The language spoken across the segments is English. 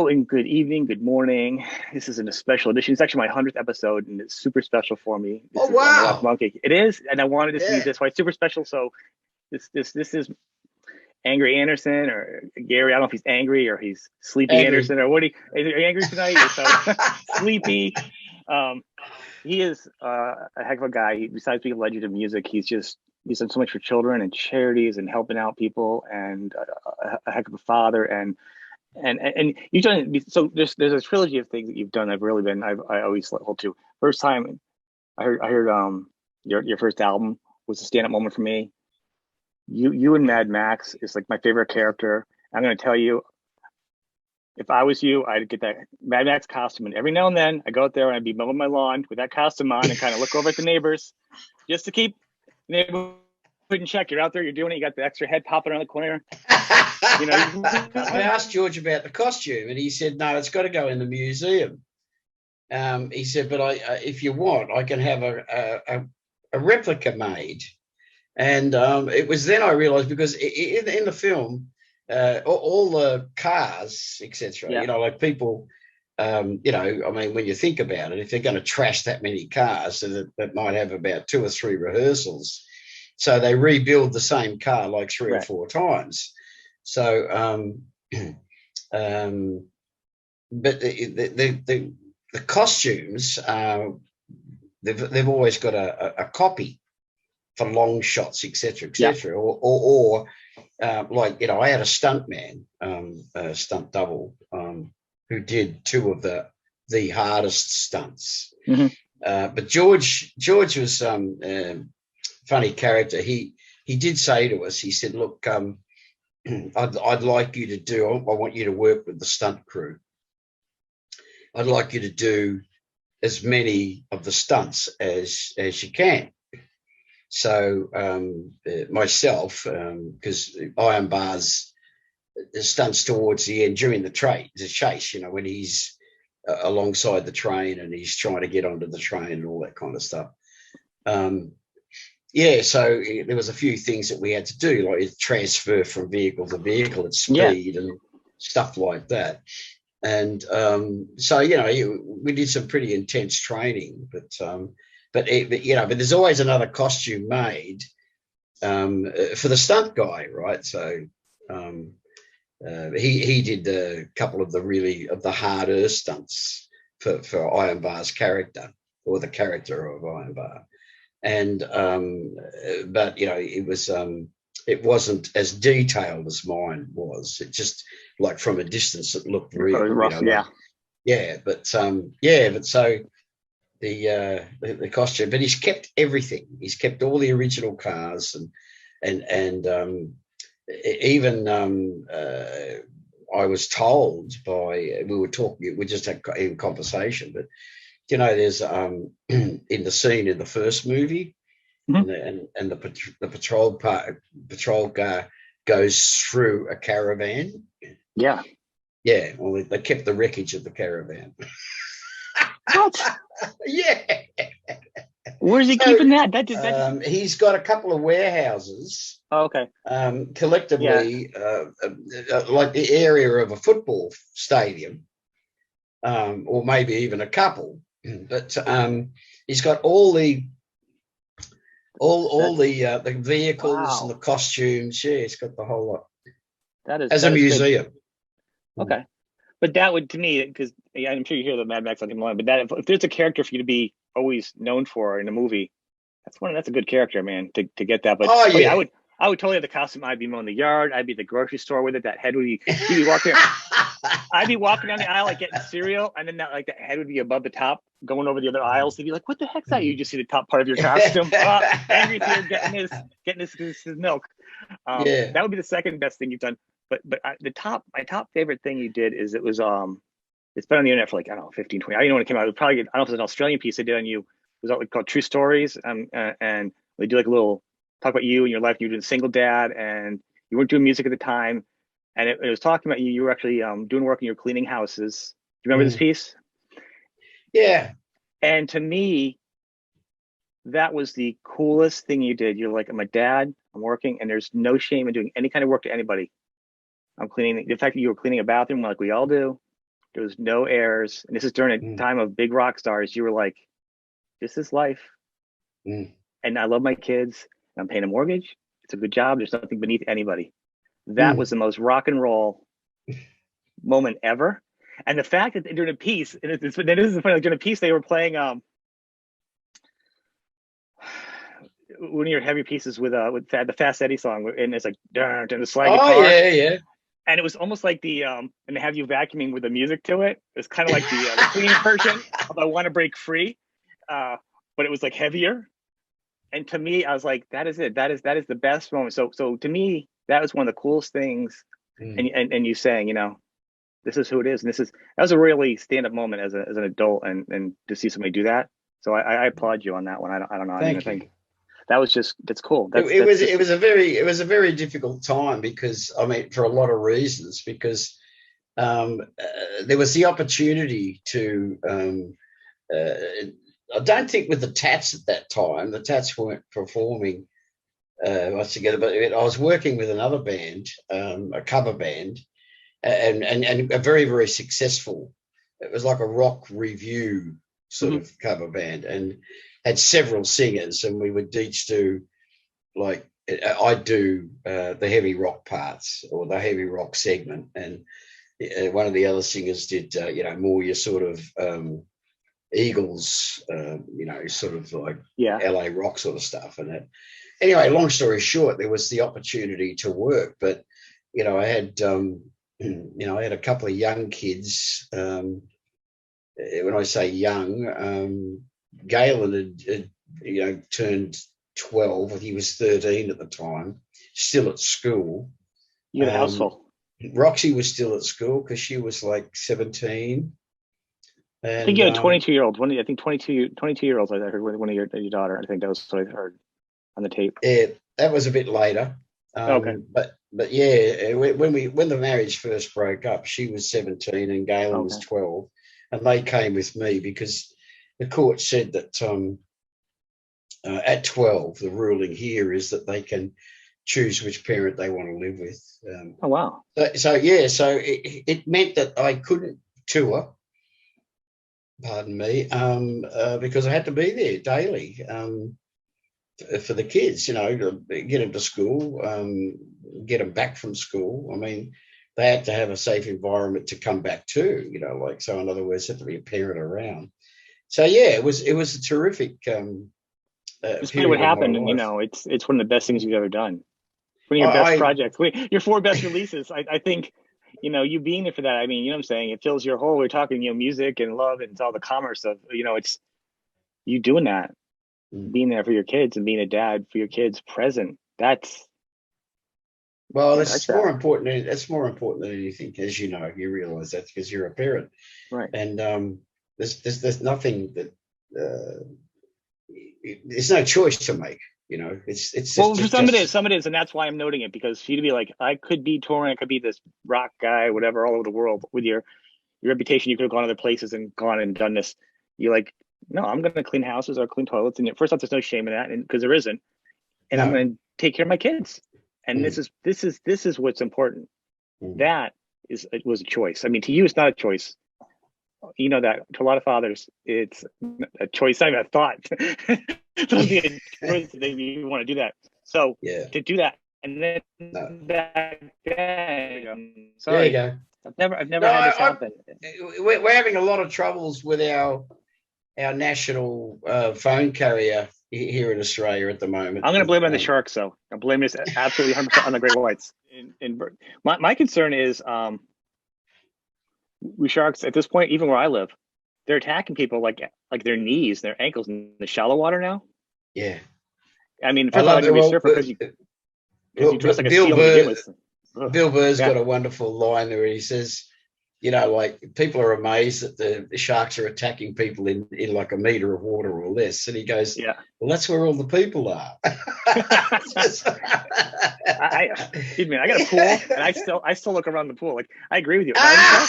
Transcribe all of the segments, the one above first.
Hello and good evening, good morning. This is a special edition. It's actually my 100th episode, and it's super special for me. This Oh is on the Rock wow! Monkey. It is, and I wanted this to be Yeah, this way, super special. So this is Angry Anderson or Gary. I don't know if he's angry or he's Sleepy angry. Anderson or what. Are you angry tonight? Or so sleepy. Um, he is a heck of a guy. Besides being a legend of music, he's done so much for children and charities and helping out people, and a heck of a father and you've done so. There's a trilogy of things that you've done. I always hold to. First time I heard your first album was a stand up moment for me. You and Mad Max is like my favorite character. I'm gonna tell you, if I was you, I'd get that Mad Max costume, and every now and then I go out there and I'd be mowing my lawn with that costume on and kind of look over at the neighbors just to keep the neighborhood in check. You're out there, you're doing it. You got the extra head popping around the corner. You know, I asked George about the costume, and he said, "No, it's got to go in the museum." He said, "But if you want, I can have a replica made." And it was then I realised because in the film, all the cars, etc. yeah, Like people. I mean, when you think about it, if they're going to trash that many cars, so that might have about 2 or 3 rehearsals. So they rebuild the same car like 3 or right. 4 times. So, but the costumes, they've always got a copy for long shots, etc., Yeah. etc. Or like I had a stunt man, a stunt double, who did 2 of the hardest stunts. Mm-hmm. But George was funny character. He did say to us, he said, "Look, I'd like you to do. I want you to work with the stunt crew. I'd like you to do as many of the stunts as you can." So myself, because Ironbar's stunts towards the end during the chase, when he's alongside the train and he's trying to get onto the train and all that kind of stuff. So there was a few things that we had to do, like transfer from vehicle to vehicle at speed and stuff like that. And we did some pretty intense training, but there's always another costume made for the stunt guy, right? So he did a couple of the harder stunts for Ironbar's character, or the character of Ironbar. And but it wasn't as detailed as mine was. It just, like, from a distance it looked real, rough, but so the costume, but he's kept everything. He's kept all the original cars, and even I was told we just had in conversation, but there's in the scene in the first movie, mm-hmm. and the patrol car goes through a caravan. Yeah. Well, they kept the wreckage of the caravan. What? Yeah. Where's he keeping that? He's got a couple of warehouses. Oh, okay. Collectively, like the area of a football stadium, or maybe even a couple. But he's got all the vehicles and the costumes. Yeah, he's got the whole lot. That is as a museum. Good. Okay, but that would, to me, because I'm sure you hear the Mad Max on him line, but if there's a character for you to be always known for in a movie, that's a good character, man. To get that. But I would totally have the costume. I'd be mowing the yard. I'd be at the grocery store with it. That head would be. You'd be walking. I'd be walking down the aisle, like, getting cereal, and then that head would be above the top, going over the other aisles. They'd be like, "What the heck's that?" You just see the top part of your costume. Angry here getting his milk. That would be the second best thing you've done. But my top favorite thing you did is it's been on the internet for, like, I don't know, 15, 20. I don't know when it came out. It was probably, I don't know if it was an Australian piece they did on you. It was called True Stories, and they do like a little talk about you and your life. You were doing single dad, and you weren't doing music at the time. And it was talking about you. You were actually doing work and you were cleaning houses. Do you remember this piece? Yeah. And to me, that was the coolest thing you did. You're like, "I'm a dad, I'm working, and there's no shame in doing any kind of work to anybody. I'm cleaning." The fact that you were cleaning a bathroom, like we all do, There was no airs. And this is during a time of big rock stars. You were like, this is life. And I love my kids. I'm paying a mortgage. It's a good job. There's nothing beneath anybody. That was the most rock and roll moment ever. And the fact that during a piece, and this is funny, like during a piece, they were playing one of your heavy pieces with the Fast Eddie song, and it's like and the slide guitar. Yeah. And it was almost like the and they have you vacuuming with the music to it. It's kind of like the clean version of "I Want to Break Free," but it was like heavier. And to me, I was like, that is it. That is the best moment. So to me, that was one of the coolest things. And you saying, you know, this is who it is, and that was a really stand up moment as an adult, and to see somebody do that. So I applaud you on that one. I don't know. I think that was that's cool. It was a very difficult time because, I mean, for a lot of reasons, because there was the opportunity to I don't think with the Tats at that time, the Tats weren't performing much together, but I was working with another band, a cover band, and a very, very successful. It was like a rock review sort of cover band, and had several singers, and we would each do, like, I'd do the heavy rock parts or the heavy rock segment, and one of the other singers did, more your sort of Eagles, sort of like LA rock sort of stuff. And anyway, long story short, there was the opportunity to work, but I had I had a couple of young kids. When I say young, Galen had turned 12. He was 13 at the time, still at school. You had a house full. Roxy was still at school because she was like 17. And, I think you had 22-year-olds. I think 22-year-olds. I heard one of your daughter. I think that was what I heard on the tape. Yeah, that was a bit later. Okay. But yeah, when the marriage first broke up, she was 17 and Galen was 12, and they came with me because the court said that at 12, the ruling here is that they can choose which parent they want to live with. Oh wow! So it meant that I couldn't tour. Pardon me, because I had to be there daily for the kids, to get them to school, get them back from school. I mean, they had to have a safe environment to come back to, so in other words, there had to be a parent around. So yeah, it was a terrific. It's funny what happened, and it's one of the best things you've ever done. One of your best projects, your 4 best releases. I think. You being there for that, I mean, what I'm saying? It fills your whole, we're talking, music and love and it's all the commerce of, it's you doing that, being there for your kids and being a dad for your kids present. That's more important. That's more important than anything, as you realize that because you're a parent. Right. And there's nothing that, there's no choice to make. It's well, for some it is, and that's why I'm noting it, because for you to be like, I could be touring, I could be this rock guy, whatever, all over the world with your reputation. You could have gone other places and gone and done this. You're like, no, I'm going to clean houses or clean toilets, and first off, there's no shame in that, and because there isn't, and I'm going to take care of my kids, and this is what's important. That was a choice. I mean, to you, it's not a choice. That to a lot of fathers, it's a choice. I haven't thought. It would be a choice that you want to do that. So to do that, and then back then, sorry, there you go. I've never had this happen. We're having a lot of troubles with our national phone carrier here in Australia at the moment. I'm going to blame it on the Sharks, though. I'm blaming this absolutely 100% on the Great Whites. My concern is, we Sharks at this point, even where I live, they're attacking people like their knees, their ankles in the shallow water now. Yeah. I mean, first of all, you're a surfer because you dress like a seal to begin with. Bill Burr's got a wonderful line there where he says, people are amazed that the sharks are attacking people in like a meter of water or less. And he goes, well, that's where all the people are. Excuse me, I got a pool, and I still look around the pool. Like, I agree with you. I'm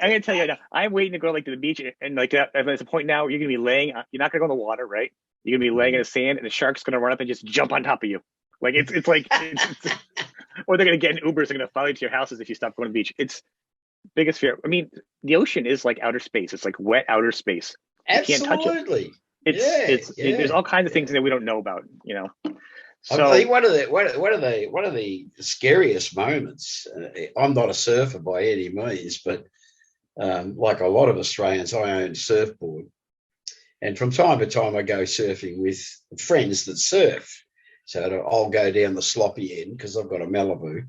going to tell you now, I'm waiting to go to the beach, and there's a point now where you're going to be laying, you're not going to go in the water, right? You're going to be laying in the sand, and the shark's going to run up and just jump on top of you. Like, it's like, or they're going to get in Ubers, they're going to follow you to your houses if you stop going to the beach. Biggest fear. I mean, the ocean is like outer space. It's like wet outer space. You can't touch it. Absolutely. It's there's Yeah. all kinds of things Yeah. that we don't know about, you know. I think So one of the scariest moments. I'm not a surfer by any means, but like a lot of Australians, I own a surfboard, and from time to time I go surfing with friends that surf. So I'll go down the sloppy end because I've got a Malibu,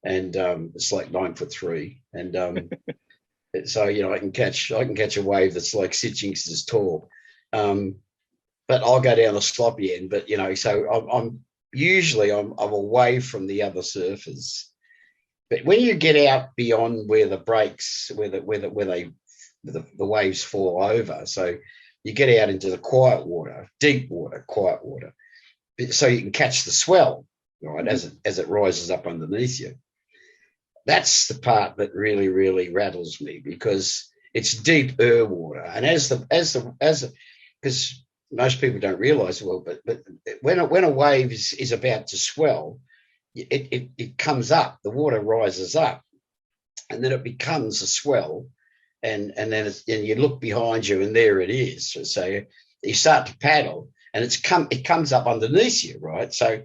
and it's like 9'3", and so I can catch a wave that's like 6 inches tall. But I'll go down the sloppy end. But so I'm usually I'm away from the other surfers. But when you get out beyond where the breaks, where the waves fall over, so you get out into the quiet water, deep water, quiet water, so you can catch the swell, right, as it rises up underneath you. That's the part that really, really rattles me, because it's deep water, and because most people don't realise, well, but when a wave is about to swell, it comes up, the water rises up, and then it becomes a swell, and then you look behind you, and there it is. So you start to paddle, and it comes up underneath you, right? So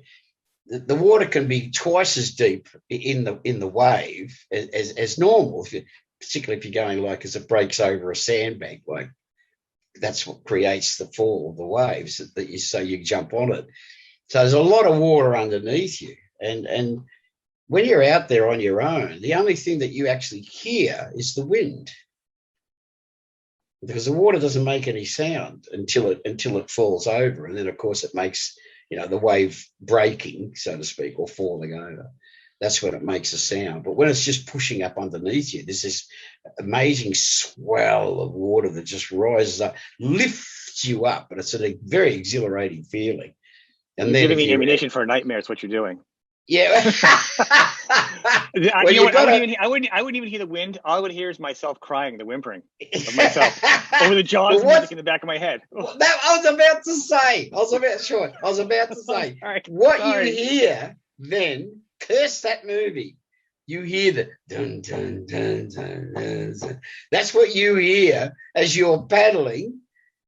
the water can be twice as deep in the wave as normal, particularly if you're going like as it breaks over a sandbank, like that's what creates the fall of the waves so you jump on it. So there's a lot of water underneath you, and when you're out there on your own, the only thing that you actually hear is the wind, because the water doesn't make any sound until it falls over, and then of course it makes the wave breaking, so to speak, or falling over. That's when it makes a sound. But when it's just pushing up underneath you, there's this amazing swell of water that just rises up, lifts you up, and it's a very exhilarating feeling. And you're then giving me ammunition for a nightmare. It's what you're doing. Yeah. I wouldn't even hear the wind. All I would hear is myself crying, the whimpering of myself over the Jaws music in the back of my head. I was about to say. Right, what sorry. You hear then, curse that movie. You hear the dun, dun, dun, dun, dun, dun. That's what you hear as you're paddling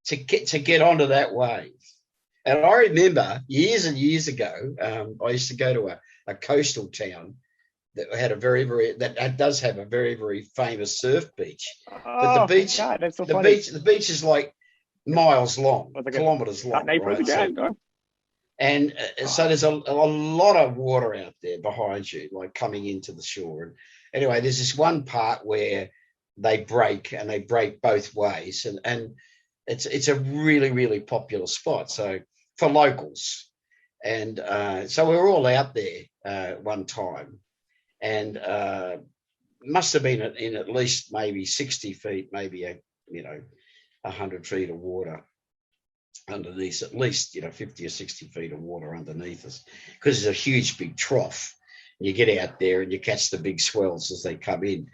to get onto that wave. And I remember years and years ago, I used to go to a coastal town that had does have a very, very famous surf beach. But the beach, God, that's so funny. The beach is like miles long, kilometers long. Right? And so there's a lot of water out there behind you, like coming into the shore. And anyway, there's this one part where they break both ways, and it's a really, really popular spot. So for locals, and so we were all out there one time, and must have been in at least maybe 60 feet, maybe 100 feet of water underneath, at least 50 or 60 feet of water underneath us, because it's a huge big trough. And you get out there and you catch the big swells as they come in,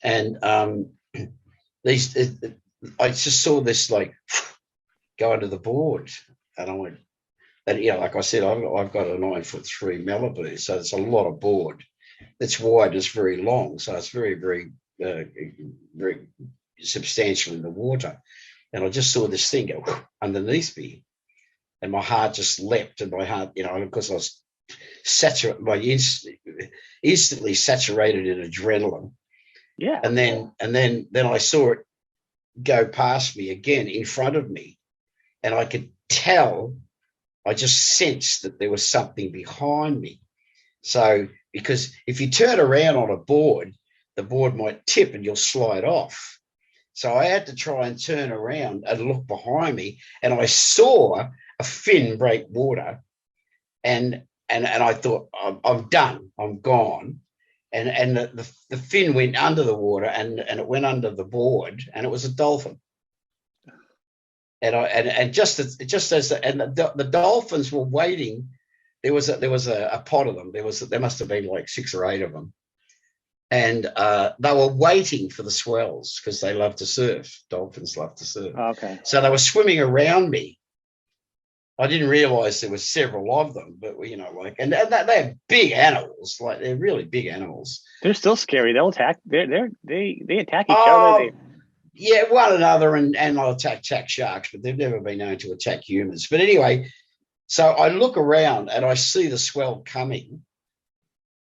and I just saw this like go under the board, and I went, and like I said, I've got a 9'3" Malibu, so it's a lot of board. It's wide, it's very long, so it's very, very, very substantial in the water. And I just saw this thing go underneath me, and my heart just leapt, and my heart, because I was instantly saturated in adrenaline. Yeah. And then I saw it go past me again in front of me, and I could tell, I just sensed that there was something behind me. So, because if you turn around on a board, the board might tip and you'll slide off. So I had to try and turn around and look behind me, and I saw a fin break water, and I thought, I'm done, I'm gone. And the fin went under the water, and it went under the board, and it was a dolphin. And the dolphins were waiting. There was a pod of them. There must have been like 6 or 8 of them. And they were waiting for the swells, because they love to surf. Dolphins love to surf. Okay. So they were swimming around me, I didn't realize there were several of them, but you know, like, and they're big animals, like they're really big animals. They're still scary. They'll attack. They attack each other. Yeah, one another, and they'll attack sharks, but they've never been known to attack humans. But anyway, so I look around and I see the swell coming.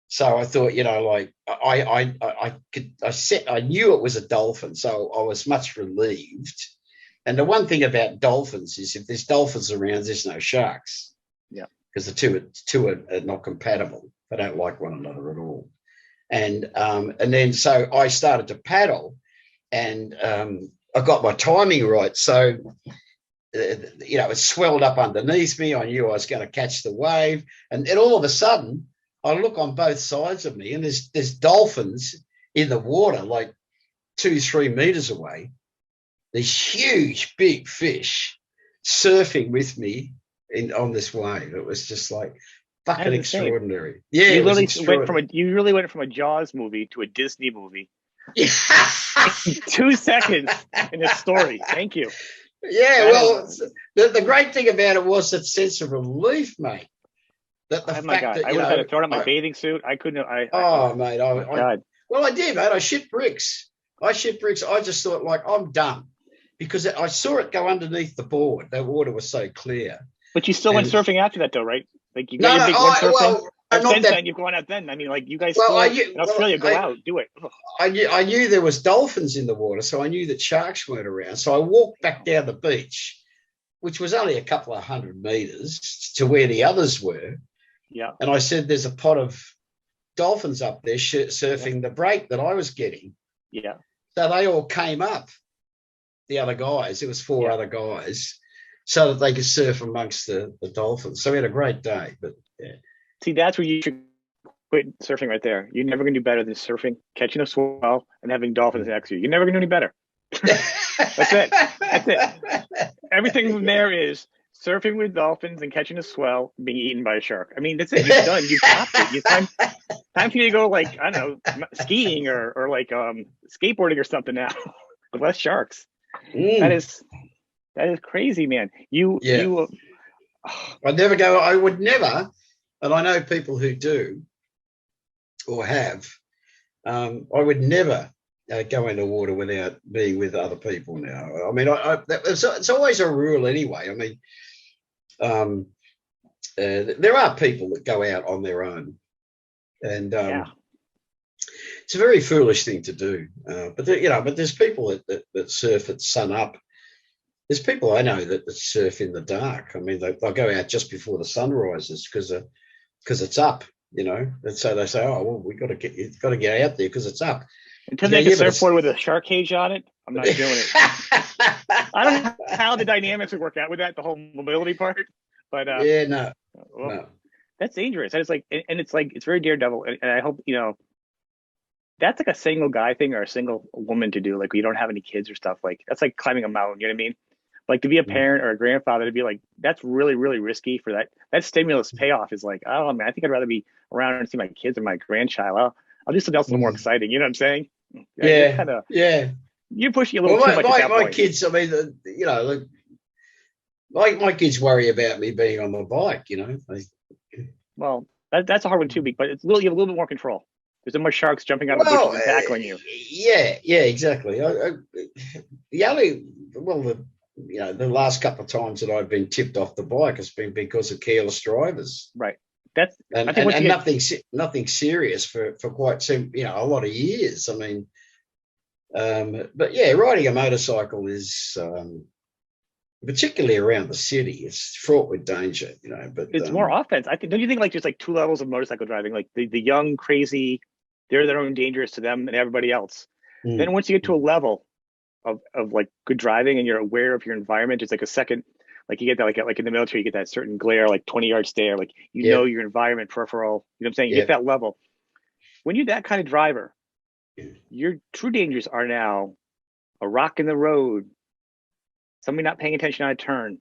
So I thought, you know, like I knew it was a dolphin, so I was much relieved. And the one thing about dolphins is if there's dolphins around, there's no sharks. Yeah. Because the two are not compatible. They don't like one another at all. And then so I started to paddle, and I got my timing right. So, you know, it swelled up underneath me. I knew I was going to catch the wave. And then all of a sudden, I look on both sides of me, and there's dolphins in the water, like 2-3 meters away. These huge, big fish surfing with me on this wave. It was just like fucking extraordinary. Yeah, you really went from a Jaws movie to a Disney movie. Yeah. 2 seconds in a story. Thank you. Yeah, well, the great thing about it was that sense of relief, mate. That the fact that I would have had to throw out my bathing suit. I couldn't. Mate. Well, I did, mate. I shit bricks. I just thought, like, I'm done. Because I saw it go underneath the board. The water was so clear. But you still went surfing after that, though, right? Like you got your big one surfing. Since then, you've gone out then. I mean, like you guys in Australia go out, do it. I knew there was dolphins in the water, so I knew that sharks weren't around. So I walked back down the beach, which was only a couple of 100 meters to where the others were. Yeah. And I said, there's a pod of dolphins up there surfing the break that I was getting. Yeah. So they all came up. The other guys, it was 4 other guys, so that they could surf amongst the dolphins. So we had a great day. But yeah. See, that's where you should quit surfing right there. You're never going to do better than surfing, catching a swell, and having dolphins next to you. You're never going to do any better. That's it. Everything from there is surfing with dolphins and catching a swell, being eaten by a shark. I mean, that's it. You're done. You've topped it. Time for you to go, like, I don't know, skiing or like skateboarding or something now with less sharks. That is crazy, man. I would never, and I know people who do or have. I would never go into water without being with other people now. I mean, it's always a rule anyway. I mean, there are people that go out on their own, and it's a very foolish thing to do. But there's people that surf at sun up. There's people I know that surf in the dark. I mean, they'll go out just before the sun rises because it's up, you know. And so they say, "Oh, well, we got to get out there because it's up." Until they get a surfboard with a shark cage on it, I'm not doing it. I don't know how the dynamics would work out with that, the whole mobility part. But no. That's dangerous. And it's very daredevil. And I hope, you know, that's like a single guy thing or a single woman to do. Like, you don't have any kids or stuff. Like, that's like climbing a mountain. You know what I mean? Like, to be a parent or a grandfather, to be like, that's really, really risky for that. That stimulus payoff is like, oh, man, I think I'd rather be around and see my kids or my grandchild. I'll do something else a little more exciting. You know what I'm saying? You're pushing a little too much at that point. My kids, I mean, you know, my kids worry about me being on my bike, you know. Well, that's a hard one too, but you have a little bit more control. There's no more sharks jumping out of the bushes and tackling you. Yeah, exactly. The last couple of times that I've been tipped off the bike has been because of careless drivers. Right. Nothing serious for quite some, you know, a lot of years. I mean, but yeah, riding a motorcycle is particularly around the city, it's fraught with danger, you know. But it's more offense. I think. Don't you think, like, there's like 2 levels of motorcycle driving? Like the young, crazy, they're their own dangerous to them and everybody else. Then once you get to a level of like good driving and you're aware of your environment, it's like a second. Like you get that, like in the military, you get that certain glare, like 20-yard stare, like you know your environment, peripheral. You know what I'm saying? You get that level. When you're that kind of driver, your true dangers are now a rock in the road, somebody not paying attention on a turn.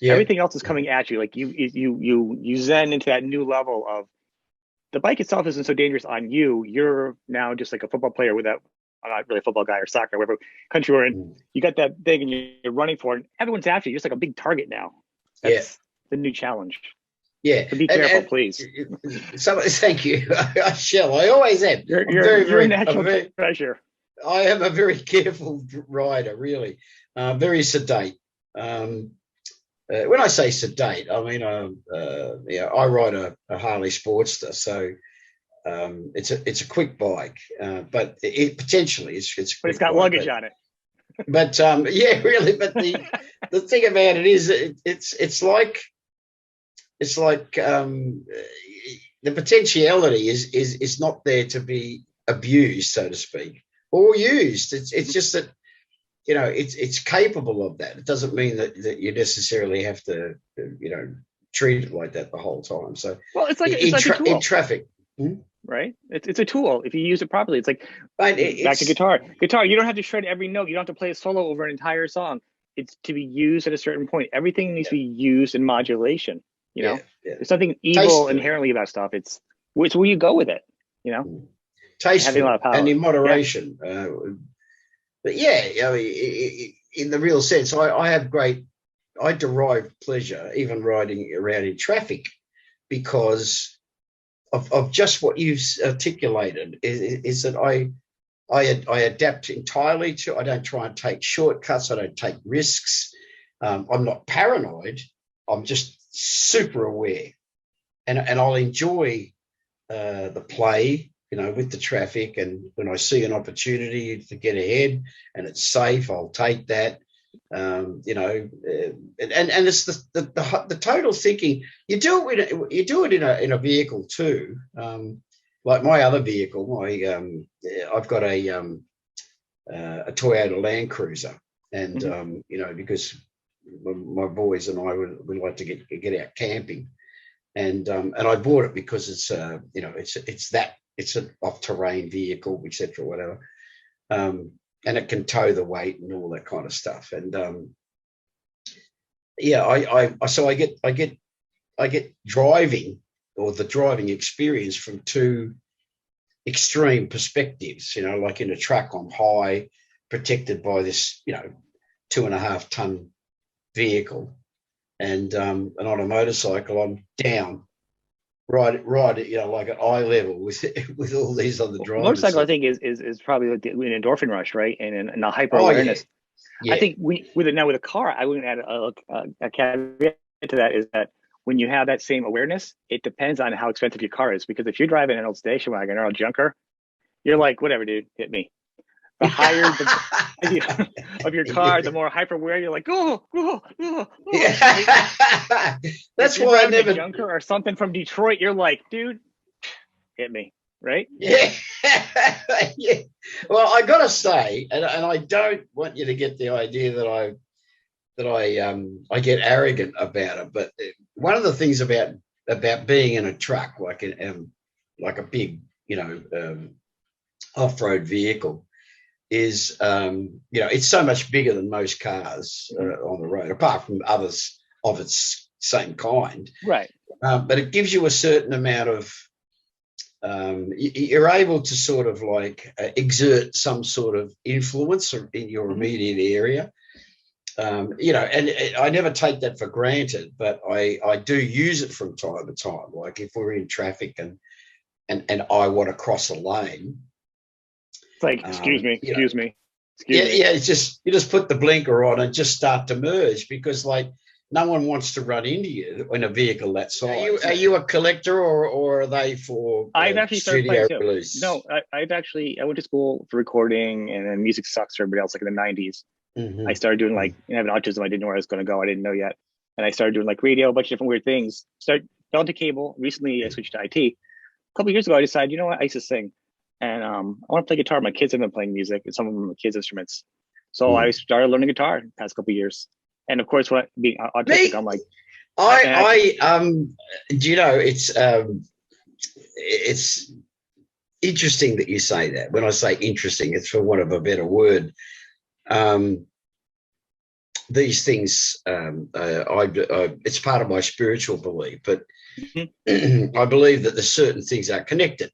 Everything else is coming at you. Like you zen into that new level of the bike itself isn't so dangerous on you. You're now just like a football player with that. I'm not really a football guy or soccer, whatever country we're in. You got that thing and you're running for it. And everyone's after you. You're just like a big target now. the new challenge. Yeah. So be careful, please. So thank you. I shall. I always am. You're a natural treasure. I am a very careful rider, really. Very sedate. When I say sedate, I mean, I ride a Harley Sportster, so it's a quick bike, but it potentially it's. But it's got luggage on it. But yeah, really. But the thing about it is, it's like the potentiality is not there to be abused, so to speak, or used. It's just that, you know, it's capable of that. It doesn't mean that you necessarily have to, you know, treat it like that the whole time. So, well, it's like a tool in traffic, right? It's a tool if you use it properly. It's like back to guitar. Guitar, you don't have to shred every note. You don't have to play a solo over an entire song. It's to be used at a certain point. Everything needs to be used in modulation. You know, there's nothing evil inherently about stuff. It's where you go with it. You know, tasteful and in moderation. But yeah, you know, in the real sense, I derive pleasure even riding around in traffic because of just what you've articulated. Is that I adapt entirely to. I don't try and take shortcuts. I don't take risks. I'm not paranoid. I'm just super aware, and I'll enjoy the play, you know, with the traffic. And when I see an opportunity to get ahead and it's safe, I'll take that. You know, and it's the total thinking. You do it in a vehicle too. Like my other vehicle, I've got a Toyota Land Cruiser, and you know, because my boys and I would like to get out camping, and I bought it because it's you know, it's an off-terrain vehicle, etc., whatever, and it can tow the weight and all that kind of stuff. And yeah, I get driving, or the driving experience, from two extreme perspectives. You know, like in a truck, I'm high, protected by this, you know, 2.5 ton vehicle, and on a motorcycle I'm down, right, you know, like at eye level with all these other drivers. Motorcycle, I think, is probably like an endorphin rush, right? And a hyper awareness. Yeah. I think with a car, I wouldn't add a caveat to that, is that when you have that same awareness, it depends on how expensive your car is. Because if you're driving an old station wagon or a junker, you're like, whatever, dude, hit me. The higher of your car, the more hyper aware you're like, oh. That's why I never. A junker or something from Detroit, you're like, dude, hit me, right? Yeah, yeah. Well, I gotta say, and I don't want you to get the idea that I get arrogant about it, but one of the things about being in a truck, like a big, you know, off-road vehicle, is you know, it's so much bigger than most cars on the road, apart from others of its same kind, right? But it gives you a certain amount of you're able to sort of like exert some sort of influence in your immediate area. You know, and I never take that for granted, but I do use it from time to time. Like if we're in traffic and I want to cross a lane. It's like, excuse me. Yeah, it's just, you just put the blinker on and just start to merge, because like no one wants to run into you in a vehicle that size. Are you a collector, or are they for I've actually started studio playing too. release? No, I went to school for recording, and then music sucks for everybody else, like in the 90s. I started doing like, having autism. I didn't know where I was going to go. I didn't know yet. And I started doing like radio, a bunch of different weird things. Fell into cable. Recently, I switched to IT. A couple of years ago, I decided, you know what, I used to sing. And I want to play guitar. My kids have been playing music, and some of them are kids' instruments. So I started learning guitar the past couple of years. And of course, when being autistic, I'm like, do you know, it's interesting that you say that. When I say interesting, it's for want of a better word. These things, it's part of my spiritual belief, but I believe that the certain things are connected.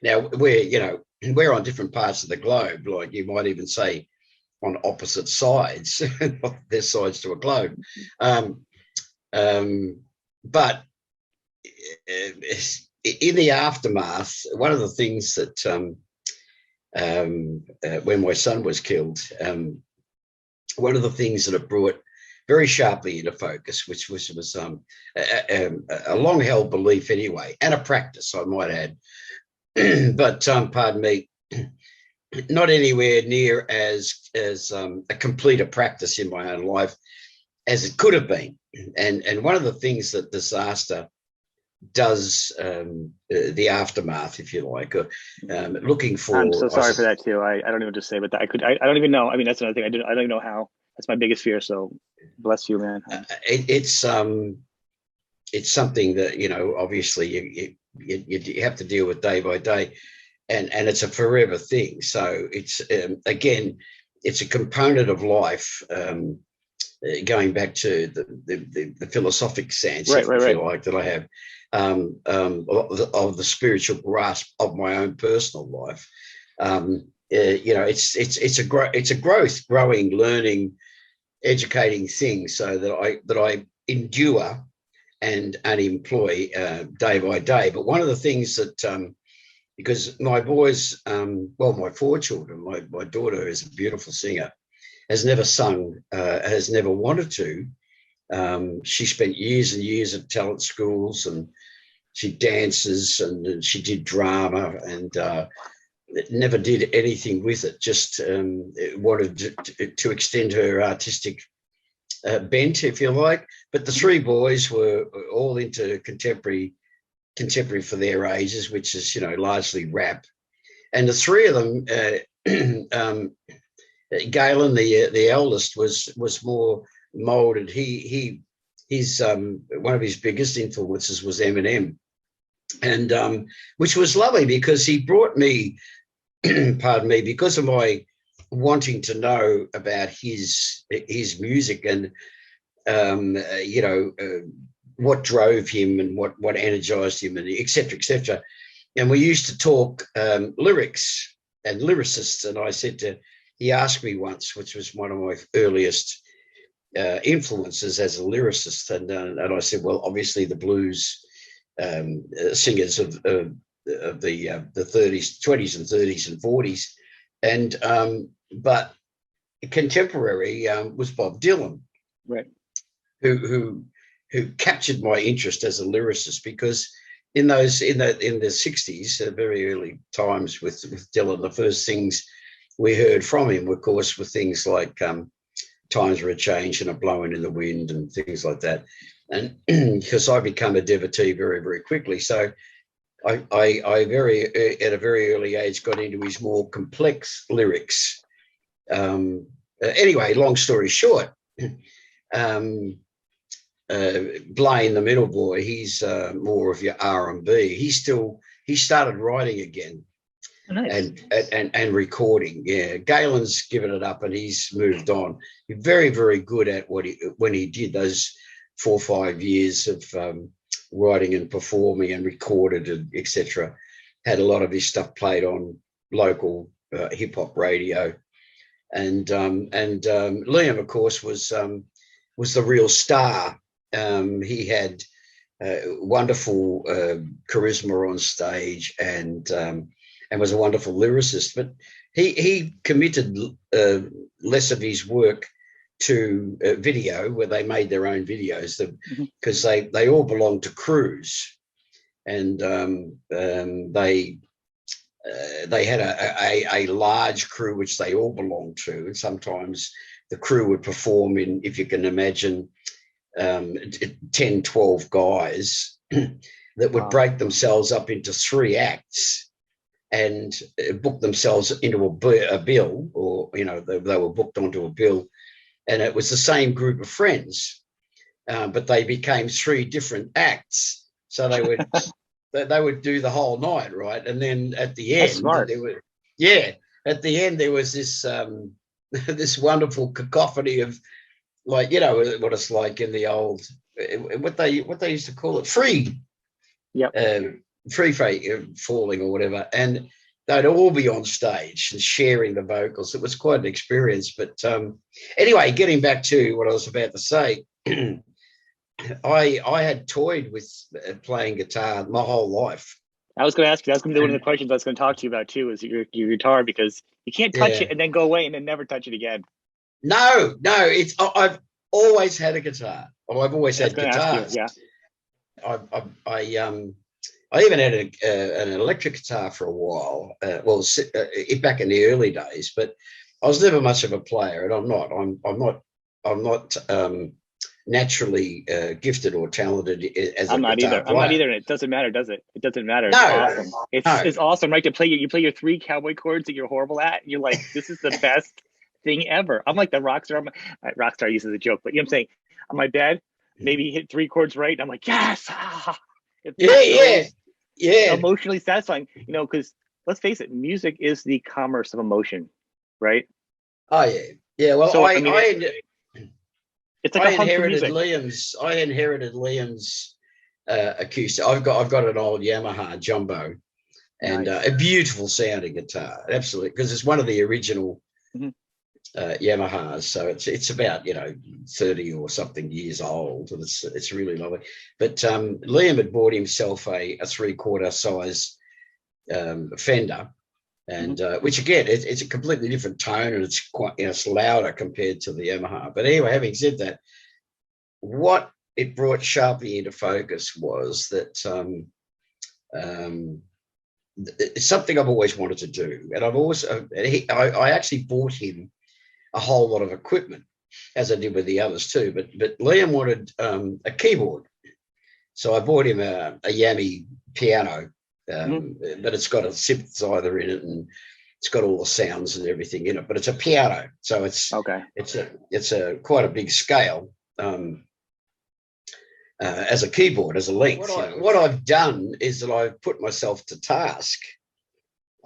Now, we're on different parts of the globe, like you might even say on opposite sides. There's sides to a globe. But in the aftermath, one of the things that when my son was killed, one of the things that it brought very sharply into focus, which was a long-held belief anyway, and a practice, I might add, but pardon me, not anywhere near as a complete a practice in my own life as it could have been. And one of the things that disaster does, the aftermath, if you like, looking for. I'm so sorry for that too. I don't even know what to say, but I don't even know. I mean, that's another thing. I don't even know how. That's my biggest fear. So bless you, man. It's something that, you know, obviously you have to deal with day by day, and it's a forever thing. So it's again, it's a component of life. Going back to the philosophic sense, if you like, that I have of the spiritual grasp of my own personal life. You know, it's a growth, growing, learning, educating thing, so that I endure and employ day by day. But one of the things that because my boys, well, my 4 children, my daughter is a beautiful singer, has never sung, has never wanted to. She spent years and years at talent schools, and she dances, and she did drama, and never did anything with it. Just wanted to extend her artistic bent, if you like. But the 3 boys were all into contemporary for their ages, which is, you know, largely rap. And the 3 of them, Galen, the eldest, was more molded. His one of his biggest influences was Eminem, and which was lovely because he brought me, pardon me, because of my wanting to know about his music and you know, what drove him and what energized him, and et cetera, et cetera. And we used to talk lyrics and lyricists, and I said to. He asked me once, which was one of my earliest influences as a lyricist, and I said, well, obviously the blues singers of the 30s, 20s, and 30s and 40s, and but contemporary was Bob Dylan, right? Who captured my interest as a lyricist, because in the 60s, very early times with Dylan, the first things we heard from him, of course, were things like Times Were a Change and A Blowing in the Wind and things like that. And because I became a devotee very, very quickly. So I at a very early age got into his more complex lyrics. Anyway, long story short, Blaine, the middle boy, he's more of your R&B. He started writing again. Nice. And recording. Yeah, Galen's given it up and he's moved on. He's very, very good at when he did those 4 or 5 years of writing and performing and recorded and etc. Had a lot of his stuff played on local hip hop radio, and Liam, of course, was the real star. He had wonderful charisma on stage, and was a wonderful lyricist, but he committed less of his work to video, where they made their own videos, because they all belonged to crews, and they had a large crew which they all belonged to, and sometimes the crew would perform in, if you can imagine, 10, 12 guys that would break themselves up into 3 acts and book themselves into a bill, or, you know, they were booked onto a bill, and it was the same group of friends, but they became 3 different acts. So they would do the whole night, right? And then at the end, at the end there was this this wonderful cacophony of, like, you know what it's like in the old, what they used to call it, free falling or whatever, and they'd all be on stage and sharing the vocals. It was quite an experience. But anyway, getting back to what I was about to say, I had toyed with playing guitar my whole life. I was going to ask you. That's going to be one of the questions I was going to talk to you about too. Is your guitar, because you can't touch it and then go away and then never touch it again. No, it's I've always had a guitar. I've always had guitars. Yeah. I even had an electric guitar for a while. Back in the early days, but I was never much of a player, and I'm not naturally gifted or talented as a guitar player. I'm not either. And it doesn't matter, does it? It doesn't matter. It's awesome. It's awesome, right? You play your 3 cowboy chords that you're horrible at. And you're like, this is the best thing ever. I'm like the rock star. Rock star uses a joke, but you know what I'm saying? On my bed, maybe hit 3 chords right, and I'm like, yes. Yeah. Emotionally satisfying, because let's face it, music is the commerce of emotion, right? Oh yeah. Well, so, it's like I inherited Liam's acoustic. I've got an old Yamaha Jumbo, and a beautiful sounding guitar, absolutely, because it's one of the original Yamahas. So it's about 30 or something years old, and it's really lovely. But Liam had bought himself a 3/4 size Fender. And which again, it's a completely different tone, and it's quite it's louder compared to the Yamaha. But anyway, having said that, what it brought sharply into focus was that it's something I've always wanted to do, and I actually bought him a whole lot of equipment, as I did with the others too. But Liam wanted a keyboard, so I bought him a Yami piano. But it's got a synthesizer in it, and it's got all the sounds and everything in it. But it's a piano, so it's a quite a big scale as a keyboard, as a length. What I've done is that I've put myself to task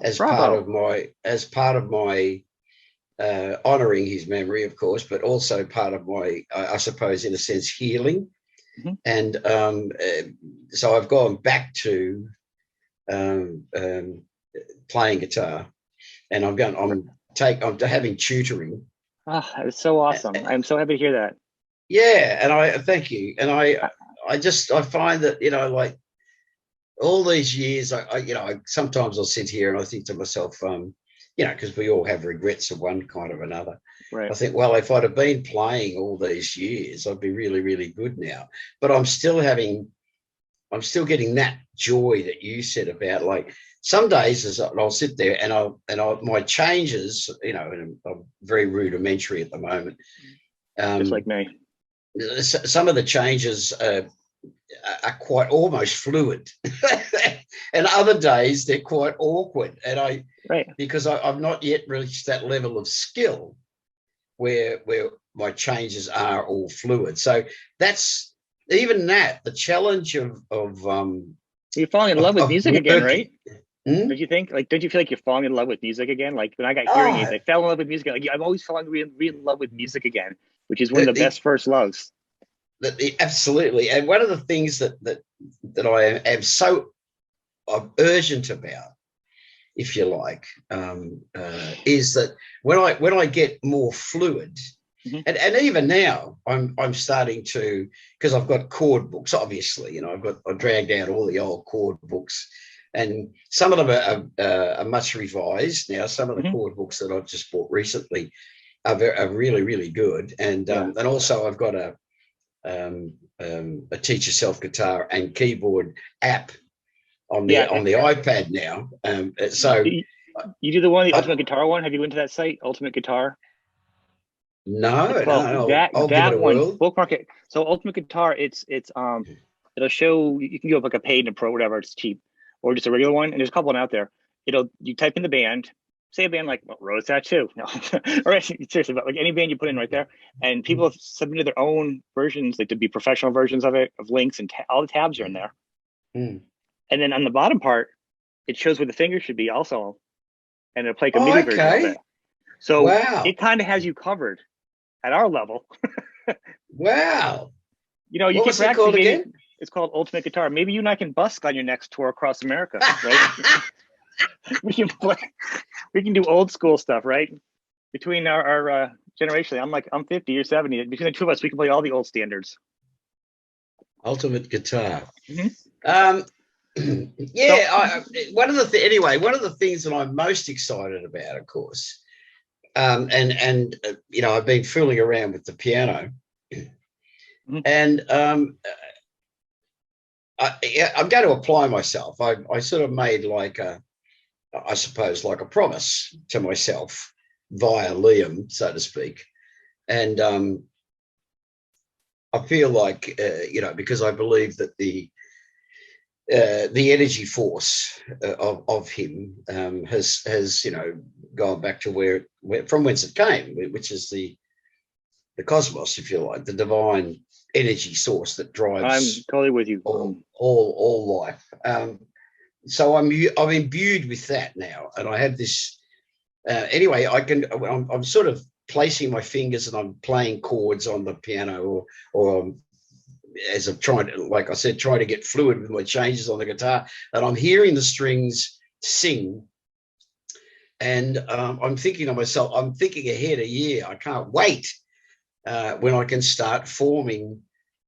as part of my honouring his memory, of course, but also part of my, I suppose, in a sense, healing. And so I've gone back to playing guitar, and I'm having tutoring. Oh, it's so awesome. I'm so happy to hear that. Yeah, and I thank you. And I find that, like all these years, I sometimes I'll sit here and I think to myself, because we all have regrets of one kind or another. Right. I think, well, if I'd have been playing all these years, I'd be really, really good now. But I'm still getting that joy that you said about, like, some days I'll sit there and my changes, and I'm very rudimentary at the moment. Just like me. Some of the changes are quite almost fluid, and other days they're quite awkward. And because I've not yet reached that level of skill where my changes are all fluid. So that's the challenge of you're falling in love with music again, right? Don't you think? Like, don't you feel like you're falling in love with music again? Like when I got hearing aids, I fell in love with music. Like I'm always falling in love with music again, which is one of the best first loves. Absolutely. And one of the things that I am so urgent about, if you like, is that when I get more fluid, and even now I'm starting to, because I've got chord books, obviously, I dragged out all the old chord books, and some of them are much revised now. Some of the chord books that I've just bought recently are really, really good. And also I've got a teach yourself guitar and keyboard app on the iPad now. So you do the Ultimate Guitar one? Have you been to that site, Ultimate Guitar? No. I'll give it a one. whirl. Bookmark it. So Ultimate Guitar, it'll show, you can go up like a paid and a pro, whatever, it's cheap, or just a regular one. And there's a couple out there. You type in the band, say a band like Rose Tattoo, no, or seriously, but like any band you put in right there, and people have submitted their own versions, like to be professional versions of it, of links, and all the tabs are in there. And then on the bottom part, it shows where the finger should be also, and it'll play a MIDI version of it. So it kind of has you covered at our level. Wow. You can what's it called again? It's called Ultimate Guitar. Maybe you and I can busk on your next tour across America, right? we can do old school stuff, right? Between our generation, I'm 50, you're 70. Between the two of us, we can play all the old standards. Ultimate guitar. Mm-hmm. One of the things that I'm most excited about, of course, and I've been fooling around with the piano, Mm-hmm. and I'm going to apply myself. I sort of made I suppose like a promise to myself via Liam, so to speak, and I feel like because I believe that the energy force of him has gone back to where from whence it came, which is the cosmos, if you like, the divine energy source that drives. I'm totally with you. All life. So I'm imbued with that now, and I have this. Anyway, I'm sort of placing my fingers and I'm playing chords on the piano, or as I'm trying to, like I said, trying to get fluid with my changes on the guitar, and I'm hearing the strings sing. And I'm thinking to myself, I'm thinking ahead a year. I can't wait when I can start forming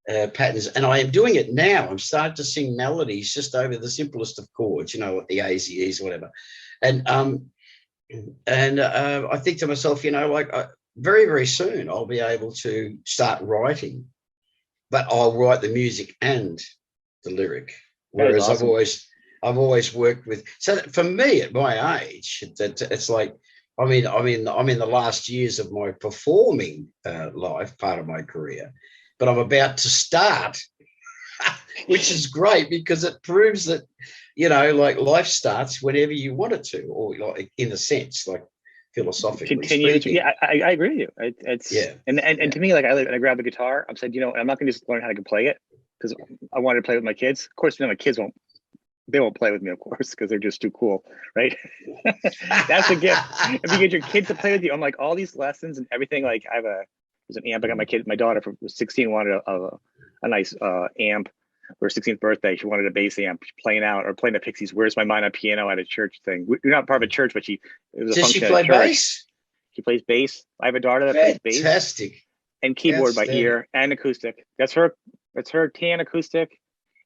patterns. And I am doing it now. I'm starting to sing melodies just over the simplest of chords, the A's, the E's, whatever. And I think to myself, very, very soon I'll be able to start writing, but I'll write the music and the lyric. Whereas awesome. I've always worked with. So for me, at my age, it's like I'm in the last years of my performing life, part of my career, but I'm about to start, which is great because it proves that life starts whenever you want it to, or like in a sense, like philosophically speaking. Yeah, I agree with you. And to me, like I grab the guitar, I'm saying, I'm not going to just learn how to play it because I wanted to play with my kids. Of course, my kids won't play with me, of course, because they're just too cool, right? That's the gift. If you get your kids to play with you, I'm like all these lessons and everything. Like there's an amp. I got my daughter was 16, wanted a nice amp. For her 16th birthday, she wanted a bass amp, playing the Pixies. Where's My Mind on Piano at a church thing. We're not part of a church, but it was a function. Does she play bass? She plays bass. I have a daughter that plays bass. Fantastic. And keyboard by ear and acoustic. That's her tan acoustic.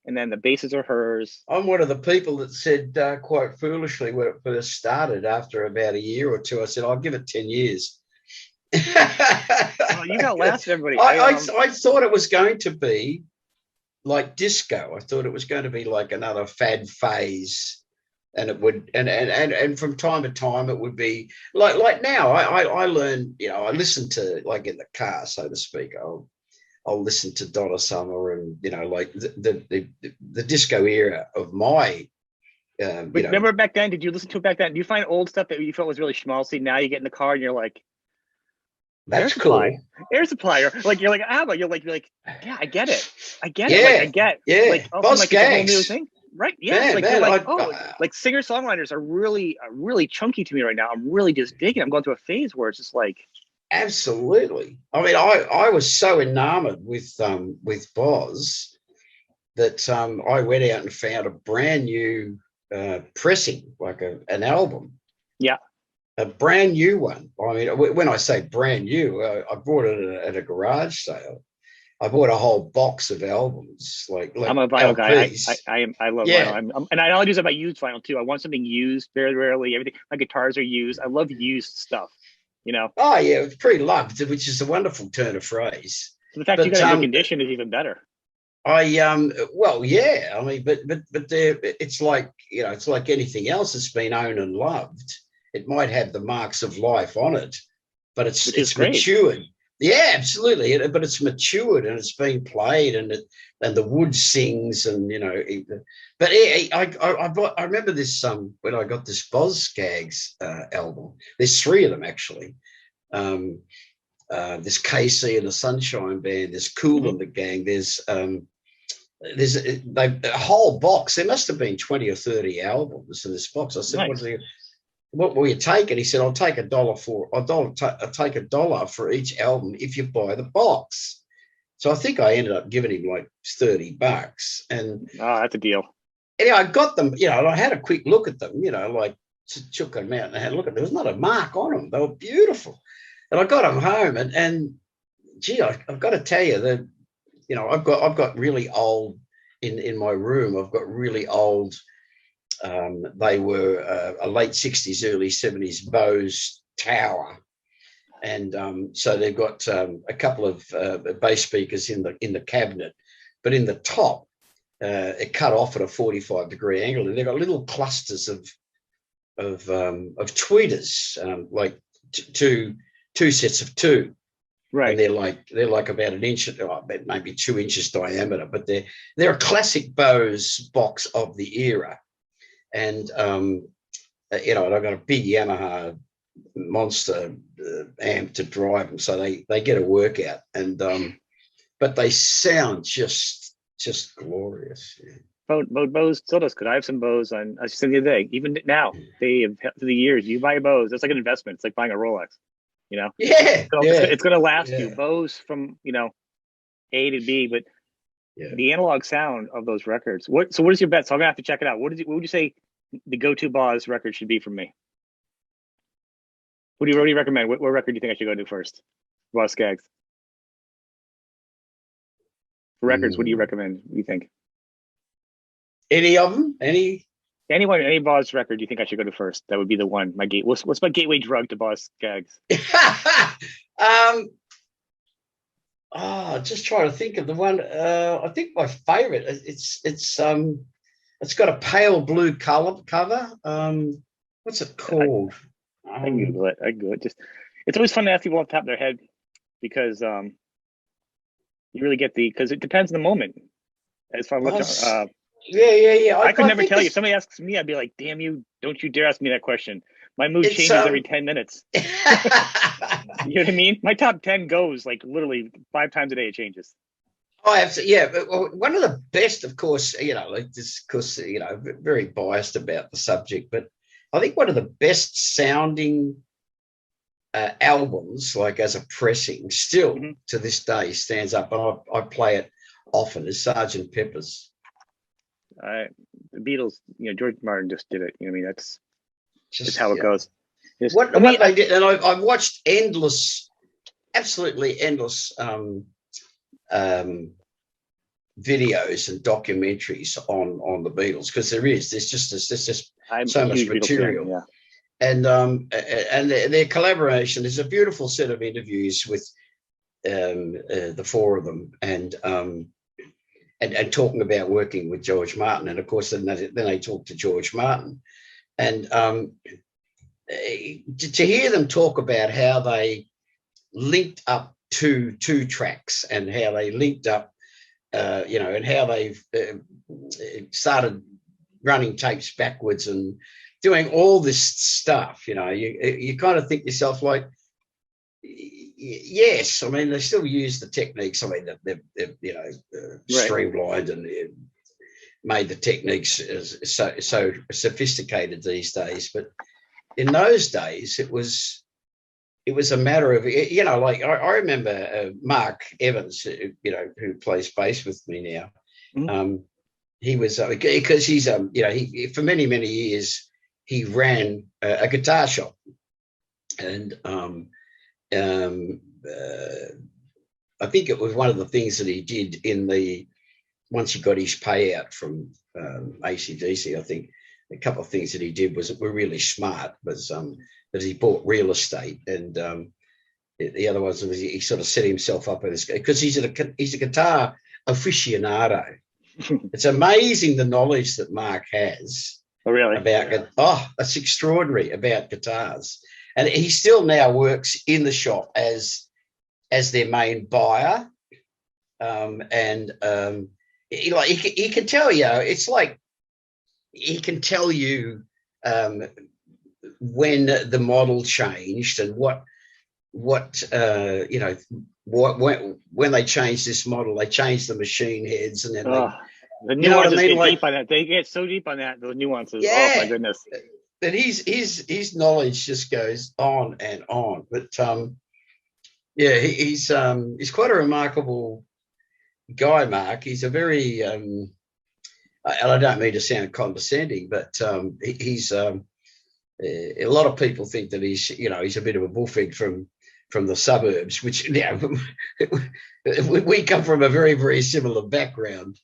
And then the basses are hers. I'm one of the people that said quite foolishly when it first started, after about a year or two, I said, I'll give it 10 years. Oh, you got last, everybody. I thought it was going to be like disco. I thought it was going to be like another fad phase, and it would, and from time to time it would be like now. I learn, I listen to, like in the car, so to speak. I'll listen to Donna Summer and like the disco era of my. Remember back then? Did you listen to it back then? Do you find old stuff that you felt was really schmaltzy? Now you get in the car and you're like, that's cool. Air supply. You're like, you're like, yeah, I get it. Yeah. Like, I get. Yeah. Like, Boss like it's a whole new thing. Right. Yeah. Man, like singer-songwriters are really chunky to me right now. I'm really just digging. I'm going through a phase where it's just like. Absolutely. I mean, I was so enamored with Boz that I went out and found a brand new pressing, like an album. Yeah. A brand new one. I mean, when I say brand new, I bought it at a garage sale. I bought a whole box of albums. Like I'm a vinyl LPs. guy. I love vinyl. And I only use about used vinyl too. I want something used very rarely. Everything. My guitars are used. I love used stuff. Oh yeah, it's pre-loved, which is a wonderful turn of phrase. So the fact you got to recondition is even better. Well, yeah. I mean, but it's like it's like anything else that's been owned and loved. It might have the marks of life on it, but it's matured. Yeah, absolutely. But it's matured and it's being played, and the wood sings, and But I remember this when I got this Boz Skaggs album. There's 3 of them actually. There's KC and the Sunshine Band. There's Kool and the Gang. There's a whole box. There must have been 20 or 30 albums in this box. I said, nice. What will you take? And he said, I'll take $1 for each album if you buy the box. So I think I ended up giving him like $30. And that's a deal. Anyway, I got them, and I had a quick look at them, like took them out and I had a look at them. There was not a mark on them. They were beautiful. And I got them home and gee, I've got to tell you, I've got really old in my room. I've got really old. They were a late 60s, early 70s Bose tower. And so they've got a couple of bass speakers in the cabinet, but in the top, it cut off at a 45-degree angle, and they've got little clusters of tweeters, like two sets of two, right? And they're like about an inch, maybe 2 inches diameter, but they're a classic Bose box of the era, and and I've got a big Yamaha monster amp to drive them, so they get a workout, and but they sound just glorious. Bose still does good. I have some Bose on. I said the other day, even now, they have through the years. You buy a Bose, it's like an investment. It's like buying a Rolex. It's going to last you. Bose from A to B, but the analog sound of those records. What is your bet? So I'm gonna have to check it out. What would you say the go-to Boz record should be from me? What do you recommend? What record do you think I should go to first? Boz Skaggs. For records, what do you recommend? What do you think? Any of them? Any Boz record you think I should go to first? That would be the one. What's my gateway drug to Boz Skaggs? Just trying to think of the one. I think my favorite. It's got a pale blue cover. What's it called? I can Google it. It's always fun to ask people off the top of their head because you really get because it depends on the moment. As far as yeah. I could never tell you. If somebody asks me, I'd be like, "Damn you! Don't you dare ask me that question." My mood changes every 10 minutes. You know what I mean? My top 10 goes like literally 5 times a day. It changes. Oh, absolutely. Yeah. But one of the best, of course, very biased about the subject, but I think one of the best sounding albums, like as a pressing, still to this day stands up, and I play it often, is Sgt. Pepper's. The Beatles, George Martin just did it. That's just how it goes. What they did, and I've watched absolutely endless videos and documentaries on the Beatles, because there's just so much material. And their collaboration is a beautiful set of interviews with the four of them, and talking about working with George Martin, and of course then they talk to George Martin, and to hear them talk about how they linked up two tracks, and how they linked up, and how they've started running tapes backwards and doing all this stuff. You kind of think to yourself, like, yes, I mean, they still use the techniques. I mean, they've streamlined and made the techniques so sophisticated these days. But in those days, it was a matter of, like I remember Mark Evans, who plays bass with me now. He was, because he's he for many years he ran a guitar shop, and I think it was one of the things that he did once he got his payout from AC/DC. I think a couple of things that he did were really smart. Was that he bought real estate, and the other ones was he sort of set himself up because he's a guitar aficionado. It's amazing the knowledge that Mark has. Oh, really? That's extraordinary about guitars. And he still now works in the shop as their main buyer, he can tell you. It's like he can tell you when the model changed and when they changed this model, they changed the machine heads, and then the nuances get deep on that. They get so deep on that, the nuances. Yeah. Oh my goodness. But his knowledge just goes on and on. But he's quite a remarkable guy, Mark. He's a very and I don't mean to sound condescending, but he's a lot of people think that he's a bit of a bullfig from from the suburbs, which we come from a very, very similar background.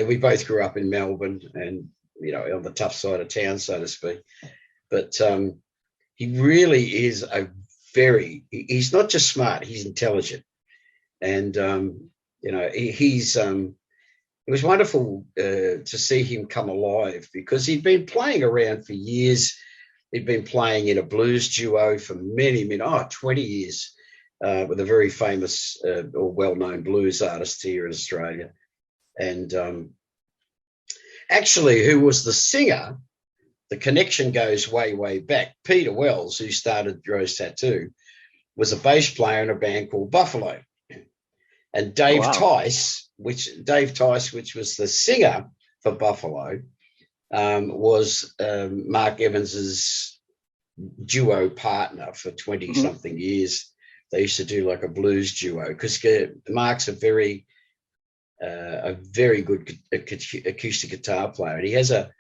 We both grew up in Melbourne and, on the tough side of town, so to speak. But he really is he's not just smart, he's intelligent. And, it was wonderful to see him come alive, because he'd been playing around for years. He'd been playing in a blues duo for many, 20 years with a very famous or well-known blues artist here in Australia. And actually, who was the singer, the connection goes way, way back. Peter Wells, who started Rose Tattoo, was a bass player in a band called Buffalo. And Dave Tice, which was the singer for Buffalo, was Mark Evans's duo partner for 20-something years. They used to do like a blues duo, because Mark's a very good acoustic guitar player, and he has a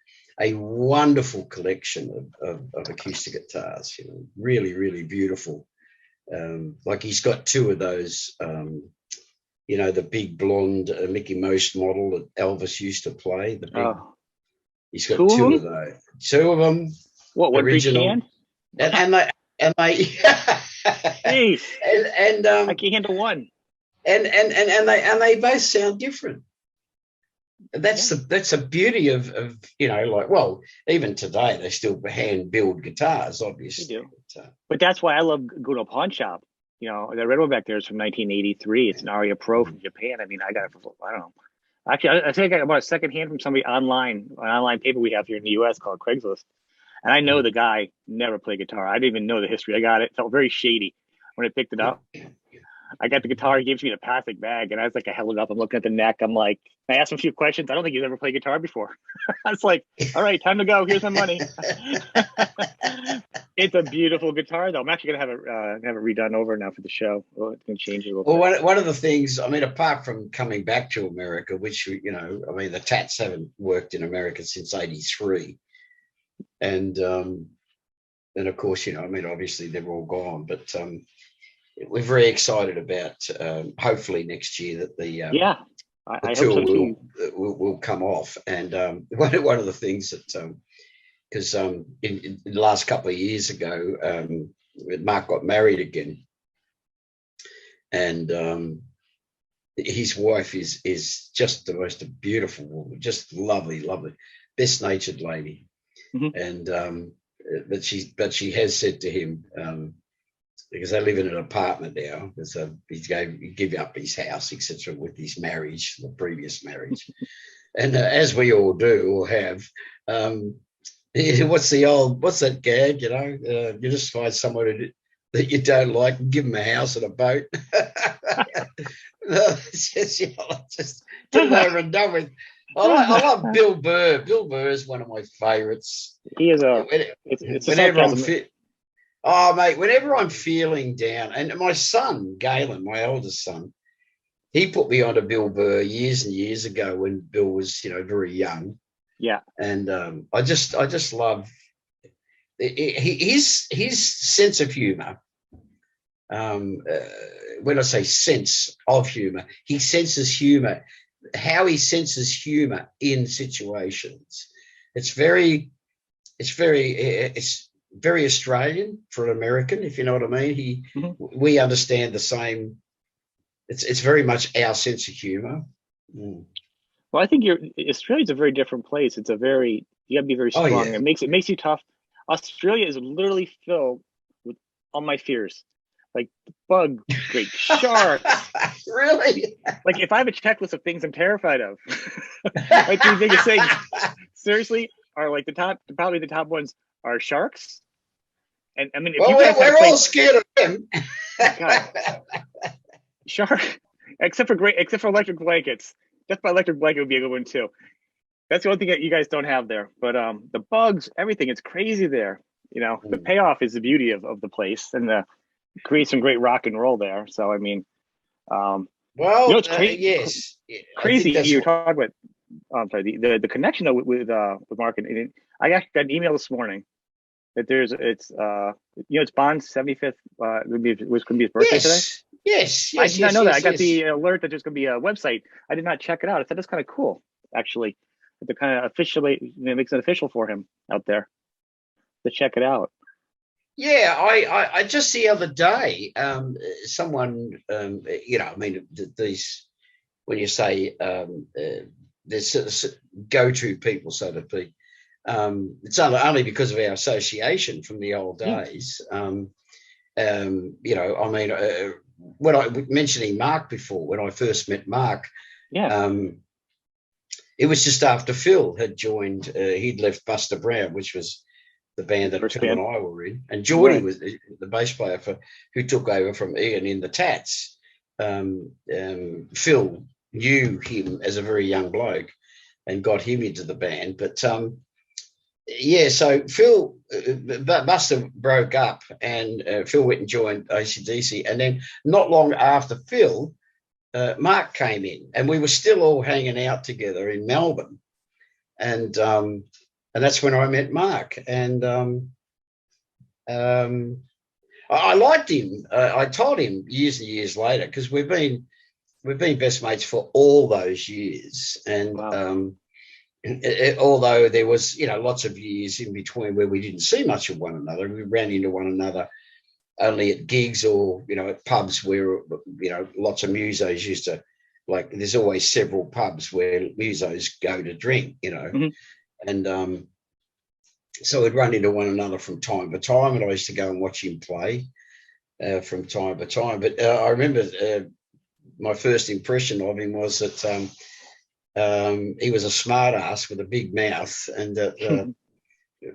wonderful collection of acoustic guitars. Really, really beautiful. Like he's got two of those. The big blonde Mickey Mouse model that Elvis used to play. He's got two of those. Two of them. What original? And they Jeez. and I can't handle one. And they both sound different. That's the beauty of even today they still hand build guitars, obviously. They do. But that's why I love going to a pawn shop. The red one back there is from 1983. It's an Aria Pro from Japan. I mean, I got it for, I don't know. Actually, I think I bought a second hand from somebody online, an online paper we have here in the U.S. called Craigslist. And I know the guy never played guitar. I didn't even know the history. I got it. It felt very shady when I picked it up. I got the guitar. He gave me in a plastic bag, and I held it up. I'm looking at the neck. I'm like, I asked him a few questions. I don't think he's ever played guitar before. I was like, all right, time to go. Here's my money. It's a beautiful guitar, though. I'm actually gonna have it redone over now for the show. Well, it's gonna change it a little bit. Well, one of the things, apart from coming back to America, which the Tats haven't worked in America since '83, and of course, obviously they're all gone, but we're very excited about hopefully next year that the tour will come off. And one of the things that because in the last couple of years ago, Mark got married again, and his wife is just the most beautiful woman, just lovely, best natured lady. And but she has said to him, because they live in an apartment now, because he gave up his house, etc., with his marriage, the previous marriage, and as we all do or have, what's that gag? You just find someone that you don't like and give them a house and a boat. It's just get it over and done with. I love Bill Burr. Bill Burr is one of my favourites. He is whenever I'm fit. Oh, mate, whenever I'm feeling down, and my son, Galen, my oldest son, he put me onto Bill Burr years and years ago when Bill was, very young. Yeah. And I just love his sense of humour. When I say sense of humour, he senses humour. How he senses humour in situations. It's very Australian for an American, if you know what I mean. We understand the same. It's very much our sense of humour. Well, I think Australia's a very different place. You got to be very strong. Oh, yeah. It makes you tough. Australia is literally filled with all my fears, like bug, great sharks. Really? Like if I have a checklist of things I'm terrified of, like the biggest things, seriously, are like probably the top ones are sharks. And I mean, we're all scared of them. Shark, except for electric blankets. Death by electric blanket would be a good one too. That's the only thing that you guys don't have there. But the bugs, everything, it's crazy there. The payoff is the beauty of the place, and create some great rock and roll there. So I mean, it's crazy. Yes, crazy. You're talking about. I'm sorry. The connection though with Mark, and I actually got an email this morning that it's Bond's 75th. Was going to be his birthday today. Yes. I did not know that. I got the alert that there's going to be a website. I did not check it out. I thought that's kind of cool, actually. They're kind of officially makes it official for him out there to check it out. Yeah, I just the other day, someone, I mean, these, when you say there's sort of go-to people, so to speak, it's only because of our association from the old days. I mean, when I mentioning Mark before, when I first met Mark, it was just after Phil had joined. He'd left Buster Brown, which was the band that Phil and I were in, and Geordie was the bass player who took over from Ian in the Tats. Phil knew him as a very young bloke and got him into the band. But so Phil, Buster broke up, and Phil went and joined AC/DC, and then not long after Phil, Mark came in, and we were still all hanging out together in Melbourne, and that's when I met Mark, and I liked him. I told him years and years later, because we've been best mates for all those years, and although there was lots of years in between where we didn't see much of one another, we ran into one another only at gigs or at pubs where lots of musos used to, like, there's always several pubs where musos go to drink, and so we'd run into one another from time to time, and I used to go and watch him play from time to time. But I remember my first impression of him was that he was a smart ass with a big mouth, and that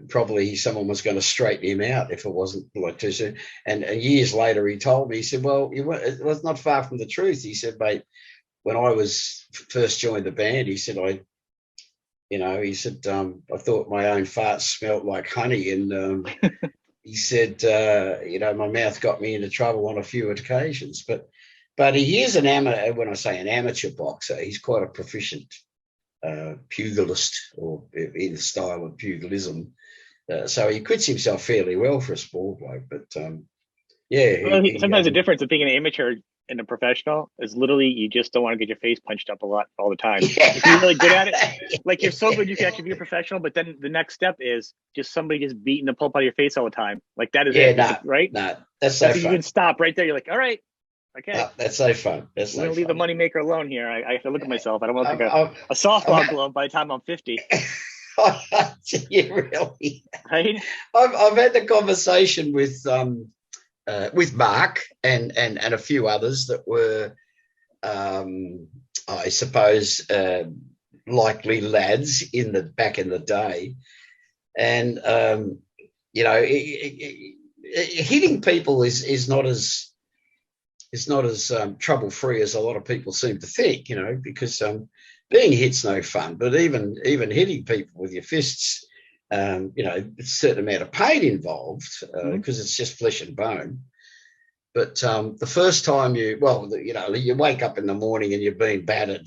probably someone was going to straighten him out if it wasn't like too soon. And years later, he told me, he said, well, it was not far from the truth. He said, mate, when I was first joined the band, he said, I thought my own farts smelt like honey. And he said, my mouth got me into trouble on a few occasions. But he is when I say an amateur boxer, he's quite a proficient pugilist, or in the style of pugilism. So he quits himself fairly well for a sport bloke. But sometimes the difference of being an amateur and a professional is literally you just don't want to get your face punched up a lot all the time. If you're really good at it, like you're so good you can actually be a professional, but then the next step is just somebody just beating the pulp out of your face all the time. Like that is right? No, that's so fun. You can stop right there. You're like, all right. Okay. That's so fun. I'm going to leave the moneymaker alone here. I have to look at myself. I don't want to think a softball glove by the time I'm 50. You really? Right? I've had the conversation with Mark and a few others that were, I suppose, likely lads back in the day, and hitting people is not as trouble free as a lot of people seem to think, because being hit's no fun, but even hitting people with your fists, it's a certain amount of pain involved because it's just flesh and bone. But the first time you wake up in the morning and you're being battered,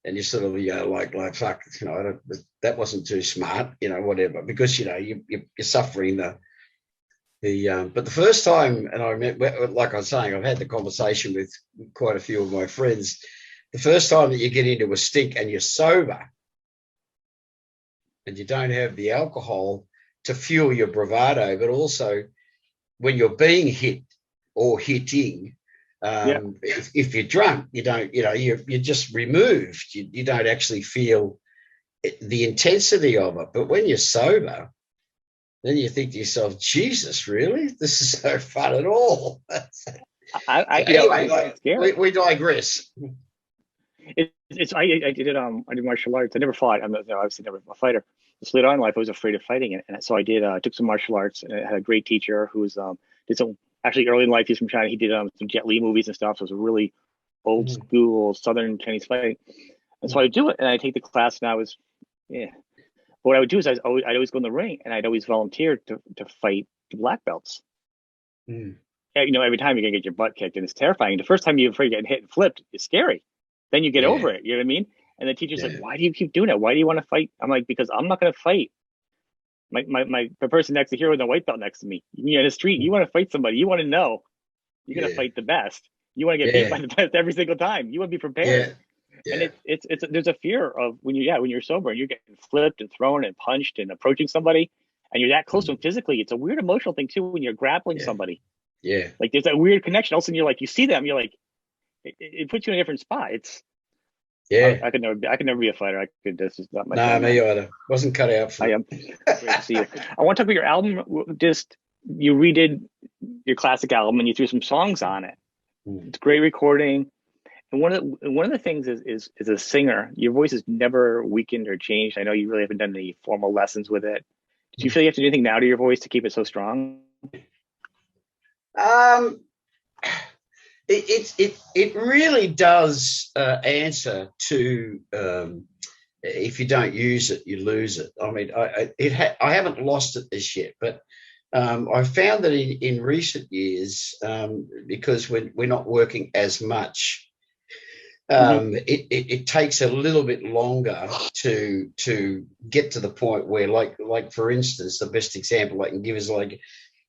and you sort of like fuck, that wasn't too smart, whatever, because you're suffering the but the first time, and I remember, like I was saying, I've had the conversation with quite a few of my friends. The first time that you get into a stink and you're sober and you don't have the alcohol to fuel your bravado, but also when you're being hit or hitting, if you're drunk, you don't, you're just removed. You don't actually feel the intensity of it. But when you're sober, then you think to yourself, Jesus, really? This is no fun at all. Anyway, we digress. I did martial arts. I never fought. I'm obviously never a fighter. This later on in life, I was afraid of fighting it, and so I did. Took some martial arts, and I had a great teacher who was did some actually early in life. He's from China. He did some Jet Li movies and stuff. So it was a really old school Southern Chinese fighting. And so I would do it, and I take the class, and I was what I would do is I'd always go in the ring, and I'd always volunteer to fight the black belts. Every time you're gonna get your butt kicked, and it's terrifying. The first time you're afraid of getting hit and flipped, it's scary. Then you get over it. You know what I mean? And the teacher's like, "Why do you keep doing it? Why do you want to fight?" I'm like, "Because I'm not gonna fight the person next to here with a white belt next to me. You're in the street, you want to fight somebody, you want to know you're going to fight the best. You want to get beat by the best every single time. You want to be prepared. And it's there's a fear of when you're sober and you're getting flipped and thrown and punched and approaching somebody and you're that close to them physically. It's a weird emotional thing too when you're grappling somebody. Yeah. Like there's that weird connection. All of a sudden you're like, you see them, you're like, it puts you in a different spot. It's I could never be a fighter. This is not my thing. Me either. Wasn't cut out for I am. Great to see you. I want to talk about your album. Just you redid your classic album and you threw some songs on it. It's great recording. And one of the things is as a singer, your voice has never weakened or changed. I know you really haven't done any formal lessons with it. Do you feel you have to do anything now to your voice to keep it so strong? It really does answer to if you don't use it, you lose it. I mean, I haven't lost it as yet, but I found that in recent years, because we're not working as much, it takes a little bit longer to get to the point where, like for instance, the best example I can give is like,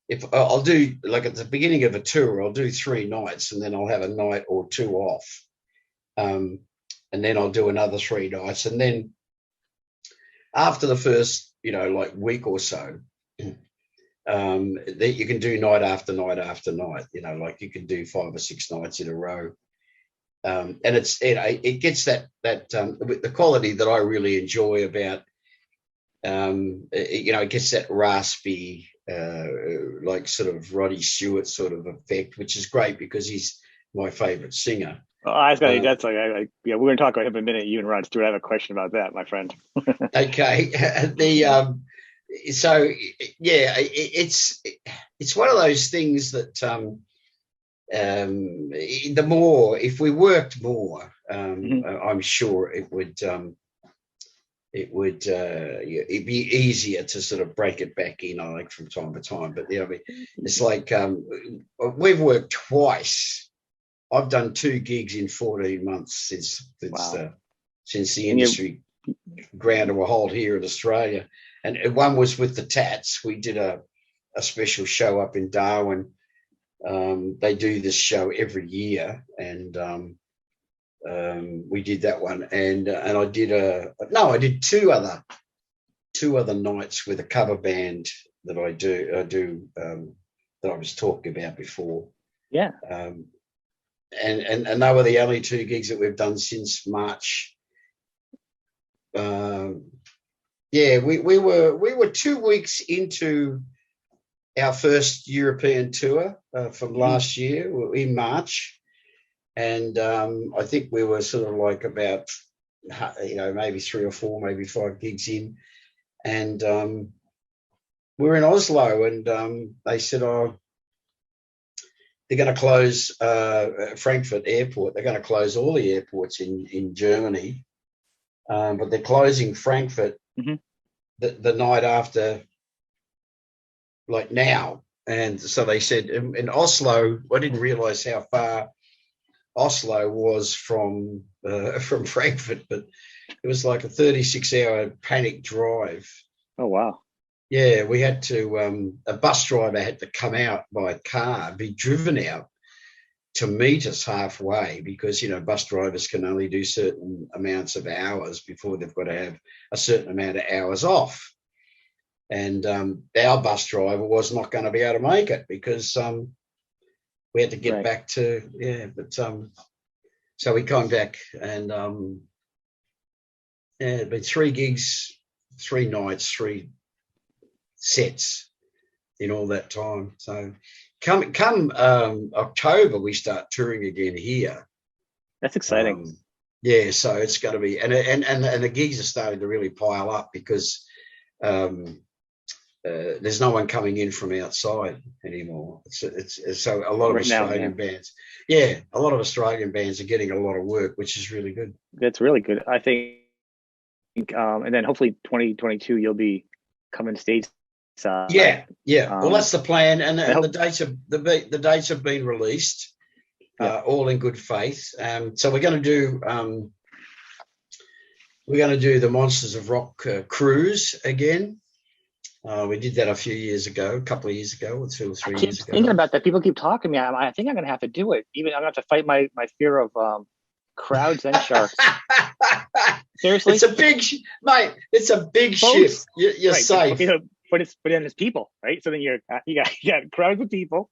if I'll do like at the beginning of a tour, I'll do 3 nights and then I'll have a night or 2 off. And then I'll do another 3 nights. And then after the first, like week or so, that you can do night after night after night, like you can do 5 or 6 nights in a row. And it gets that the quality that I really enjoy about, it gets that raspy, like sort of Roddy Stewart sort of effect, which is great because he's my favorite singer. Oh, I was gonna. That's like, we're gonna talk about him in a minute. You and Rod Stewart. I have a question about that, my friend. Okay. It's one of those things that the more, if we worked more, I'm sure it'd be easier to sort of break it back in, like from time to time. But it's like we've worked twice. I've done 2 gigs in 14 months since the industry ground to a halt here in Australia. And one was with the Tats. We did a special show up in Darwin. They do this show every year, and we did that one. And I did 2 other nights with a cover band that I do that I was talking about before. Yeah. And they were the only 2 gigs that we've done since March. We were 2 weeks into our first European tour from last year in March, and I think we were sort of like about maybe 3 or 4, maybe 5 gigs in, and we're in Oslo, and they said, they're going to close Frankfurt Airport. They're going to close all the airports in Germany, but they're closing Frankfurt the night after, like now. And so they said in Oslo, I didn't realize how far Oslo was from Frankfurt, but it was like a 36-hour panic drive. Oh, wow. Yeah, we had to, a bus driver had to come out by car, be driven out to meet us halfway because, bus drivers can only do certain amounts of hours before they've got to have a certain amount of hours off. And our bus driver was not going to be able to make it because we had to get back to, so we came back and, it'd been 3 gigs, 3 nights, 3 sets in all that time. So come October, we start touring again here. That's exciting. So it's going to be, and the gigs are starting to really pile up because there's no one coming in from outside anymore. It's so a lot of Australian bands. Yeah, a lot of Australian bands are getting a lot of work, which is really good. That's really good. I think, and then hopefully 2022 you'll be coming stage. Well, that's the plan, and the dates have been released, all in good faith. So we're going to do the Monsters of Rock cruise again. We did that a few years ago, a couple of years ago, or 2 or 3 I years keep ago. thinking about that. People keep talking to me. I think I'm going to have to do it. Even I'm going to have to fight my fear of crowds and sharks. Seriously, it's a big, mate. It's a big ship. You're right, safe. But then it's people, right? So then you got crowds of people.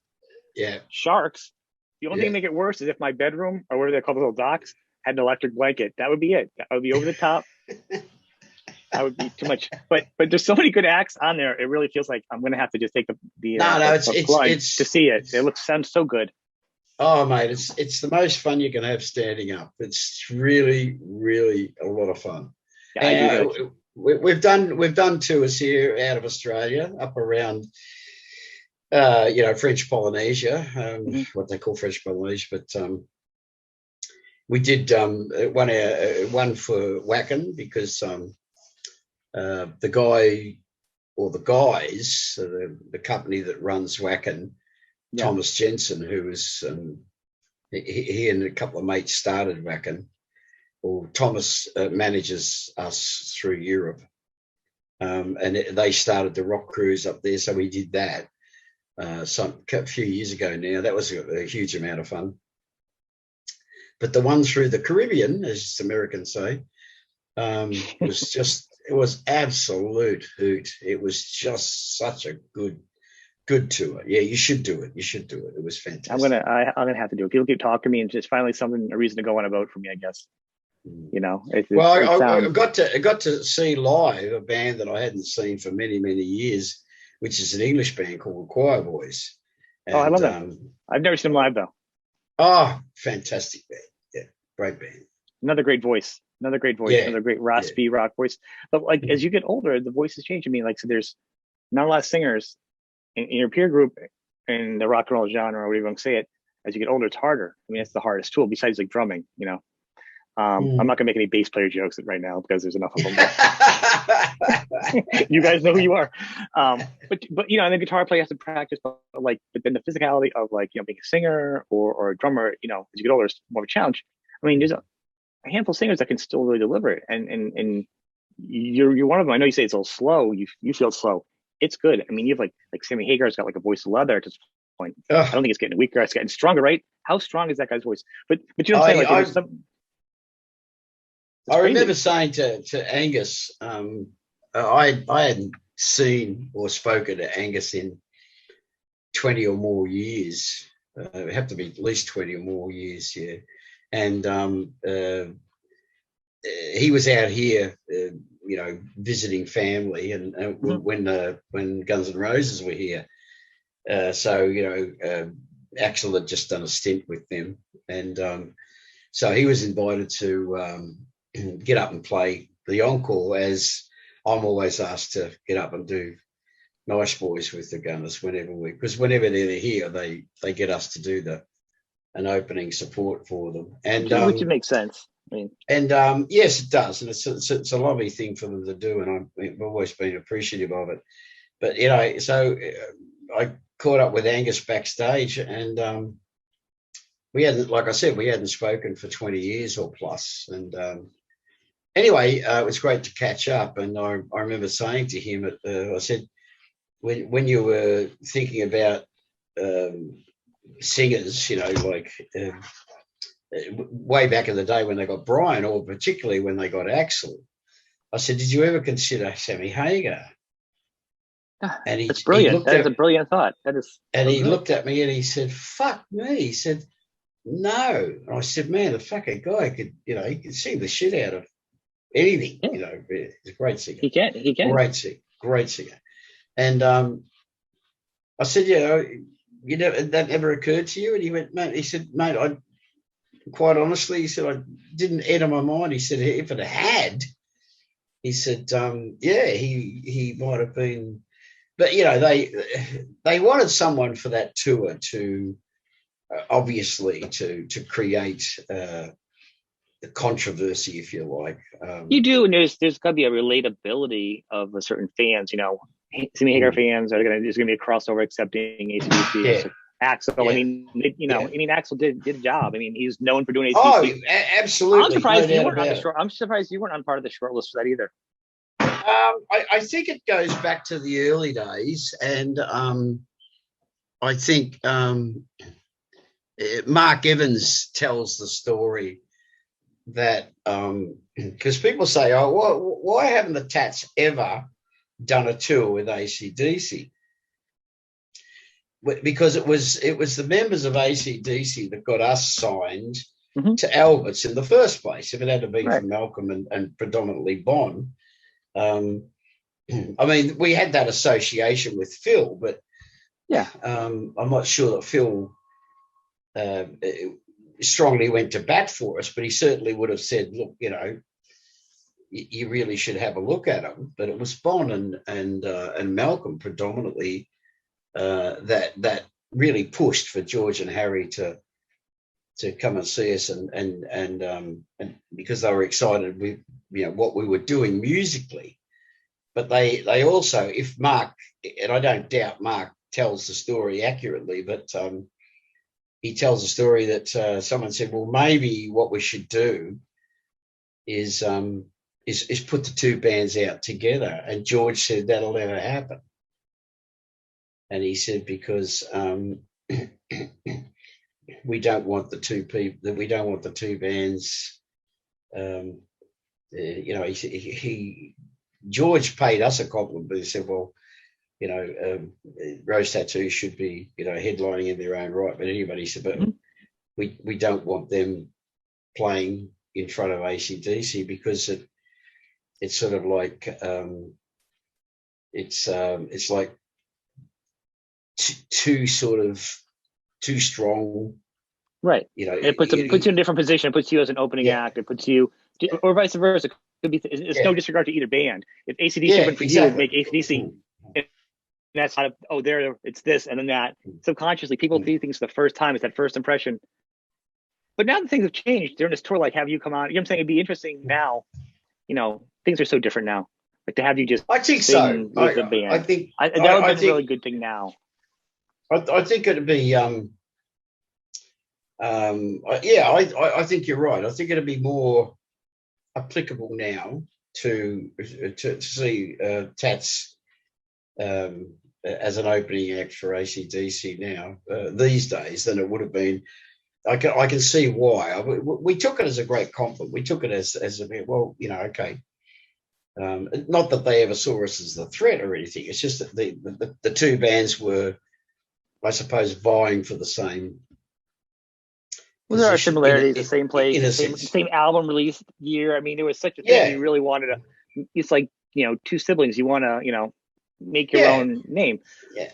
Yeah. Sharks. The only thing to make it worse is if my bedroom or whatever they call the little docks had an electric blanket. That would be it. That would be over the top. That would be too much. But there's so many good acts on there. It really feels like I'm going to have to just take the plunge to see it. It sounds so good. Oh, mate, it's the most fun you can have standing up. It's really, really a lot of fun. Yeah, we've done tours here out of Australia, up around French Polynesia, what they call French Polynesia, but we did one for Rockin because the guy or the guys, the company that runs Rockin, Thomas Jensen, who was he and a couple of mates started Rockin. Well, Thomas manages us through Europe, and they started the rock cruise up there, so we did that a few years ago now. That was a huge amount of fun. But the one through the Caribbean, as Americans say, it was absolute hoot. It was just such a good tour. Yeah, you should do it. It was fantastic. I'm gonna have to do it. People keep talking to me, and just finally a reason to go on a boat for me, I guess. You know. I got to see live a band that I hadn't seen for many, many years, which is an English band called Choir Boys. And, I love them. I've never seen them live though. Oh, fantastic band! Yeah, great band. Another great voice. Another great raspy rock voice. But like as you get older, the voices change. I mean, like so, there's not a lot of singers in your peer group in the rock and roll genre, or whatever you want to say it. As you get older, it's harder. I mean, it's the hardest tool besides like drumming. You know. I'm not gonna make any bass player jokes right now because there's enough of them. You guys know who you are. But you know, and the guitar player has to practice. But then the physicality of being a singer or a drummer, as you get older, it's more of a challenge. I mean, there's a handful of singers that can still really deliver it, and you're one of them. I know you say it's a little slow. You feel slow. It's good. I mean, you have like Sammy Hagar's got like a voice of leather at this point. I don't think it's getting weaker. It's getting stronger, right? How strong is that guy's voice? But you know what I'm saying? Like, there's some. I remember saying to Angus, I hadn't seen or spoken to Angus in 20 or more years. It would have to be at least 20 or more years, yeah. And he was out here, visiting family, and when Guns N' Roses were here. Axel had just done a stint with them, and so he was invited to get up and play the encore, as I'm always asked to get up and do Nice Boys with the Gunners because whenever they're here, they get us to do an opening support for them, and which makes sense. I mean, and yes, it does, and it's a lovely thing for them to do, and I've always been appreciative of it. But so I caught up with Angus backstage, and we hadn't spoken for 20 years or plus, and anyway, it was great to catch up, and I remember saying to him, I said, when you were thinking about singers, way back in the day when they got Brian, or particularly when they got Axel, I said, did you ever consider Sammy Hagar? And that's brilliant. That is a brilliant thought. That is. And he looked at me and he said, "Fuck me." He said, "No." And I said, "Man, the fucking guy could, he could sing the shit out of anything. He's a great singer. He can. Great singer." And I said, that never occurred to you? And he went, "Mate," he said, "Mate, I quite honestly," he said, "I didn't enter my mind." He said, "If it had," he said, he might have been, but they wanted someone for that tour to obviously to create the controversy, if you like. You do, and there's got to be a relatability of a certain fans. Sammy Hagar fans there's gonna be a crossover accepting AC/DC. Yeah. Axel. Yeah. I mean, Axel did a job. I mean, he's known for doing AC/DC. Oh, absolutely. I'm surprised you weren't on part of the short list for that either. I think it goes back to the early days, and I think Mark Evans tells the story that because people say, "Oh, why haven't the Tats ever done a tour with AC/DC?" Because it was the members of AC/DC that got us signed to Albert's in the first place. If it had to be from Malcolm and predominantly Bon, I mean, we had that association with Phil, but I'm not sure that Phil strongly went to bat for us, but he certainly would have said, "Look, you know, you really should have a look at them." But it was Bon and Malcolm predominantly that really pushed for George and Harry to come and see us, and because they were excited with what we were doing musically. But they also, if Mark, and I don't doubt Mark tells the story accurately, but he tells a story that someone said, "Well, maybe what we should do is put the two bands out together." And George said, "That'll never happen." And he said, because we don't want the two people, we don't want the two bands. George paid us a compliment, but he said, "Well, Rose Tattoo should be, headlining in their own right." But anyway, he said, "But we don't want them playing in front of AC/DC because it's sort of like it's like too strong." Right. It puts you in a different position. It puts you as an opening act. It puts you, or vice versa. It could be. It's no disregard to either band. If AC/DC went for you, make AC/DC. And that's not. It's this and then that. Subconsciously, people do things for the first time. It's that first impression. But now that things have changed during this tour, like have you come out? You know what I'm saying? It'd be interesting now. Things are so different now. Like to have you just. I think so. With the band. I think that would be a really good thing now. I think it'd be. I think you're right. I think it'd be more applicable now to see Tats as an opening act for AC/DC now these days than it would have been. I can see why. We took it as a great compliment. We took it as a bit, well, okay. Not that they ever saw us as the threat or anything. It's just that the two bands were, I suppose, vying for the same. Well, there are similarities, the same place, the same album release year. I mean, there was such a thing you really wanted to. It's like two siblings. You want to make your own name. Yeah.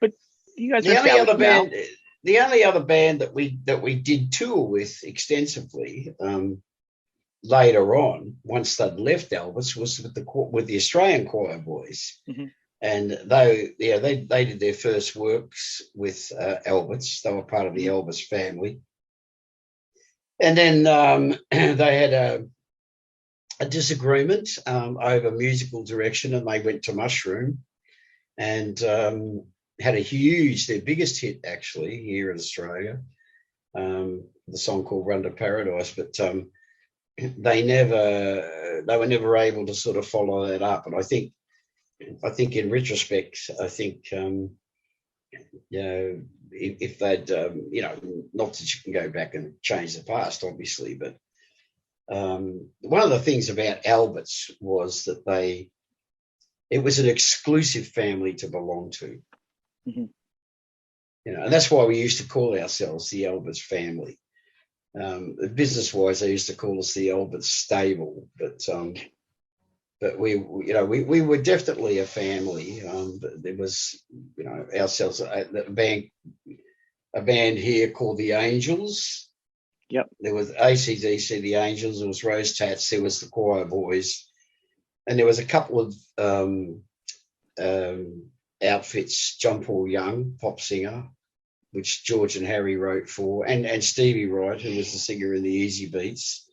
But you guys are the only other band that we did tour with extensively later on, once they'd left Elvis, was with the Australian Choir Boys. And they did their first works with Elvis. They were part of the Elvis family. And then they had a disagreement over musical direction, and they went to Mushroom and had their biggest hit actually here in Australia, the song called Run to Paradise. But they were never able to sort of follow that up. And I think in retrospect, if they'd, not that you can go back and change the past, obviously, but one of the things about Albert's was that it was an exclusive family to belong to. And that's why we used to call ourselves the Albert's family. Business-wise, they used to call us the Albert's stable, but we were definitely a family. There was, ourselves, a band here called the Angels. Yep. There was AC/DC, the Angels. There was Rose Tats. There was the Choir Boys, and there was a couple of outfits. John Paul Young, pop singer, which George and Harry wrote for, and Stevie Wright, who was the singer in the Easy Beats.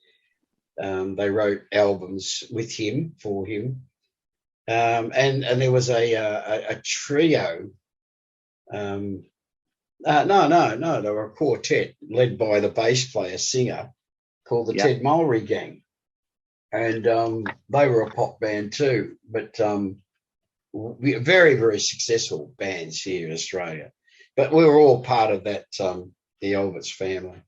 They wrote albums with him, for him, and there was a trio. No, they were a quartet led by the bass player singer called the Ted Mulry Gang. and they were a pop band too, but we very, very successful bands here in Australia. But we were all part of that the Elvis family.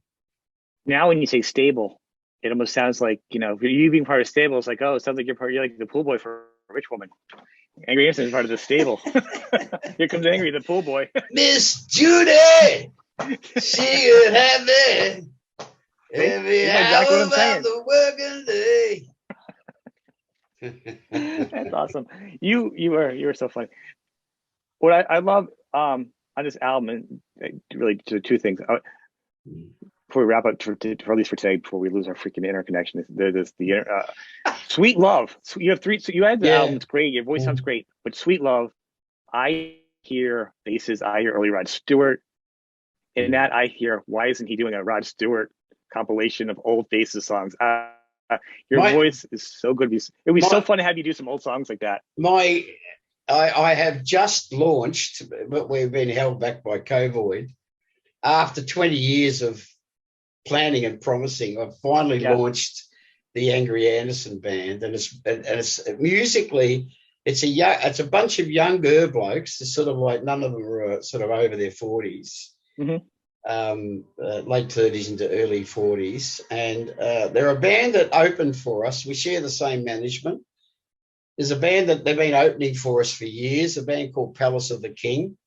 Now, when you say stable, it almost sounds like, you being part of stable, it's like, oh, it sounds like you're like the pool boy for a rich woman. Angry Anderson is part of the stable. Here comes Angry, the pool boy. Miss Judy, she could have me every hour exactly of the working day. That's awesome. You were so funny. What I love on this album, and really two things. Before we wrap up, for at least for today, before we lose our freaking interconnection, there's the Sweet Love. You have three. So you had the album. It's great. Your voice sounds great. But Sweet Love, I hear basses. I hear early Rod Stewart. In that, I hear, why isn't he doing a Rod Stewart compilation of old bassist songs? Your voice is so good. It'd be so fun to have you do some old songs like that. I have just launched, but we've been held back by COVID. After 20 years of planning and promising, I've finally launched the Angry Anderson band, and it's musically, it's a bunch of younger blokes. It's sort of like, none of them are sort of over their 40s, late 30s into early 40s, and they're a band that opened for us. We share the same management. There's a band that they've been opening for us for years, a band called Palace of the King,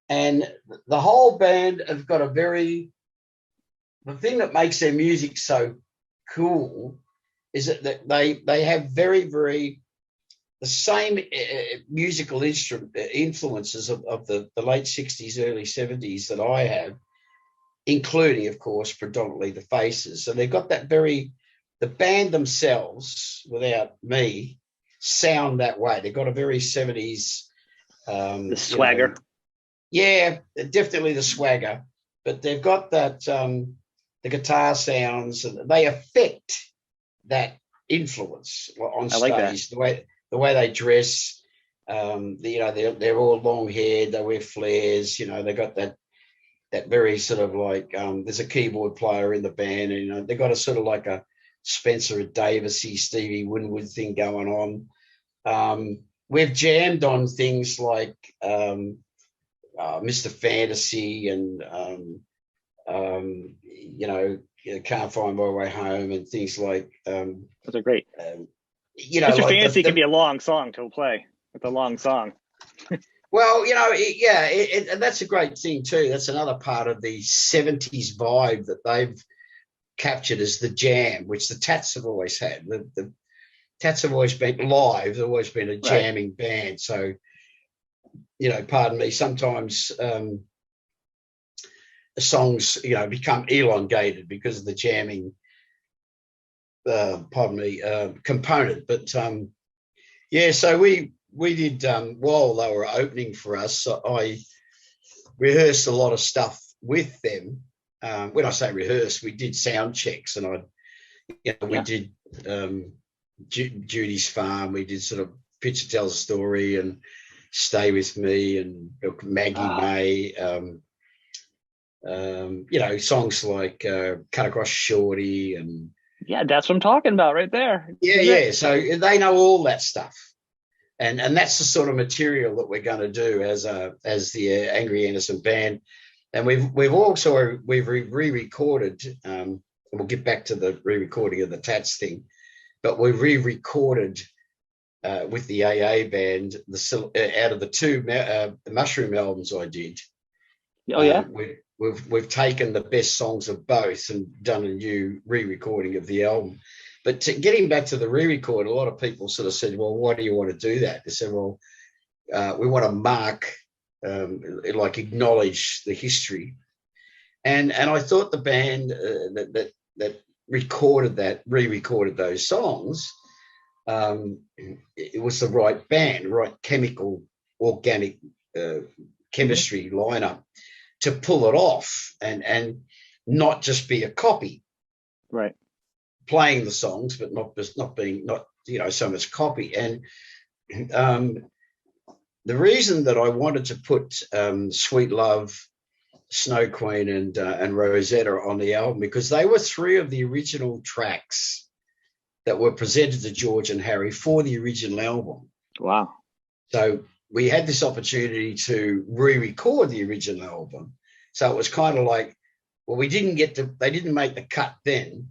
and the whole band have got the thing that makes their music so cool is that they have very, very the same musical influences of the late 60s, early 70s that I have, including, of course, predominantly the Faces. So they've got that the band themselves, without me, sound that way. They've got a very 70s... the swagger. Definitely the swagger. But they've got that... the guitar sounds, and they affect that influence on stage. Like that. The way they dress, they're all long haired. They wear flares. They got that very sort of like. There's a keyboard player in the band, and they got a sort of like a Spencer Davisy, Stevie Winwood thing going on. We've jammed on things like Mr. Fantasy and. Can't Find My Way Home and things like those are great. Mr. Like Fantasy can be a long song to play. It's a long song. Well, and that's a great thing too. That's another part of the 70s vibe that they've captured as the jam, which the Tats have always had. The Tats have always been live. They've always been a jamming band. So, pardon me, sometimes the songs, become elongated because of the jamming, component. But so we did while they were opening for us. I rehearsed a lot of stuff with them. When I say rehearse, we did sound checks, and we did Judy's Farm. We did sort of Picture Tells a Story and Stay With Me and Maggie May. Songs like Cut Across Shorty and that's what I'm talking about right there. So they know all that stuff, and that's the sort of material that we're going to do as the Angry Anderson band. And we've re-recorded, and we'll get back to the re-recording of the Tats thing, but we re-recorded with the AA band out of the two Mushroom albums I did. We've taken the best songs of both and done a new re-recording of the album. But getting back to the re-record, a lot of people sort of said, well, why do you want to do that? They said, well, we want to mark, acknowledge the history. And I thought the band that re-recorded those songs, it was the right band, right chemical, organic chemistry lineup to pull it off and not just be a copy, right? Playing the songs, but not being so much copy. And the reason that I wanted to put Sweet Love, Snow Queen, and Rosetta on the album, because they were three of the original tracks that were presented to George and Harry for the original album. Wow. So we had this opportunity to re-record the original album. So it was kind of like, well, they didn't make the cut then.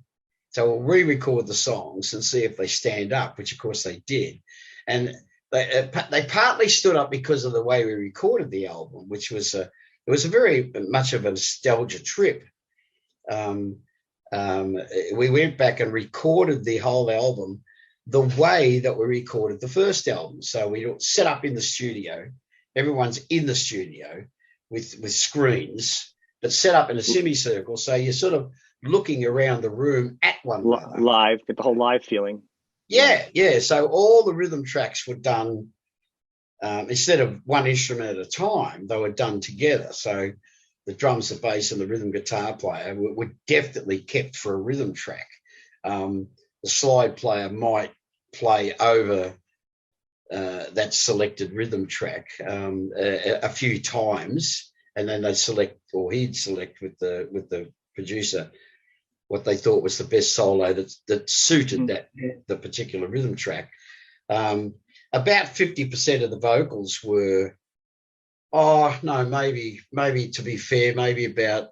So we'll re-record the songs and see if they stand up, which of course they did. And they partly stood up because of the way we recorded the album, which was it was a very much of a nostalgia trip. We went back and recorded the whole album the way that we recorded the first album. So we set up in the studio. Everyone's in the studio with screens, but set up in a semicircle. So you're sort of looking around the room at one another. Live, get the whole live feeling. Yeah. So all the rhythm tracks were done instead of one instrument at a time. They were done together. So the drums, the bass, and the rhythm guitar player were definitely kept for a rhythm track. The slide player might play over that selected rhythm track a few times, and then he'd select with the producer what they thought was the best solo that suited the particular rhythm track. About 50% of the vocals were, maybe to be fair, maybe about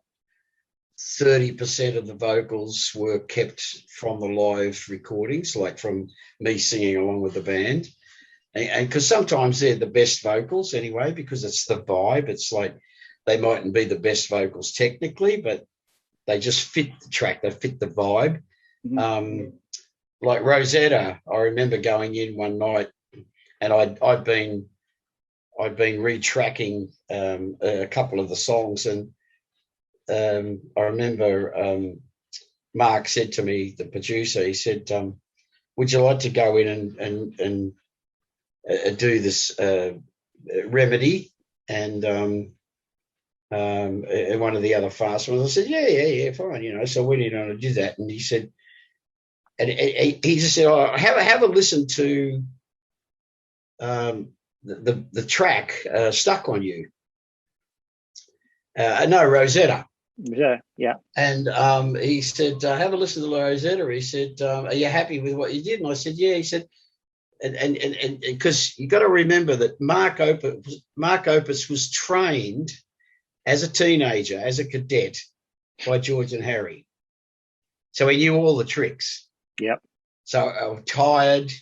30% of the vocals were kept from the live recordings, like from me singing along with the band. And because sometimes they're the best vocals anyway, because it's the vibe. It's like they mightn't be the best vocals technically, but they just fit the track. They fit the vibe. Mm-hmm. Like Rosetta, I remember going in one night, and I'd been retracking a couple of the songs, and I remember Mark said to me, the producer, he said, "Would you like to go in and do this remedy and one of the other fast ones?" I said, yeah, fine, So I went in and I did that, and he said, and he just said, "Oh, have a listen to the track Stuck on You." No, Rosetta. Yeah. And he said, "Have a listen to Rosetta." He said, "Are you happy with what you did?" And I said, "Yeah." He said, and because you got to remember that Mark Opus was trained as a teenager, as a cadet, by George and Harry, so he knew all the tricks. Yep. So I'm tired.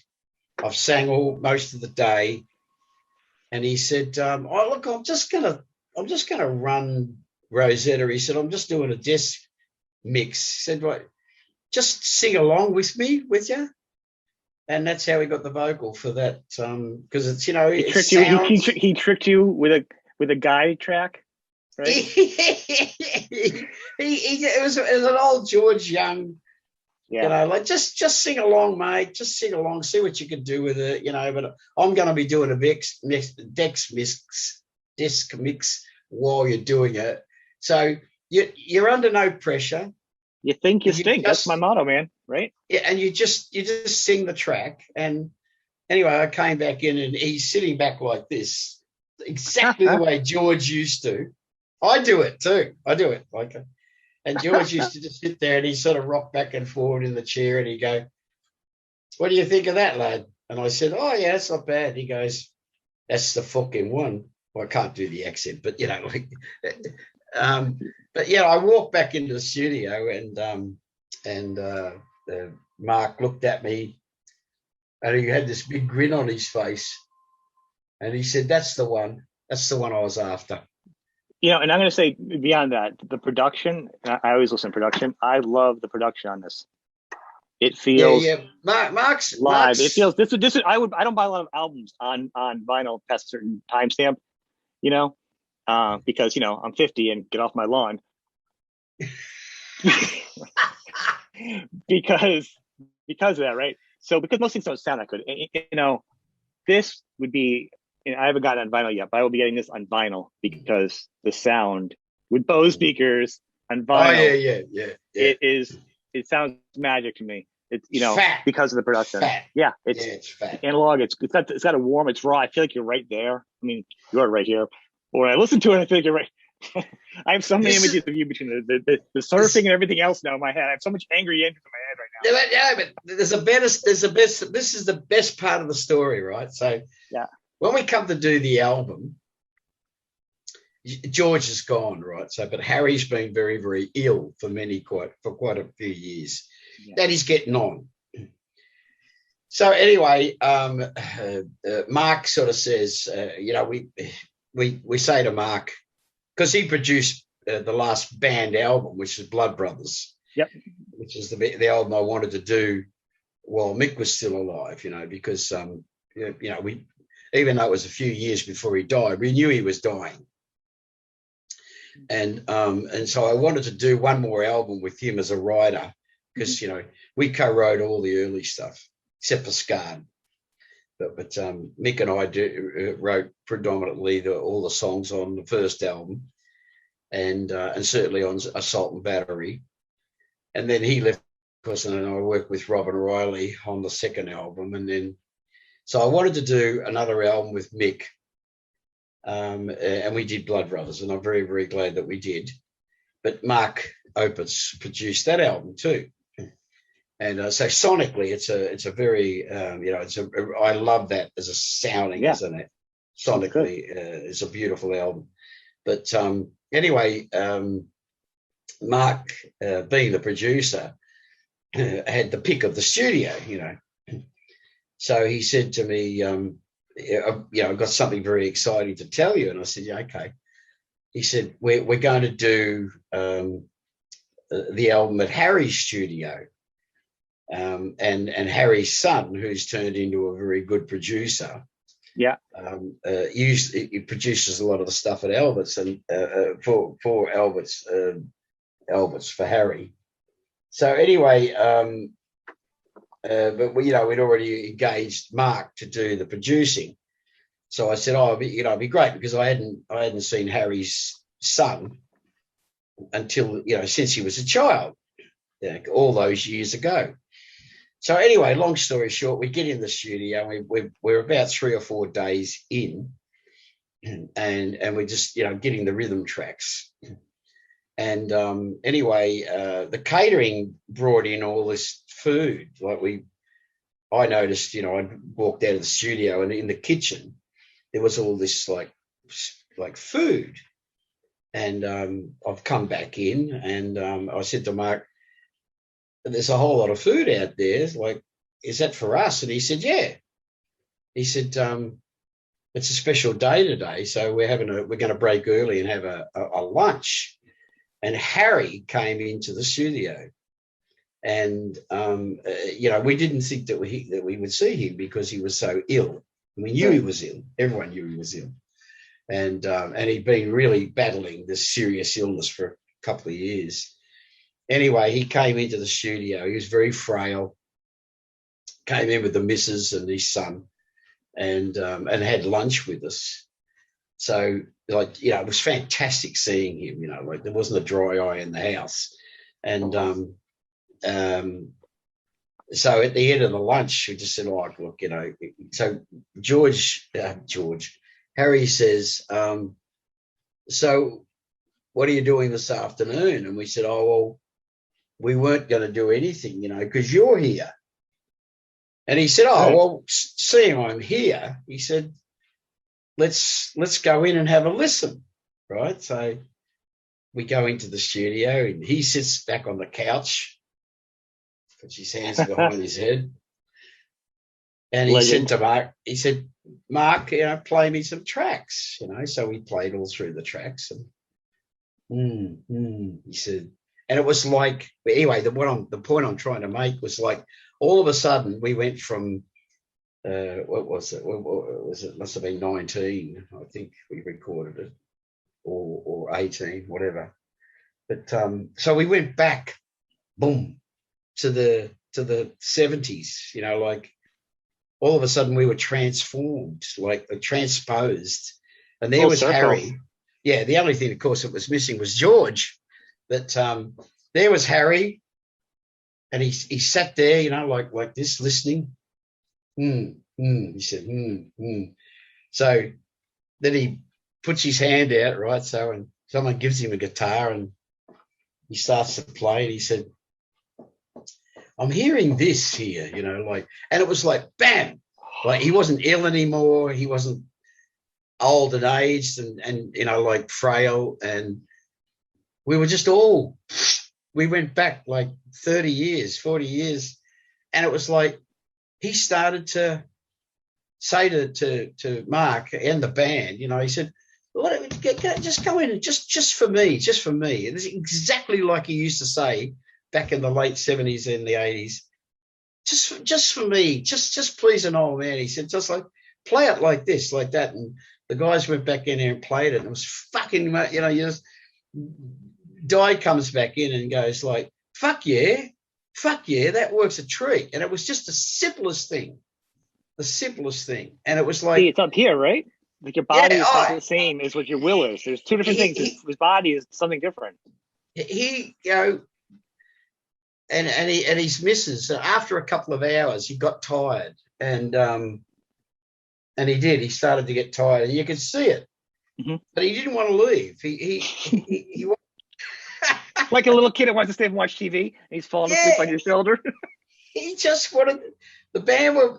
I've sang most of the day, and he said, "Oh, look, I'm just gonna run Rosetta." He said, "I'm just doing a desk mix." He said, "Right, just sing along with me, with you." And that's how we got the vocal for that, because it's he tricked you with a guy track, right? It was an old George Young, like just sing along, mate. Just sing along, see what you can do with it, But I'm going to be doing a desk mix while you're doing it, so you're under no pressure. You think you stink. That's my motto, man. Right? Yeah, and you just sing the track. And anyway, I came back in, and he's sitting back like this, exactly the way George used to. I do it too. And George used to just sit there, and he sort of rock back and forward in the chair, and he'd go, "What do you think of that, lad?" And I said, "Oh yeah, it's not bad." He goes, "That's the fucking one." Well, I can't do the accent, but but yeah, I walked back into the studio, and Mark looked at me, and he had this big grin on his face, and he said, "That's the one. That's the one I was after." And I'm going to say beyond that, the production. I always listen to production. I love the production on this. It feels Mark's live. It feels this. I don't buy a lot of albums on vinyl past a certain timestamp. Because I'm 50 and get off my lawn. because of that, right? So because most things don't sound that good, this would be. I haven't gotten it on vinyl yet, but I will be getting this on vinyl because the sound with Bose speakers on vinyl. Oh yeah. It sounds magic to me. It's fat. Because of the production. Fat. Yeah, it's fat. Analog. It's got a warm. It's raw. I feel like you're right there. I mean, you're right here. Or when I listen to it, I feel like you're right. I have so many images of you between the surfing and everything else now in my head. I have so much angry images in my head right now. Yeah, but this is the best part of the story, right? So yeah, when we come to do the album, George is gone, right? So, but Harry's been very, very ill for quite a few years. Yeah. That he's getting on. So anyway, Mark sort of says, we say to Mark, because he produced the last band album, which is Blood Brothers. Yep. Which is the album I wanted to do while Mick was still alive, because we, even though it was a few years before he died, we knew he was dying. And so I wanted to do one more album with him as a writer, because we co-wrote all the early stuff except for Scarred. But Mick and I wrote predominantly all the songs on the first album, and certainly on Assault and Battery. And then he left, of course, and I worked with Robin Riley on the second album. And then, so I wanted to do another album with Mick, and we did Blood Brothers, and I'm very, very glad that we did. But Mark Opitz produced that album too. And so sonically, it's a very, I love that as a sounding, isn't it? Sonically, it's a beautiful album. But anyway, Mark, being the producer, had the pick of the studio, So he said to me, I've got something very exciting to tell you. And I said, yeah, okay. He said, we're going to do the album at Harry's studio. And Harry's son, who's turned into a very good producer. Yeah. He produces a lot of the stuff at Albert's and for Albert's for Harry. So anyway, but we'd already engaged Mark to do the producing. So I said, it'd be great, because I hadn't seen Harry's son until since he was a child, all those years ago. So anyway, long story short, we get in the studio. We're about 3 or 4 days in, and we're just getting the rhythm tracks. And anyway, the catering brought in all this food. I noticed, I walked out of the studio, and in the kitchen there was all this like food. And I've come back in, and I said to Mark, there's a whole lot of food out there. Is that for us? And he said, yeah. He said, it's a special day today, so we're going to break early and have a lunch. And Harry came into the studio, and we didn't think that we would see him because he was so ill. We knew he was ill. Everyone knew he was ill, and he'd been really battling this serious illness for a couple of years. Anyway, he came into the studio. He was very frail. Came in with the missus and his son, and had lunch with us. So, it was fantastic seeing him. There wasn't a dry eye in the house. And so at the end of the lunch, we just said, look, So Harry says, so what are you doing this afternoon? And we said, we weren't going to do anything, because you're here. And he said, seeing I'm here, he said, let's go in and have a listen, right? So we go into the studio, and he sits back on the couch, puts his hands behind his head. And he said to Mark, play me some tracks, So we played all through the tracks. And he said, and it was anyway, the point I'm trying to make was all of a sudden we went from, what was it? It must have been 19, I think we recorded it, or 18, whatever. But so we went back, boom, to the 70s, all of a sudden we were transformed, transposed. And there was Harry. Yeah, the only thing, of course, that was missing was George. But there was Harry, and he sat there, like this, listening. He said, So then he puts his hand out, right? So, and someone gives him a guitar and he starts to play, and he said, I'm hearing this here, and it was like, bam, like he wasn't ill anymore. He wasn't old and aged and like frail. And we were just we went back like 30 years, 40 years. And it was like, he started to say to Mark and the band, he said, just go in and just for me. And it's exactly like he used to say back in the late 70s and the 80s. Just for me, just please an old man. He said, just like play it like this, like that. And the guys went back in there and played it. And it was fucking, Di comes back in and goes like, fuck yeah, that works a treat. And it was just the simplest thing. And it was like, see, it's up here, right? Like your body is not the same as what your will is. There's two different things. His body is something different. He, and his missus, after a couple of hours, he got tired, and he started to get tired, and you could see it, but he didn't want to leave. He like a little kid that wants to stay and watch TV, and he's falling asleep on your shoulder. He just wanted the band were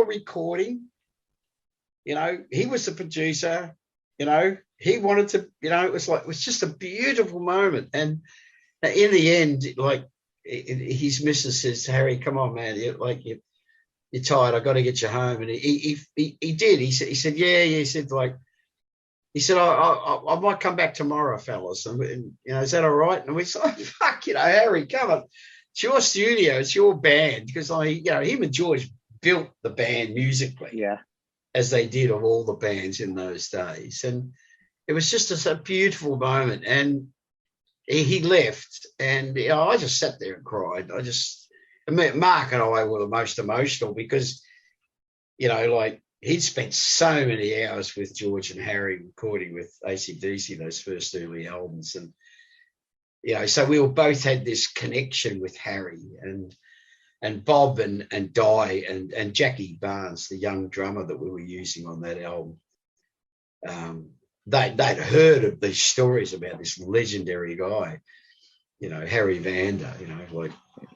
recording. He was the producer. He wanted to. It was just a beautiful moment, and in the end, like his missus says, Harry, come on, man, you're tired. I got to get you home. And he did. He said, yeah. He said, I might come back tomorrow, fellas. And is that all right? And we said, fuck, Harry, come on. It's your studio. It's your band. Because him and George built the band musically, as they did of all the bands in those days. And it was just a beautiful moment. And he left, and I just sat there and cried. Mark and I were the most emotional because, he'd spent so many hours with George and Harry recording with AC/DC, those first early albums. And, so we both had this connection with Harry and Bob and Di and Jackie Barnes, the young drummer that we were using on that album. They'd heard of these stories about this legendary guy, Harry Vanda,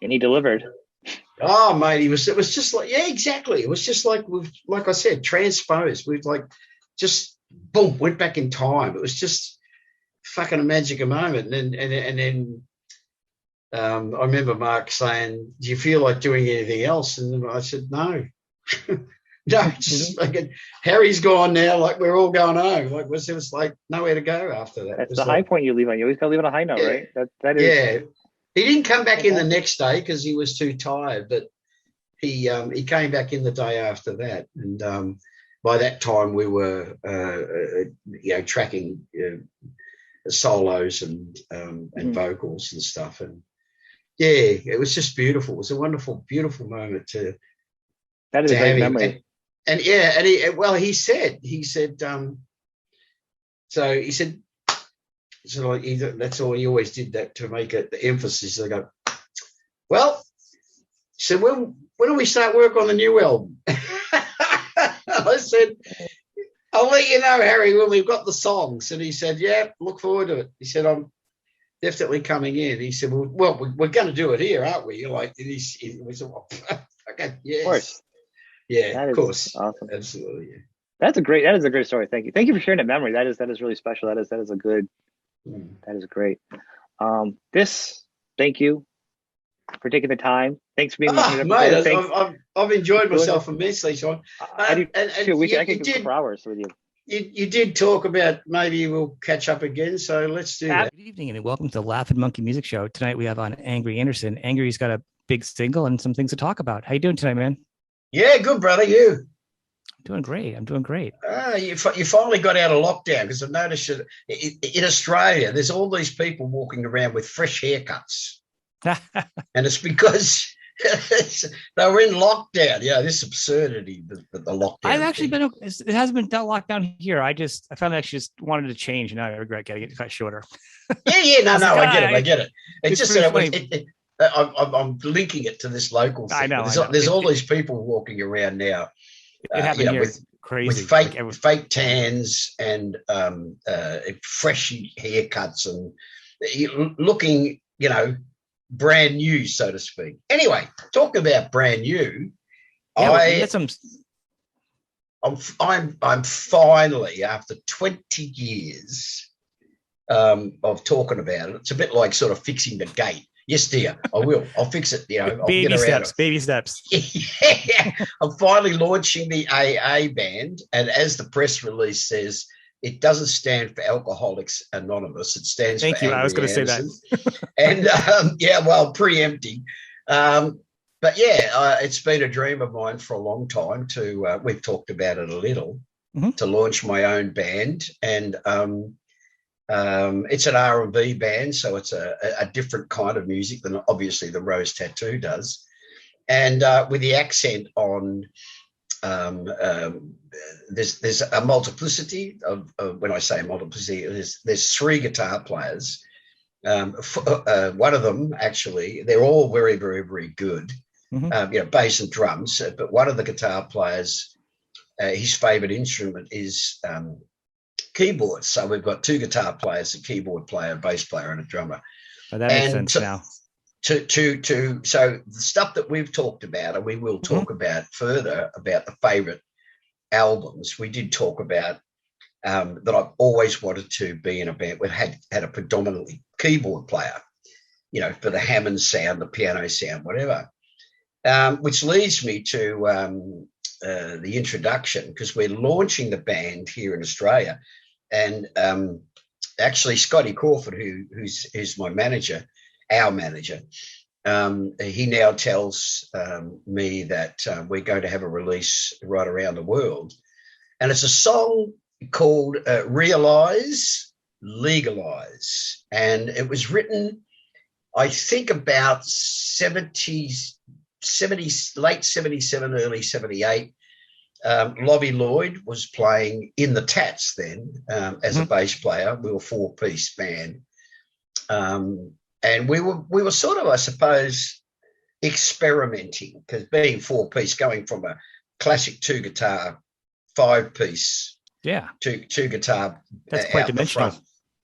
and he delivered. Oh, mate, it was just like, exactly. It was just like I said, transposed. We've just boom, went back in time. It was just fucking a magical moment. And then I remember Mark saying, do you feel like doing anything else? And I said, no. No, just Harry's gone now. Like we're all going home. Like there was like nowhere to go after that. That's the high point you leave on. You always gotta leave on a high note, right? That is. Yeah, he didn't come back in the next day because he was too tired. But he came back in the day after that, and by that time we were tracking solos and vocals and stuff. And it was just beautiful. It was a wonderful, beautiful moment to. That is a great memory. And he said, that's all he always did, that to make it the emphasis. They go, well, he said, when do we start work on the new album? I said, I'll let you know, Harry, when we've got the songs. And he said, yeah, look forward to it. He said, I'm definitely coming in. He said, well, we're going to do it here, aren't we? We said, well, okay, yes. Of course. Yeah, of course. Awesome. Absolutely. Yeah. That is a great story. Thank you for sharing that memory. That is really special. That is a good. That is great. Thank you for taking the time. Thanks for being with me. Mate, I've enjoyed myself immensely, Sean. I do too. I could go for hours with you. You did talk about maybe we'll catch up again, so let's do that. Good evening and welcome to the Laughing Monkey Music Show. Tonight we have on Angry Anderson. Angry's got a big single and some things to talk about. How you doing tonight, man? Yeah, good, brother. You? I'm doing great. You finally got out of lockdown, because I've noticed that in Australia, there's all these people walking around with fresh haircuts. And it's because they were in lockdown. Yeah, this absurdity, the lockdown. I've actually been, it hasn't been locked down here. I finally actually just wanted to change, and now I regret getting it cut shorter. I get it. It's just that I'm linking it to this local thing. I know. There's all these people walking around now. It happened here. crazy with fake tans and fresh haircuts and looking, brand new, so to speak. Anyway, talking about brand new, I'm finally, after 20 years of talking about it, it's a bit like sort of fixing the gate. Yes, dear, I will. I'll fix it. I'll baby steps. Baby steps. Yeah, I'm finally launching the AA band, and as the press release says, it doesn't stand for Alcoholics Anonymous. It stands for Angry I was going to say that. And preempting. But yeah, it's been a dream of mine for a long time to. We've talked about it a little to launch my own band, and it's an R&B band, so it's a different kind of music than obviously the Rose Tattoo does, and with the accent on. There's a multiplicity of when I say multiplicity, there's 3 guitar players. One of them, actually, they're all very, very, very good. Bass and drums, but one of the guitar players, his favorite instrument is keyboards. So we've got 2 guitar players, a keyboard player, a bass player, and a drummer. Oh, that makes sense now. So the stuff that we've talked about, and we will talk about further about the favorite albums. We did talk about that I've always wanted to be in a band. We've had a predominantly keyboard player, for the Hammond sound, the piano sound, whatever. Which leads me to the introduction, because we're launching the band here in Australia, and actually Scotty Crawford, who's my manager. Our manager, he now tells me that we're going to have a release right around the world, and it's a song called Realize, Legalize, and it was written, I think, about 70, late 77, early 78. Lobby Lloyd was playing in the Tats then as a bass player. We were a 4-piece band. And we were sort of, I suppose, experimenting, because being 4-piece, going from a classic 2-guitar, 5-piece, two guitar, that's quite dimensional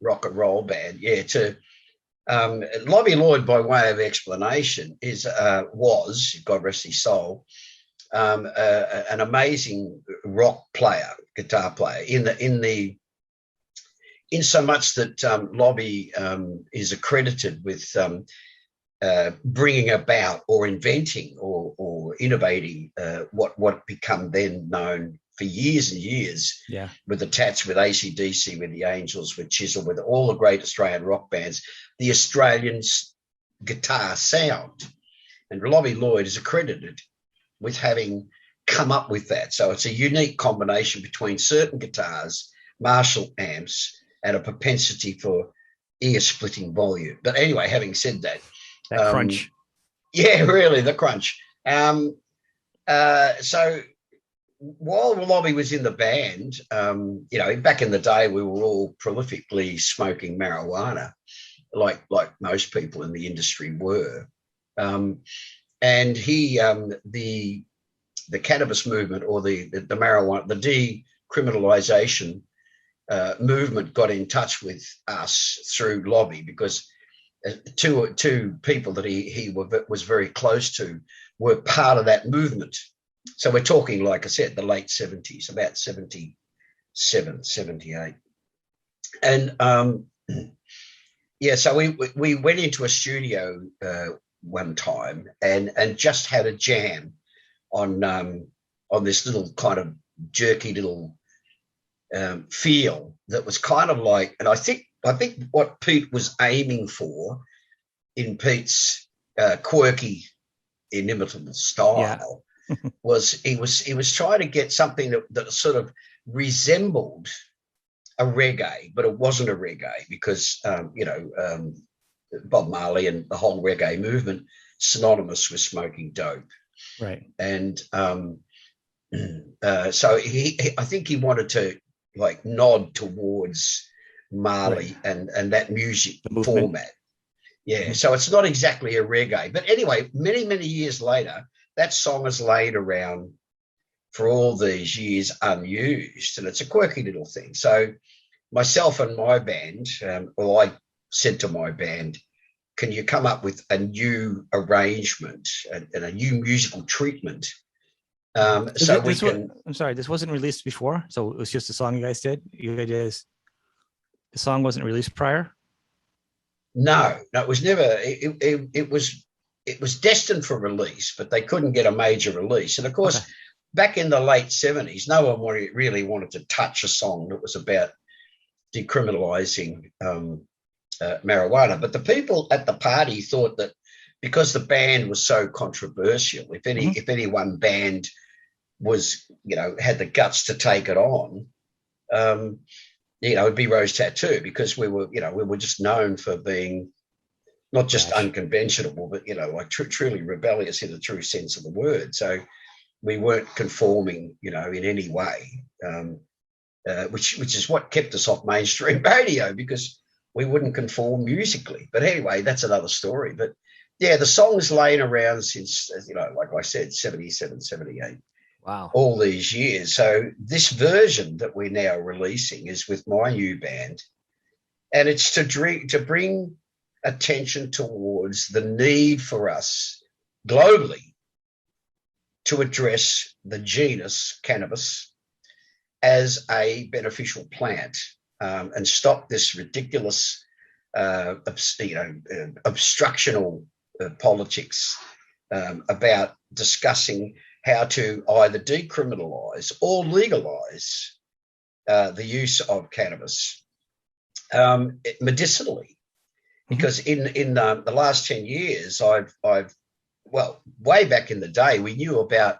rock and roll band, to Lobby Lloyd, by way of explanation, was, God rest his soul, an amazing rock player, guitar player, in so much that Lobby is accredited with bringing about or inventing or innovating what become then known for years and years with the Tats, with AC/DC, with the Angels, with Chisel, with all the great Australian rock bands, the Australian guitar sound. And Lobby Lloyd is accredited with having come up with that. So it's a unique combination between certain guitars, Marshall amps, and a propensity for ear-splitting volume. But anyway, having said that, crunch. Yeah, really, the crunch. So while Lobby was in the band, back in the day, we were all prolifically smoking marijuana, like most people in the industry were. And he, the cannabis movement, or the marijuana, the decriminalization movement, got in touch with us through Lobby, because two people that he was very close to were part of that movement. So we're talking, like I said, the late 70s, about 77, 78. And so we went into a studio one time and just had a jam on this little kind of jerky little feel that was kind of like, and I think what Pete was aiming for in Pete's quirky, inimitable style was he was trying to get something that sort of resembled a reggae, but it wasn't a reggae, because Bob Marley and the whole reggae movement synonymous with smoking dope, right? And so I think he wanted to like nod towards Marley and that music format. Yeah, so it's not exactly a reggae, but anyway, many years later, that song has laid around for all these years unused, and it's a quirky little thing. So myself and my band, I said to my band, can you come up with a new arrangement and a new musical treatment? I'm sorry, this wasn't released before, so it was just a song you guys did. The song wasn't released prior. No, it was never. It was destined for release, but they couldn't get a major release. And of course, back in the late 70s, no one really wanted to touch a song that was about decriminalizing marijuana. But the people at the party thought that because the band was so controversial, if any one band was, had the guts to take it on, it'd be Rose Tattoo, because we were just known for being not just unconventional, but, like truly rebellious in the true sense of the word. So we weren't conforming, in any way, which is what kept us off mainstream radio, because we wouldn't conform musically. But anyway, that's another story. But yeah, the song's lain around since, like I said, 77, 78. Wow. All these years. So this version that we're now releasing is with my new band, and it's to bring attention towards the need for us globally to address the genus cannabis as a beneficial plant, and stop this ridiculous, obstructional politics about discussing how to either decriminalize or legalize the use of cannabis medicinally. Because in the last 10 years, way back in the day, we knew about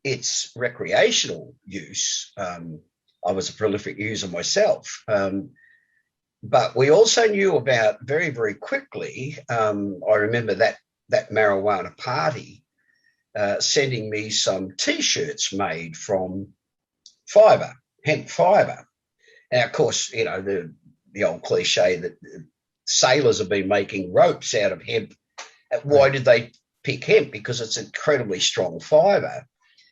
its recreational use. I was a prolific user myself. But we also knew about very, very quickly, I remember that marijuana party sending me some T-shirts made from fibre, hemp fibre. And of course, the old cliche that sailors have been making ropes out of hemp. Why did they pick hemp? Because it's incredibly strong fibre.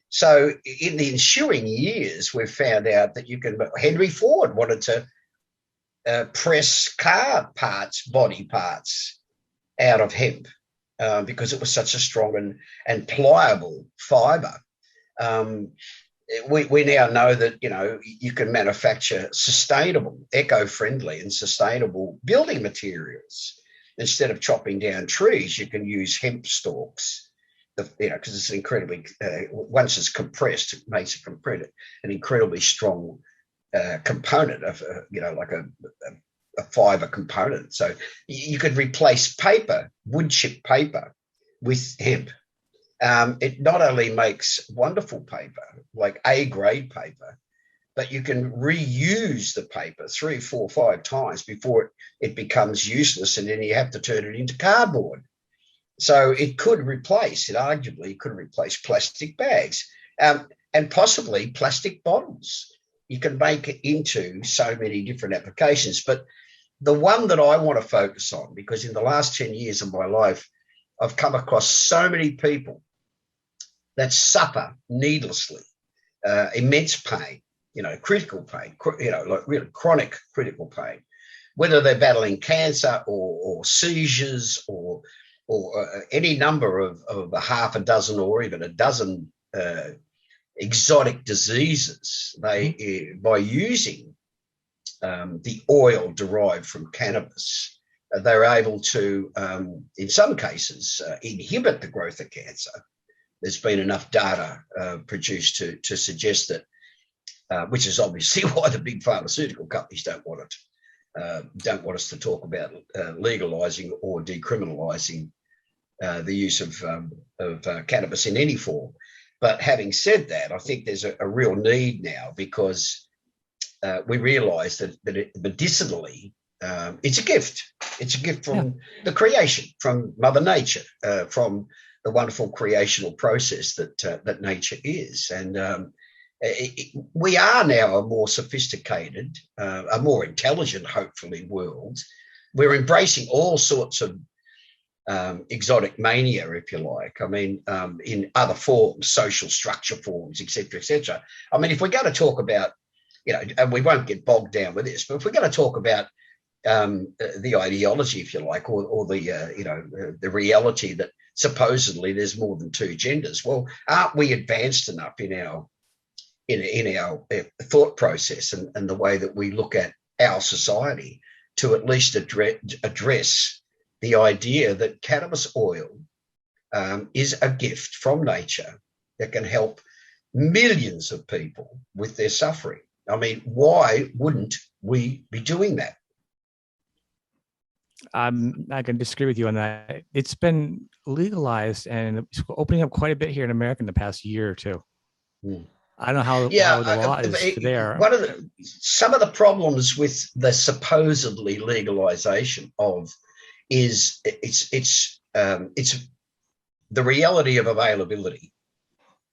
So in the ensuing years, we've found out that Henry Ford wanted to press car parts, body parts out of hemp because it was such a strong and pliable fibre. We now know that, you can manufacture sustainable, eco-friendly and sustainable building materials. Instead of chopping down trees, you can use hemp stalks, because it's incredibly, once it's compressed, it makes an incredibly strong component of, like a fibre component. So you could replace paper, wood chip paper, with hemp. It not only makes wonderful paper, like A-grade paper, but you can reuse the paper 3, 4, 5 times before it becomes useless, and then you have to turn it into cardboard. So it arguably could replace plastic bags and possibly plastic bottles. You can make it into so many different applications. But the one that I want to focus on, because in the last 10 years of my life, I've come across so many people that suffer needlessly immense pain, critical pain, like really chronic critical pain, whether they're battling cancer or seizures or any number of a half a dozen or even a dozen exotic diseases. By using the oil derived from cannabis, they're able to, in some cases, inhibit the growth of cancer. There's been enough data produced to suggest that, which is obviously why the big pharmaceutical companies don't want us to talk about legalizing or decriminalizing the use of cannabis in any form. But having said that, I think there's a real need now, because we realise that medicinally, it's a gift. It's a gift from the creation, from Mother Nature, from the wonderful creational process that nature is. And we are now a more sophisticated, a more intelligent, hopefully, world. We're embracing all sorts of exotic mania, if you like. I mean, in other forms, social structure forms, etc., etc. I mean, if we're going to talk about, and we won't get bogged down with this, but if we're going to talk about the ideology, if you like, or the reality that supposedly there's more than two genders, well, aren't we advanced enough in our thought process and the way that we look at our society to at least address the idea that cannabis oil is a gift from nature that can help millions of people with their suffering? I mean, why wouldn't we be doing that? I can disagree with you on that. It's been legalized and it's opening up quite a bit here in America in the past year or two. I don't know how the law is there. Some of the problems with the supposedly legalization of is it's the reality of availability.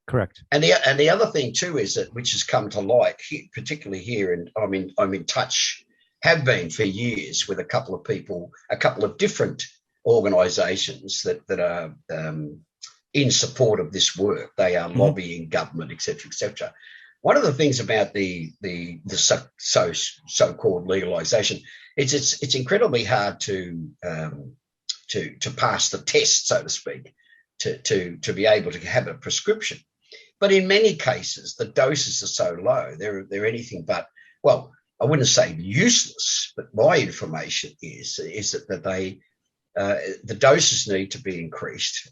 Correct. And the other thing too is that, which has come to light, particularly here, and I'm in touch, have been for years with a couple of people, a couple of different organisations that are in support of this work. They are lobbying government, etc., etc. One of the things about the so-called legalisation is it's incredibly hard to pass the test, so to speak, to be able to have a prescription. But in many cases, the doses are so low, they're anything but, well, I wouldn't say useless, but my information is that they the doses need to be increased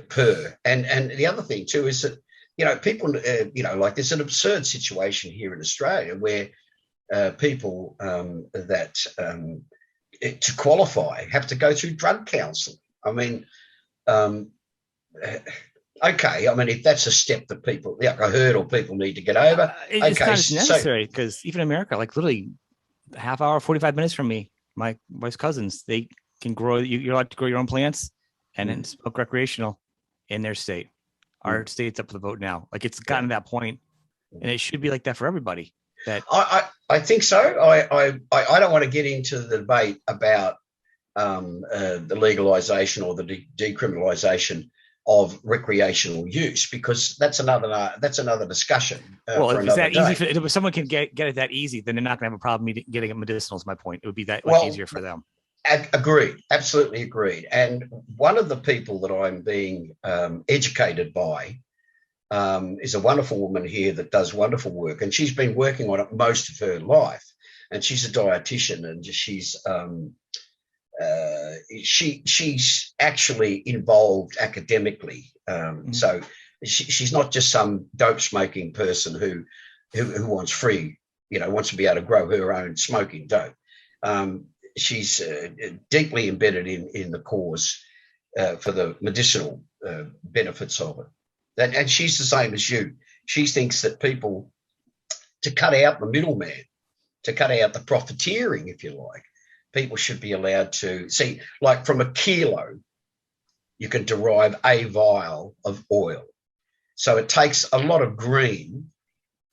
per. And the other thing too is that people like there's an absurd situation here in Australia where people that to qualify have to go through drug counselling. I mean, okay, I mean, if that's a step that people, like a hurdle people need to get over, it's not as necessary, because even in America, like literally a half hour, 45 minutes from me, my wife's cousins, they can grow, you're allowed to grow your own plants and then smoke recreational in their state. Our state's up for the vote now. Like it's gotten to that point, and it should be like that for everybody. That I think so. I don't want to get into the debate about the legalization or the decriminalization of recreational use, because that's another discussion. Well, if it's that easy, if someone can get it that easy, then they're not going to have a problem getting it medicinal. Is my point. It would be that much easier for them. Agreed, absolutely agreed. And one of the people that I'm being educated by is a wonderful woman here that does wonderful work, and she's been working on it most of her life. And she's a dietitian, and she's actually involved academically. So she's not just some dope smoking person who wants free, wants to be able to grow her own smoking dope. She's deeply embedded in the cause for the medicinal benefits of it. And she's the same as you. She thinks that people, to cut out the middleman, to cut out the profiteering, if you like, people should be allowed to see, like from a kilo, you can derive a vial of oil. So it takes a lot of green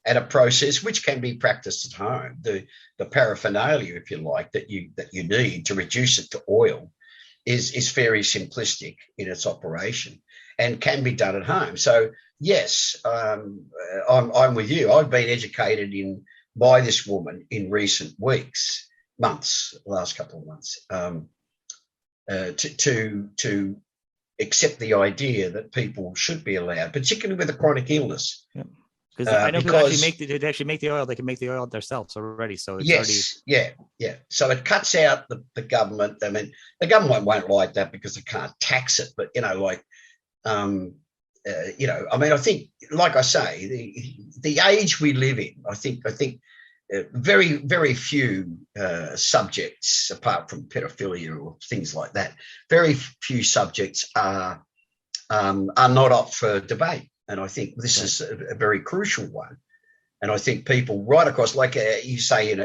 and a process which can be practiced at home. The paraphernalia, if you like, that you need to reduce it to oil is very simplistic in its operation and can be done at home. So yes, I'm with you. I've been educated by this woman in recent last couple of months, to accept the idea that people should be allowed, particularly with a chronic illness. Yeah. I know people actually make the oil. They can make the oil themselves already. So it's yeah. So it cuts out the government. I mean, the government won't like that because they can't tax it. But I mean, I think, like I say, the age we live in, I think very, very few subjects, apart from pedophilia or things like that, very few subjects are not up for debate. And I think this is a very crucial one. And I think people right across, like you say in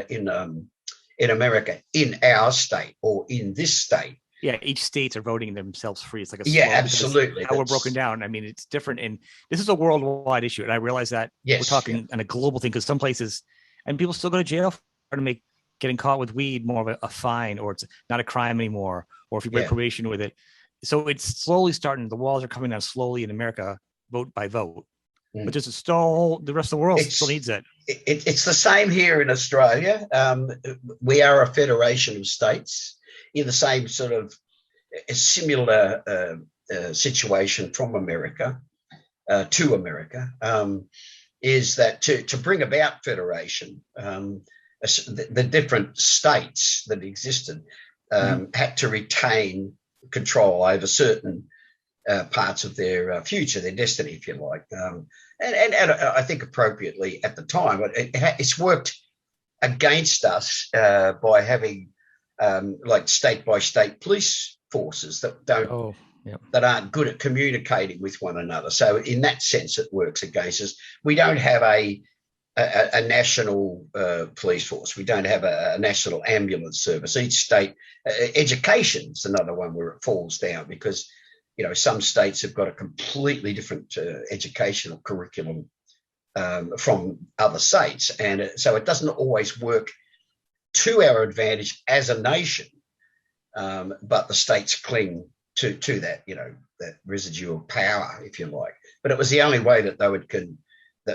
America, in our state or in this state. Yeah, each states are voting themselves free. It's like absolutely. How we're broken down. I mean, it's different, and this is a worldwide issue. And I realize that we're talking on a global thing, because some places, and people still go to jail to make getting caught with weed more of a fine, or it's not a crime anymore, or if you break probation with it. So it's slowly starting. The walls are coming down slowly in America, vote by vote. But just still, the rest of the world still needs it. It's the same here in Australia. We are a federation of states in the same sort of similar situation from America to America. Is that to bring about federation, the different states that existed had to retain control over certain parts of their future, their destiny, if you like. And I think appropriately at the time, it's worked against us by having like state by state police forces that don't that aren't good at communicating with one another. So in that sense, it works against us. We don't have a national police force. We don't have a national ambulance service. Each state, education's another one where it falls down because, you know, some states have got a completely different educational curriculum from other states. And so it doesn't always work to our advantage as a nation, but the states cling to that, you know, that residual power, if you like. But it was the only way that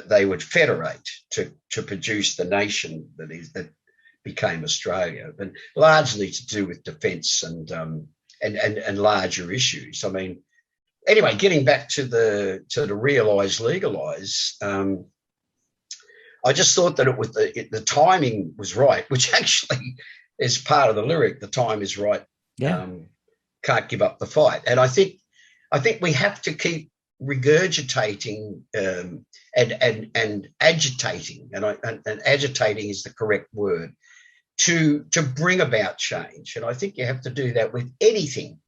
they would federate to produce the nation that became Australia, but largely to do with defence and larger issues. I mean, anyway, getting back to the realise, legalise, I just thought that it was the timing was right, which actually is part of the lyric. The time is right. Yeah. Can't give up the fight. And I think we have to keep regurgitating and agitating, and agitating is the correct word, to bring about change. And I think you have to do that with anything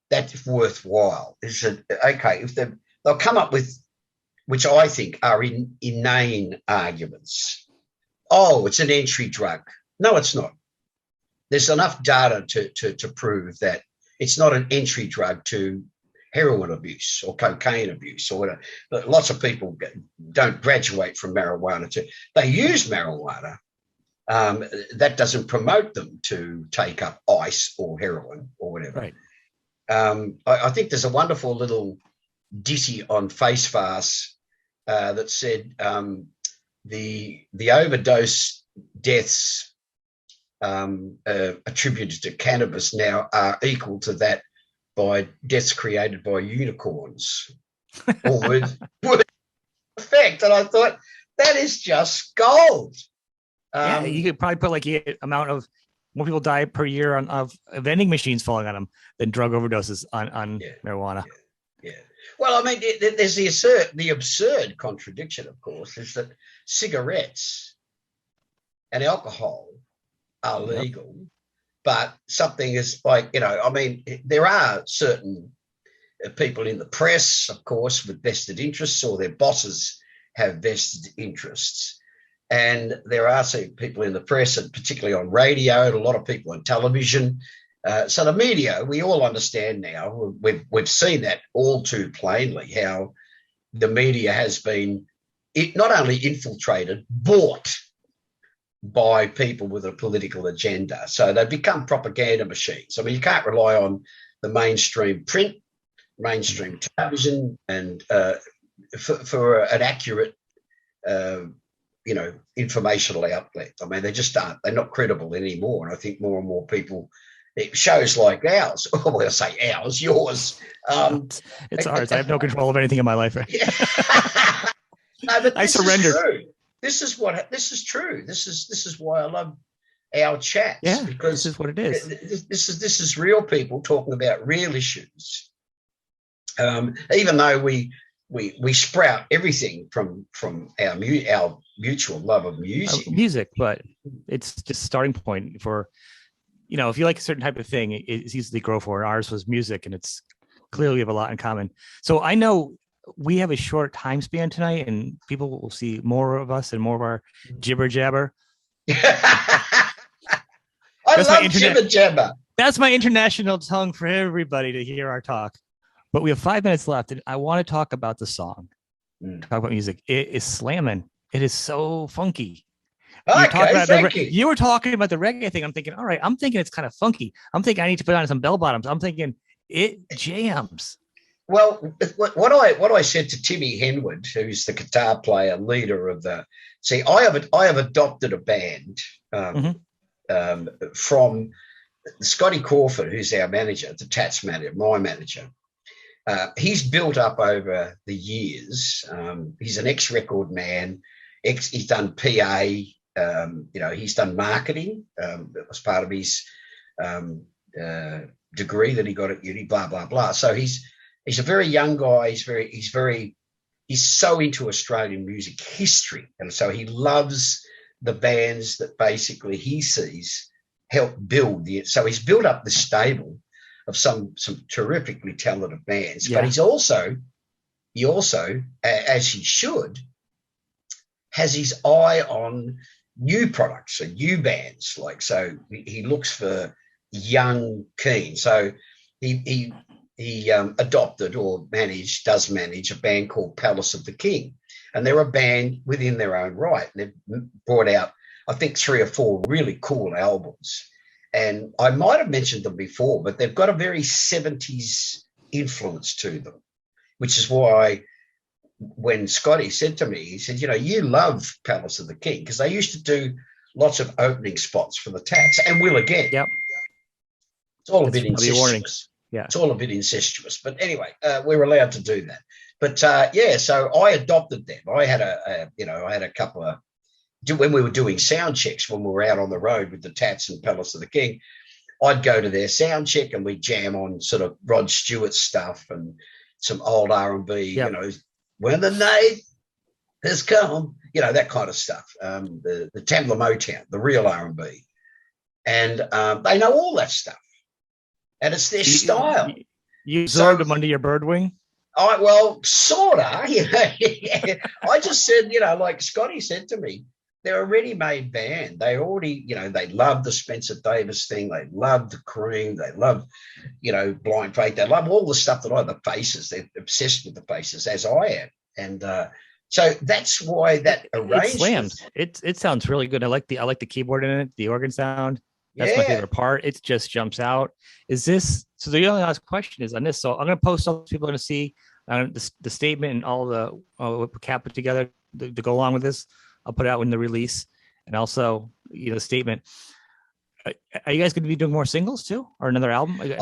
that's worthwhile. Is that okay? If they'll come up with, which I think are inane arguments. Oh, it's an entry drug. No, it's not. There's enough data to prove that it's not an entry drug to heroin abuse or cocaine abuse or whatever. But lots of people don't graduate from marijuana they use marijuana. That doesn't promote them to take up ice or heroin or whatever. Right. I think there's a wonderful little ditty on Face Farce that said the overdose deaths attributed to cannabis now are equal to that by deaths created by unicorns or with effect. And I thought, that is just gold. You could probably put like the amount of more people die per year of vending machines falling on them than drug overdoses on marijuana. Yeah. Well, I mean, there's the absurd contradiction, of course, is that cigarettes and alcohol are legal, but something is like, you know, I mean, there are certain people in the press, of course, with vested interests, or their bosses have vested interests. And there are some people in the press, and particularly on radio, and a lot of people on television. So the media, we all understand now, we've seen that all too plainly, how the media has been not only infiltrated, bought by people with a political agenda. So they've become propaganda machines. I mean, you can't rely on the mainstream print, mainstream television, and for an accurate, informational outlet. I mean, they just aren't. They're not credible anymore. And I think more and more people, shows like ours, well, I say ours, yours. It's ours. I have no control of anything in my life. Yeah. No, but I surrendered. This is true. This is why I love our chats. Yeah, because this is what it is. This is real people talking about real issues. Even though we sprout everything from our mutual love of music. But it's just a starting point for, if you like a certain type of thing, it's easy to grow for. And ours was music, and it's clearly we have a lot in common. So I know we have a short time span tonight, and people will see more of us and more of our jibber jabber. I love jibber jabber. That's my international tongue for everybody to hear our talk. But we have 5 minutes left, and I want to talk about the song. Talk about music. It is slamming. It is so funky. You were talking about the reggae thing. I'm thinking, all right, I'm thinking it's kind of funky. I'm thinking I need to put on some bell bottoms. I'm thinking it jams. Well, what I said to Timmy Henwood, who's the guitar player, leader of the. See, I have adopted a band from Scotty Crawford, who's our manager, the Tats manager, my manager. He's built up over the years. He's an ex-record man. He's done PA. He's done marketing. As part of his degree that he got at uni. Blah blah blah. So he's a very young guy. He's so into Australian music history, and so he loves the bands that basically he sees help build the. So he's built up the stable of some terrifically talented bands, but he also, as he should, has his eye on new products and new bands. Like, so he looks for young, keen. So he adopted or does manage a band called Palace of the King, and they're a band within their own right. They've brought out, I think, 3 or 4 really cool albums. And I might have mentioned them before, but they've got a very 70s influence to them, which is why when Scotty said to me, he said, you love Palace of the King, because they used to do lots of opening spots for the Tats, and will again. Yep. It's all a bit incestuous. Yeah. It's all a bit incestuous. But anyway, we're allowed to do that. But so I adopted them. I had a couple of, when we were doing sound checks, when we were out on the road with the Tats and Palace of the King, I'd go to their sound check and we'd jam on sort of Rod Stewart stuff and some old R&B, when the night has come, that kind of stuff. The Tamla Motown, the real R&B. And they know all that stuff. And it's their style. You absorbed them under your bird wing? Sort of. I just said, like Scotty said to me, they're a ready-made band. They already, they love the Spencer Davis thing. They love the Cream. They love, Blind Faith. They love all the stuff the Faces. They're obsessed with the Faces, as I am. And so that's why that arrangement. It slams. It sounds really good. I like the keyboard in it, the organ sound. That's my favorite part. It just jumps out. Is this so? The only last question is on this. So I'm going to post all people are going to see the statement and all the what Cat put together to go along with this. I'll put it out in the release, and also the statement. Are you guys going to be doing more singles too, or another album? We've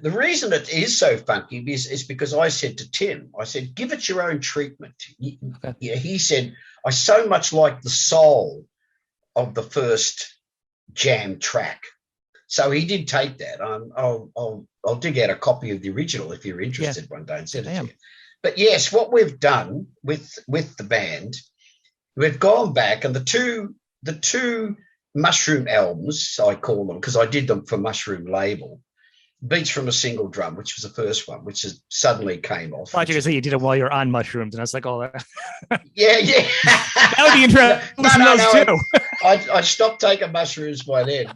the reason it is so funky is because I said to Tim, I said, give it your own treatment. He said, I so much like the soul of the first jam track. So he did take that. I'll dig out a copy of the original if you're interested one day and send it to you. But yes, what we've done with the band, we've gone back, and the two Mushroom albums, I call them, because I did them for Mushroom label, Beats from a Single Drum, which was the first one, which suddenly came off. I thought you were going to say you did it while you're on mushrooms, and I was like, oh, yeah. That would be interesting. No. I stopped taking mushrooms by then.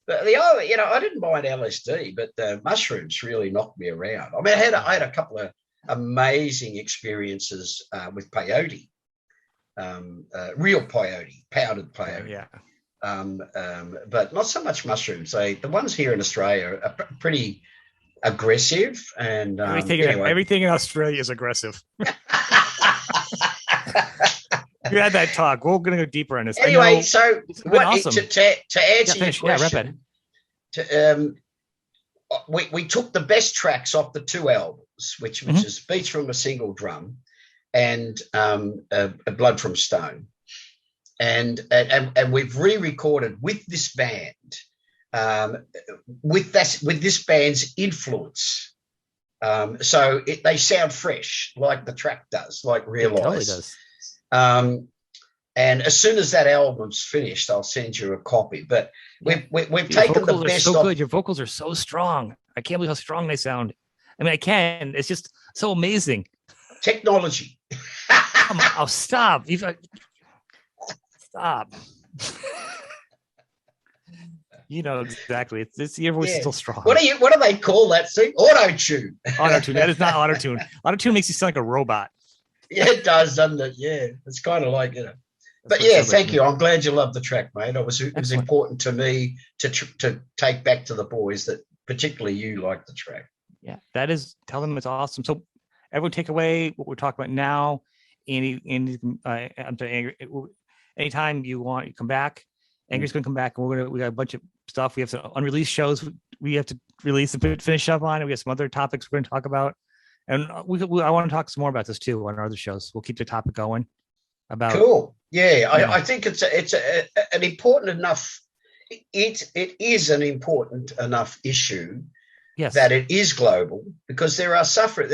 But the other, I didn't mind LSD, but mushrooms really knocked me around. I mean, I had a couple of amazing experiences with peyote, real peyote, powdered peyote. Yeah. But not so much mushrooms. The ones here in Australia are pretty aggressive, and everything in Australia is aggressive. You had that talk. We're going to go deeper on this. Anyway, so awesome. to answer your question, we took the best tracks off the 2 albums, which is Beats from a Single Drum and Blood from Stone. And we've re-recorded with this band, with this band's influence. So they sound fresh, like the track does, like Realize. It totally does. And as soon as that album's finished, I'll send you a copy. But we've taken the best. So good. Your vocals are so strong. I can't believe how strong they sound. I mean, I can. It's just so amazing. Technology. Come on. Oh, stop. Stop. Exactly. It's your voice is still strong. What do they call that thing? Auto-tune. Auto-tune. That is not auto-tune. Auto-tune makes you sound like a robot. Yeah, it does, doesn't it? Yeah, it's kind of like, But yeah, thank you. I'm glad you love the track, mate. It was important to me to take back to the boys that particularly you like the track. Yeah, tell them it's awesome. So everyone take away what we're talking about now. Anytime you want, you come back. Angry's going to come back, and we got a bunch of stuff. We have some unreleased shows we have to release and finish up on. And we got some other topics we're going to talk about. And I want to talk some more about this too on our other shows. We'll keep the topic going. Cool. Yeah, I think it's an important enough. It is an important enough issue. Yes. That it is global, because there are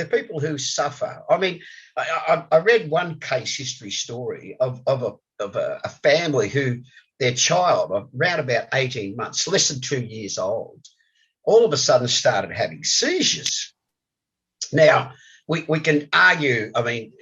people who suffer. I mean, I read one case history story of a family who their child, around about 18 months, less than 2 years old, all of a sudden started having seizures. Now, we can argue, I mean,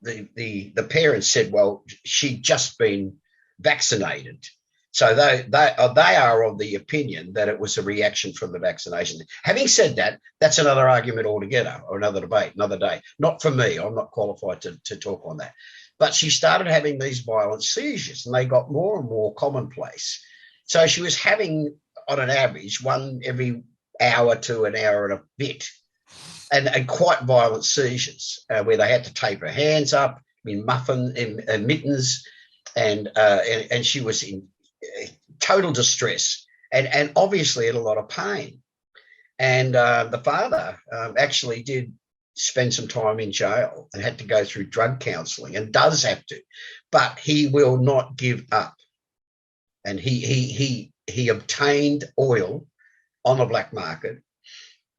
the parents said, well, she'd just been vaccinated. So they are of the opinion that it was a reaction from the vaccination. Having said that, that's another argument altogether, or another debate, another day. Not for me. I'm not qualified to talk on that. But she started having these violent seizures, and they got more and more commonplace. So she was having, on an average, one every hour to an hour and a bit, and quite violent seizures where they had to tape her hands up in mittens, and she was in total distress and obviously in a lot of pain. And the father actually did spend some time in jail and had to go through drug counselling, and does have to, but he will not give up. And he obtained oil on the black market,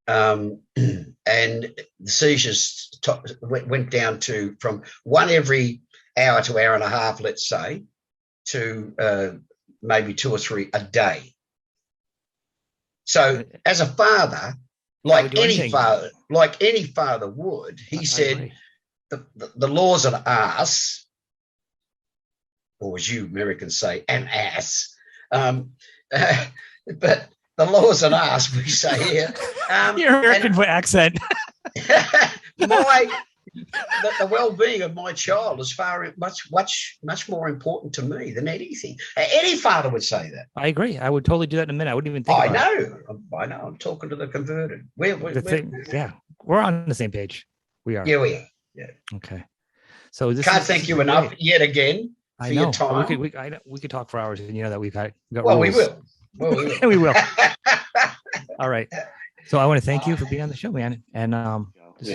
and the seizures went down to from one every hour to hour and a half, let's say, to maybe 2 or 3 a day. So as a father, like any father would, he said, the law's an ass, or as you Americans say, an ass. But the law's an ass, we say here. Your American accent. The well-being of my child is much more important to me than anything. Any father would say that. I agree. I would totally do that in a minute. I wouldn't even think about it. I know. I'm talking to the converted. We're on the same page. We are. Yeah, we are. Yeah. Okay. So can't thank you enough yet again for your time. We could talk for hours, and you know that we've got well, rules. we will. Well, we will. We will. All right. So I want to thank you for being on the show, man. And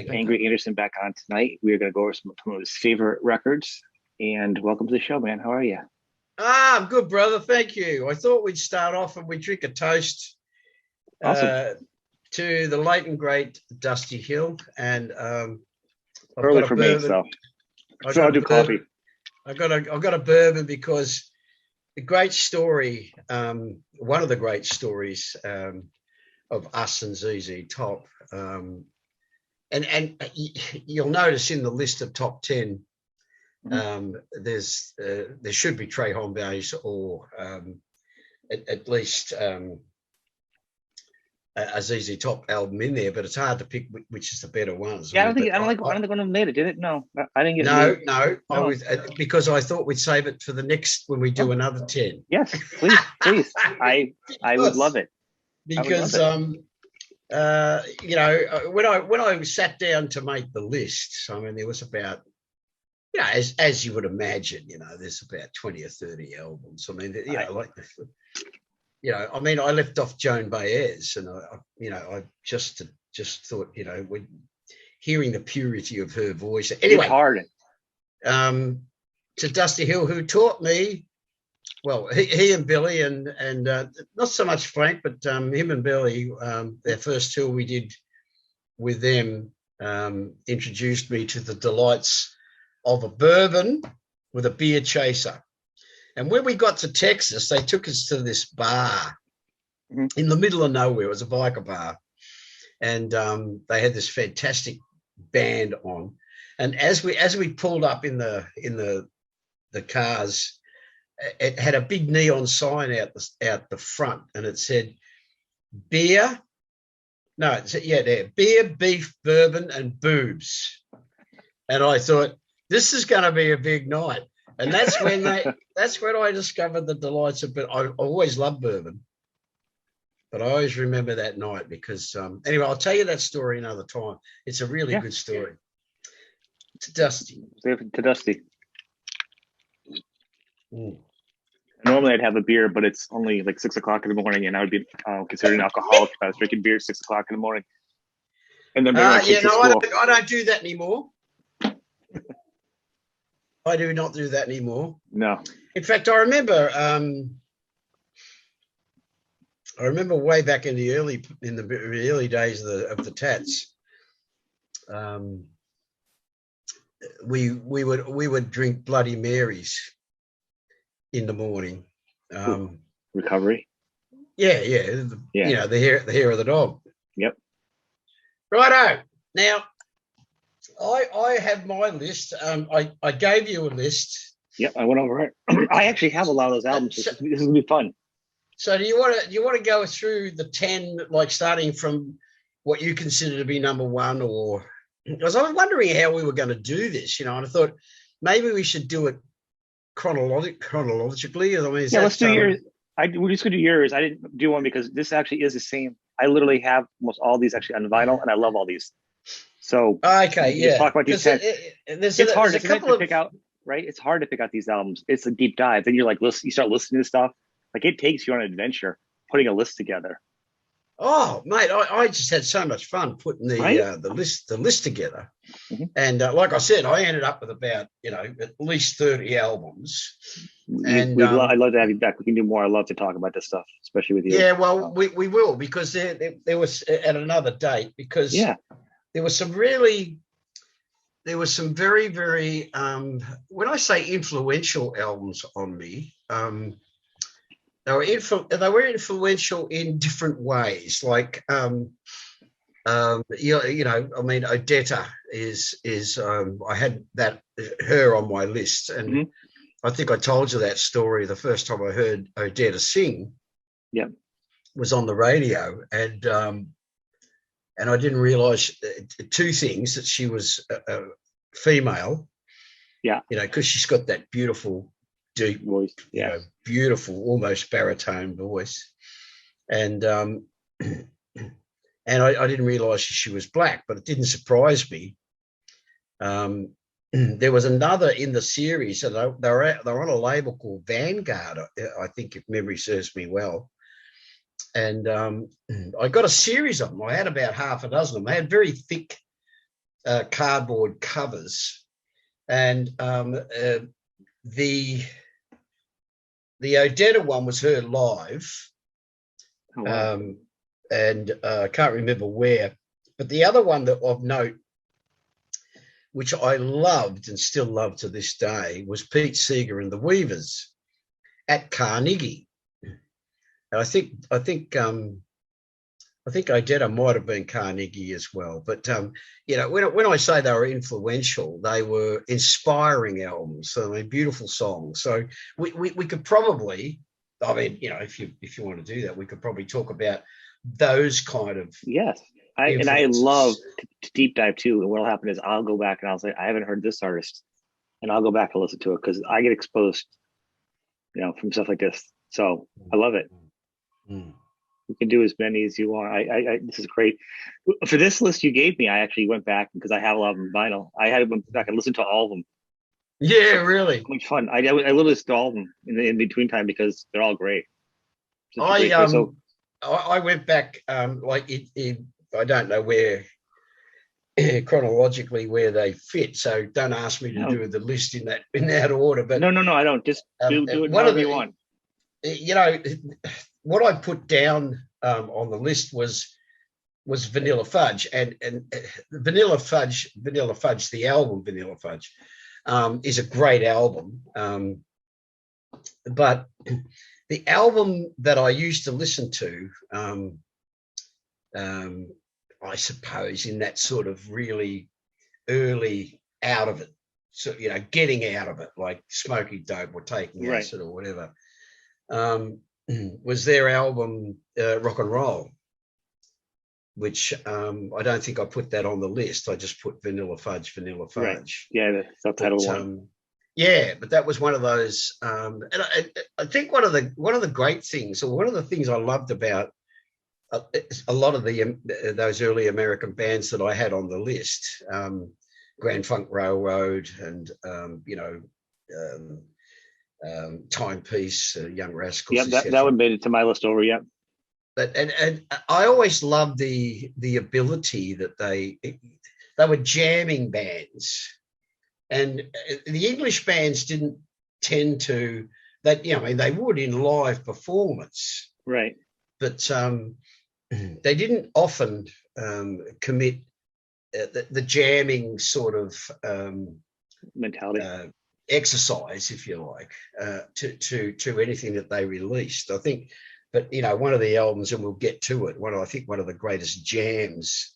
Angry Anderson back on tonight. We're going to go over some of his favorite records. And welcome to the show, man. How are you? I'm good, brother. Thank you. I thought we'd start off and we'd drink a toast to the late and great Dusty Hill. And early for me, so I'll do coffee. I've got a bourbon because the great story, one of the great stories of us and ZZ Top. And you'll notice in the list of top 10, there should be Trey Hombay's or at least a ZZ Top album in there, but it's hard to pick which is the better ones. Yeah, I don't think one of them made it, did it? No, I didn't get it. No, because I thought we'd save it for the next when we do another 10. Yes, please. I would love it. Because when I sat down to make the list, I mean, there was about, as you would imagine, there's about 20 or 30 albums. I mean, I left off Joan Baez, and I just thought, when hearing the purity of her voice. Anyway, it's hard. To Dusty Hill, who taught me. Well, he and Billy and not so much Frank, but him and Billy, their first tour we did with them, introduced me to the delights of a bourbon with a beer chaser. And when we got to Texas, they took us to this bar in the middle of nowhere. It was a biker bar. And they had this fantastic band on. And as we pulled up in the cars, it had a big neon sign out the front, and it said beer. No, it said, beer, beef, bourbon, and boobs. And I thought, this is going to be a big night. And that's when I discovered the delights of it. I always loved bourbon, but I always remember that night because anyway, I'll tell you that story another time. It's a really good story. To Dusty. To Dusty. Mm. Normally I'd have a beer, but it's only like 6 o'clock in the morning, and I would be considered an alcoholic if I was drinking beer at 6 o'clock in the morning. And then I don't do that anymore. I do not do that anymore. No. In fact, I remember way back in the early days of the Tats. We would drink Bloody Marys in the morning. Recovery. Yeah. You know, the hair of the dog. Yep. Righto. Now, I have my list. I gave you a list. Yep, I went over it. I actually have a lot of those albums. This is gonna be fun. So do you want to go through the 10, like starting from what you consider to be number one, or because I was wondering how we were going to do this, you know, and I thought maybe we should do it chronologically. I mean, let's do yours. We're just gonna do yours. I didn't do one because this actually is the same. I literally have almost all these actually on vinyl, and I love all these. So okay, yeah. Talk about these 10. It's hard to pick out, right? It's hard to pick out these albums. It's a deep dive. Then you're like, you start listening to stuff. Like it takes you on an adventure putting a list together. Oh, mate, I just had so much fun putting the list together. Mm-hmm. And like I said, I ended up with about, you know, at least 30 albums. And I'd love to have you back. We can do more. I love to talk about this stuff, especially with you. Yeah, well, we will, because there was at another date, because there was some very, very, when I say influential albums on me, they were influential in different ways. Like, you know, I mean, Odetta is I had her on my list, and mm-hmm. I think I told you that story the first time I heard Odetta sing. Yeah, was on the radio, and I didn't realise two things: that she was a female. Yeah, you know, because she's got that beautiful, deep voice, you know, beautiful, almost baritone voice, and I didn't realise she was black, but it didn't surprise me. There was another in the series, and they were on a label called Vanguard, I think, if memory serves me well. And I got a series of them. I had about half a dozen of them. They had very thick cardboard covers, and the Odetta one was heard live. Oh, wow. And I can't remember where, but the other one that of note, which I loved and still love to this day, was Pete Seeger and the Weavers at Carnegie. And I think Odetta might have been Carnegie as well. But you know, when I say they were influential, they were inspiring albums. So I mean, beautiful songs. So we could probably, I mean, you know, if you want to do that, we could probably talk about those kind of I love to deep dive too. And what'll happen is I'll go back and I'll say, I haven't heard this artist, and I'll go back and listen to it because I get exposed, you know, from stuff like this. So I love it. Mm. You can do as many as you want. This is great. For this list you gave me, I actually went back because I have a lot of them vinyl. I had to go back and listen to all of them. Yeah, really. So much fun. I literally listened to all of them in between time because they're all great. I went back like I don't know where chronologically where they fit, so don't ask me to do the list in that order. But no, I don't. Just do it whatever you want. You know, what I put down on the list was Vanilla Fudge, and Vanilla Fudge, the album Vanilla Fudge, is a great album. But the album that I used to listen to, I suppose, in that sort of really early out of it, so, you know, getting out of it, like smoking dope or taking acid or whatever, was their album Rock and Roll. which I don't think I put that on the list. I just put Vanilla Fudge. Right. Yeah, the subtitle one. Yeah, but that was one of those, and I think one of the great things, or one of the things I loved about a lot of those early American bands that I had on the list, Grand Funk Railroad, and Timepiece, Young Rascals. Yeah, that one made it to my list over. Yeah. But and I always loved the ability that they were jamming bands, and the English bands didn't tend to that. They would in live performance, right? But they didn't often commit the jamming sort of mentality, exercise, if you like, to anything that they released. I think. But, one of the albums, and we'll get to it, I think one of the greatest jams,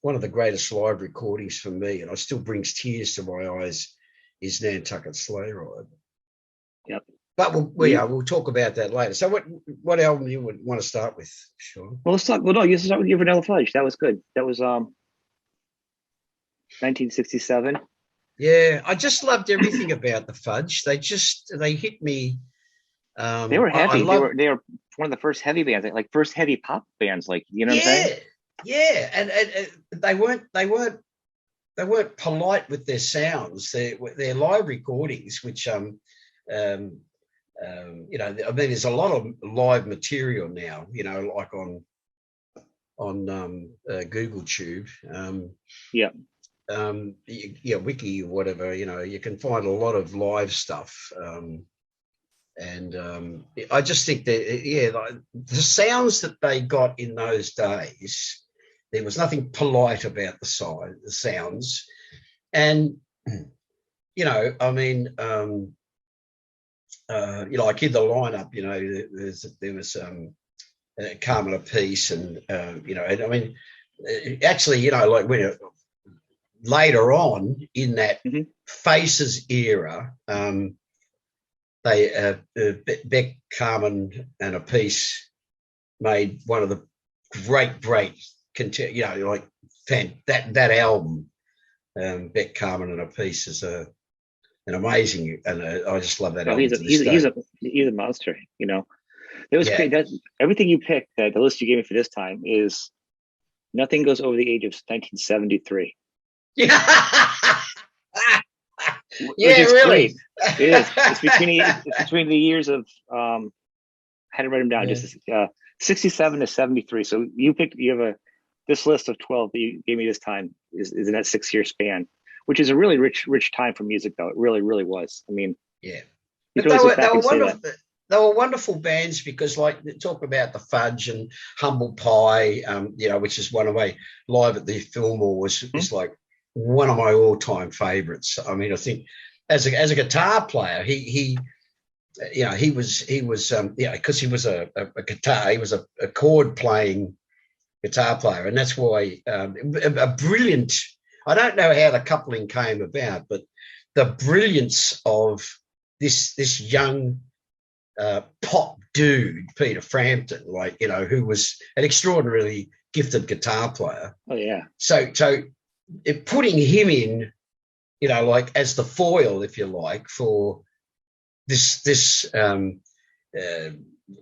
one of the greatest live recordings for me, and it still brings tears to my eyes, is Nantucket Sleighride. Yep. But we'll talk about that later. So what album you would want to start with, Sean? Well, let's talk. Well, no, you start with your Vanilla Fudge. That was good. That was 1967. Yeah, I just loved everything about the Fudge. They hit me. They were heavy. They were one of the first heavy bands, like first heavy pop bands. Like, you know what I'm saying? Yeah, and they weren't polite with their sounds. Their live recordings, which there's a lot of live material now. Like on Google Tube. Wiki or whatever. You can find a lot of live stuff. And I just think that, the sounds that they got in those days, there was nothing polite about the sounds. And, like in the lineup, there was Carmen Apiece and, actually, like when later on in that Faces era, they Beck, Carmen, and Apiece made one of the great, that album. Beck, Carmen, and Apiece is an amazing, and I just love that album. He's a monster. It was great. That everything you picked, the list you gave me for this time, is nothing goes over the age of 1973. Yeah. Yeah, really. It is. It's between the years of I had to write them down. Just 67 to 73. So you have this list of 12 that you gave me this time is in that 6-year span, which is a really rich time for music, though. It really, really was. I mean, yeah. But they were wonderful. They were wonderful bands because, like, talk about the Fudge and Humble Pie, which is one of my live at the Fillmore is like one of my all-time favorites. I mean, I think as a guitar player, he was because he was a guitar, he was a chord playing guitar player, and that's why a brilliant. I don't know how the coupling came about, but the brilliance of this young pop dude, Peter Frampton, who was an extraordinarily gifted guitar player. Oh yeah. So putting him in, as the foil, if you like, for this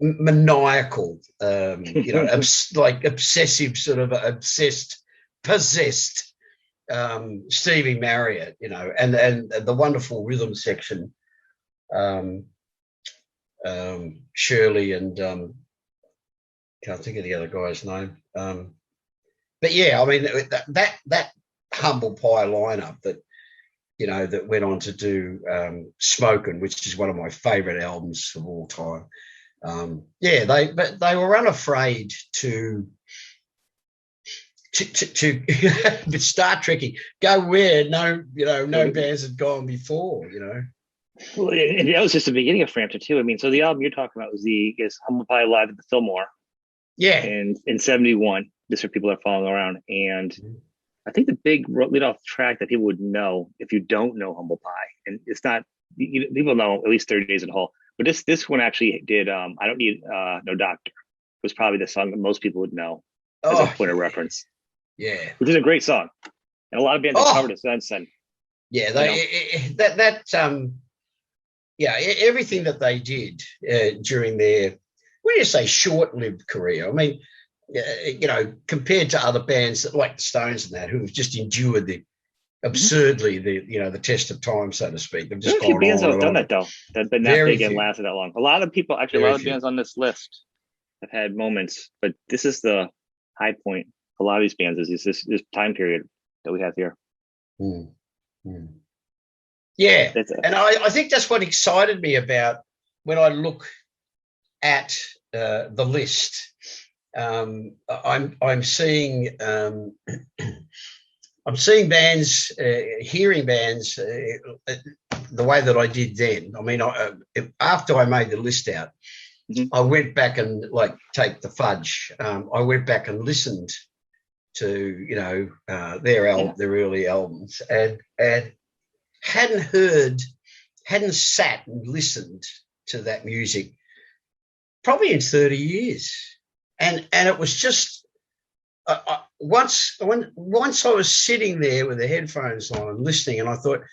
maniacal, obsessive, sort of possessed Stevie Marriott, and the wonderful rhythm section, Shirley and can't think of the other guy's name. But yeah, I mean that Humble Pie lineup that went on to do Smokin', which is one of my favorite albums of all time. They were unafraid to but Star Trekky, go where no bands had gone before. Well, and that was just the beginning of Frampton too. I mean, so the album you're talking about was Humble Pie live at the Fillmore. Yeah, and in '71. This for people that are following around, and I think the big lead off track that people would know if you don't know Humble Pie, and it's not people know at least 30 Days in the Hole, but this one actually did. I Don't Need No Doctor was probably the song that most people would know. as a point of reference. Yeah. Which is a great song. And a lot of bands have covered it since then. Yeah, everything that they did during their, when you say short-lived career, I mean, compared to other bands that, like the Stones and that, who have just endured the absurdly the test of time, so to speak. They've just a few bands that have done that though. That have been that big and lasted that long. A lot of people, actually, a lot of bands on this list have had moments, but this is the high point. A lot of these bands is this time period that we have here. Yeah, and I think that's what excited me about when I look at the list. I'm seeing I'm seeing bands, hearing bands the way that I did then. I mean, after I made the list out, I went back and take the Fudge. I went back and listened to their early albums, and hadn't sat and listened to that music probably in 30 years, and it was just once I was sitting there with the headphones on and listening, and I thought,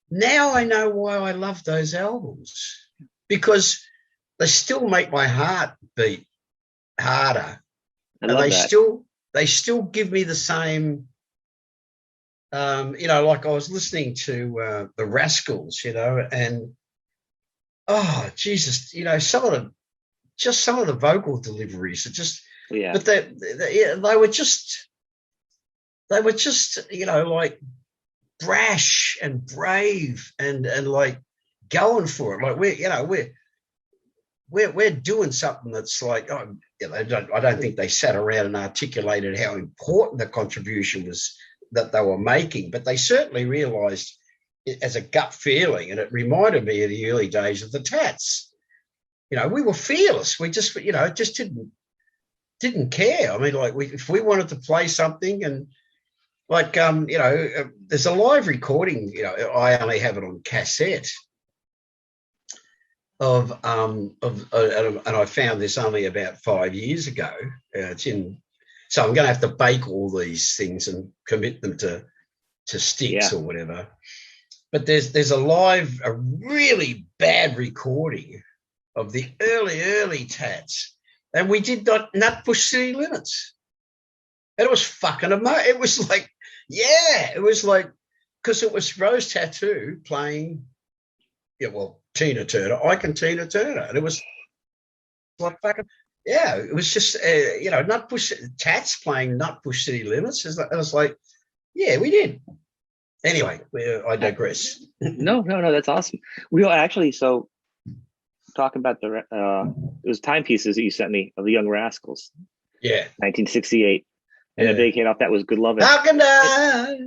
now I know why I love those albums, because they still make my heart beat harder, and they still give me the same. Like I was listening to the Rascals, and oh Jesus, some of the vocal deliveries are just, but they were just like brash and brave and like going for it. Like we're doing something that's like, I don't think they sat around and articulated how important the contribution was that they were making, but they certainly realized it as a gut feeling, and it reminded me of the early days of the Tats. We were fearless. We just didn't care. I mean, if we wanted to play something, and there's a live recording, I only have it on cassette of and I found this only about 5 years ago. So I'm going to have to bake all these things and commit them to sticks or whatever. But there's a really bad recording of the early Tats, and we did not push city limits. And it was fucking amazing. It was like, it was like, because it was Rose Tattoo playing, Tina Turner. I Can Tina Turner, and it was like fucking. Yeah, it was just, Nut Push Tats playing Nut Push City Limits. I was like, yeah, we did. Anyway, I digress. No, that's awesome. We actually, so talking about it was timepieces that you sent me of the Young Rascals. Yeah. 1968. And the big hit off that was Good Lovin'. How can I?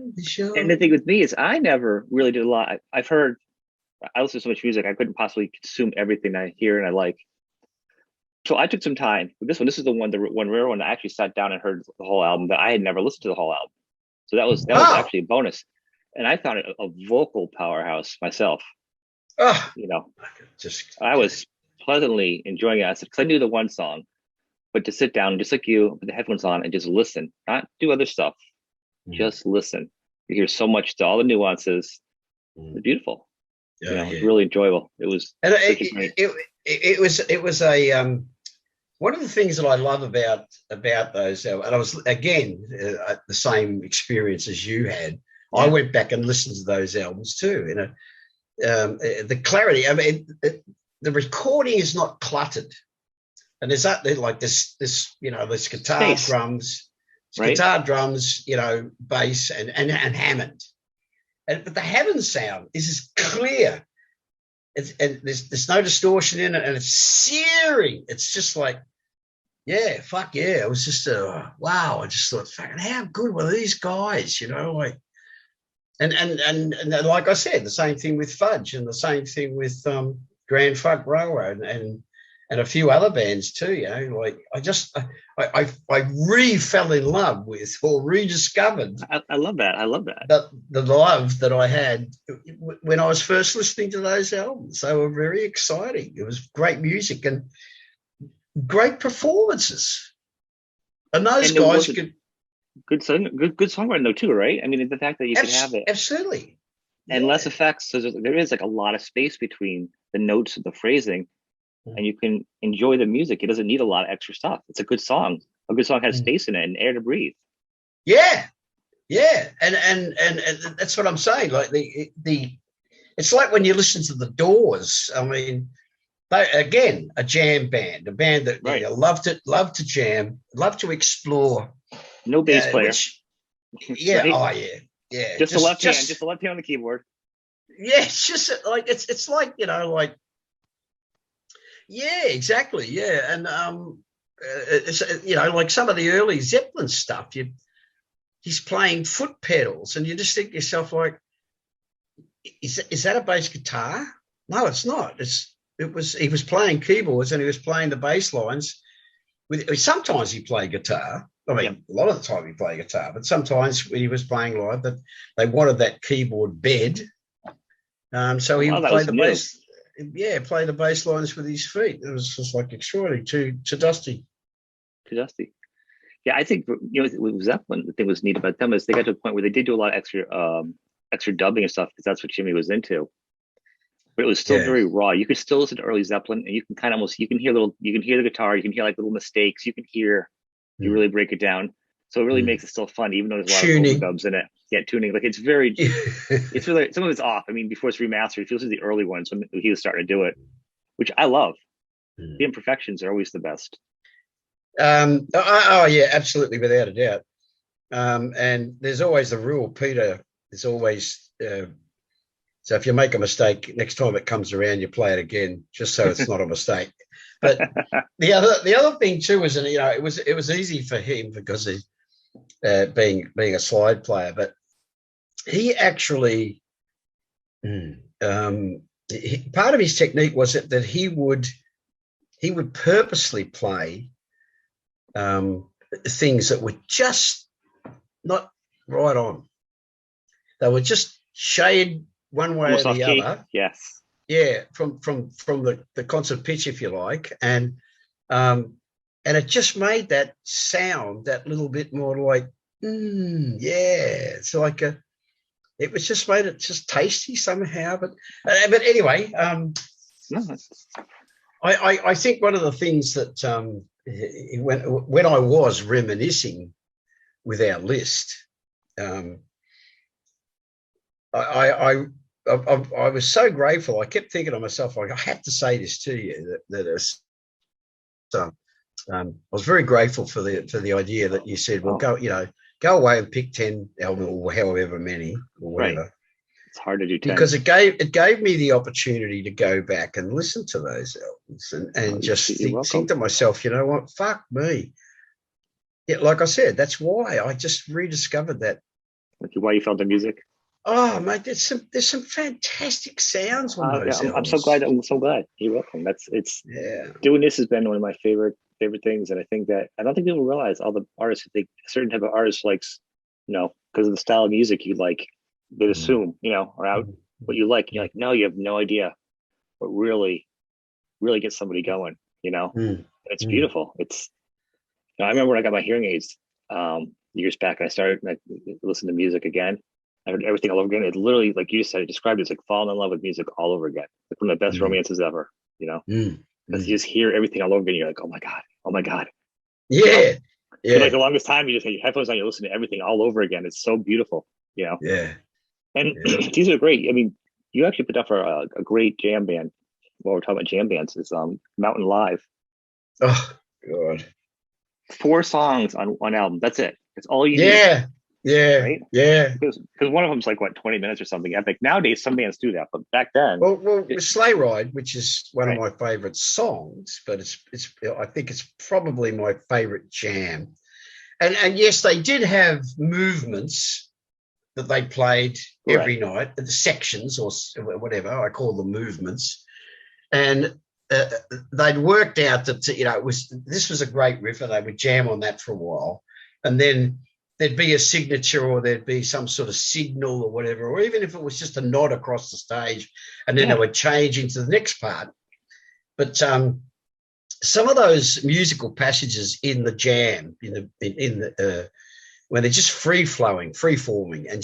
And the thing with me is I never really did a lot. I listen to so much music, I couldn't possibly consume everything I hear and I like. So I took some time with this one. This is the one rare one I actually sat down and heard the whole album, but I had never listened to the whole album. So that was actually a bonus. And I found it a vocal powerhouse myself. I was pleasantly enjoying it because I knew the one song, but to sit down just like you, put the headphones on and just listen, not do other stuff, just listen. You hear so much to all the nuances. It's beautiful. It's really enjoyable. It was. And it was a one of the things that I love about those, and I was again the same experience as you had. I went back and listened to those albums too. The clarity. I mean, the recording is not cluttered, and there's this guitar, drums, bass, and Hammond. But the Hammond sound is as clear. And there's no distortion in it, and it's searing. It's just like, fuck yeah. It was just wow. I just thought, fucking, how good were these guys? And like I said, the same thing with Fudge, and the same thing with Grand Funk Railroad, and a few other bands too. I fell in love with, or rediscovered. I love that. The love that I had when I was first listening to those albums. They were very exciting. It was great music and great performances. And those guys could good songwriting though too, right? I mean, the fact that you could have it absolutely, and less effects, so there is like a lot of space between the notes and the phrasing, and you can enjoy the music. It doesn't need a lot of extra stuff. It's a good song. A good song has space in it and air to breathe. Yeah, and that's what I'm saying. Like it's like when you listen to the Doors. I mean, again, a jam band, a band that love to jam, love to explore. No bass player. Right? Just the left hand on the keyboard. Yeah, it's just like it's like like. Yeah, exactly. Yeah, and it's like some of the early Zeppelin stuff. He's playing foot pedals, and you just think to yourself, like, is that a bass guitar? No, it's not. He was playing keyboards and he was playing the bass lines. Sometimes he played guitar. I mean, a lot of the time he played guitar, but sometimes when he was playing live, that they wanted that keyboard bed. So he would play the bass. Yeah, play the bass lines with his feet. It was just like extraordinary, too dusty. Too dusty. Yeah, I think with Zeppelin, the thing was neat about them is they got to a point where they did do a lot of extra dubbing and stuff because that's what Jimi was into. But it was still very raw. You could still listen to early Zeppelin, and you can kind of you can hear the guitar, you can hear like little mistakes, you can hear you really break it down. So it really makes it still fun, even though there's a lot of overdubs in it. Yeah, tuning. Like it's very, it's really, some of it's off. I mean, before it's remastered, if you listen to the early ones when he was starting to do it, which I love. The imperfections are always the best. Yeah, absolutely, without a doubt. And there's always the rule, Peter. There's always so if you make a mistake, next time it comes around, you play it again, just so it's not a mistake. But the other thing too is, it was easy for him because he being a slide player, but he actually part of his technique was that he would purposely play things that were just not right on. They were just shade one way or the other. Yes. Yeah, from the concert pitch, if you like, and it just made that sound that little bit more like, it's like it was just made it just tasty somehow. But anyway, I think one of the things that when I was reminiscing with our list, I was so grateful. I kept thinking to myself, like, I have to say this to you I was very grateful for the idea that you said, well, go away and pick 10 albums or however many or whatever. Right. It's hard to do 10 because it gave me the opportunity to go back and listen to those albums and just think to myself, you know what, fuck me. Yeah, like I said, that's why I just rediscovered that. Why you felt the music? Oh, mate, there's some fantastic sounds on those albums. I'm so glad. You're welcome. Doing this has been one of my favorite things, and I don't think people realize all the artists that a certain type of artist likes, because of the style of music you like, they'd assume, or out what you like. And you're like, no, you have no idea what really gets somebody going, And it's beautiful. It's, I remember when I got my hearing aids years back, and I started listening to music again. I heard everything all over again. It literally, like you just said, described it as like falling in love with music all over again. Like one of the best romances ever, Because you just hear everything all over again. You're like, oh my God. Yeah. Yeah. For like the longest time, you just have your headphones on, you listen to everything all over again. It's so beautiful, Yeah. And these are great. I mean, you actually put up for a great jam band. While we're talking about jam bands, is Mountain Live. Oh, God. 4 songs on one album. That's it. It's all you need. Yeah, right? Yeah. Because one of them's like 20 minutes or something epic. Nowadays, some bands do that, but back then, well, with Sleighride, which is one of my favorite songs, but I think it's probably my favorite jam. And yes, they did have movements that they played every night, the sections or whatever I call them movements, and they'd worked out that this was a great riff, and they would jam on that for a while, and then there'd be a signature or there'd be some sort of signal or whatever, or even if it was just a nod across the stage, and then they would change into the next part. But some of those musical passages in the jam, in the when they're just free flowing, free forming, and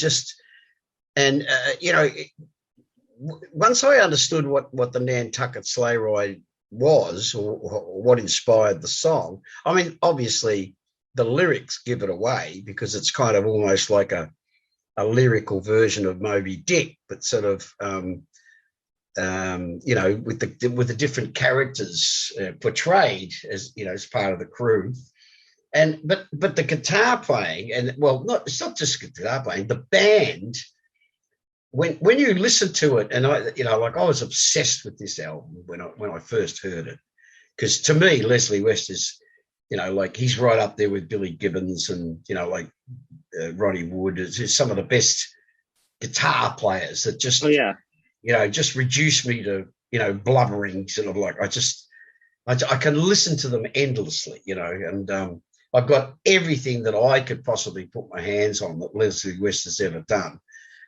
once I understood what the Nantucket Sleighride was, or what inspired the song, I mean, obviously the lyrics give it away, because it's kind of almost like a lyrical version of Moby Dick, but sort of with the different characters portrayed as as part of the crew, but the guitar playing, and it's not just guitar playing, the band. When you listen to it, and I was obsessed with this album when I first heard it, because to me Leslie West is he's right up there with Billy Gibbons and Ronnie Wood is some of the best guitar players that just just reduce me to blubbering sort of like I can listen to them endlessly, and I've got everything that I could possibly put my hands on that Leslie West has ever done,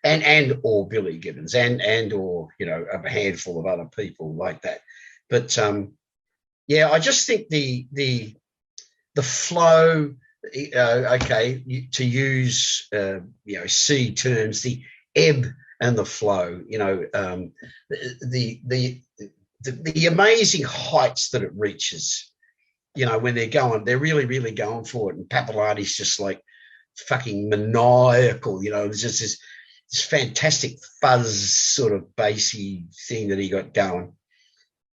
and or Billy Gibbons and or a handful of other people like that. But I just think the flow, to use C terms, the ebb and the flow, the amazing heights that it reaches, when they're really, really going for it. And Papalati's just like fucking maniacal, there's just this fantastic fuzz sort of bassy thing that he got going.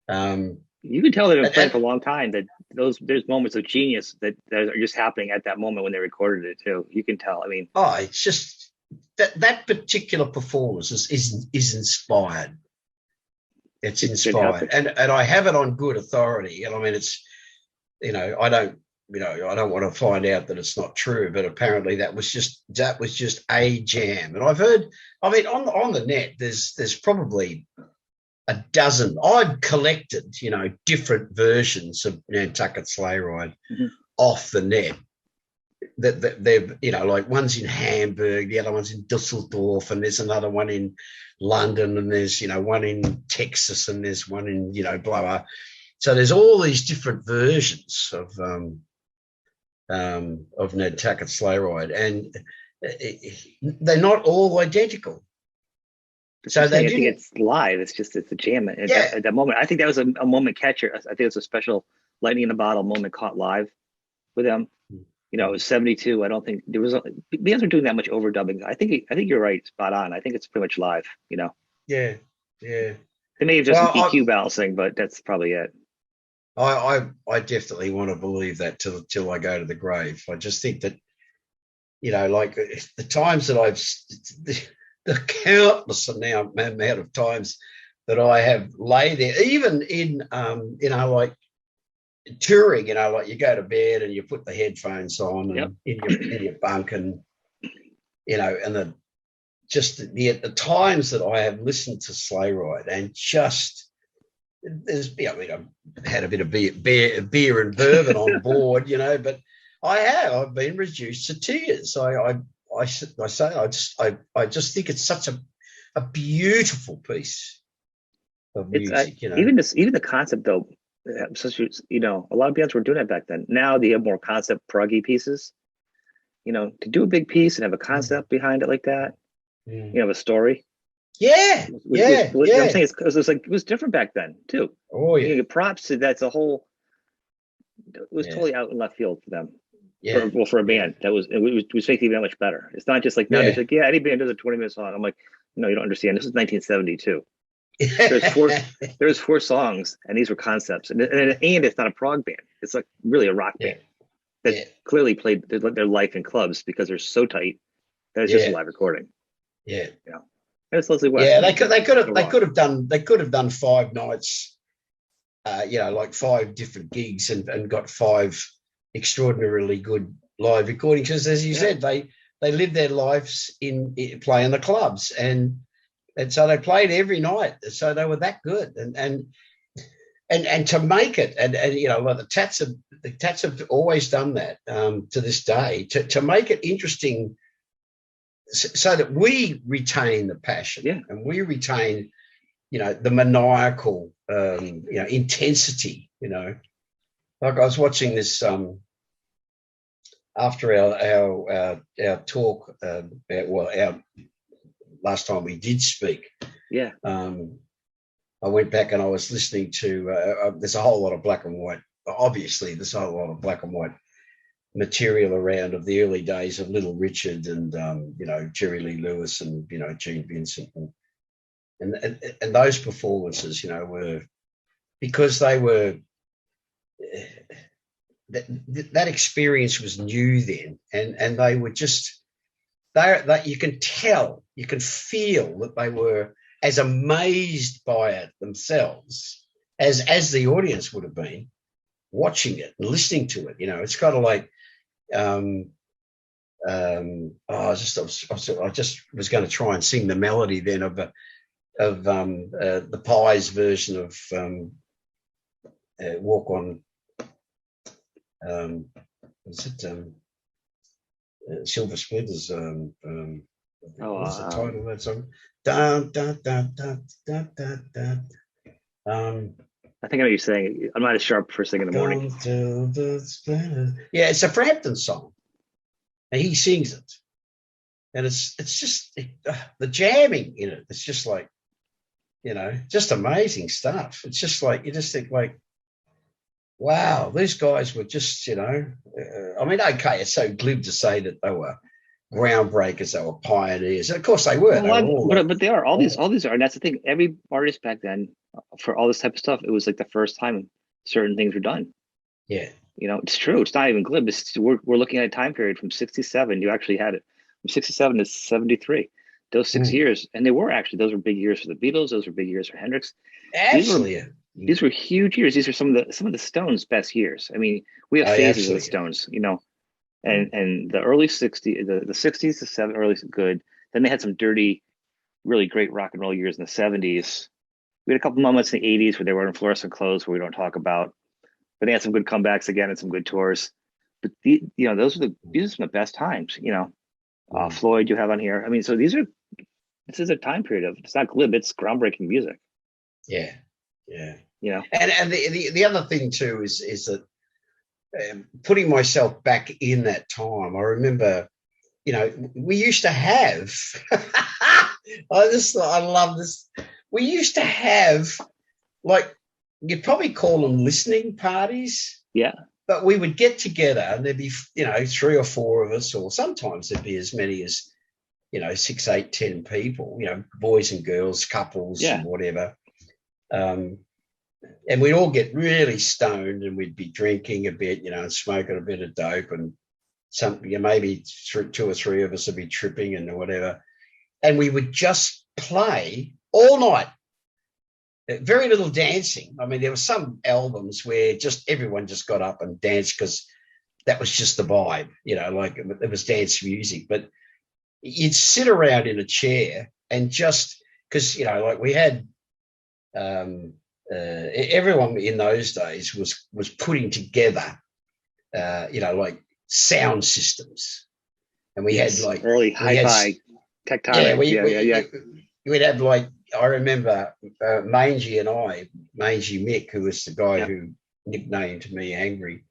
You can tell they've been playing for a long time, that there's moments of genius that are just happening at that moment when they recorded it too. You can tell. I mean, it's just that particular performance is inspired. It's inspired, and I have it on good authority. And I mean, it's I don't want to find out that it's not true, but apparently that was just a jam. And I've heard, I mean, on the net, there's probably a dozen. I've collected, different versions of Nantucket Sleighride off the net. That they've, like one's in Hamburg, the other one's in Dusseldorf, and there's another one in London, and there's, one in Texas, and there's one in, blah, blah. So there's all these different versions of Nantucket Sleighride, and they're not all identical. So I think it's live. It's a jam at that moment. I think that was a moment catcher. I think it's a special lightning in a bottle moment caught live with them. It was 72. I don't think there was. Bands were doing that much overdubbing. I think you're right, spot on. I think it's pretty much live. Yeah. They may have just an EQ balancing, but that's probably it. I definitely want to believe that till I go to the grave. I just think that, like the times that the countless amount of times that I have lay there, even in, like touring, like you go to bed and you put the headphones on and in your bunk, and, and the times that I have listened to Sleighride, and just, I've had a bit of beer and bourbon on board, but I've been reduced to tears. I just think it's such a beautiful piece of music. Even the concept though, a lot of bands were doing that back then. Now they have more concept proggy pieces. To do a big piece and have a concept behind it like that, a story. Yeah. I'm saying it was different back then too. Oh yeah. Props to that's a whole. It was totally out in left field for them. Yeah. For a band it was making it that much better. It's not just like now it's like any band does a 20-minute song. I'm like, no, you don't understand. This is 1972. There's four songs, and these were concepts, and it's not a prog band. It's like really a rock band that clearly played their life in clubs because they're so tight that it's just a live recording. Yeah. And it's Leslie West. Yeah, they could have done 5 nights, like 5 different gigs and got 5 extraordinarily good live recordings. Because as you said, they lived their lives in playing the clubs, and so they played every night. So they were that good, and to make it, and like the Tats have always done that to this day to make it interesting, so that we retain the passion and we retain, the maniacal, intensity, Like I was watching this after our talk our last time we did speak. Yeah. I went back and I was listening to. There's a whole lot of black and white. Obviously, there's a whole lot of black and white material around of the early days of Little Richard and Jerry Lee Lewis and Gene Vincent and those performances were because they were that experience was new then and they were just that you can tell, you can feel that they were as amazed by it themselves as the audience would have been watching it and listening to it. It's kind of like I just was going to try and sing the melody then of the Pies version of Walk On. Is it Silver Splinters? What's the title of that song? Dun, dun, dun, dun, dun, dun, dun. I think I know what you're saying. I'm not as sharp first thing in the morning. Yeah, it's a Frampton song, and he sings it, and it's just the jamming in it. It's just like, just amazing stuff. It's just like you just think like, wow, these guys were just, okay, it's so glib to say that they were groundbreakers, they were pioneers. And of course they were. But they are. All these are, and that's the thing. Every artist back then, for all this type of stuff, it was like the first time certain things were done. Yeah. It's true. It's not even glib. We're looking at a time period from 67. You actually had it from 67 to 73. Those 6 years, and those were big years for the Beatles. Those were big years for Hendrix. Absolutely. These were huge years. These are some of the Stones' best years. I mean, we have phases of the Stones, and the early 60s, the 60s to 70s, early good. Then they had some dirty, really great rock and roll years in the 70s. We had a couple moments in the 80s where they were in fluorescent clothes, where we don't talk about. But they had some good comebacks again and some good tours. But these are some of the best times. Floyd you have on here. I mean, so this is a time period of, it's not glib, it's groundbreaking music. Yeah. Yeah. And the other thing too is that putting myself back in that time, I remember, we used to have. I love this. We used to have, like, you'd probably call them listening parties. Yeah. But we would get together and there'd be, 3 or 4 of us, or sometimes there'd be as many as, 6, 8, 10 people, boys and girls, couples, and whatever. And we'd all get really stoned and we'd be drinking a bit, and smoking a bit of dope and something, maybe 2 or 3 of us would be tripping and whatever. And we would just play all night. Very little dancing. I mean, there were some albums where just everyone just got up and danced because that was just the vibe, like it was dance music. But you'd sit around in a chair and just because, like we had everyone in those days was putting together, like sound systems. And we had like early hi-fi tectonic. We'd have like, I remember Mangy Mick, who was the guy who nicknamed me Angry.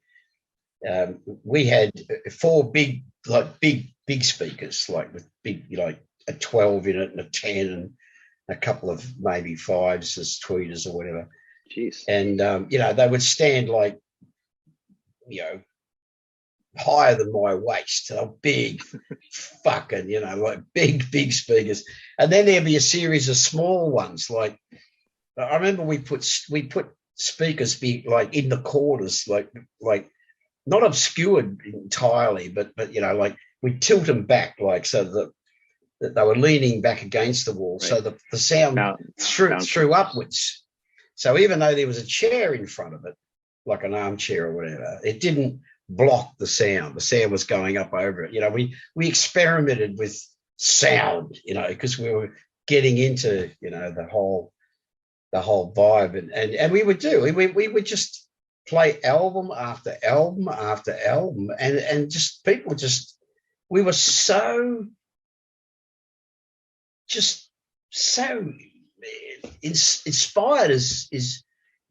We had 4 big speakers, like with big, like a 12 in it and a 10 and a couple of maybe 5s as tweeters or whatever. Jeez. And, they would stand like, higher than my waist. Big fucking, like big speakers. And then there'd be a series of small ones. Like I remember we put speakers like in the corners, like not obscured entirely, but like we tilt them back, like so that they were leaning back against the wall, right. So the sound threw upwards. So even though there was a chair in front of it, like an armchair or whatever, it didn't block the sound. The sound was going up over it. We experimented with sound, because we were getting into, the whole vibe, and we would just play album after album after album, and just people just, we were so inspired is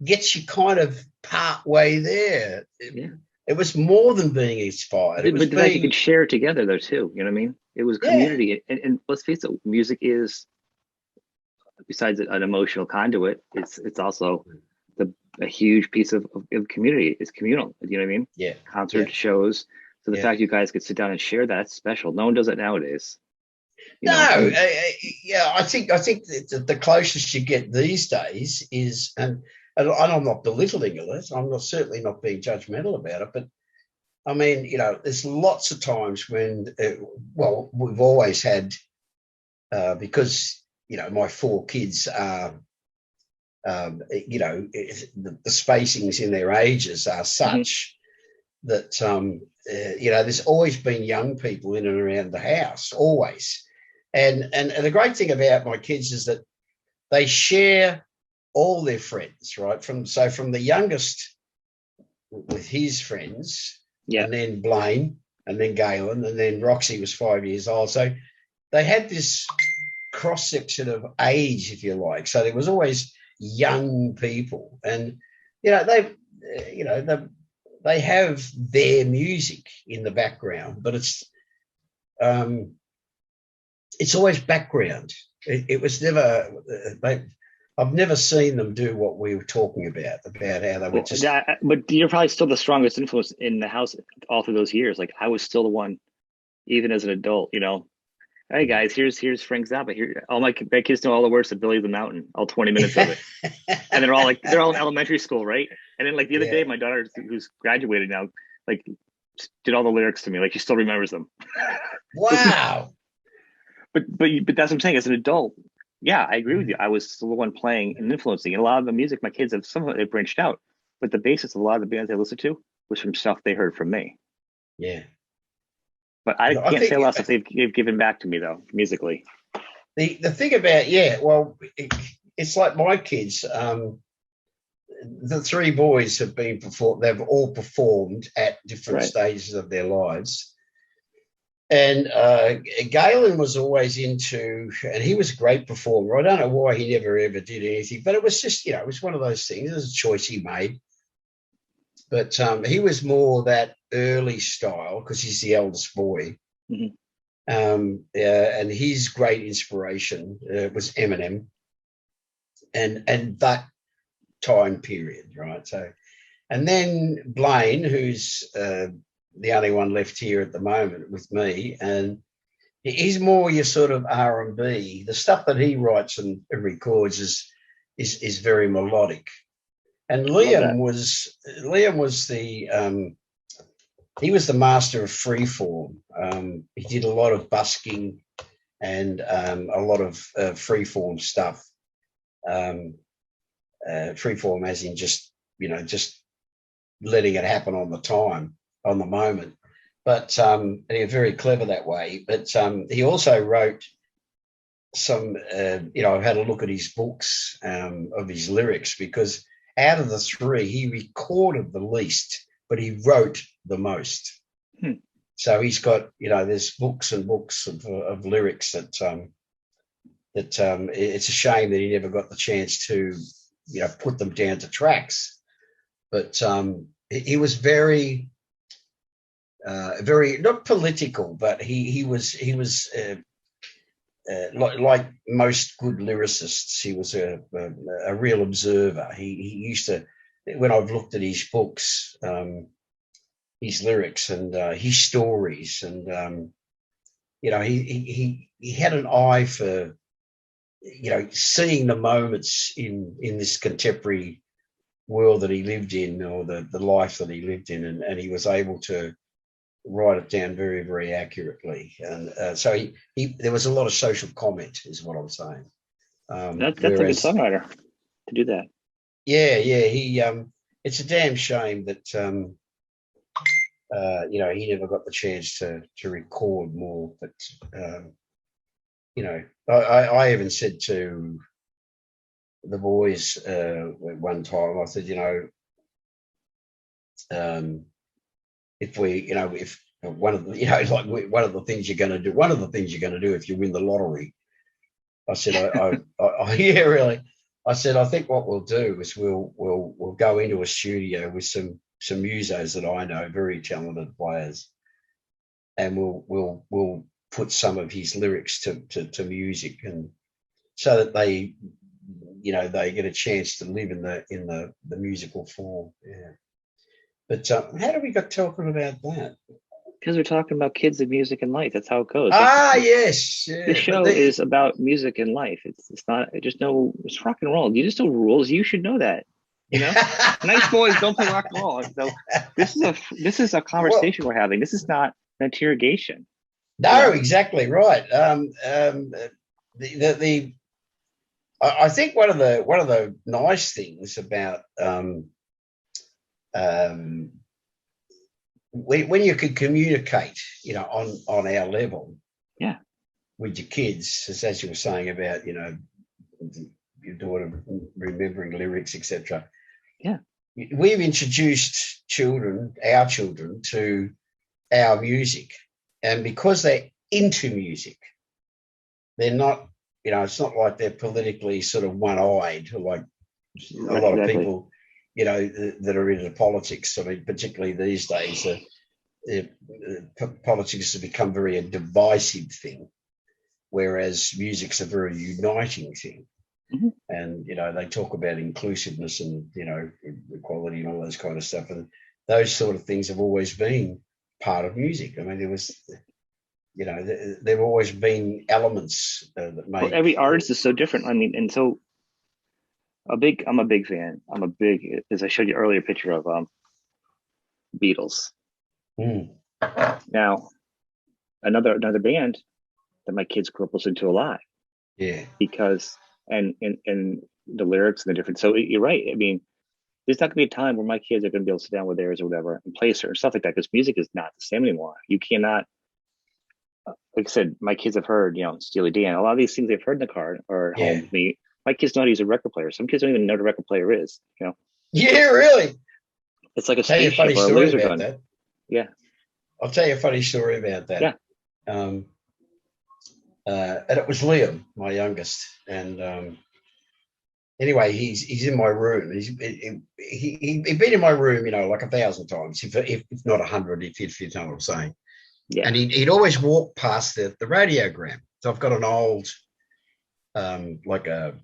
gets you kind of part way there. It was more than being inspired. But the fact you could share it together, though, too. You know what I mean? It was community, and let's face it, music is, besides an emotional conduit, it's also a huge piece of community. It's communal. You know what I mean? Yeah. Concert shows. So the fact you guys could sit down and share that's special. No one does it nowadays. I think the closest you get these days is, and I'm not belittling it. I'm certainly not being judgmental about it, but I mean, there's lots of times when, we've always had, because, my 4 kids are, the spacings in their ages are such that, there's always been young people in and around the house, always. And the great thing about my kids is that they share all their friends, right? From the youngest with his friends, and then Blaine, and then Galen, and then Roxy was 5 years old. So they had this cross section of age, if you like. So there was always young people, and they have their music in the background, but it's always background. It was never. I've never seen them do what we were talking about how they would just. But you're probably still the strongest influence in the house all through those years. Like I was still the one, even as an adult. Hey guys, here's Frank Zappa. Here, all my kids know all the words to Billy the Mountain, all 20 minutes of it, and they're all in elementary school, right? And then like the other day, my daughter, who's graduated now, like did all the lyrics to me. Like she still remembers them. Wow. But that's what I'm saying. As an adult, yeah, I agree with you. I was still the one playing and influencing. And a lot of the music, my kids have some of it branched out, but the basis of a lot of the bands I listened to was from stuff they heard from me. Yeah. But I can't say a lot of stuff they've given back to me though, musically. The thing about it's like my kids. The 3 boys have been performed. They've all performed at different stages of their lives. And Galen was always into, and he was a great performer. I don't know why he never ever did anything, but it was just, it was one of those things. It was a choice he made. But he was more that early style because he's the eldest boy. Mm-hmm. And his great inspiration was Eminem and that time period, right? So, and then Blaine, who's the only one left here at the moment with me, and he's more your sort of R&B. The stuff that he writes and records is very melodic. And Liam was the he was the master of freeform. He did a lot of busking and a lot of freeform stuff. Freeform as in just letting it happen on the moment. But and he was very clever that way. But he also wrote some, I've had a look at his books of his lyrics, because out of the 3, he recorded the least, but he wrote the most. So he's got, there's books and books of lyrics that it's a shame that he never got the chance to, put them down to tracks. But he was very not political, but he was like most good lyricists. He was a real observer. He used to, when I've looked at his books, his lyrics and his stories, and he had an eye for seeing the moments in this contemporary world that he lived in, or the life that he lived in, and he was able to write it down very, very accurately. And so he there was a lot of social comment, is what I'm saying. That's a good songwriter to do that. Yeah. He it's a damn shame that he never got the chance to record more. But I even said to the boys one time, I said, if we, if one of the, one of the things you're going to do if you win the lottery, I said, I yeah, really. I said, I think what we'll do is we'll go into a studio with some musos that I know, very talented players, and we'll put some of his lyrics to music, and so that they get a chance to live in the musical form. Yeah. But how do we got talking about that? Because we're talking about kids and music and life. That's how it goes. Yes. Yeah. This show is about music and life. It's not just it's rock and roll. You just know rules. You should know that. Nice boys don't play rock and roll. So this is a conversation we're having. This is not an interrogation. No, exactly right. I think one of the nice things about when you can communicate, on our level, with your kids, as you were saying about, your daughter remembering lyrics, etc. Yeah, we've introduced our children, to our music, and because they're into music, they're not, it's not like they're politically sort of one-eyed, like a lot of people, that are into politics. I mean, particularly these days, politics has become very a divisive thing, whereas music's a very uniting thing. Mm-hmm. And, they talk about inclusiveness and, equality and all those kind of stuff. And those sort of things have always been part of music. I mean, there was, there have always been elements that make... Well, every artist is so different. I mean, and so I'm a big fan. As I showed you earlier, picture of Beatles. Mm. Now, another band that my kids grew up listening to a lot. Yeah. Because and the lyrics and the different. So you're right. I mean, there's not gonna be a time where my kids are gonna be able to sit down with theirs or whatever and play certain stuff like that, because music is not the same anymore. You cannot. Like I said, my kids have heard, Steely Dan. A lot of these things they've heard in the car or at home with me. My kids know how to use a record player. Some kids don't even know what a record player is. Yeah, really. It's like a spaceship or a laser gun. That. Yeah. I'll tell you a funny story about that. Yeah. And it was Liam, my youngest, and anyway, he's in my room. He'd been in my room, like 1,000 times, if not 100, if you know what I'm saying. Yeah. And he'd always walk past the radiogram. So I've got an old, like a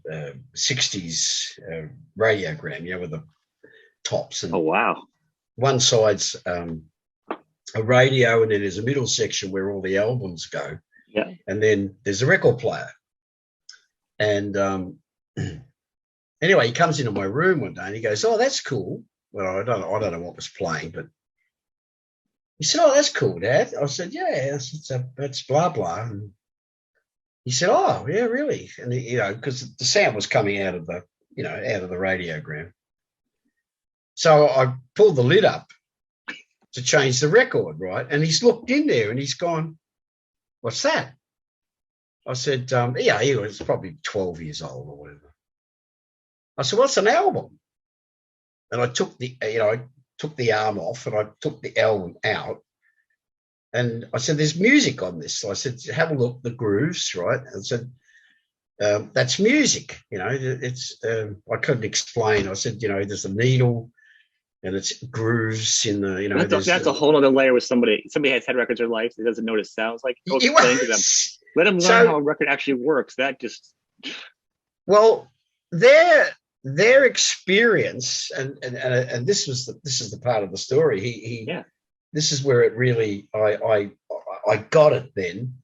60s radiogram, with the tops. And oh, wow. one side's a radio, and then there's a middle section where all the albums go. Yeah. And then there's a record player. And anyway, he comes into my room one day and he goes, "Oh, that's cool." Well, I don't know what was playing, but he said, "Oh, that's cool, Dad." I said, "Yeah, that's blah, blah." And he said, "Oh, yeah, really?" And, because the sound was coming out of the, out of the radiogram. So I pulled the lid up to change the record, right? And he's looked in there and he's gone, "What's that?" I said, yeah, he was probably 12 years old or whatever. I said, "What's an album?" And I took the arm off and I took the album out. And I said, "There's music on this." So I said, "Have a look, the grooves," right? And I said, "That's music." It's, I couldn't explain. I said, there's a needle and it's grooves in the, that's a whole other layer with somebody has had records their life. It doesn't know what it sounds like. Go explain to them. Let them learn how a record actually works. That just... Well, their experience, and this is the part of the story. This is where it really, I got it then.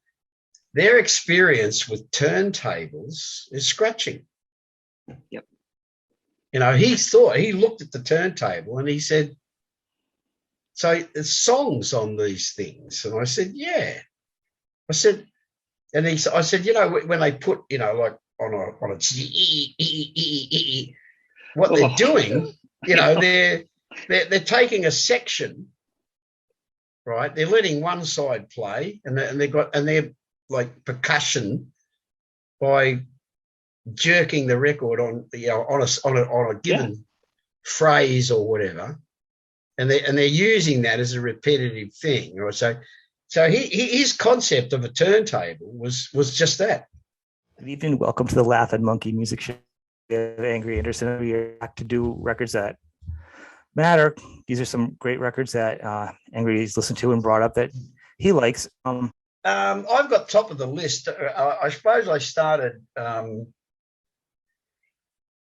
Their experience with turntables is scratching. Yep. He looked at the turntable and he said, "So there's songs on these things?" And I said, "Yeah." I said, I said, when they put, like on a what they're doing, they're taking a section, right? They're letting one side play, and they're like percussion by jerking the record on a given phrase or whatever, and they're using that as a repetitive thing, right? So his concept of a turntable was just that. Good evening, welcome to the Laugh and Monkey Music Show. Angry Anderson to do records that matter. These are some great records that Angry's listened to and brought up that he likes. I've got top of the list. I suppose I started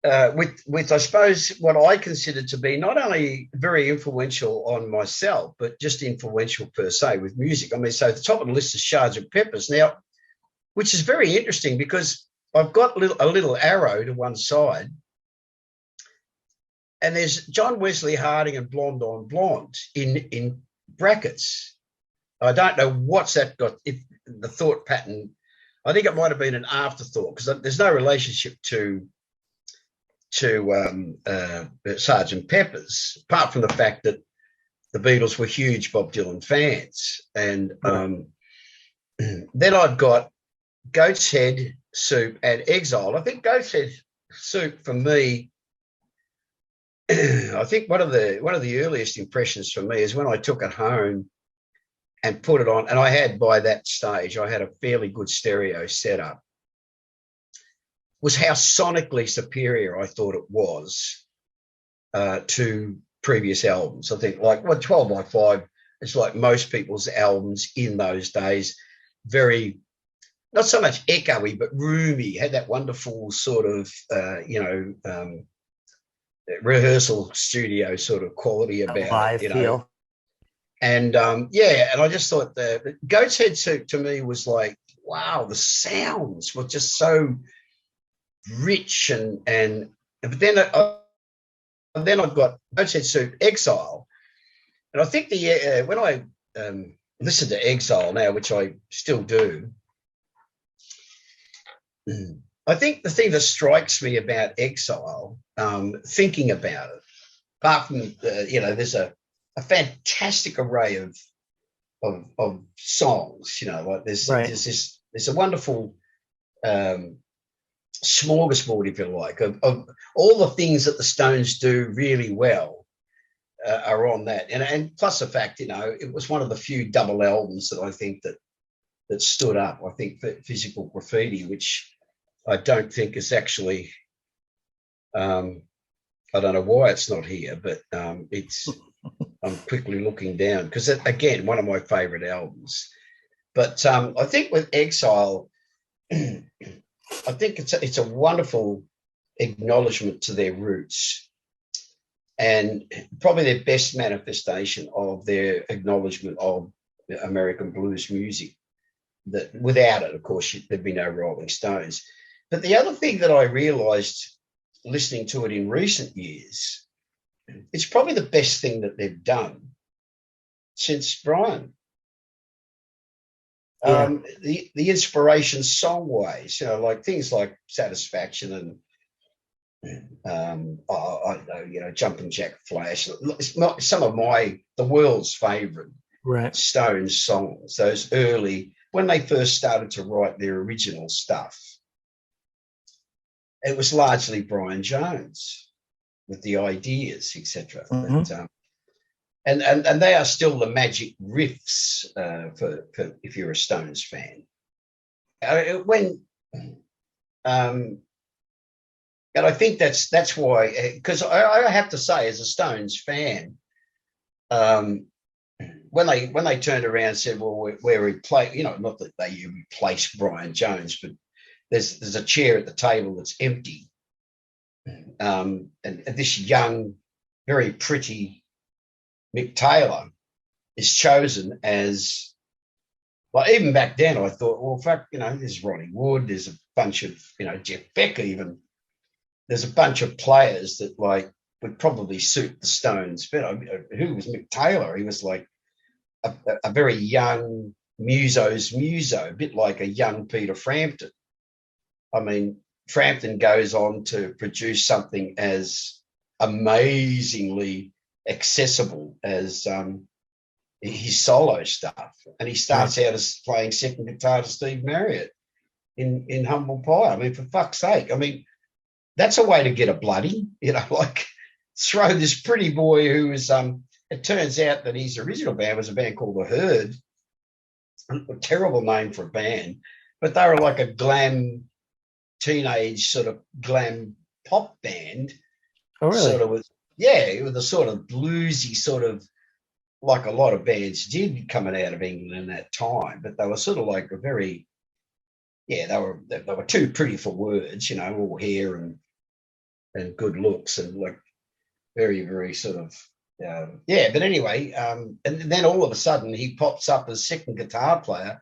with I suppose what I consider to be not only very influential on myself, but just influential per se with music. I mean, so the top of the list is Sgt. Pepper's now, which is very interesting because I've got a little arrow to one side, and there's John Wesley Harding and Blonde on Blonde in brackets. I don't know what's that got. If the thought pattern, I think it might have been an afterthought because there's no relationship to Sgt. Pepper's, apart from the fact that the Beatles were huge Bob Dylan fans. And then I've got Goat's Head Soup and Exile. I think Goat's Head Soup for me, I think one of the earliest impressions for me is when I took it home and put it on, and I had by that stage, I had a fairly good stereo setup, was how sonically superior I thought it was to previous albums. I think 12 by 5, it's like most people's albums in those days, very, not so much echoey, but roomy, had that wonderful sort of, rehearsal studio sort of quality about it, feel. And and I just thought the Goat's Head Soup to me was like, wow, the sounds were just so rich and but then I've got Goat's Head Soup Exile, and I think when I listen to Exile now, which I still do, I think the thing that strikes me about Exile, thinking about it, apart from there's a fantastic array of songs, like there's a wonderful smorgasbord, if you like, of all the things that the Stones do really well are on that, and plus the fact it was one of the few double albums that I think that stood up. I think Physical Graffiti, which I don't think is actually, I don't know why it's not here, but it's. I'm quickly looking down because, again, one of my favourite albums. But I think with Exile, I think it's a wonderful acknowledgement to their roots and probably their best manifestation of their acknowledgement of American blues music. That without it, of course, there'd be no Rolling Stones. But the other thing that I realised listening to it in recent years, it's probably the best thing that they've done since Brian. Yeah. The inspiration song-wise, like things like Satisfaction and Jumpin' Jack Flash. It's not some of the world's favourite Stones songs. Those early, when they first started to write their original stuff, it was largely Brian Jones with the ideas, etc. Mm-hmm. And they are still the magic riffs for if you're a Stones fan. And I think that's why, because I have to say, as a Stones fan, when they turned around and said, "Well, we're replacing," not that they replaced Brian Jones, but there's a chair at the table that's empty. And this young, very pretty Mick Taylor is chosen as, even back then I thought, well, fuck, there's Ronnie Wood, there's a bunch of, Jeff Beck even. There's a bunch of players that would probably suit the Stones better. Who was Mick Taylor? He was like a very young muso's muso, a bit like a young Peter Frampton. I mean, Frampton goes on to produce something as amazingly accessible as his solo stuff. And he starts out as playing second guitar to Steve Marriott in Humble Pie. I mean, for fuck's sake. I mean, that's a way to get a bloody, throw this pretty boy who is, it turns out that his original band was a band called The Herd, a terrible name for a band, but they were like a glam, teenage sort of glam pop band. Oh, really? Sort of was, it was a sort of bluesy sort of, like a lot of bands did coming out of England in that time, but they were sort of like a very, they were too pretty for words, you know, all hair and good looks and like very, very sort of, but anyway, and then all of a sudden he pops up as second guitar player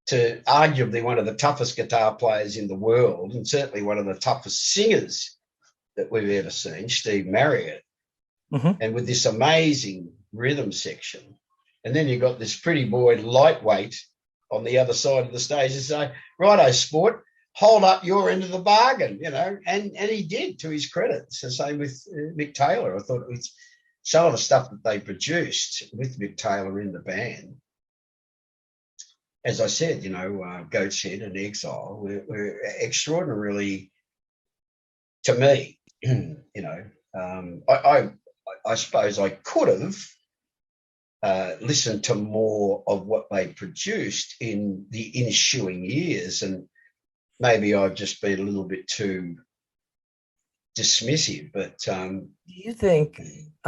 to arguably one of the toughest guitar players in the world, and certainly one of the toughest singers that we've ever seen, Steve Marriott, and with this amazing rhythm section. And then you got this pretty boy lightweight on the other side of the stage and say, righto, sport, hold up your end of the bargain, you know, and he did, to his credit. So same with Mick Taylor. I thought with some of the stuff that they produced with Mick Taylor in the band, as I said, you know, Goat's Head and Exile were extraordinarily, to me, you know, I suppose I could have listened to more of what they produced in the ensuing years, and maybe I've just been a little bit too dismissive. But do you think,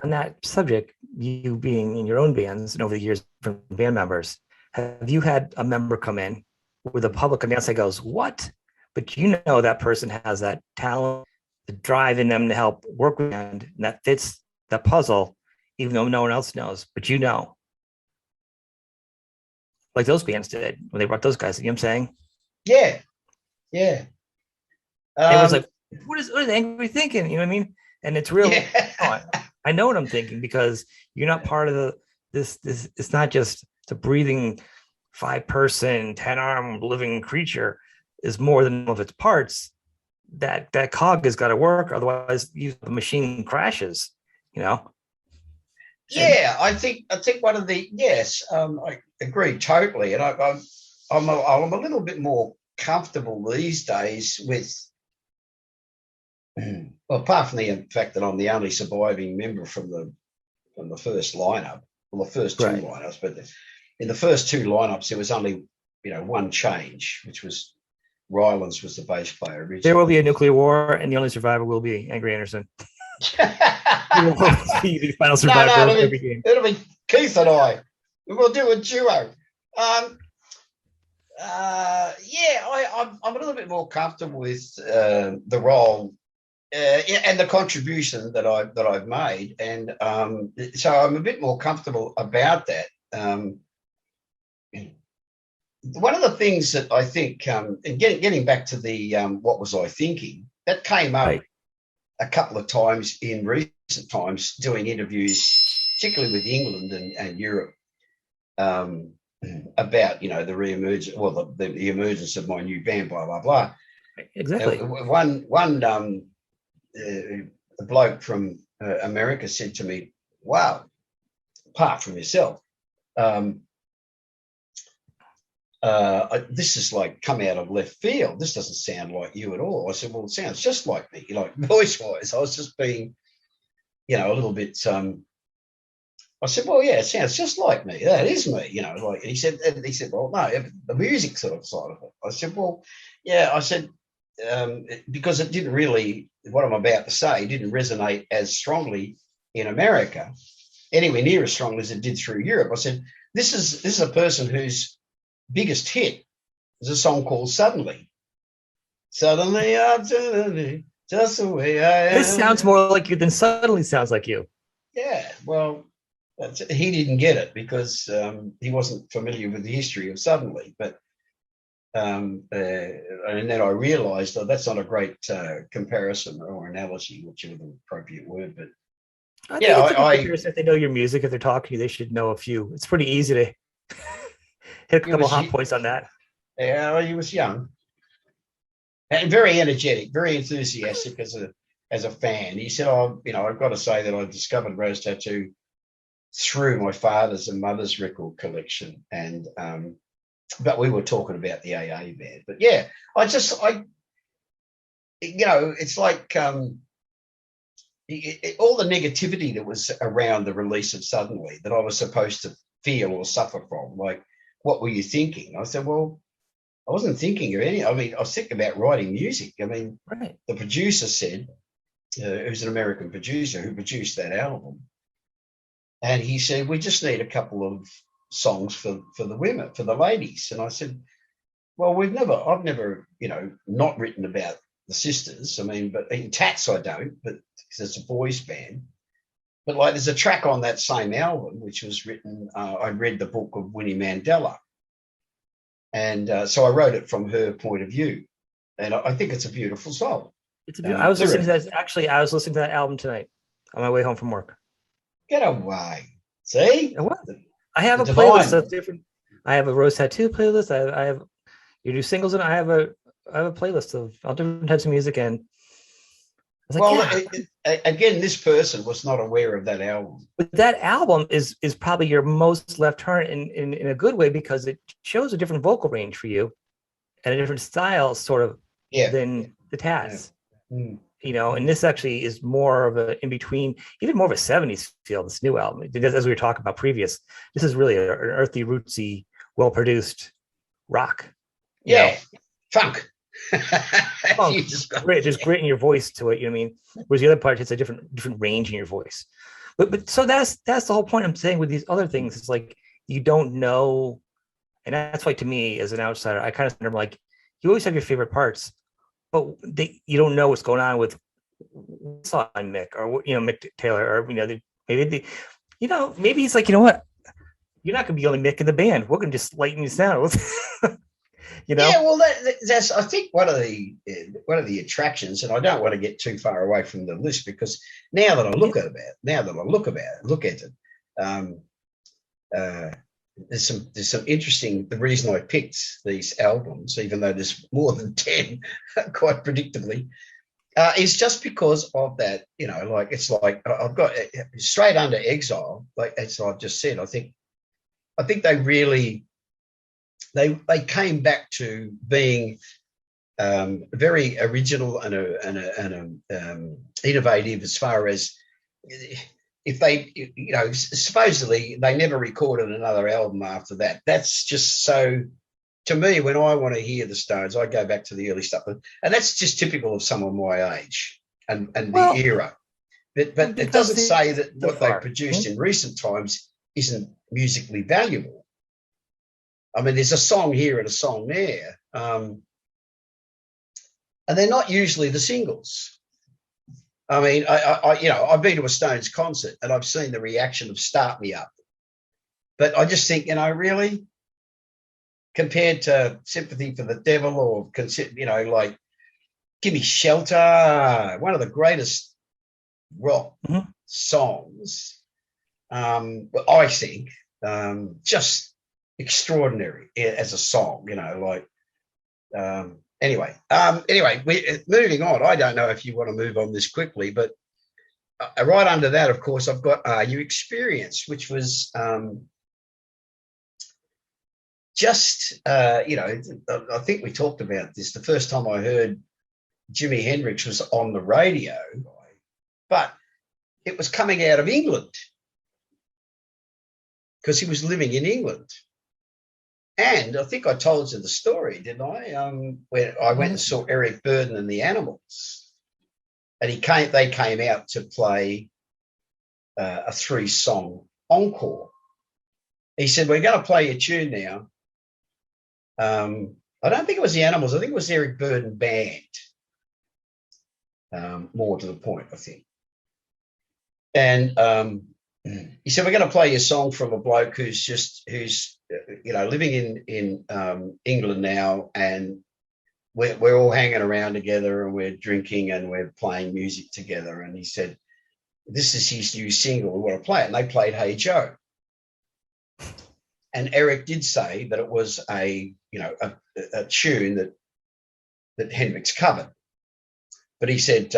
on that subject, you being in your own bands and over the years from band members, have you had a member come in with a public audience that goes, what? But you know that person has that talent, the drive in them to help work with band, and that fits the puzzle, even though no one else knows, but you know. Like those bands did when they brought those guys, you know what I'm saying? Yeah. Everyone's like, what is Angry thinking? You know what I mean? And it's real. I know what I'm thinking, because you're not part of this. It's not just the breathing 5-person, 10-arm living creature. Is more than of its parts. That cog has got to work, otherwise the machine crashes. You know. Yeah, I think one of the I agree totally, and I'm a little bit more comfortable these days with, well, apart from the fact that I'm the only surviving member from the first lineup, well, the first two lineups, but in the first two lineups there was only, you know, one change, which was Rylands was the bass player originally. There will be a nuclear war, and the only survivor will be Angry Anderson. The final survivor of every game. It'll be Keith and I. We'll do a duo. I'm a little bit more comfortable with the role and the contribution that I've made, and so I'm a bit more comfortable about that. One of the things that I think, and getting back to the what was I thinking, that came up a couple of times in recent times doing interviews, particularly with England and Europe, about, you know, the re-emergence, well, the emergence of my new band, blah blah blah. Exactly. One a bloke from America said to me, "Wow, apart from yourself, this is like come out of left field. This doesn't sound like you at all." I said, "Well, it sounds just like me, like voice-wise." I was just being, you know, a little bit. I said, "Well, yeah, it sounds just like me. That is me, you know." Like, and he said, "Well, no, the music sort of side of it." I said, "Well, yeah." I said, because it didn't really, what I'm about to say didn't resonate as strongly in America, anywhere near as strongly as it did through Europe. I said, "This is a person whose biggest hit is a song called Suddenly. Suddenly, I'm just the way I am." This sounds more like you than Suddenly sounds like you. Yeah, well, he didn't get it because he wasn't familiar with the history of Suddenly. But and then I realised that that's not a great comparison or analogy, whichever the appropriate word. But I think it's a good comparison. If they know your music, if they're talking to you, they should know a few. It's pretty easy to hit a couple hot points on that. Yeah, well, he was young and very energetic, very enthusiastic as a fan. He said, "Oh, you know, I've got to say that I discovered Rose Tattoo through my father's and mother's record collection." And but we were talking about the AA band. But yeah, I you know, it's like all the negativity that was around the release of Suddenly that I was supposed to feel or suffer from, like, what were you thinking? I said, well, I wasn't thinking of any. I mean, I was thinking about writing music. I mean, Right. the producer said, who's an American producer who produced that album, and he said, we just need a couple of songs for the women, for the ladies. And I said, well, I've never, not written about the sisters. I mean, but in Tats I don't, but because it's a boys band. But like, there's a track on that same album which was written. I read the book of Winnie Mandela, and so I wrote it from her point of view, and I think it's a beautiful song. I was listening to that. Actually, I was listening to that album tonight on my way home from work. Get away! See, I have a playlist of different. I have a Rose Tattoo playlist. I have you do singles, and I have a playlist of all different types of music. And I was like, again, this person was not aware of that album. But that album is probably your most left turn in a good way, because it shows a different vocal range for you and a different style, sort of, than the Tats. Yeah. And this actually is more of a in between, even more of a 70s feel, this new album. Because as we were talking about previous, this is really an earthy, rootsy, well-produced rock. Yeah, funk. Just grit in your voice to it, you know what I mean? Whereas the other part, it's a different range in your voice. But so that's the whole point I'm saying with these other things. It's like, you don't know. And that's why, to me, as an outsider, I kind of remember, like, you always have your favorite parts, but you don't know what's going on with on Mick, or Mick Taylor, or maybe he's like, you know what, you're not going to be the only Mick in the band. We're going to just lighten this down. Yeah, well, that's I think one of the attractions, and I don't want to get too far away from the list, because now that I look at it, there's some interesting. The reason I picked these albums, even though there's more than 10, quite predictably, is just because of that. Like, it's like I've got straight under Exile, like as I've just said. I think they really. They came back to being very original and innovative, as far as if they, supposedly they never recorded another album after that. That's just so, to me, when I want to hear the Stones, I go back to the early stuff, and that's just typical of someone my age and the era. But it doesn't say that what they produced in recent times isn't musically valuable. I mean, there's a song here and a song there, and they're not usually the singles. I mean, I've been to a Stones concert and I've seen the reaction of "Start Me Up," but I just think, really, compared to "Sympathy for the Devil" or like "Give Me Shelter," one of the greatest rock songs, I think, just extraordinary as a song, anyway, moving on. I don't know if you want to move on this quickly, but right under that, of course, I've got Are You Experienced, which was I think we talked about this. The first time I heard Jimi Hendrix was on the radio, but it was coming out of England, because he was living in England. And I think I told you the story, didn't I? Where I went and saw Eric Burdon and the Animals, and they came out to play a 3-song encore. He said, "We're going to play a tune now." I don't think it was the Animals. I think it was Eric Burdon Band. More to the point, I think. And he said, "We're going to play a song from a bloke who's living in England now, and we're all hanging around together and we're drinking and we're playing music together." And he said, "This is his new single. We want to play it." And they played "Hey Joe." And Eric did say that it was a tune that Hendrix covered. But he said,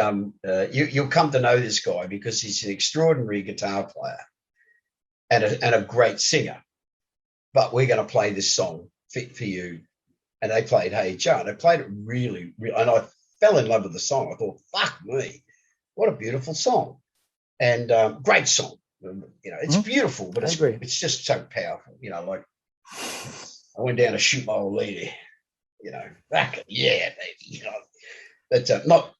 you'll come to know this guy because he's an extraordinary guitar player and a great singer. But we're going to play this song for you. And they played "Hey Joe." And they played it really, really, and I fell in love with the song. I thought, fuck me, what a beautiful song. And great song. It's beautiful, but it's just so powerful. Like, I went down to shoot my old lady. yeah, baby, you know. But not.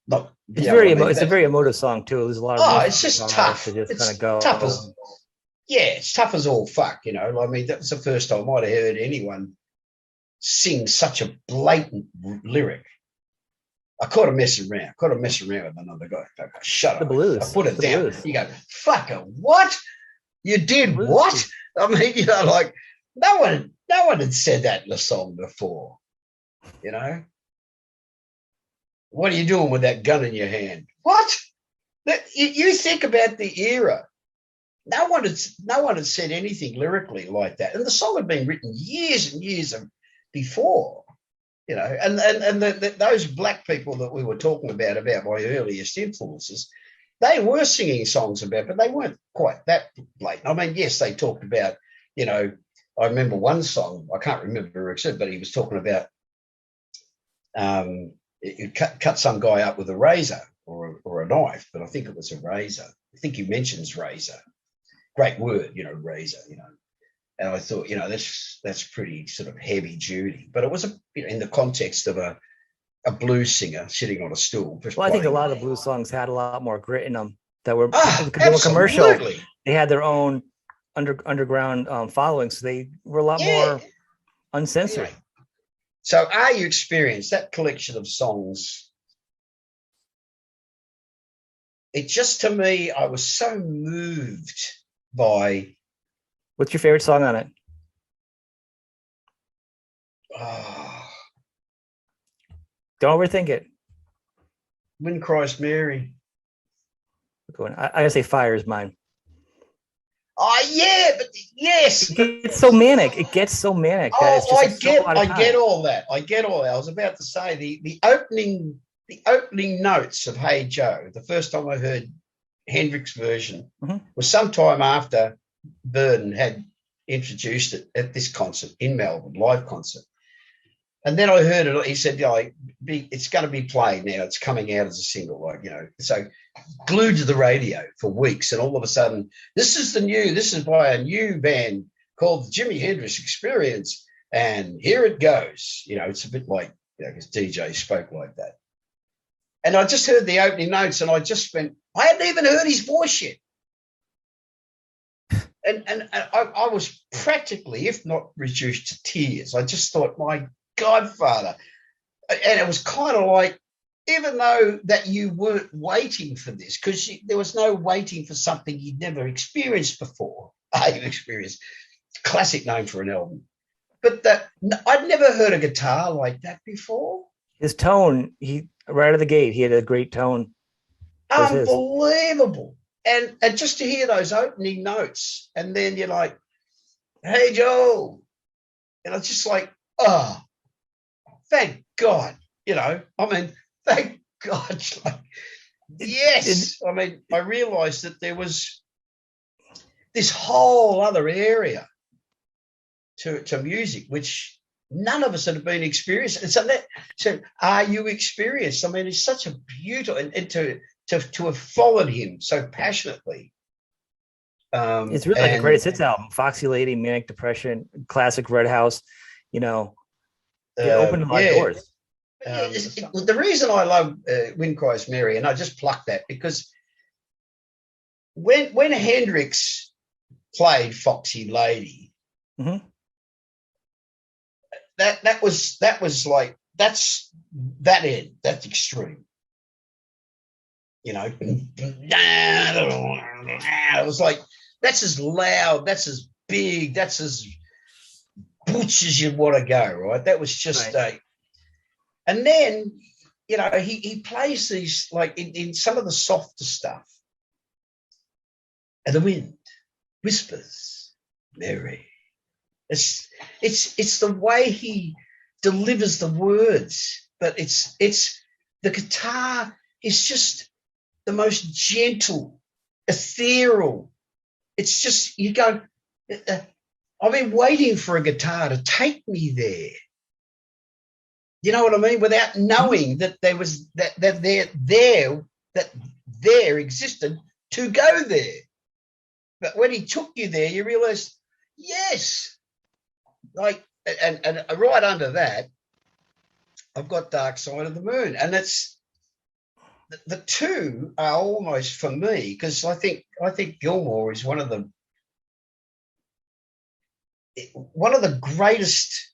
It's very it's a very emotive song too. There's a lot of it's just tough. It's kind of go. It's tough as all fuck, you know. I mean, that was the first time I'd have heard anyone sing such a blatant lyric. I caught him messing around. With another guy. I go, shut up. Blues. I put it down. Blues. You go, fucker, what? You did what? I mean, you know, like no one had said that in a song before. You know? What are you doing with that gun in your hand? What? You think about the era. No one had said anything lyrically like that. And the song had been written years and years before. You know, and those black people that we were talking about my earliest influences, they were singing songs about, but they weren't quite that blatant. I mean, yes, they talked about, you know, I remember one song, I can't remember except, but he was talking about it cut some guy up with a razor or a knife, but I think it was a razor. I think he mentions razor. Great word, you know, razor, you know. And I thought, you know, that's pretty sort of heavy duty, but it was in the context of a blues singer sitting on a stool. Well, I think a lot of blues songs had a lot more grit in them that were commercial. They had their own underground following, so they were a lot more uncensored. Yeah. So, Are You Experienced, that collection of songs? It just, to me, I was so moved by. What's your favorite song on it? Don't overthink it. When Christ Mary. I gotta say Fire is mine. Oh yeah, but yes. It's so manic. It gets so manic. I get all that. I was about to say the opening notes of Hey Joe, the first time I heard Hendrix version was sometime after Burden had introduced it at this concert in Melbourne, live concert. And then I heard it. He said, it's going to be played now. It's coming out as a single, like, you know. So glued to the radio for weeks. And all of a sudden, this is by a new band called the Jimi Hendrix Experience. And here it goes. You know, it's a bit like, you know, because DJ spoke like that. And I just heard the opening notes and I just went, I hadn't even heard his voice yet. And I was practically, if not reduced to tears. I just thought, my Godfather. And it was kind of like, even though that you weren't waiting for this, because there was no waiting for something you'd never experienced before. You've experienced. Classic name for an album. But I'd never heard a guitar like that before. His tone, right out of the gate, he had a great tone. Unbelievable. And just to hear those opening notes, and then you're like, hey, Joe. And it's just like, oh, thank God, you know. I mean, thank God. Like, yes. I mean, I realized that there was this whole other area to music, which none of us had been experienced. And so Are You Experienced? I mean, it's such a beautiful, and to have followed him so passionately. It's really like a greatest hits album. Foxy Lady, Manic Depression, classic Red House, you know. It opened a lot of doors. The reason I love When Cries Mary, and I just plucked that because when Hendrix played Foxy Lady, that was like, that's that end, that's extreme. You know, it was like, that's as loud, that's as big, that's as butch as you want to go, right? That was just and then, you know, he plays these, like in some of the softer stuff. And the wind whispers, Mary. It's the way he delivers the words, but it's the guitar is just the most gentle, ethereal. It's just, you go, I've been waiting for a guitar to take me there. You know what I mean? Without knowing that there was that there existed to go there. But when he took you there, you realize, yes. Like, and right under that, I've got Dark Side of the Moon, and it's the two are almost for me, because I think Gilmour is one of the greatest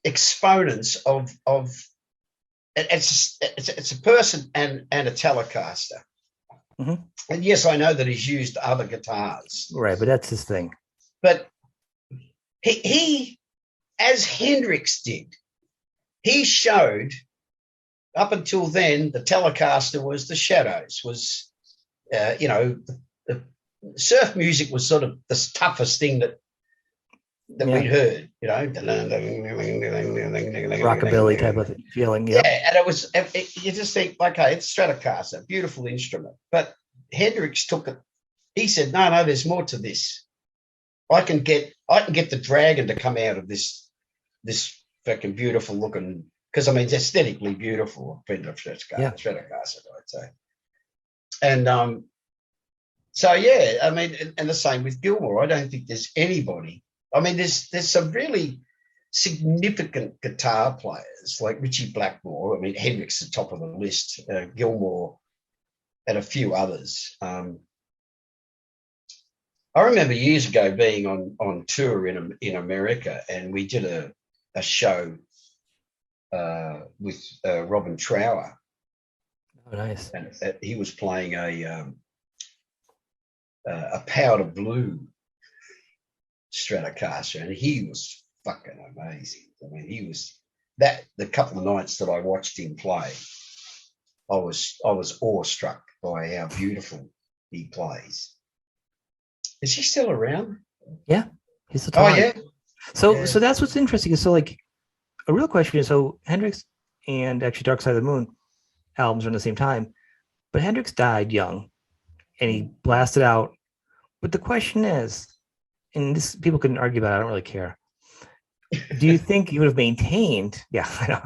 exponents of it's a person and a Telecaster. Mm-hmm. And yes, I know that he's used other guitars, right? But that's his thing. But he as Hendrix did, he showed. Up until then, the Telecaster was the Shadows, was, the surf music was sort of the toughest thing that we'd heard, rockabilly type of feeling. Yep. Yeah, and it was, you just think, okay, it's Stratocaster, beautiful instrument. But Hendrix took it. He said, no, there's more to this. I can get the dragon to come out of this fucking beautiful looking. Because, I mean, it's aesthetically beautiful, Stratocaster, I'd say. And so, yeah, I mean, and the same with Gilmour. I don't think there's anybody. I mean, there's some really significant guitar players like Richie Blackmore. I mean, Hendrix at the top of the list, Gilmour, and a few others. I remember years ago being on tour in America, and we did a show with Robin Trower. Oh, nice. And he was playing a powder blue Stratocaster, and he was fucking amazing. I mean, he was the couple of nights that I watched him play, I was awestruck by how beautiful he plays. Is he still around? Yeah, he's still alive. Oh yeah. So that's what's interesting. So like, a real question is, so Hendrix and actually Dark Side of the Moon albums are in the same time, but Hendrix died young and he blasted out. But the question is, and this people can argue about it, I don't really care. Do you think he would have maintained? Yeah, I know.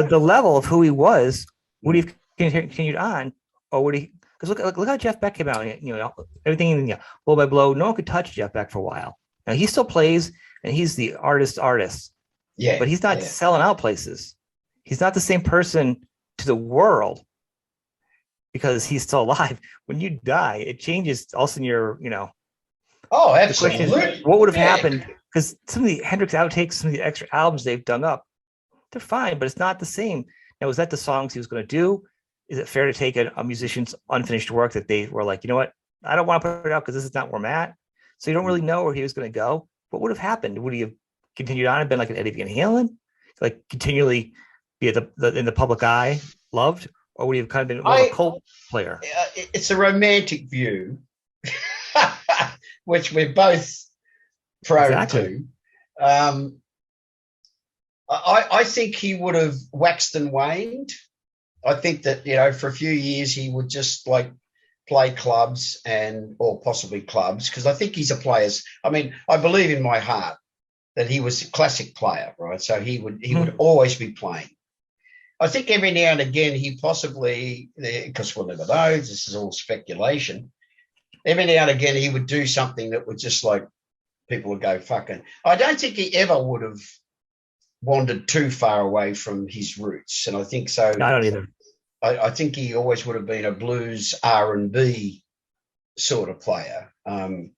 the level of who he was, would he have continued on, or would he? Because look how Jeff Beck came out. Everything blow by blow. No one could touch Jeff Beck for a while. Now he still plays, and he's the artist. Yeah, but he's not selling out places. He's not the same person to the world because he's still alive. When you die, it changes. All of a sudden, Oh, absolutely. The question is, what would have happened? Because some of the Hendrix outtakes, some of the extra albums they've dug up, they're fine, but it's not the same. Now, was that the songs he was going to do? Is it fair to take a musician's unfinished work that they were like, you know what? I don't want to put it out because this is not where I'm at. So you don't really know where he was going to go. What would have happened? Would he have continued on and been like an Eddie Van Halen, like continually be in the public eye, loved, or would he have kind of been more of a cult player? It's a romantic view, which we're both prone to. I think he would have waxed and waned. I think that for a few years he would just like play clubs or possibly clubs, because I think he's a player. I mean, I believe in my heart that he was a classic player, right? So he would always be playing. I think every now and again he possibly, because we'll never know, this is all speculation, every now and again he would do something that would just like people would go fucking. I don't think he ever would have wandered too far away from his roots, and I think so. No, I don't either. I think he always would have been a blues R&B sort of player. And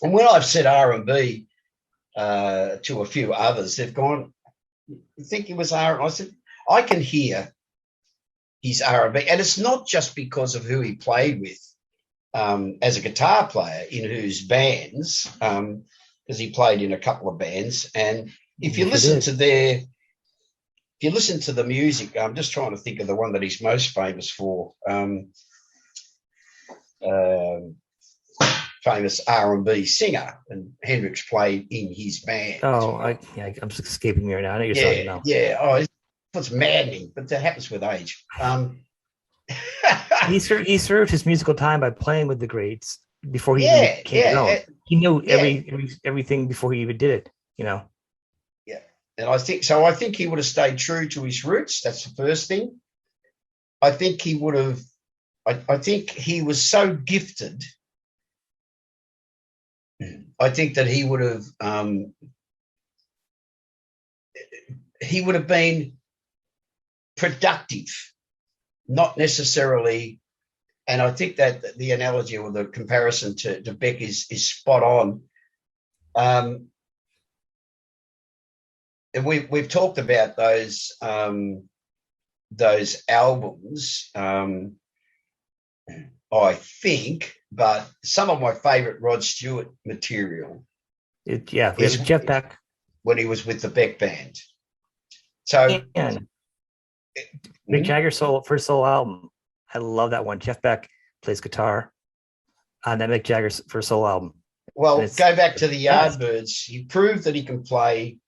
when I've said R&B to a few others, they've gone, "You think he was R?" I said, I can hear his R&B, and it's not just because of who he played with as a guitar player in whose bands, because he played in a couple of bands, and if you listen to the music, I'm just trying to think of the one that he's most famous for. Famous R&B singer, and Hendrix played in his band. Oh, I'm escaping me right now. I know you're talking now. Yeah. Oh, it's maddening, but that happens with age. He served his musical time by playing with the greats before he even came known. He knew everything before he even did it. Yeah, and I think he would have stayed true to his roots. That's the first thing. I think he would have. I think he was so gifted. I think that he would have he would have been productive, not necessarily. And I think that the analogy or the comparison to Beck is spot on. And we've talked about those albums, I think, but some of my favorite Rod Stewart material is Jeff Beck when he was with the Beck band. So Mick Jagger's first solo album, I love that one. Jeff Beck plays guitar on that Mick Jagger's first solo album. Well, go back to the Yardbirds. He proved that he can play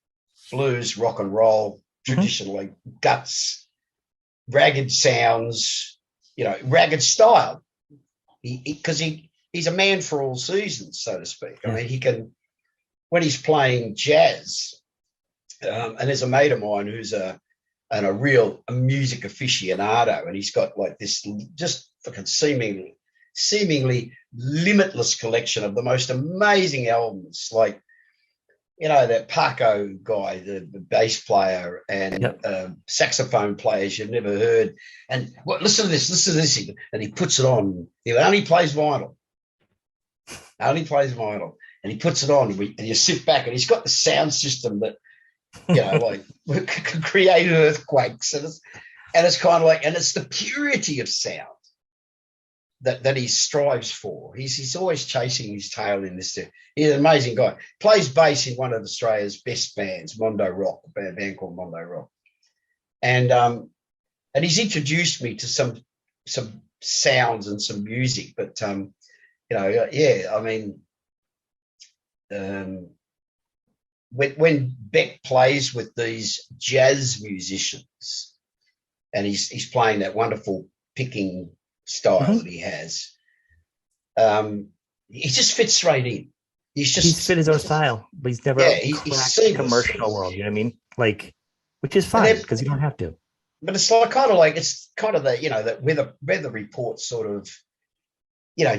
blues, rock and roll, traditionally, guts, ragged sounds, ragged style. Because he's a man for all seasons, so to speak. I mean, he can, when he's playing jazz, and there's a mate of mine who's a music aficionado, and he's got like this just fucking seemingly limitless collection of the most amazing albums, like that Paco guy, the bass player and saxophone players you've never heard. And listen to this, and he puts it on. He only plays vinyl, and he puts it on, and you sit back, and he's got the sound system that like can create earthquakes, and it's kind of like, and it's the purity of sound that he strives for. He's always chasing his tail in this. He's an amazing guy. Plays bass in one of Australia's best bands, Mondo Rock, a band called Mondo Rock. And he's introduced me to some sounds and some music. But I mean, when Beck plays with these jazz musicians, and he's playing that wonderful picking style that he has, he just fits straight in. He's fit his own style, but he's never cracked the commercial world. You know what I mean? Like, which is fine because you don't have to. But it's like kind of that weather report sort of,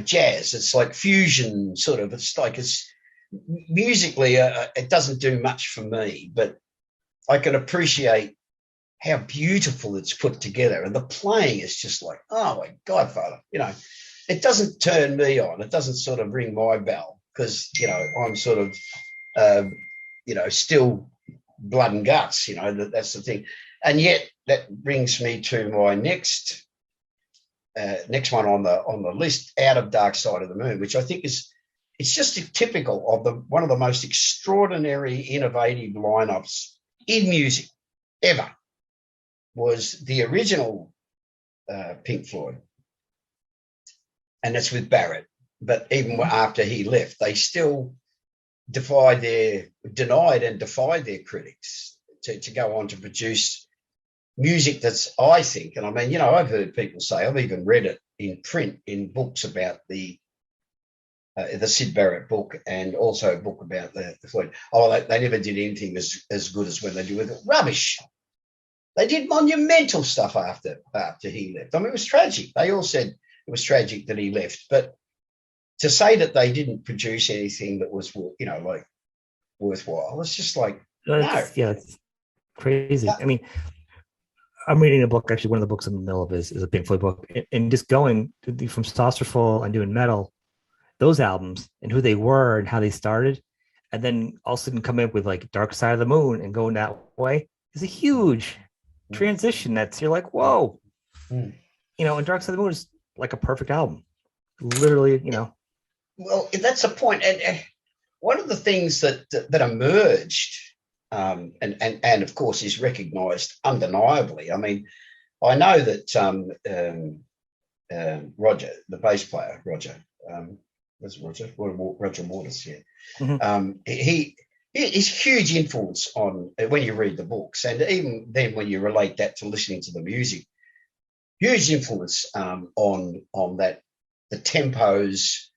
jazz. It's like fusion sort of. It's like it's musically it doesn't do much for me, but I can appreciate how beautiful it's put together, and the playing is just like, oh my God, Father, it doesn't turn me on. It doesn't sort of ring my bell because, I'm sort of, still blood and guts, that's the thing. And yet that brings me to my next one on the list, Out of Dark Side of the Moon, which I think it's just typical of one of the most extraordinary, innovative lineups in music ever. Was the original Pink Floyd, and that's with Barrett. But even after he left, they still denied and defied their critics to go on to produce music that's, I think, and I mean, I've heard people say, I've even read it in print in books about the Syd Barrett book, and also a book about the Floyd. Oh, they never did anything as good as when they do with it. Rubbish. They did monumental stuff after he left. I mean, it was tragic. They all said it was tragic that he left. But to say that they didn't produce anything that was, like worthwhile, it's just like, no. It's crazy. I mean, I'm reading a book. Actually, one of the books in the middle of is a Pink Floyd book, and just going from Saucerful and doing Metal, those albums and who they were and how they started, and then all of a sudden come up with like Dark Side of the Moon and going that way is a huge transition. You're like, whoa, and Dark Side of the Moon is like a perfect album, literally. Well, that's the point. And one of the things that emerged, and of course is recognised undeniably. I mean, I know that Roger, the bass player, Roger Waters, he's huge influence on when you read the books, and even then when you relate that to listening to the music, huge influence on that, the tempos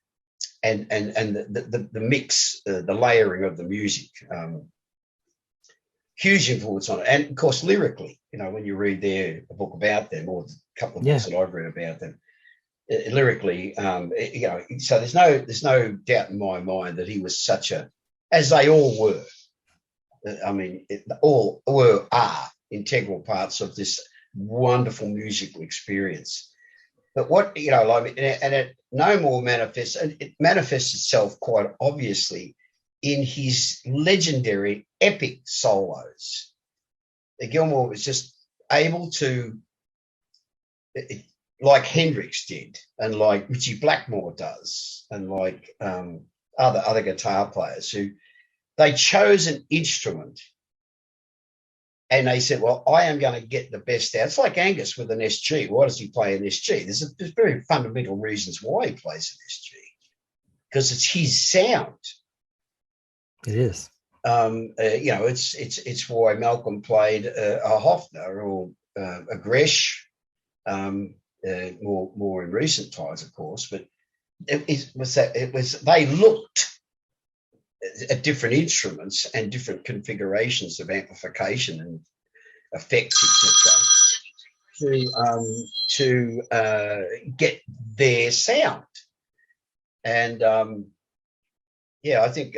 and the mix, the layering of the music, huge influence on it. And of course lyrically, when you read a book about them, or a couple of books that I've read about them, lyrically, so there's no doubt in my mind that he was as they all were, I mean, all are integral parts of this wonderful musical experience. But what, like, and it no more manifests, and it manifests itself quite obviously in his legendary epic solos. Gilmour was just able to, like Hendrix did, and like Richie Blackmore does, and like other guitar players who they chose an instrument and they said, well, I am going to get the best out. It's like Angus with an SG. Why does he play an SG? There's very fundamental reasons why he plays an SG, because it's his sound. It is. It's why Malcolm played a Hofner or a Gresh, more in recent times, of course. But they looked at different instruments and different configurations of amplification and effects, etc., to get their sound. And I think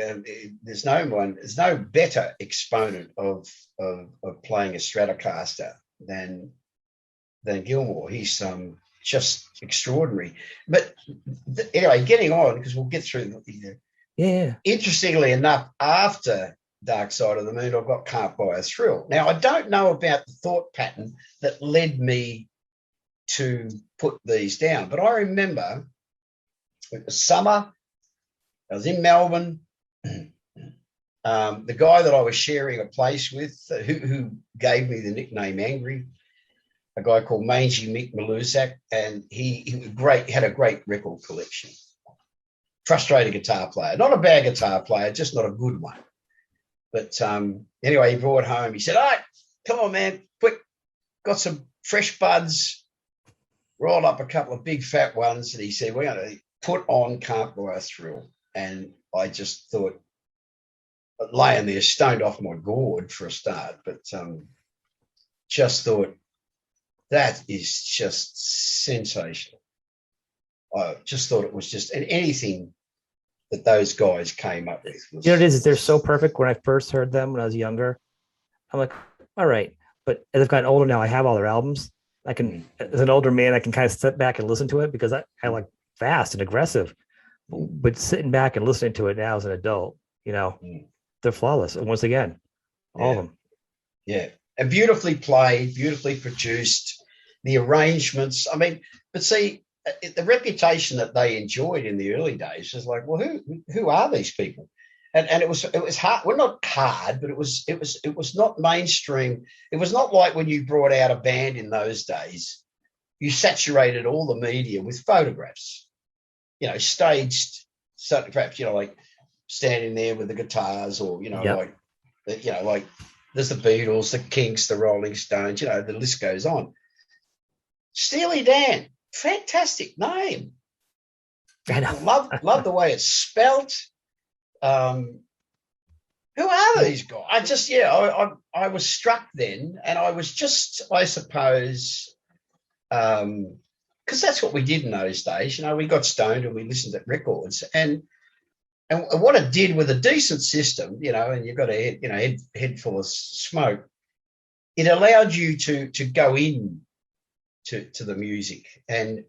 there's no better exponent of playing a Stratocaster than Gilmour. He's just extraordinary. But anyway, getting on, because we'll get through. Yeah. Interestingly enough, after Dark Side of the Moon, I've got Can't Buy a Thrill. Now, I don't know about the thought pattern that led me to put these down, but I remember it was summer. I was in Melbourne. The guy that I was sharing a place with, who gave me the nickname Angry, a guy called Mangy Mick Malusak, and he was great. Had a great record collection. Frustrated guitar player, not a bad guitar player, just not a good one. But anyway, he brought home. He said, "All right, come on, man, quick, got some fresh buds." Rolled up a couple of big fat ones, and he said, "We're going to put on Can't Buy a Thrill." And I just thought, laying there, stoned off my gourd for a start, but just thought, that is just sensational. I just thought it was just anything that those guys came up with. Was, it is. They're so perfect. When I first heard them when I was younger, I'm like, all right. But as I've gotten older now, I have all their albums. I can, as an older man, I can kind of sit back and listen to it because I like fast and aggressive. But sitting back and listening to it now as an adult, they're flawless. And once again, all of them. Yeah. And beautifully played, beautifully produced, the arrangements. I mean, but see, the reputation that they enjoyed in the early days was like, well, who are these people? And it was hard. Well, not hard, but it was not mainstream. It was not like when you brought out a band in those days, you saturated all the media with photographs, staged, perhaps, like standing there with the guitars, or like there's the Beatles, the Kinks, the Rolling Stones, the list goes on. Steely Dan, fantastic name. I know. Love the way it's spelt. Who are these guys? I just, I was struck then, and I was just, I suppose, because that's what we did in those days. We got stoned and we listened to records, and what it did with a decent system, and you've got a head full of smoke, it allowed you to go in to the music and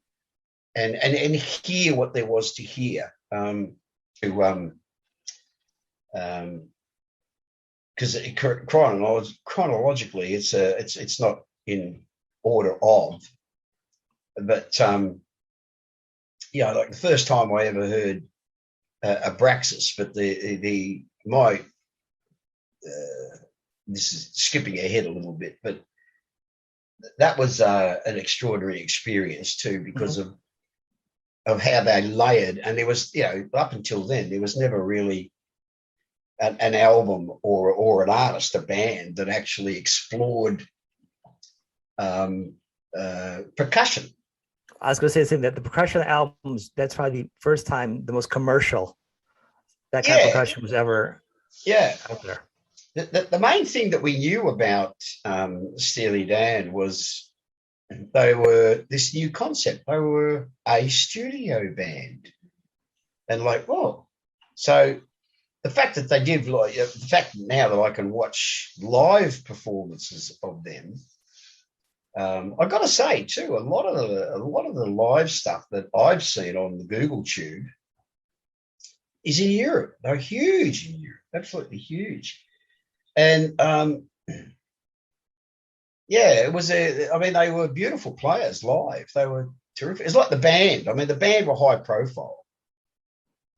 hear what there was to hear. Because chronologically, it's not in order of, but like the first time I ever heard Abraxas, but this is skipping ahead a little bit, but that was an extraordinary experience too, because of how they layered. And there was, up until then, there was never really an album or an artist, a band that actually explored percussion. I was going to say the same, that the percussion albums, that's probably the first time, the most commercial that kind of percussion was ever out there. The main thing that we knew about Steely Dan was they were this new concept. They were a studio band. And like, whoa. So the fact that they give like the fact now that I can watch live performances of them, I got to say too, a lot of the live stuff that I've seen on the Google Tube is in Europe. They're huge in Europe, absolutely huge, and it was I mean, they were beautiful players live. They were terrific. It's like the band. I mean, the band were high profile.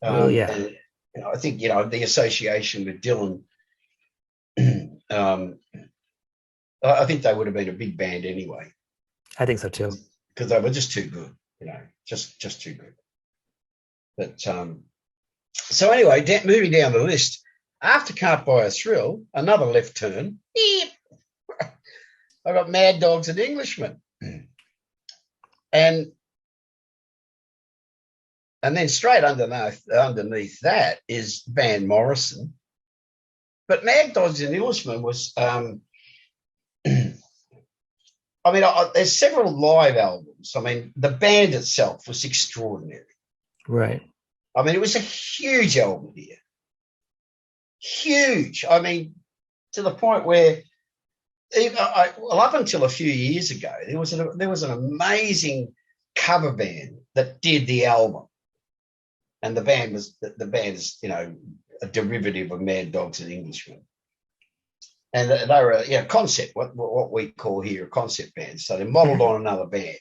And, I think the association with Dylan. I think they would have been a big band anyway. I think so too, because they were just too good. Just too good. But so anyway, moving down the list, after Can't Buy a Thrill, another left turn. I got Mad Dogs and Englishmen, and then straight underneath that is Van Morrison. But Mad Dogs and Englishmen was, I mean, there's several live albums. I mean, the band itself was extraordinary. Right. I mean, it was a huge album here. Huge. I mean, to the point where, up until a few years ago, there was an amazing cover band that did the album. And the band is, a derivative of Mad Dogs and Englishmen. And they were concept, what we call here a concept band. So they're modelled on another band.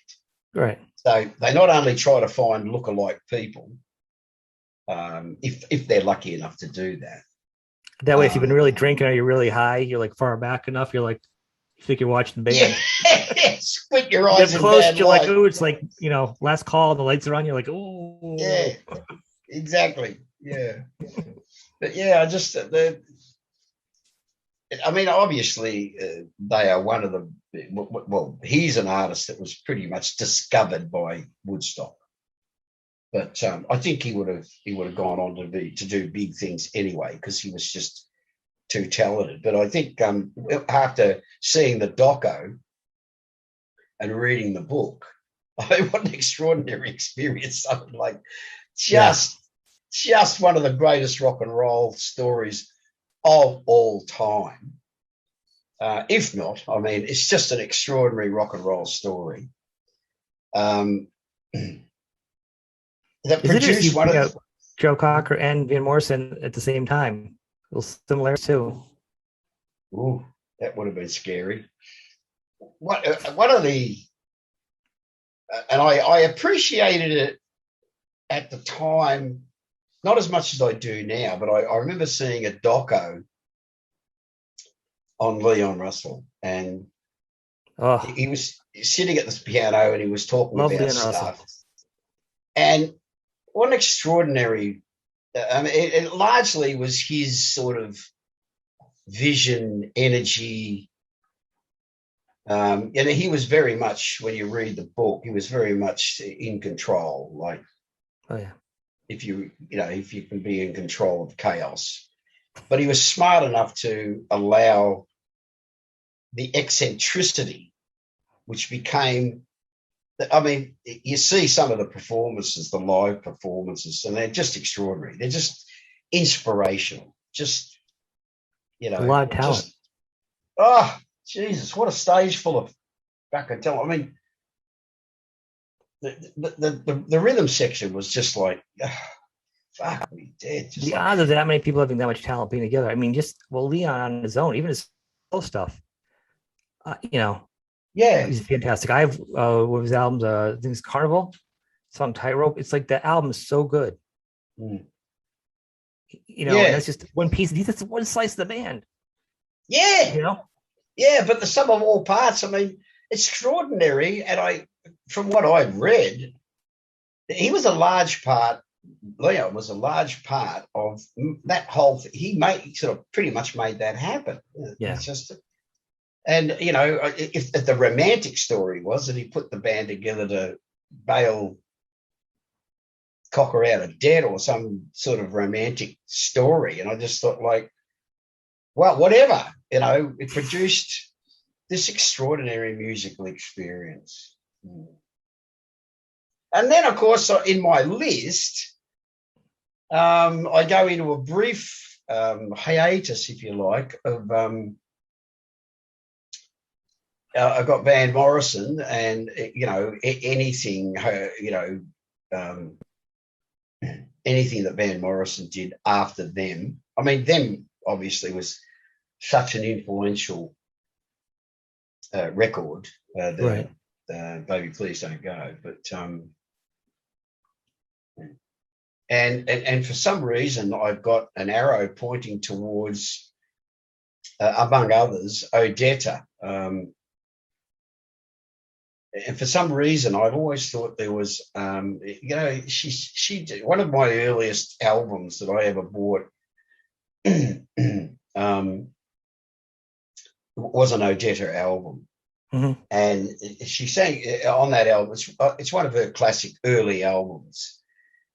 Right. So they not only try to find lookalike people, if they're lucky enough to do that. That way, if you've been really drinking or you're really high, you're like far back enough, you're like, you think you're watching the band. Yeah, squint your eyes. Get close, you're like, oh, it's like, last call, the lights are on, you're like, oh. Yeah, exactly. Yeah. But yeah, obviously they are one of the, he's an artist that was pretty much discovered by Woodstock. But I think he would have gone on to do big things anyway, because he was just too talented. But I think after seeing the doco and reading the book, what an extraordinary experience. I mean, like just one of the greatest rock and roll stories of all time. If not, I mean, it's just an extraordinary rock and roll story. That produced one of Joe Cocker and Van Morrison at the same time. A little similar too. Ooh, that would have been scary. One of the, and I appreciated it at the time, not as much as I do now, but I remember seeing a doco on Leon Russell, and he was sitting at this piano and he was talking about Leon stuff. Russell. And what an extraordinary, I mean, it largely was his sort of vision, energy. And he was very much, when you read the book, he was very much in control. Like, oh yeah, if you can be in control of chaos. But he was smart enough to allow the eccentricity, which became, I mean, you see some of the performances, the live performances, and they're just extraordinary. They're just inspirational. Just, a lot of talent. Jesus, what a stage full of fucking talent. I mean, the rhythm section was just like, fuck me dead. The odds of that many people having that much talent being together. I mean, Leon on his own, even his solo stuff, yeah, he's fantastic. I have one of his albums, I think it's Carnival, song Tightrope. It's like the album is so good. Mm. And that's just one piece. That's one slice of the band. Yeah. Yeah, but the sum of all parts, I mean, extraordinary. And from what I've read, Leon was a large part of that whole thing. He sort of pretty much made that happen. Yeah. It's just, and, if the romantic story was that he put the band together to bail Cocker out of debt or some sort of romantic story. And I just thought, like, well, whatever, it produced this extraordinary musical experience. And then, of course, in my list, I go into a brief hiatus, if you like, of I got Van Morrison, and anything, anything that Van Morrison did after them. I mean, them obviously was such an influential record. Right. Baby Please Don't Go, but and for some reason I've got an arrow pointing towards, among others, Odetta. And for some reason, I've always thought there was, she did one of my earliest albums that I ever bought. Was an Odetta album, and she sang on that album. It's one of her classic early albums,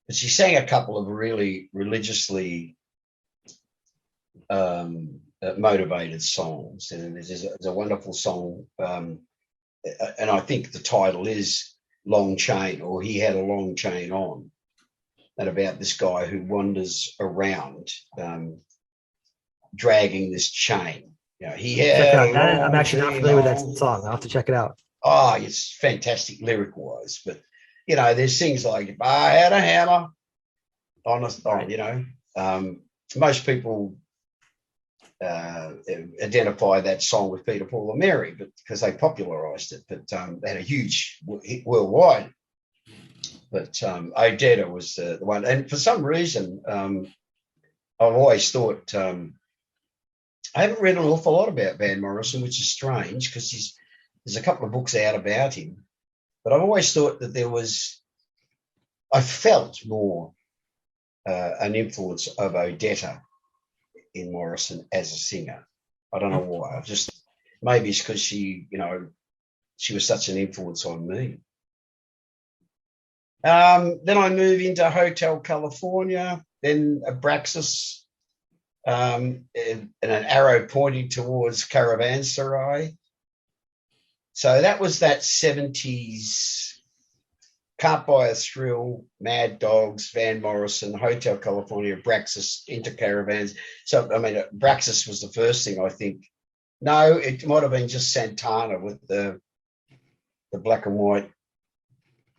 but she sang a couple of really religiously motivated songs, and there's a wonderful song. And I think the title is Long Chain, or He Had a Long Chain On, and about this guy who wanders around dragging this chain. He had I'm actually not familiar with that song. I'll have to check it out. Oh, it's fantastic lyric-wise, but there's things like, if I had a hammer most people identify that song with Peter, Paul and Mary, but because they popularized it, but they had a huge hit worldwide. But Odetta was the one, and for some reason I've always thought, I haven't read an awful lot about Van Morrison, which is strange because there's a couple of books out about him, but I've always thought that I felt more an influence of Odetta in Morrison as a singer. I don't know why. Maybe it's because she was such an influence on me. Then I move into Hotel California, then Abraxas, and an arrow pointing towards Caravanserai. So that was that 70s. Can't Buy a Thrill, Mad Dogs, Van Morrison, Hotel California, Abraxas, into Caravans. So, I mean, Abraxas was the first thing, I think. No, it might have been just Santana with the black and white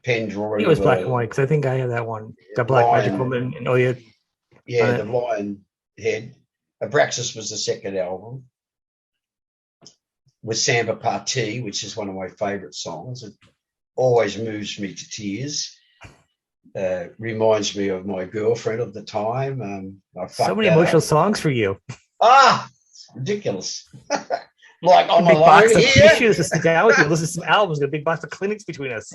pen drawing. It was black and white, because I think I have that one. The Black lion, Magic Woman. Yeah, the lion head. Abraxas was the second album with Samba Party, which is one of my favourite songs. It always moves me to tears. Reminds me of my girlfriend of the time. So many emotional songs for you. It's ridiculous. Like I'm a big alone box of here. tissues to sit down with you, listen to some albums, got a big box of clinics between us.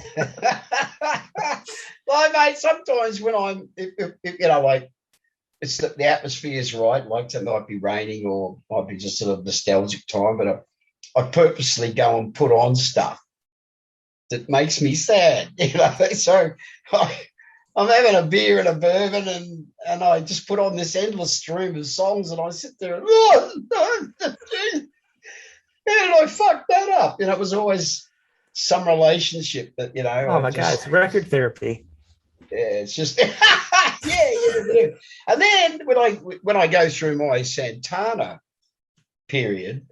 Well, mate, sometimes when I'm, like, it's the atmosphere is right, like it might be raining or might be just sort of nostalgic time, but I purposely go and put on stuff that makes me sad, So I'm having a beer and a bourbon, and I just put on this endless stream of songs, and I sit there and I fucked that up. It was always some relationship that, Oh my God, it's record therapy. Yeah, it's just yeah. And then when I go through my Santana period,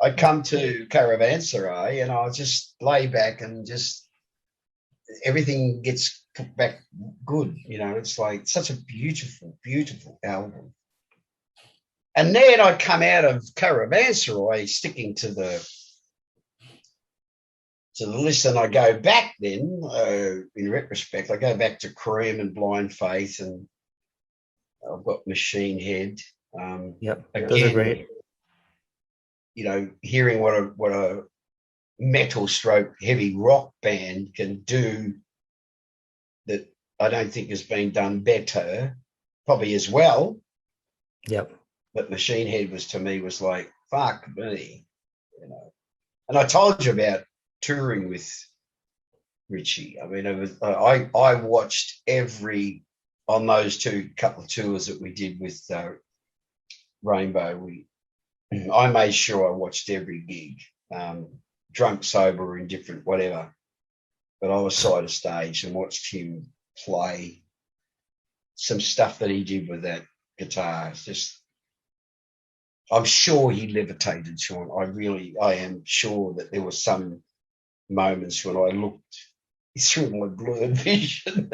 I come to Caravanserai and I'll just lay back and just everything gets put back good. It's like such a beautiful, beautiful album. And then I come out of Caravanserai sticking to the list, and I go back then, in retrospect, I go back to Cream and Blind Faith, and I've got Machine Head. Yep, again, those are great. Hearing what a metal stroke heavy rock band can do that I don't think has been done better, probably as well. Yep. But Machine Head was like, fuck me, And I told you about touring with Richie. I mean, I watched on those couple of tours that we did with Rainbow. I made sure I watched every gig, drunk, sober, indifferent, whatever. But I was side of stage and watched him play some stuff that he did with that guitar. It's just, I'm sure he levitated, Sean. I am sure that there were some moments when I looked through my blurred vision,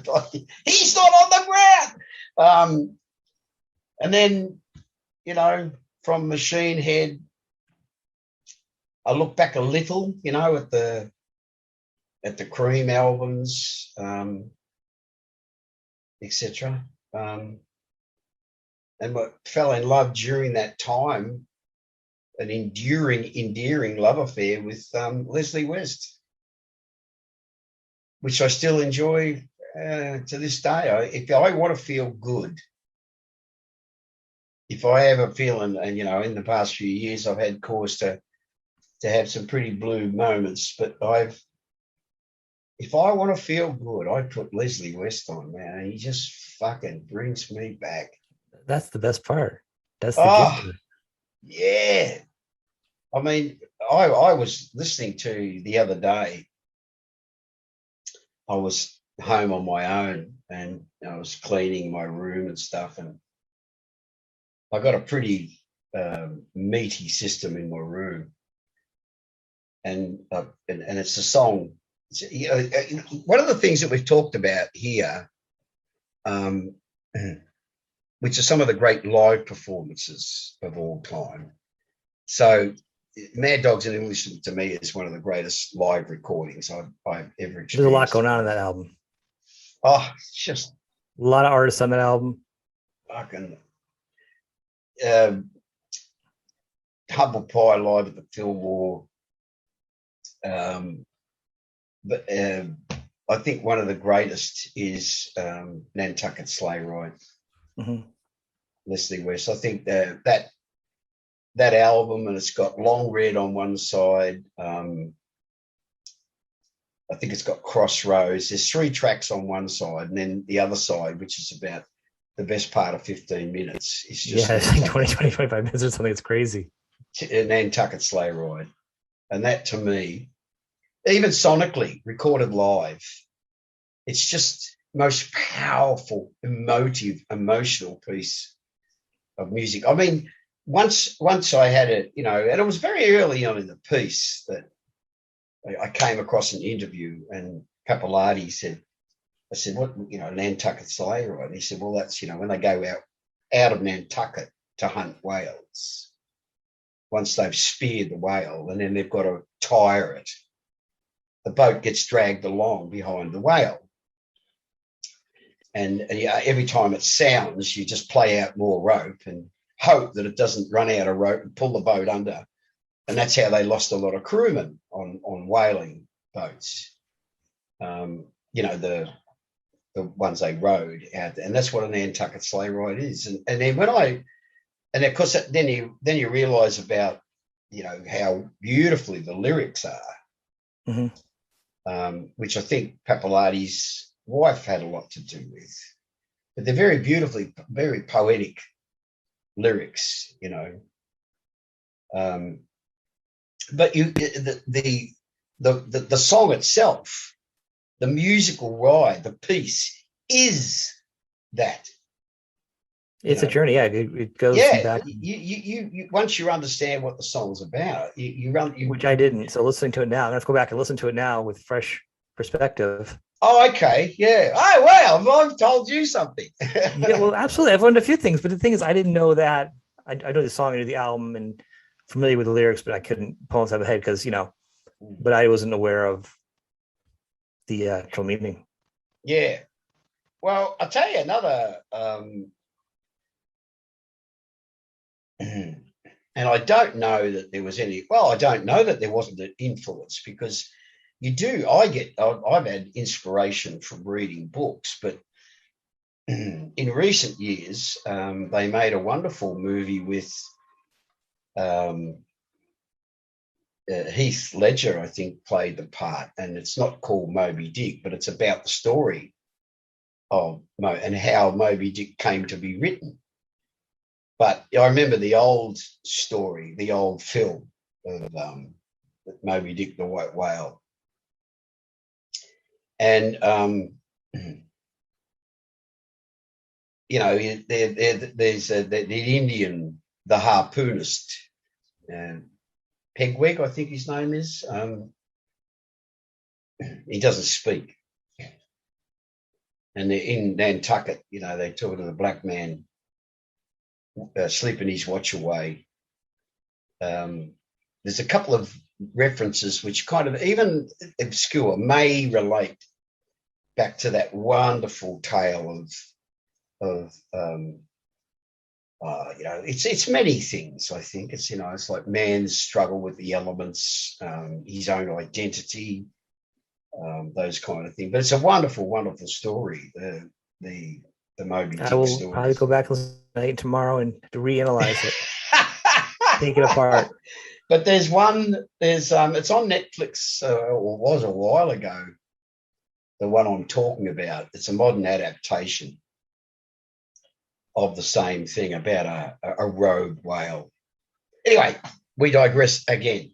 like, he's not on the ground. And then, you know, from Machine Head, I look back a little, you know, at the Cream albums, etc. And I fell in love during that time, an endearing love affair with Leslie West, which I still enjoy to this day. If I want to feel good, if I have a feeling, and you know, in the past few years, I've had cause to have some pretty blue moments, but if I want to feel good, I put Leslie West on, man. And he just fucking brings me back. That's the best part. That's the gift. Yeah. I mean, I was listening to the other day. I was home on my own and I was cleaning my room and stuff, and I got a pretty meaty system in my room, and it's a song. You know, one of the things that we've talked about here, which are some of the great live performances of all time. So Mad Dogs in English to me is one of the greatest live recordings I've ever experienced. There's a lot going on in that album. Oh, it's just a lot of artists on that album. Fucking Humble Pie live at the Fillmore. But I think one of the greatest is Nantucket Sleighride. Mm-hmm. Leslie West. I think that album, and it's got Long Red on one side. I think it's got Crossroads. There's 3 tracks on one side, and then the other side, which is about the best part of 15 minutes. It's just it's like 25 minutes or something. It's crazy. Nantucket Sleighride. And that, to me, even sonically, recorded live, it's just most powerful, emotive, emotional piece of music. I mean, once I had it, you know, and it was very early on in the piece that I came across an interview, and Papalati said, I said, what, you know, Nantucket Sleighride? And he said, well, that's, you know, when they go out of Nantucket to hunt whales, once they've speared the whale, and then they've got to tire it, the boat gets dragged along behind the whale. And every time it sounds, you just play out more rope and hope that it doesn't run out of rope and pull the boat under. And that's how they lost a lot of crewmen on whaling boats. You know, the ones they rowed out there. And that's what a Nantucket Sleighride is. And then and of course, then you realise about, you know, how beautifully the lyrics are, mm-hmm. Which I think Papalati's wife had a lot to do with. But they're very beautifully, very poetic lyrics, you know. But the song itself, the musical ride, the piece is that. It's a journey, yeah. It goes back. You once you understand what the song's about, which I didn't. So listening to it now, I'm gonna have to go back and listen to it now with fresh perspective. Oh, okay, yeah. Oh, wow, I've told you something. Yeah, well, absolutely. I've learned a few things, but the thing is, I didn't know that. I know the song, I knew the album, and familiar with the lyrics, but I couldn't pull it out of my head because, you know, but I wasn't aware of the actual meaning. Yeah. Well, I'll tell you another. And I don't know that there was any. Well, I don't know that there wasn't an influence, because you do. I've had inspiration from reading books, but in recent years, they made a wonderful movie with Heath Ledger, I think, played the part, and it's not called Moby Dick, but it's about the story of and how Moby Dick came to be written. But I remember the old story, the old film of Moby Dick the White Whale. And there's the Indian, the harpoonist, Pegweg, I think his name is. He doesn't speak. And in Nantucket, they talk to the black man sleeping his watch away. There's a couple of references which kind of, even obscure, may relate back to that wonderful tale of it's many things. I think it's it's like man's struggle with the elements, his own identity, those kind of things. But it's a wonderful, wonderful story. The Moby Dick story. I will probably go back tonight and tomorrow and to reanalyze it, take it apart. But there's one. It's on Netflix, or was a while ago. The one I'm talking about. It's a modern adaptation of the same thing about a rogue whale. Anyway, we digress again.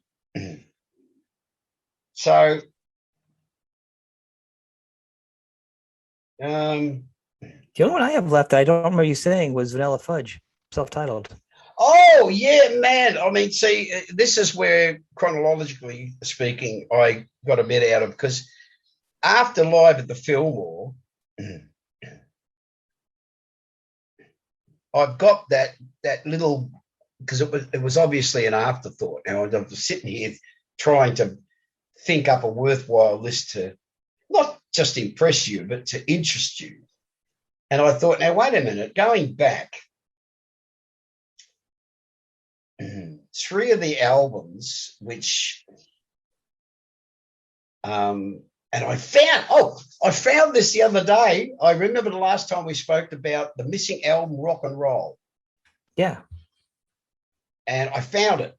So, the only one I have left that I don't remember you saying was Vanilla Fudge, self-titled. Oh, yeah, man. I mean, see, this is where, chronologically speaking, I got a bit out of, because after Live at the Fillmore, I've got that little, because it was obviously an afterthought. Now, I was sitting here trying to think up a worthwhile list to not just impress you, but to interest you. And I thought, now, wait a minute, going back, 3 of the albums, which, and I found this the other day. I remember the last time we spoke about the missing album, Rock and Roll. Yeah. And I found it,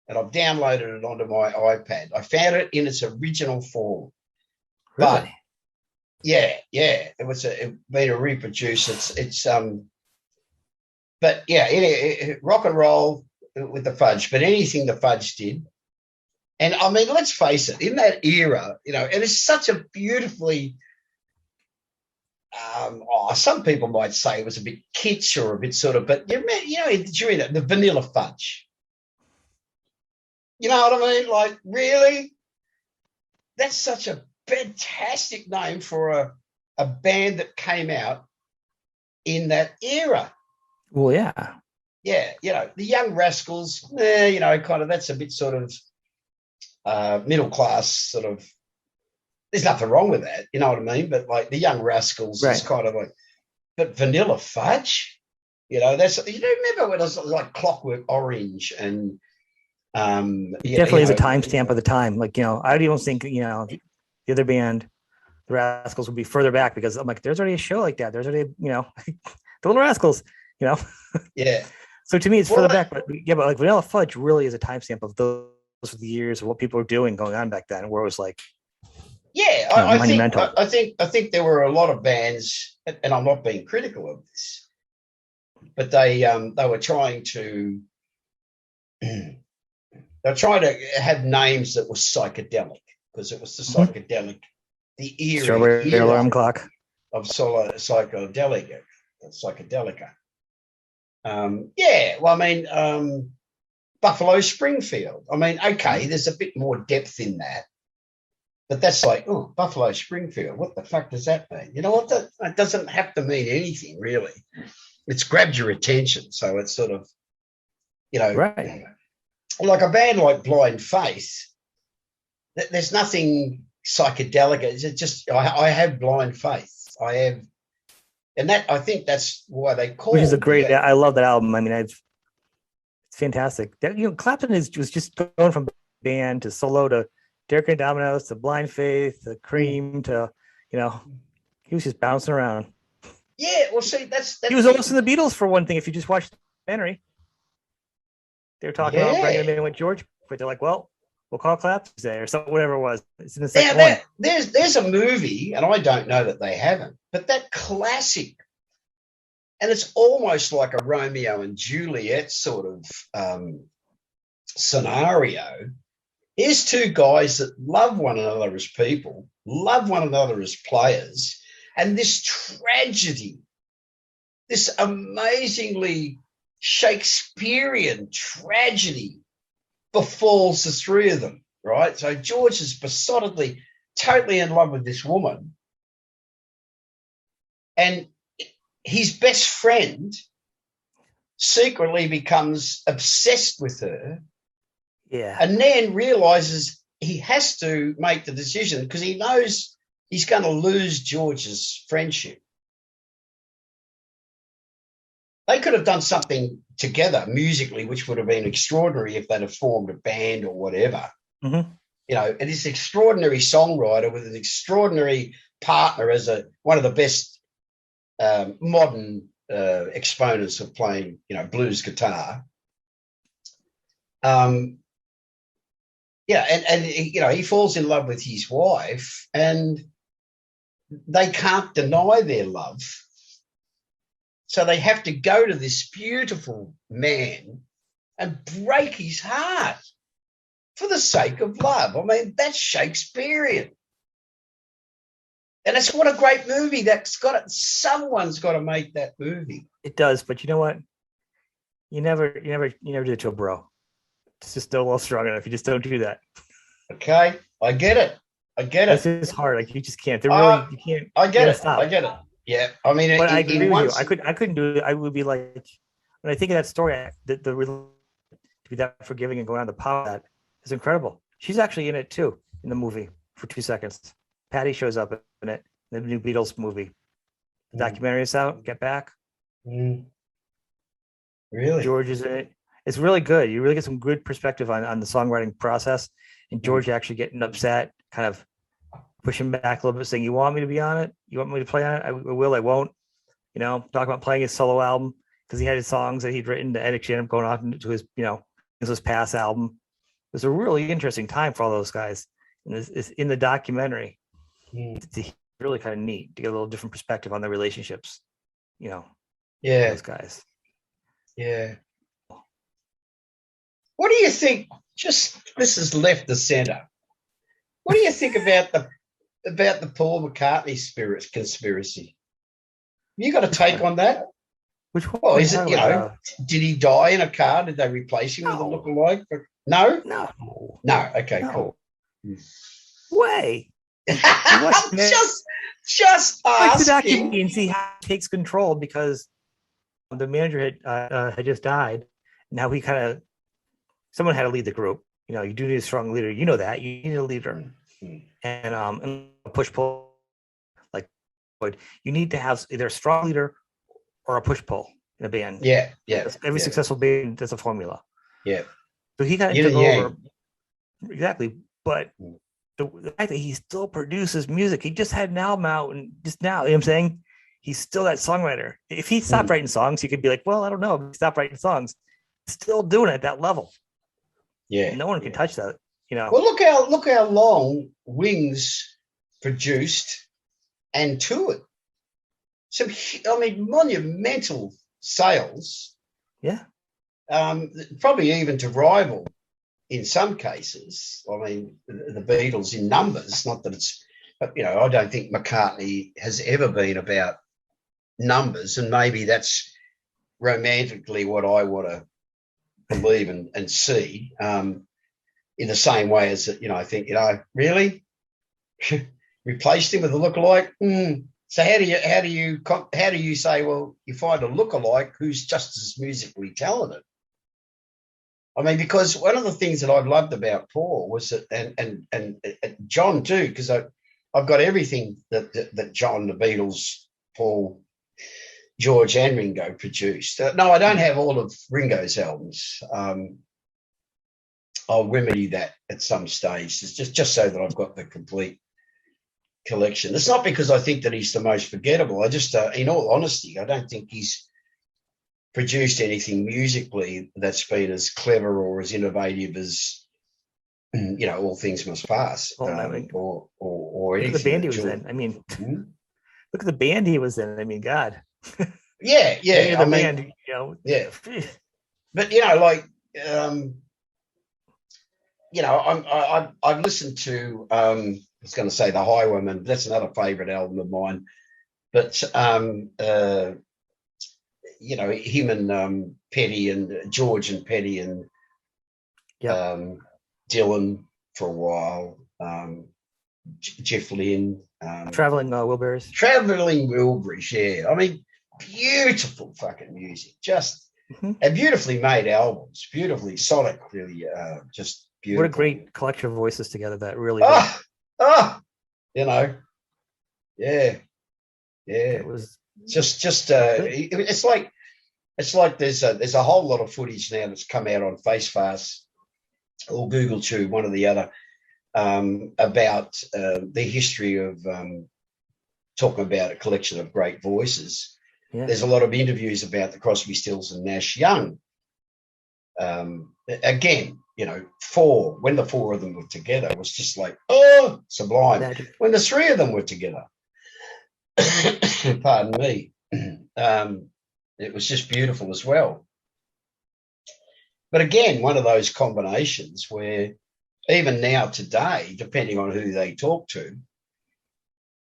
and I've downloaded it onto my iPad. I found it in its original form. Really? But yeah, it been a reproduce. But yeah, Rock and Roll with the Fudge, but anything the Fudge did. And I mean, let's face it, in that era, and it's such a beautifully, some people might say it was a bit kitsch or a bit sort of, but during that, the Vanilla Fudge. You know what I mean? Like, really? That's such a fantastic name for a band that came out in that era. Well, yeah. Yeah, the Young Rascals, kind of, that's a bit sort of middle class sort of. There's nothing wrong with that, you know what I mean? But like the Young Rascals is kind of like, but Vanilla Fudge, that's, remember when it was like Clockwork Orange and it definitely is a timestamp of the time. Like, I don't even think, the other band, the Rascals, would be further back, because I'm like, there's already a show like that. There's already, the Little Rascals, Yeah. So to me, it's further back, but like Vanilla Fudge really is a timestamp of those years of what people were doing going on back then, where it was like, yeah, I think there were a lot of bands, and I'm not being critical of this, but they were trying to have names that were psychedelic, because it was the psychedelic, the era Strawberry Alarm Clock of psychedelica. Buffalo Springfield. I mean, okay, there's a bit more depth in that, but that's like, oh, Buffalo Springfield. What the fuck does that mean? You know what? That doesn't have to mean anything, really. It's grabbed your attention, so it's sort of, right. Like a band like Blind Faith. There's nothing psychedelic. It's just I have Blind Faith. I have. And I think that's why they call it. Which is a great, I love that album. I mean, it's fantastic. Clapton was just going from band to solo to Derek and Dominoes to Blind Faith to Cream to, he was just bouncing around. Yeah, well, see, that's he was almost in the Beatles for one thing. If you just watched the documentary, they were talking about bringing him in with George, but they're like, well, we'll call Clapton today or something, whatever it was. It's in the second one. There's a movie, and I don't know that they haven't, but that classic, and it's almost like a Romeo and Juliet sort of scenario. Here's 2 guys that love one another as people, love one another as players, and this tragedy this amazingly Shakespearean tragedy befalls the three of them, right? So George is besottedly, totally in love with this woman. And his best friend secretly becomes obsessed with her. Yeah. And then realizes he has to make the decision because he knows he's going to lose George's friendship. They could have done something together musically, which would have been extraordinary if they'd have formed a band or whatever. Mm-hmm. You know, and this extraordinary songwriter with an extraordinary partner as one of the best modern exponents of playing, you know, blues guitar. Yeah, and you know, he falls in love with his wife, and they can't deny their love. So they have to go to this beautiful man and break his heart for the sake of love. I mean, that's Shakespearean. And that's what a great movie. Someone's got to make that movie. It does, but you know what? You never do it to a bro. It's just still well strong enough. You just don't do that. Okay, I get it. It's just hard. Like you just can't. You can't. I get it. Yeah, I mean, but I agree with you. I couldn't do it. I would be like, when I think of that story, to be that forgiving and going on the power that is incredible. She's actually in it too in the movie for 2 seconds. Patty shows up in it. The new Beatles movie. The documentary is out. Get Back. Really? George is in it. It's really good. You really get some good perspective on the songwriting process. And George actually getting upset, kind of pushing back a little bit, saying, "You want me to be on it? You want me to play on it? I will. I won't." You know, talking about playing his solo album because he had his songs that he'd written to actually end up going off into his, you know, his past album. It was a really interesting time for all those guys. And it's in the documentary. It's really kind of neat to get a little different perspective on their relationships. You know, those guys. Yeah. What do you think? This is left the center. What do you think about the Paul McCartney conspiracy? You got a take on that? Which one? Well, is it, you know, did he die in a car? Did they replace him with a lookalike? No? No. Okay, cool. Way. just like the documentary and see how he takes control because the manager had just died. Now he kind of, someone had to lead the group. You know, you do need a strong leader. You know that. You need a leader. And a push-pull, like, you need to have either a strong leader or a push-pull in a band. Yeah. Every successful band, that's a formula. Yeah. So he kind of took over. Exactly. But the fact that he still produces music, he just had an album out and just now, you know what I'm saying? He's still that songwriter. If he stopped writing songs, you could be like, well, I don't know. If he stopped writing songs, still doing it at that level. Yeah. No one can touch that, you know. Well, look how long Wings produced and toured. Some, I mean, monumental sales. Yeah. Probably even to rival in some cases. I mean, the Beatles in numbers, not that it's, you know, I don't think McCartney has ever been about numbers, and maybe that's romantically what I want to believe and see, in the same way as, you know, I think, you know, really replaced him with a lookalike. So how do you say, well, you find a lookalike who's just as musically talented? I mean, because one of the things that I've loved about Paul was that, and John too, because I've got everything that John, the Beatles, Paul, George, and Ringo produced. No, I don't have all of Ringo's albums. I'll remedy that at some stage. It's just so that I've got the complete collection. It's not because I think that he's the most forgettable. I just, in all honesty, I don't think he's produced anything musically that's been as clever or as innovative as, you know, All Things Must Pass, or anything. Look at the band he was in. I mean, look at the band he was in. I mean, God. Yeah. I mean, band, you know. Yeah. But, you know, like, you know, I've listened to, I was going to say The Highwayman. That's another favourite album of mine. But him and Petty and George and Petty and Dylan for a while, Jeff Lynne. Traveling Wilburys. Traveling Wilburys, yeah. I mean, beautiful fucking music. Just and beautifully made albums, beautifully sonically, just beautiful. What a great collection of voices together that really yeah. It was just it's like there's a whole lot of footage now that's come out on FaceFast or Google Tube, one or the other, about the history of talking about a collection of great voices. Yeah. There's a lot of interviews about the Crosby, Stills and Nash Young. Again, when the four of them were together, it was just like, oh, sublime. Magic. When the three of them were together, pardon me, it was just beautiful as well. But again, one of those combinations where even now today, depending on who they talk to,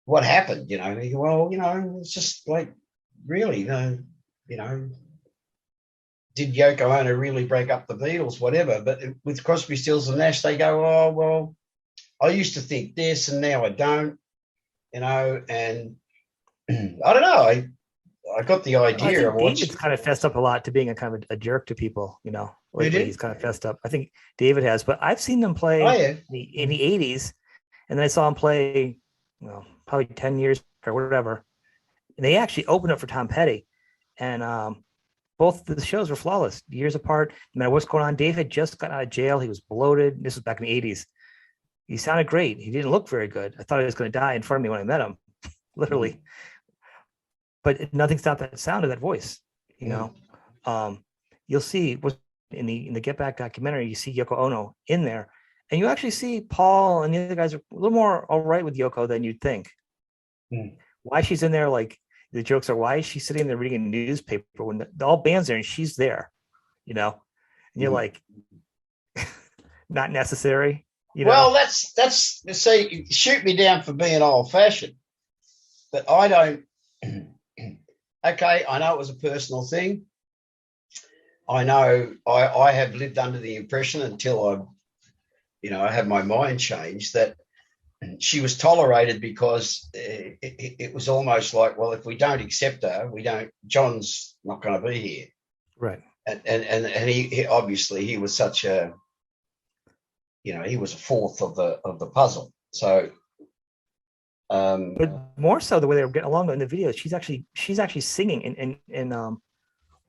what happened, they go, well, it's just like, really, did Yoko Ono really break up the Beatles, whatever? But with Crosby, Stills and Nash, they go, oh, well, I used to think this and now I don't, and I don't know. I got the idea of what David's kind of fessed up a lot to being a kind of a jerk to people, lately he's kind of fessed up. I think David has, but I've seen them play in the 80s, and then I saw him play, probably 10 years or whatever. And they actually opened up for Tom Petty, and both the shows were flawless, years apart. No matter what's going on, Dave had just got out of jail. He was bloated. This was back in the 80s. He sounded great. He didn't look very good. I thought he was going to die in front of me when I met him, literally. But nothing stopped that sound of that voice. You'll see in the Get Back documentary, you see Yoko Ono in there, and you actually see Paul and the other guys are a little more all right with Yoko than you'd think. Why she's in there, like the jokes are, why is she sitting there reading a newspaper when all band's there and she's there, and you're like, not necessary. Well, that's see, shoot me down for being old fashioned, but I don't. Okay, I know it was a personal thing. I know I have lived under the impression until I had my mind changed that she was tolerated because it was almost like, well, if we don't accept her, John's not going to be here. Right. And he obviously he was such a, he was a fourth of the puzzle. So, but more so the way they were getting along in the video, she's actually singing and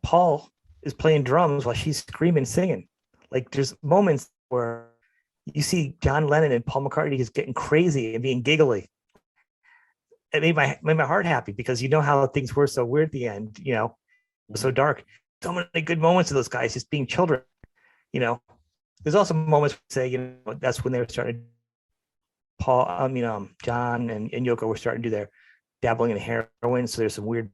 Paul is playing drums while she's screaming, singing. Like there's moments where you see John Lennon and Paul McCartney just getting crazy and being giggly. It made my heart happy because how things were so weird at the end, it was so dark. So many good moments of those guys just being children, There's also moments where say, that's when they were starting. John and Yoko were starting to do their dabbling in heroin. So there's some weird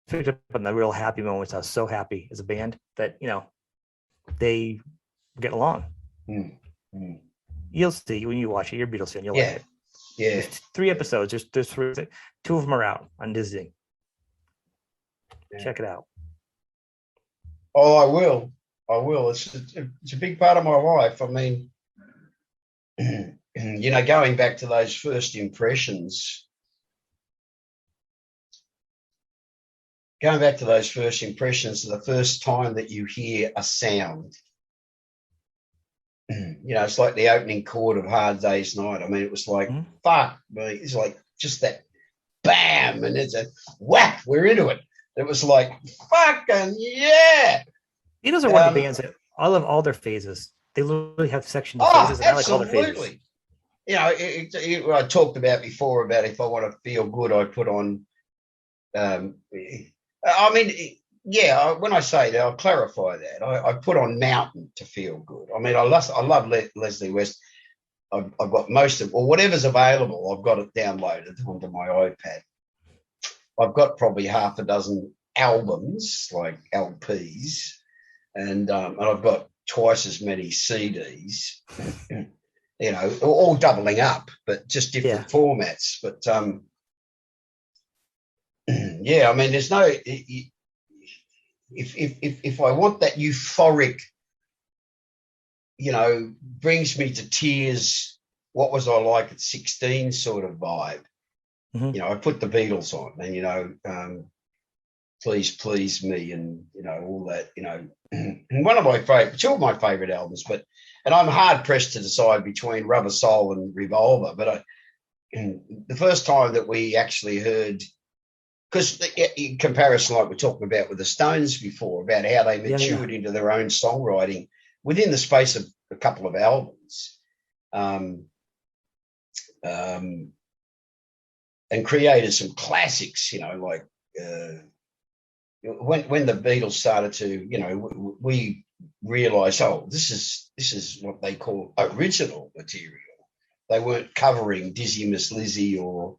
picked up on the real happy moments. I was so happy as a band that, they get along. You'll see when you watch it. You're a Beatles fan. You'll like it. Yeah. There's 3 episodes. There's 3. 2 of them are out on Disney. Yeah. Check it out. Oh, I will. It's a big part of my life. I mean, going back to those first impressions. The first time that you hear a sound. It's like the opening chord of Hard Day's Night. I mean, it was like, fuck me. It's like just that bam, and it's a whack, we're into it. It was like, fucking yeah. Beatles are one of the bands that I love all their phases. They literally have sections of phases. And absolutely. I like all their phases. I talked about before about if I want to feel good, I put on, when I say that, I'll clarify that. I put on Mountain to feel good. I mean, I love Leslie West. I've got most of, or whatever's available, I've got it downloaded onto my iPad. I've got probably half a dozen albums, like LPs, and I've got twice as many CDs, all doubling up, but just different formats. But, yeah, I mean, there's no. If I want that euphoric, brings me to tears. What was I like at 16 sort of vibe? Mm-hmm. I put the Beatles on, and Please Please Me, and all that. And one of my two of my favorite albums, and I'm hard pressed to decide between Rubber Soul and Revolver, but the first time that we actually heard, because in comparison, like we're talking about with the Stones before, about how they matured into their own songwriting within the space of a couple of albums, and created some classics, like when the Beatles started to, we realized, this is what they call original material. They weren't covering Dizzy Miss Lizzie or,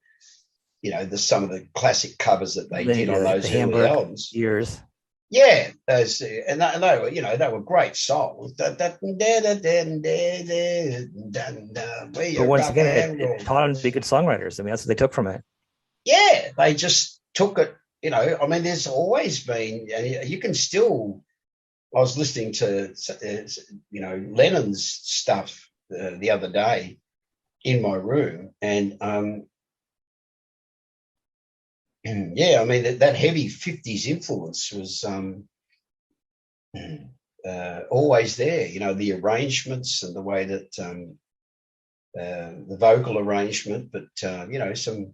some of the classic covers that they did on those early albums. Years. Yeah, those, and they were, they were great songs. But once again, it taught them to be good songwriters. I mean, that's what they took from it. Yeah, they just took it. I mean, there's always been. You can still. I was listening to, Lennon's stuff the other day in my room, and yeah, I mean that heavy 50s influence was always there. The arrangements and the way that the vocal arrangement, but some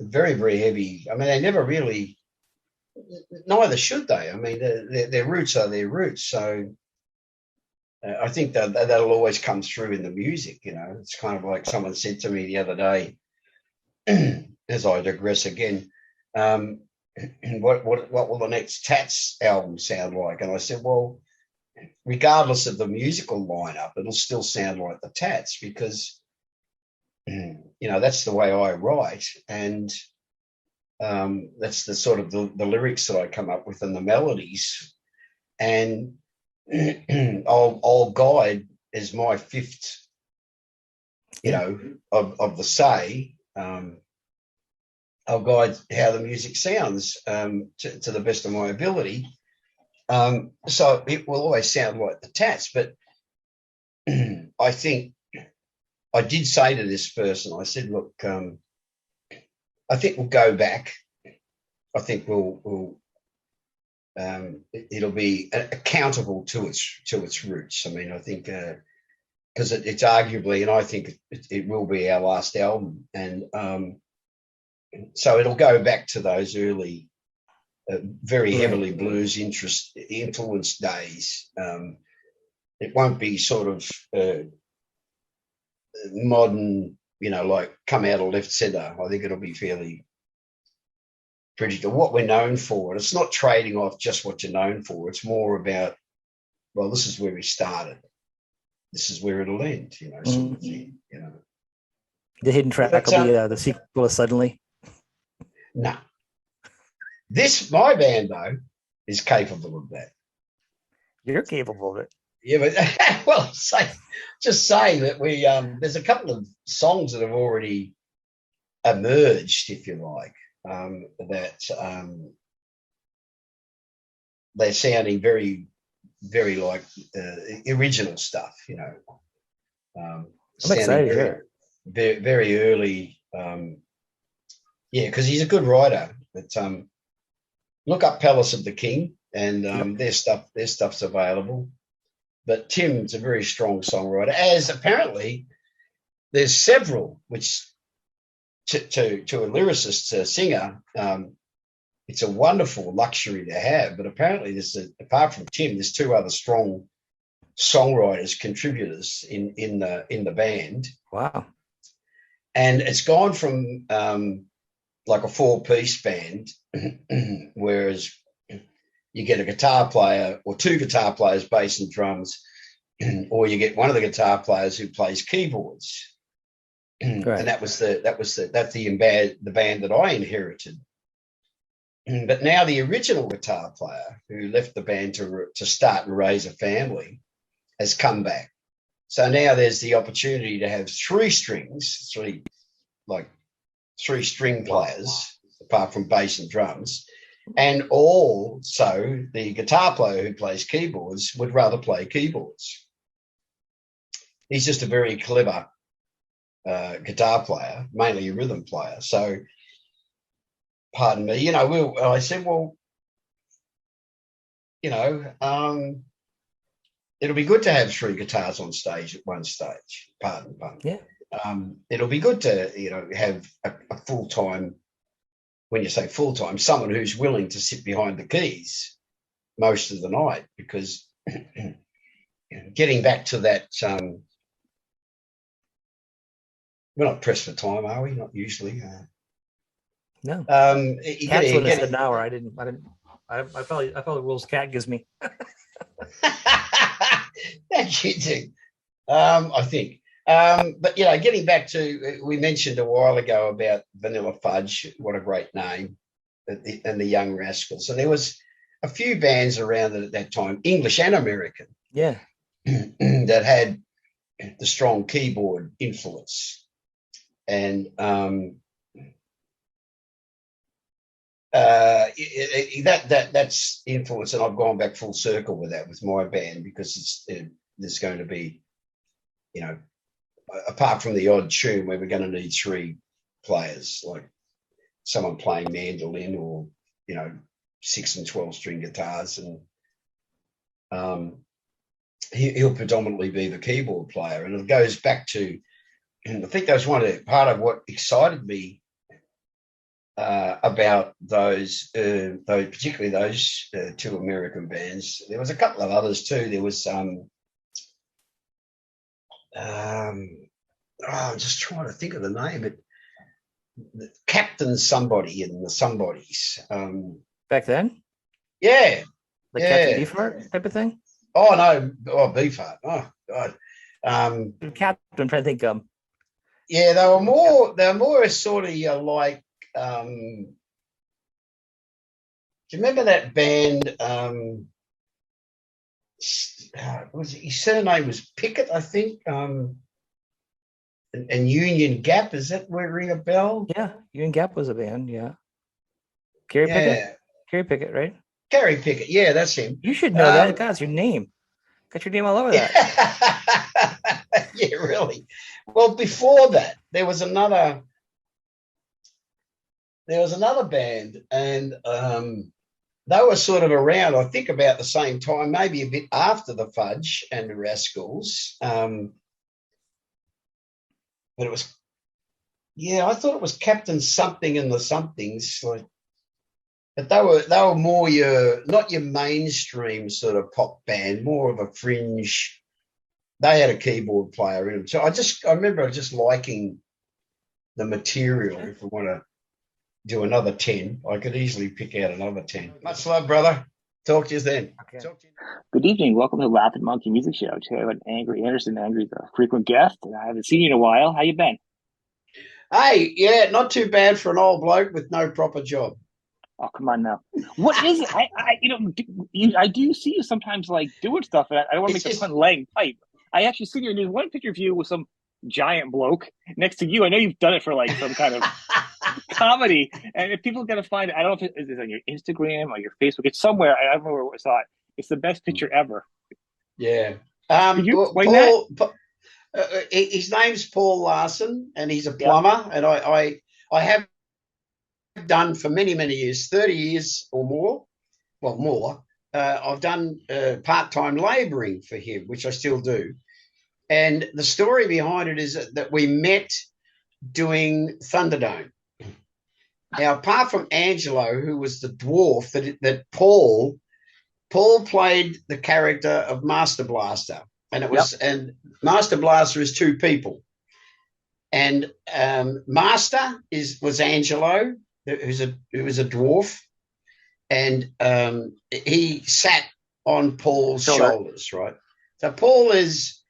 very, very heavy. I mean, they never really. Neither should they. I mean, their roots are their roots. So I think that'll always come through in the music. It's kind of like someone said to me the other day, as I digress again, what will the next Tats album sound like? And I said, well, regardless of the musical lineup, it'll still sound like the Tats, because that's the way I write, and that's the sort of the lyrics that I come up with and the melodies, and I'll guide as my fifth, of the say. I'll guide how the music sounds to the best of my ability. So it will always sound like the Tats. But I think I did say to this person, I said, look, I think we'll go back. I think it'll be accountable to its roots. I mean, I think because it's arguably, and I think it will be our last album, and so it'll go back to those early, very heavily blues influenced days. It won't be sort of modern, like come out of left center. I think it'll be fairly predictable. What we're known for, and it's not trading off just what you're known for. It's more about, well, this is where we started. This is where it'll end, sort of thing, The hidden track will be the sequel to Suddenly. No. My band, though, is capable of that. You're capable of it. Yeah, but well, just saying that we there's a couple of songs that have already emerged, if you like, that they're sounding very, very like original stuff. I'm excited to hear it. Very, very early. Because he's a good writer. But look up Palace of the King, and their stuff's available. But Tim's a very strong songwriter, as apparently there's several, which to a lyricist, a singer, it's a wonderful luxury to have. But apparently apart from Tim, there's two other strong songwriters, contributors in the band. Wow. And it's gone from like a 4-piece band, whereas you get a guitar player or two guitar players, bass and drums, or you get one of the guitar players who plays keyboards. Right. And that's the band that I inherited. But now the original guitar player who left the band to start and raise a family has come back. So now there's the opportunity to have three string players apart from bass and drums. And also the guitar player who plays keyboards would rather play keyboards. He's just a very clever guitar player, mainly a rhythm player. So, pardon me, I said, well, it'll be good to have 3 guitars on stage at one stage. Pardon. Yeah. It'll be good to, have a full-time, when you say full-time, someone who's willing to sit behind the keys most of the night, because getting back to that, we're not pressed for time, are we? Not usually. No. Cat's what said an hour. I follow the rules Cat gives me. Thank you, too. I think. But, getting back to, we mentioned a while ago about Vanilla Fudge, what a great name, and the Young Rascals. And there was a few bands around at that time, English and American, that had the strong keyboard influence. And that's influence, and I've gone back full circle with that with my band, because there's going to be, apart from the odd tune where we're going to need 3 players, like someone playing mandolin or 6 and 12 string guitars, and he'll predominantly be the keyboard player. And it goes back to, and I think that was part of what excited me about those, particularly those 2 American bands. There was a couple of others too. There was I'm just trying to think of the name. Captain somebody in the Somebodies. Back then? Yeah. Like Captain Beefheart type of thing? Oh, no. Oh, Beefheart. Oh, God. Captain, I'm trying to think. Yeah, they were more sort of like, do you remember that band? His surname was Pickett, I think. And Union Gap, is that where ring a bell? Yeah, Union Gap was a band, yeah. Pickett? Carrie Pickett, right? Carrie Pickett, yeah, that's him. You should know that. God, it's your name. Got your name all over that. Yeah, really. Well, before that, there was another band, and they were sort of around, I think, about the same time, maybe a bit after the Fudge and the Rascals. But it was, I thought it was Captain Something and the Somethings, like, but they were more not your mainstream sort of pop band, more of a fringe. They had a keyboard player in them. So I remember just liking the material. If we want to do another 10, I could easily pick out another 10. Much love, brother. Talk to you then. Okay. Good evening. Welcome to the Laughing Monkey Music Show. Today I have Angry Anderson. Angry's a frequent guest, and I haven't seen you in a while. How you been? Hey, yeah, not too bad for an old bloke with no proper job. Oh, come on now. What is it? I do see you sometimes like doing stuff, and I don't want to make the pun laying pipe. I actually see you, and there's one picture of you with some giant bloke next to you. I know you've done it for like some kind of comedy, and if people are going to find it, I don't know if it's on your Instagram or your Facebook. It's somewhere. I don't remember where I saw it. It's the best picture ever. Yeah. Can you explain that? His name's Paul Larson, and he's a plumber, and I have done for many, many years, 30 years or more, well, more. I've done part-time labouring for him, which I still do. And the story behind it is that we met doing Thunderdome. Now, apart from Angelo, who was the dwarf, that Paul played the character of Master Blaster, and it was and Master Blaster is 2 people, and Master was Angelo, who was a dwarf, and he sat on Paul's shoulders, right? So Paul is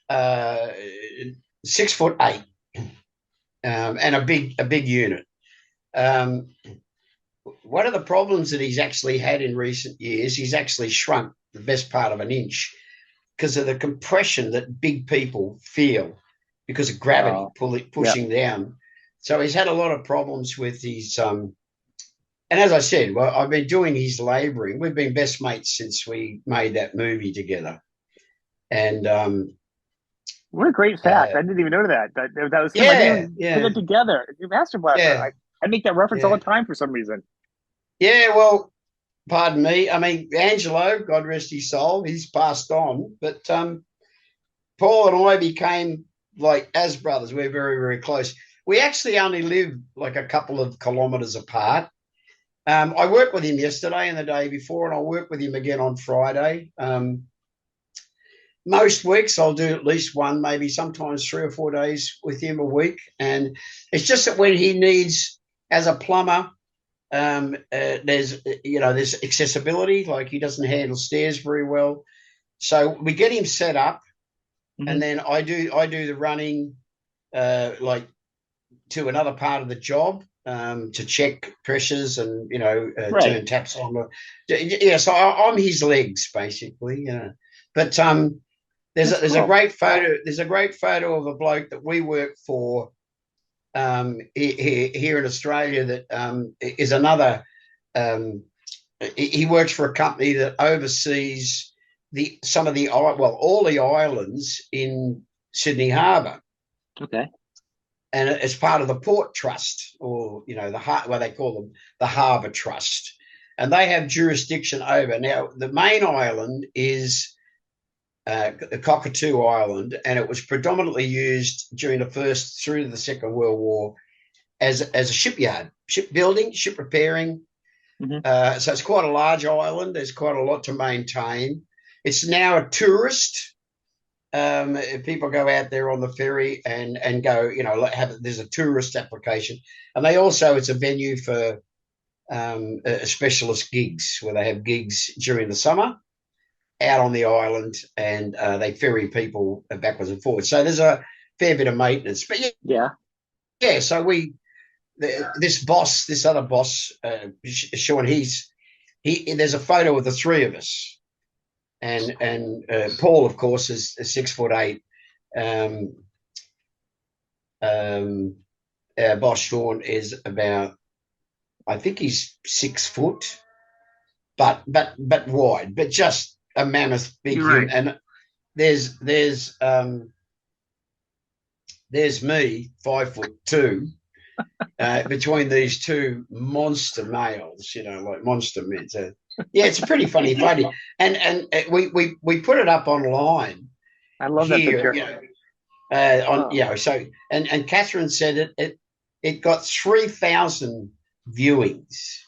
6'8", and a big unit. One of the problems that he's actually had in recent years, he's actually shrunk the best part of an inch because of the compression that big people feel because of gravity pushing down. So he's had a lot of problems with his and as I said, well, I've been doing his labouring. We've been best mates since we made that movie together. And what a great fact! I didn't even know that. That was him. I didn't even put it together. Your Master Blaster. I make that reference all the time for some reason. Yeah, well, pardon me. I mean, Angelo, God rest his soul, he's passed on. But Paul and I became like as brothers. We're very, very close. We actually only live like a couple of kilometres apart. I worked with him yesterday and the day before, and I'll work with him again on Friday. Most weeks I'll do at least one, maybe sometimes 3 or 4 days with him a week. And it's just that when he needs, as a plumber, there's accessibility, like he doesn't handle stairs very well. So we get him set up, and then I do the running like to another part of the job to check pressures and turn taps on. So I'm his legs basically, But there's a great photo. There's a great photo of a bloke that we work for here in Australia that is another. He works for a company that oversees all the islands in Sydney Harbour. Okay. And it's part of the Port Trust, or what they call them, the Harbour Trust, and they have jurisdiction over. Now, the main island is Cockatoo Island, and it was predominantly used during the First through the Second World War as a shipyard, shipbuilding, ship repairing. So it's quite a large island. There's quite a lot to maintain. It's now a tourist. People go out there on the ferry and go, there's a tourist application, and it's a venue for specialist gigs where they have gigs during the summer out on the island, and they ferry people backwards and forwards. So there's a fair bit of maintenance. But yeah. So this other boss, Sean, there's a photo of the three of us, and Paul, of course, is 6'8". Our boss Sean is about, I think he's 6 foot, but wide, but just a mammoth big human. And there's me, 5'2", between these two monster males, like monster men. So, yeah, it's a pretty funny photo, and we put it up online. I love here, that picture. So and Catherine said it got 3,000 viewings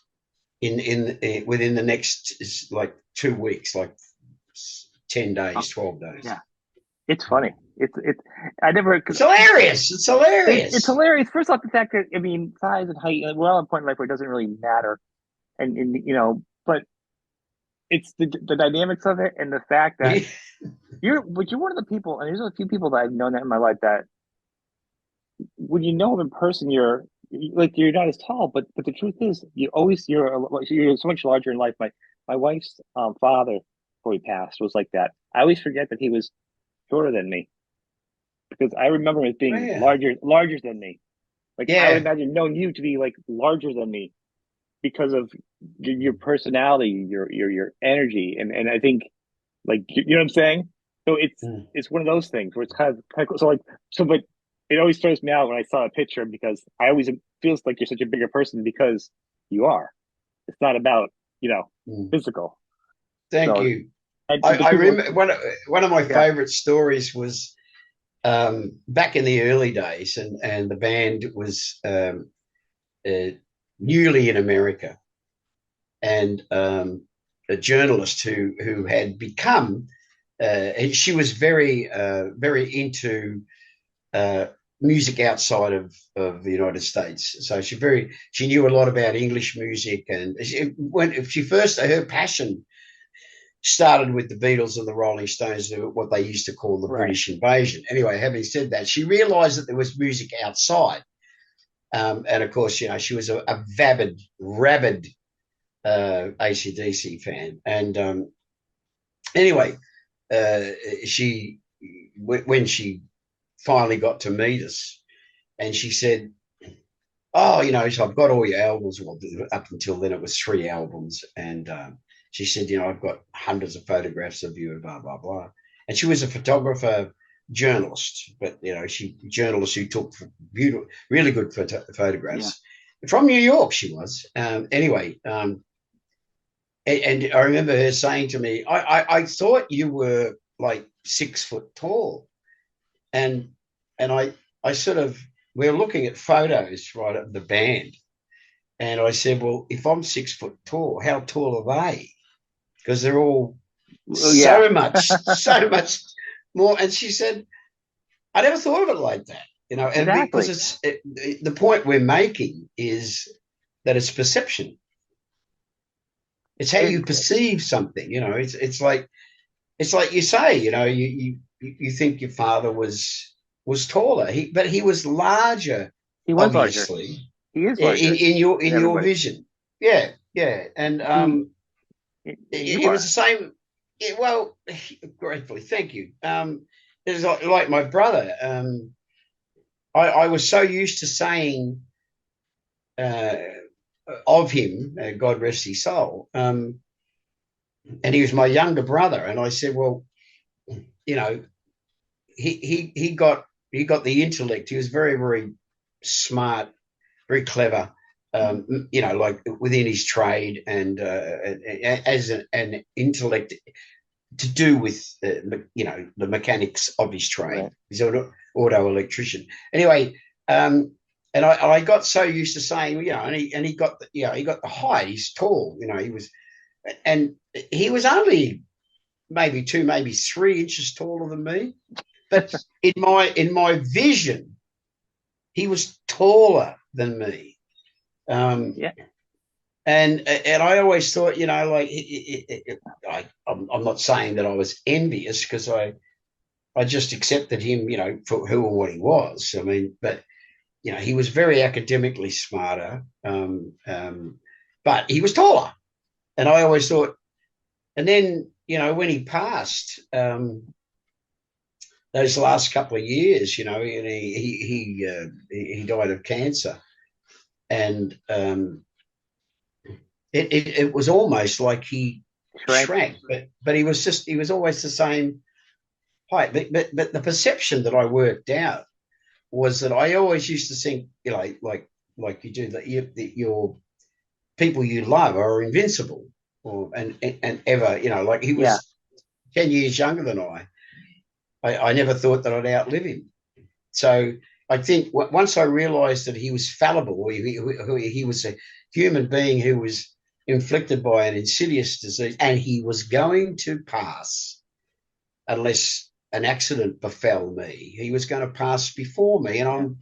in within the next like 2 weeks, like 10 days, 12 days. Yeah, it's funny. It's hilarious. It's hilarious. It's hilarious. First off, the fact that size and height, we're all at a point in life where it doesn't really matter, and but it's the dynamics of it and the fact that you're one of the people, and there's a few people that I've known that in my life that when you know them in person, you're not as tall, but the truth is you're so much larger in life. My wife's father, before he passed, was like that. I always forget that he was shorter than me, because I remember him as being larger than me. Like, I would imagine knowing you to be like larger than me because of your personality, your energy, and I think, like, you know what I'm saying. So it's one of those things where it's kind of cool. But it always throws me out when I saw a picture, because I always, it feels like you're such a bigger person because you are. It's not about physical. Thank you. I remember one of my favorite stories was back in the early days, and the band was newly in America, and a journalist who had become she was very into music outside of the United States. So she knew a lot about English music, and her passion started with the Beatles and the Rolling Stones, what they used to call the British invasion. Anyway, having said that, she realised that there was music outside. And of course, she was a rabid AC/DC fan. And anyway, when she finally got to meet us, and she said, oh, so I've got all your albums. Well, up until then, it was 3 albums. And she said, I've got hundreds of photographs of you, blah, blah, blah. And she was a photographer, journalist, but, journalist who took beautiful, really good photographs. Yeah. From New York, she was. Anyway, and I remember her saying to me, I thought you were like 6 foot tall. And I sort of, we were looking at photos, right, of the band. And I said, well, if I'm 6 foot tall, how tall are they? Because they're all so much more. And she said, I never thought of it like that, and exactly. Because the point we're making is that it's perception. It's how you perceive something, it's like you say, you think your father was taller, but he was larger. He was obviously. Larger. He is larger in your vision. Yeah. And it was the same. Well, gratefully, thank you. It's like my brother. I was so used to saying of him, God rest his soul, and he was my younger brother. And I said, well, he got the intellect. He was very, very smart, very clever, like within his trade, and as an intellect to do with, the mechanics of his trade. Right. He's an auto electrician. Anyway, and I got so used to saying, and he got the height. He's tall, he was only maybe 2, maybe 3 inches taller than me. But in my vision, he was taller than me. And I always thought, I'm not saying that I was envious, because I just accepted him, for who and what he was. I mean, but he was very academically smarter, but he was taller. And I always thought, and then when he passed, those last couple of years, and he died of cancer, and it was almost like he shrank, but he was always the same height. But the perception that I worked out was that I always used to think, like you do, that your people you love are invincible, and ever, like he was 10 years younger than I never thought that I'd outlive him. So I think once I realized that he was fallible, he was a human being who was inflicted by an insidious disease, and he was going to pass unless an accident befell me. He was going to pass before me, and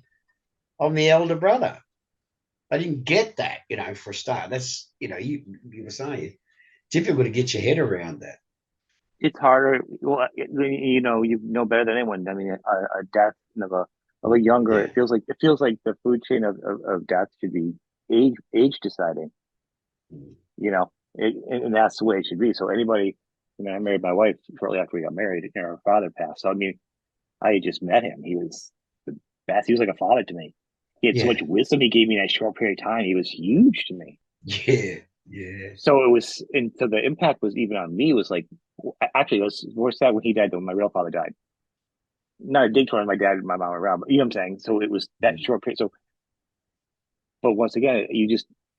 I'm the elder brother. I didn't get that, for a start. That's, you were saying, difficult to get your head around that. It's harder. Well, you know better than anyone. I mean, a death of a younger. Yeah. It feels like the food chain of death should be age deciding. And that's the way it should be. So anybody, I married my wife shortly after we got married. Our father passed. So I mean, I had just met him. He was the best. He was like a father to me. He had so much wisdom he gave me in that short period of time. He was huge to me. Yeah. So it was, and so the impact was even on me. Was like, actually, it was more sad when he died than when my real father died. Not a dig toward my dad and my mom around, but you know what I'm saying? So it was that short period. So, but once again,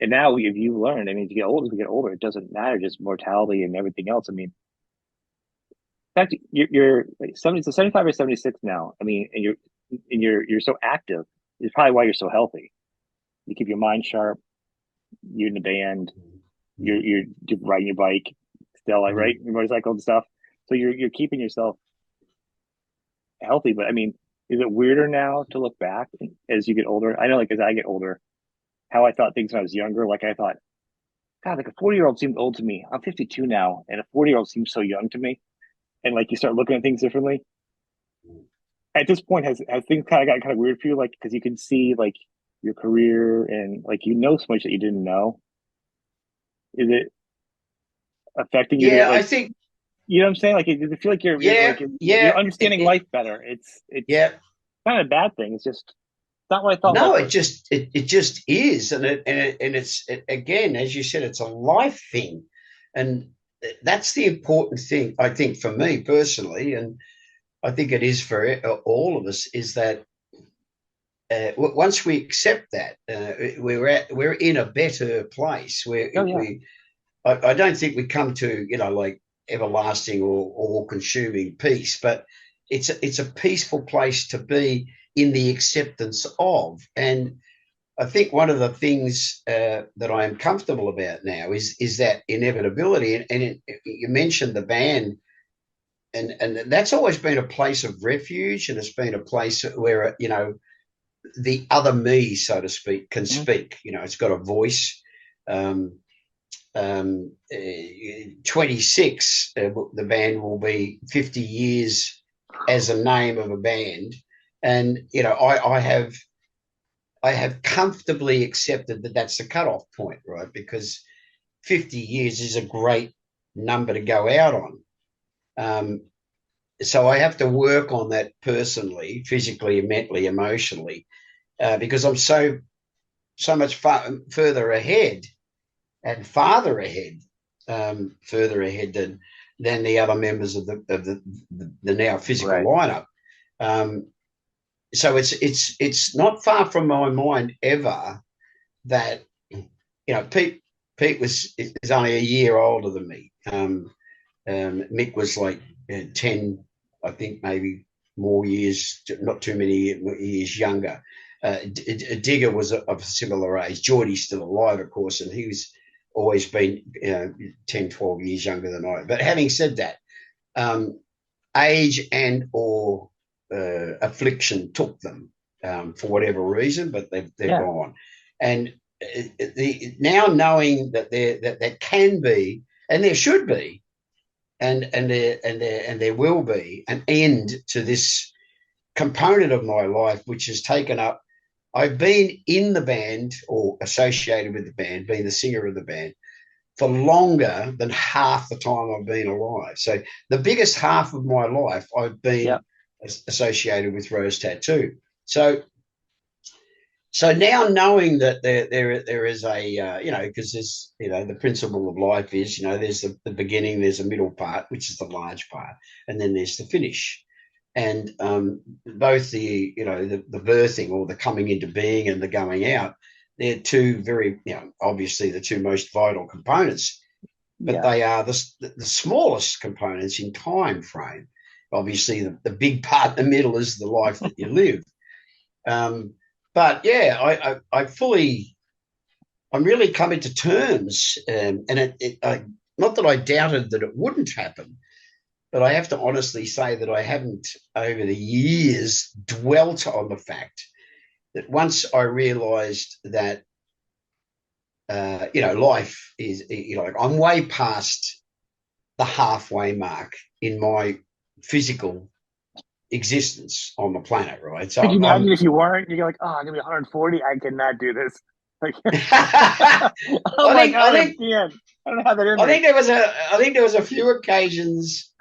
and now if you learn, I mean, as you get older, it doesn't matter, just mortality and everything else. I mean, in fact, you're 75 or 76 now. I mean, and you're so active. It's probably why you're so healthy. You keep your mind sharp. You're in the band. You're riding your bike still, like, right? Your motorcycle and stuff. So you're keeping yourself healthy. But I mean, is it weirder now to look back as you get older? I know, like, as I get older, how I thought things when I was younger. Like, I thought, God, like a 40-year-old seemed old to me. I'm 52 now, and a 40-year-old seems so young to me. And like, you start looking at things differently. At this point, has things kind of weird for you? Like, because you can see like your career and like so much that you didn't know. Is it affecting you? Yeah, like, I think. You know what I'm saying? Like, does it feel like you're understanding life better? It's not a bad thing. It's just not what I thought. No, it just is, and it's again, as you said, it's a life thing, and that's the important thing, I think, for me personally, and I think it is for all of us, is that once we accept that, we're in a better place. I don't think we come to like everlasting or all-consuming peace, but it's a peaceful place to be in the acceptance of. And I think one of the things that I am comfortable about now is that inevitability. And you mentioned the band, and that's always been a place of refuge, and it's been a place where the other me, so to speak, can speak. It's got a voice. 26, the band will be 50 years as a name of a band, and I have comfortably accepted that that's the cutoff point, right? Because 50 years is a great number to go out on. So I have to work on that personally, physically, mentally, emotionally, because I'm so much further ahead and farther ahead, further ahead than the other members of the now physical lineup. So it's not far from my mind ever that Pete is only a year older than me. Mick was like 10, I think, maybe more years, not too many years younger. Digger was of a similar age. Geordie's still alive, of course, and he was always been 10, 12 years younger than I. But having said that, age and or affliction took them for whatever reason, but they're gone. And now knowing that there can be, and there should be, and there will be an end to this component of my life, which has taken up. I've been in the band or associated with the band, being the singer of the band, for longer than half the time I've been alive. So the biggest half of my life I've been associated with Rose Tattoo. So now knowing that there is a because there's the principle of life is there's the beginning, there's a middle part, which is the large part, and then there's the finish. And both the birthing or the coming into being and the going out, they're two very obviously the two most vital components, but they are the smallest components in time frame. Obviously, the big part in the middle is the life that you live. But yeah, I'm really coming to terms, and not that I doubted that it wouldn't happen. But I have to honestly say that I haven't, over the years, dwelt on the fact that once I realised that, life is, I'm way past the halfway mark in my physical existence on the planet, right? So could you imagine if you weren't? You're like, I'm gonna be 140. I cannot do this. Like, I don't have that in me. I think there was a few occasions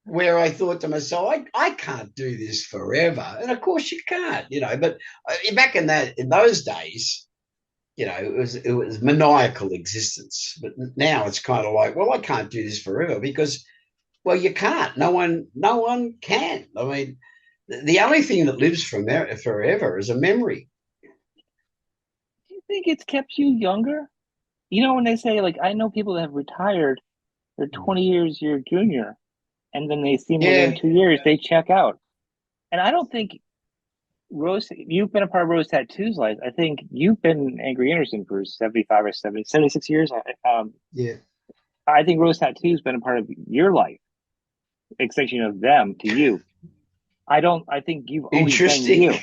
where I thought to myself, I can't do this forever, and of course you can't, But back in those days, it was maniacal existence. But now it's kind of like, well, I can't do this forever because, well, you can't. No one can. I mean, the only thing that lives forever is a memory. Do you think it's kept you younger? When they say, like, I know people that have retired, they're 20 years your junior, and then they see me in 2 years, they check out. And I don't think you've been a part of Rose Tattoo's life. I think you've been Angry Anderson for 75 or 76 years. I think Rose Tattoo's been a part of your life, extension of them to you. I think you've always been you.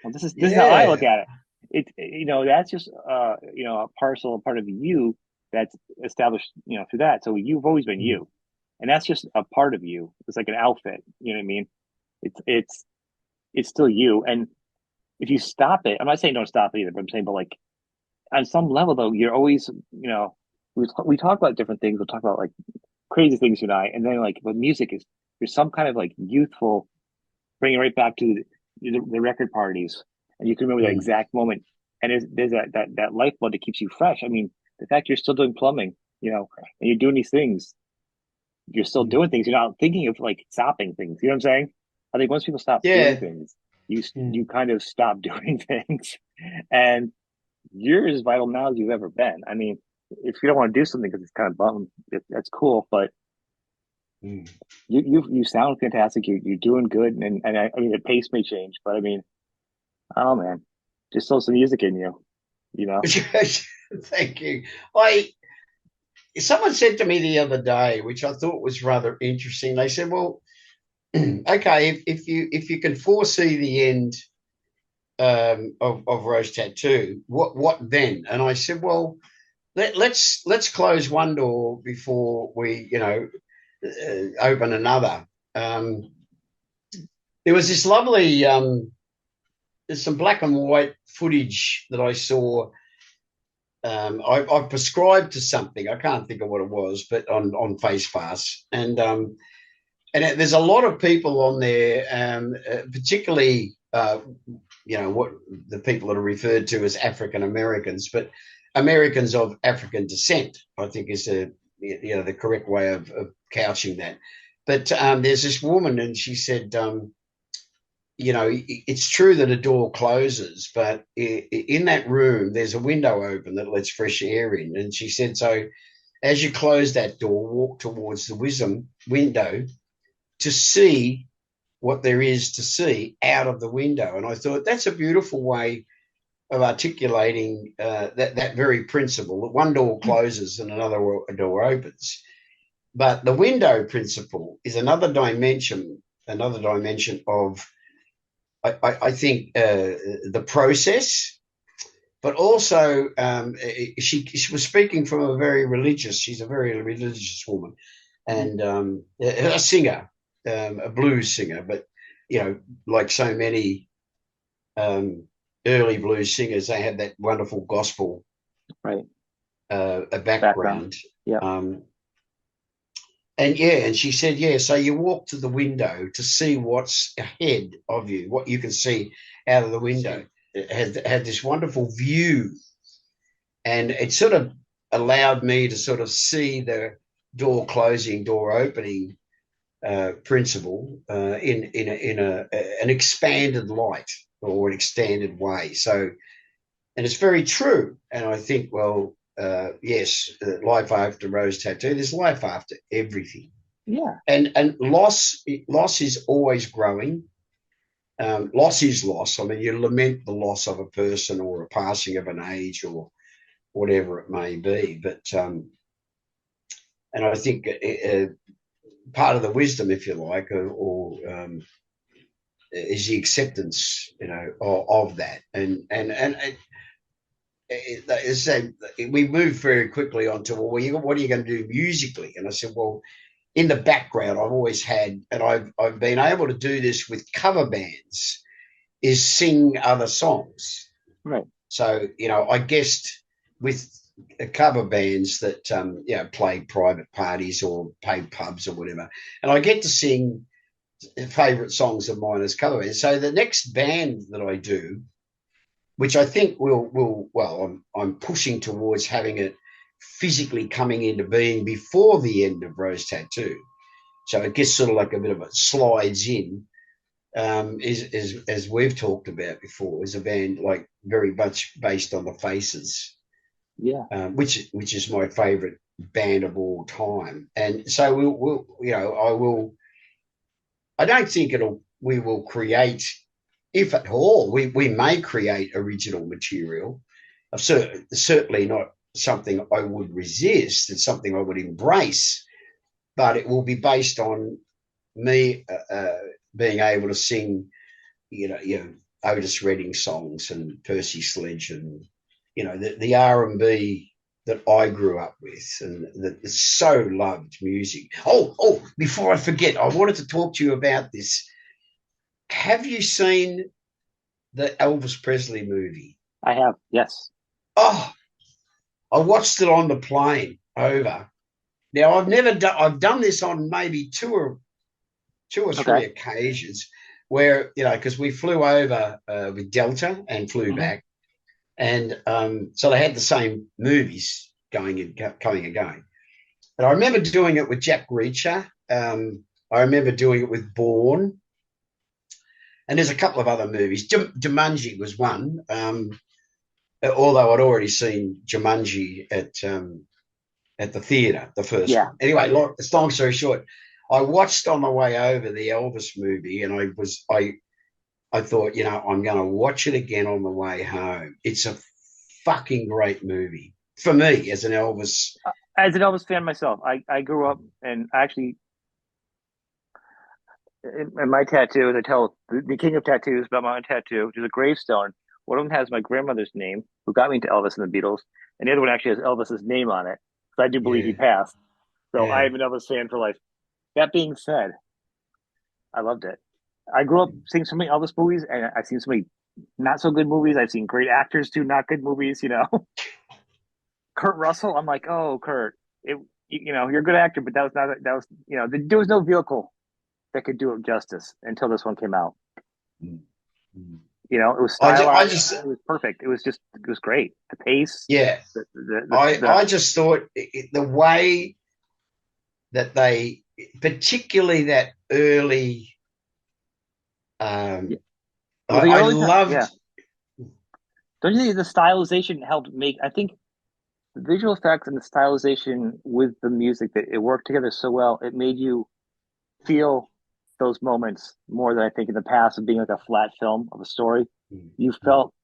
Well, this is how I look at it. That's just a part of you that's established through that. So you've always been you, and that's just a part of you. It's like an outfit. You know what I mean? It's still you. And if you stop it, I'm not saying don't stop it either, but I'm saying, but like on some level though, you're always we talk about different things. We'll talk about like crazy things you and I, and then like with music is there's some kind of like youthful, bring it right back to the record parties. and you can remember that exact moment. And there's that lifeblood that keeps you fresh. I mean, the fact you're still doing plumbing, and you're doing these things, you're still doing things. You're not thinking of like stopping things. You know what I'm saying? I think once people stop doing things, you kind of stop doing things, and you're as vital now as you've ever been. I mean, if you don't want to do something because it's kind of bum, that's cool, but you sound fantastic. You're doing good, and I mean the pace may change, but I mean, oh man, just still some music in you. Thank you. Someone said to me the other day, which I thought was rather interesting. They said, "Well, okay, if you can foresee the end of Rose Tattoo, what then?" And I said, "Well, let's close one door before we open another." There was this lovely there's some black and white footage that I saw. I prescribed to something. I can't think of what it was, but on Face Fast, and there's a lot of people on there, particularly what the people that are referred to as African Americans, but Americans of African descent, I think is the correct way of couching that. But there's this woman, and she said, it's true that a door closes, but in that room, there's a window open that lets fresh air in. And she said, so as you close that door, walk towards the window to see what there is to see out of the window. And I thought that's a beautiful way of articulating that very principle, that one door closes and another door opens. But the window principle is another dimension of, I think, the process, but also she was speaking from she's a very religious woman, and a singer, a blues singer, but, like so many early blues singers, they have that wonderful gospel a background. Yeah. And she said, so you walk to the window to see what's ahead of you, what you can see out of the window. It had this wonderful view, and it sort of allowed me to sort of see the door closing, door opening principle in an expanded light or an expanded way. So, and it's very true. And I think, well, yes, life after Rose Tattoo, there's life after everything. Yeah. And loss is always growing. Loss is loss. I mean, you lament the loss of a person or a passing of an age or whatever it may be. But and I think part of the wisdom, if you like, or is the acceptance, of that. And we moved very quickly on to, well, what are you going to do musically? And I said, well, in the background, I've always had, and I've been able to do this with cover bands, is sing other songs. Right. So, I guessed with cover bands that, play private parties or paid pubs or whatever. And I get to sing favourite songs of mine as cover bands. So the next band that I do, which I think I'm pushing towards having it physically coming into being before the end of Rose Tattoo. So it gets sort of like a bit of a slides in, is as we've talked about before, is a band like very much based on the Faces. Yeah. Which is my favorite band of all time. And so I don't think we will create, if at all, we may create original material. Certainly not something I would resist. It's something I would embrace, but it will be based on me being able to sing, Otis Redding songs and Percy Sledge and, the R&B that I grew up with and that so loved music. Oh, before I forget, I wanted to talk to you about this. Have you seen the Elvis Presley movie? I have, yes. Oh, I watched it on the plane over. Now I've done this on maybe two or three occasions, where, because we flew over with Delta and flew back. And so they had the same movies coming and going. But I remember doing it with Jack Reacher. I remember doing it with Bourne. And there's a couple of other movies. Jumanji was one, although I'd already seen Jumanji at the theatre, the first one. Anyway, it's long story short, I watched on the way over the Elvis movie, and I thought, I'm going to watch it again on the way home. It's a fucking great movie for me as an Elvis. As an Elvis fan myself, I grew up, and actually, in my tattoo, they tell the king of tattoos about my own tattoo, which is a gravestone. One of them has my grandmother's name, who got me into Elvis and the Beatles, and the other one actually has Elvis's name on it. So I do believe he passed. So I am an Elvis fan for life. That being said, I loved it. I grew up seeing so many Elvis movies, and I've seen so many not so good movies. I've seen great actors do not good movies. Kurt Russell. I'm like, oh, Kurt, you're a good actor, but there was no vehicle that could do it justice until this one came out. Mm-hmm. It was stylized. It was perfect. It was great. The pace. Yeah. I just thought the way that they, particularly that early, I loved. Yeah. Don't you think the stylization helped make? I think the visual effects and the stylization with the music, that it worked together so well. It made you feel those moments more than I think in the past of being like a flat film of a story. I felt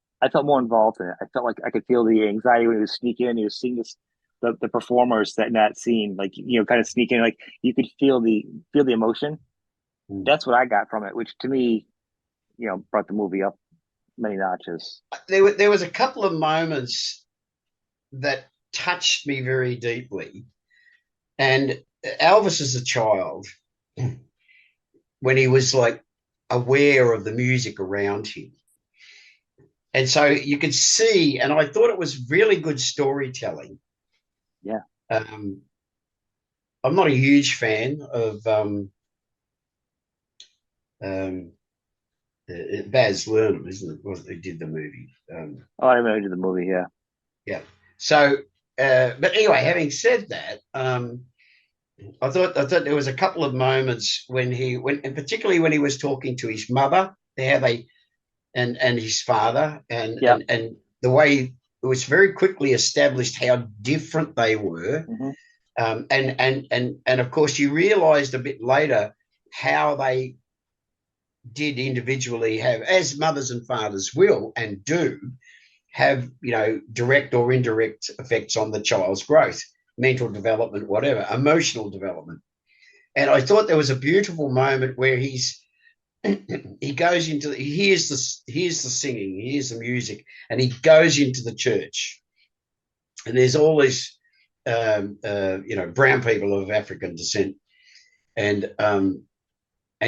more involved in it. I felt like I could feel the anxiety when he was sneaking in. He was seeing the performers in that scene, like, kind of sneaking, like you could feel the emotion. That's what I got from it, which to me, brought the movie up many notches. There was a couple of moments that touched me very deeply. And Elvis as a child, when he was like aware of the music around him. And so you could see, and I thought it was really good storytelling. Yeah. I'm not a huge fan of Baz Luhrmann, isn't it? Who did the movie? I remember the movie, yeah. Yeah. So, but anyway, having said that, I thought there was a couple of moments and particularly when he was talking to his mother, and his father, and the way it was very quickly established how different they were, and of course you realised a bit later how they did individually have, as mothers and fathers will and do, have direct or indirect effects on the child's growth, mental development, whatever, emotional development. And I thought there was a beautiful moment where he goes into, he hears the singing, he hears the music, and he goes into the church, and there's all these brown people of African descent, and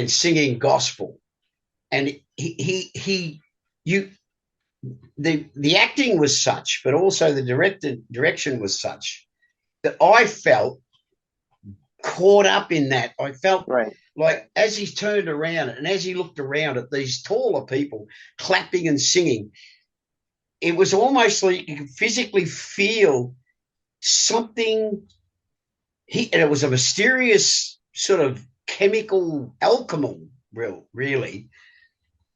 singing gospel, and the acting was such, but also the direction was such that I felt caught up in that. I felt like as he turned around and as he looked around at these taller people clapping and singing, it was almost like you could physically feel something. And it was a mysterious sort of chemical alchemy, really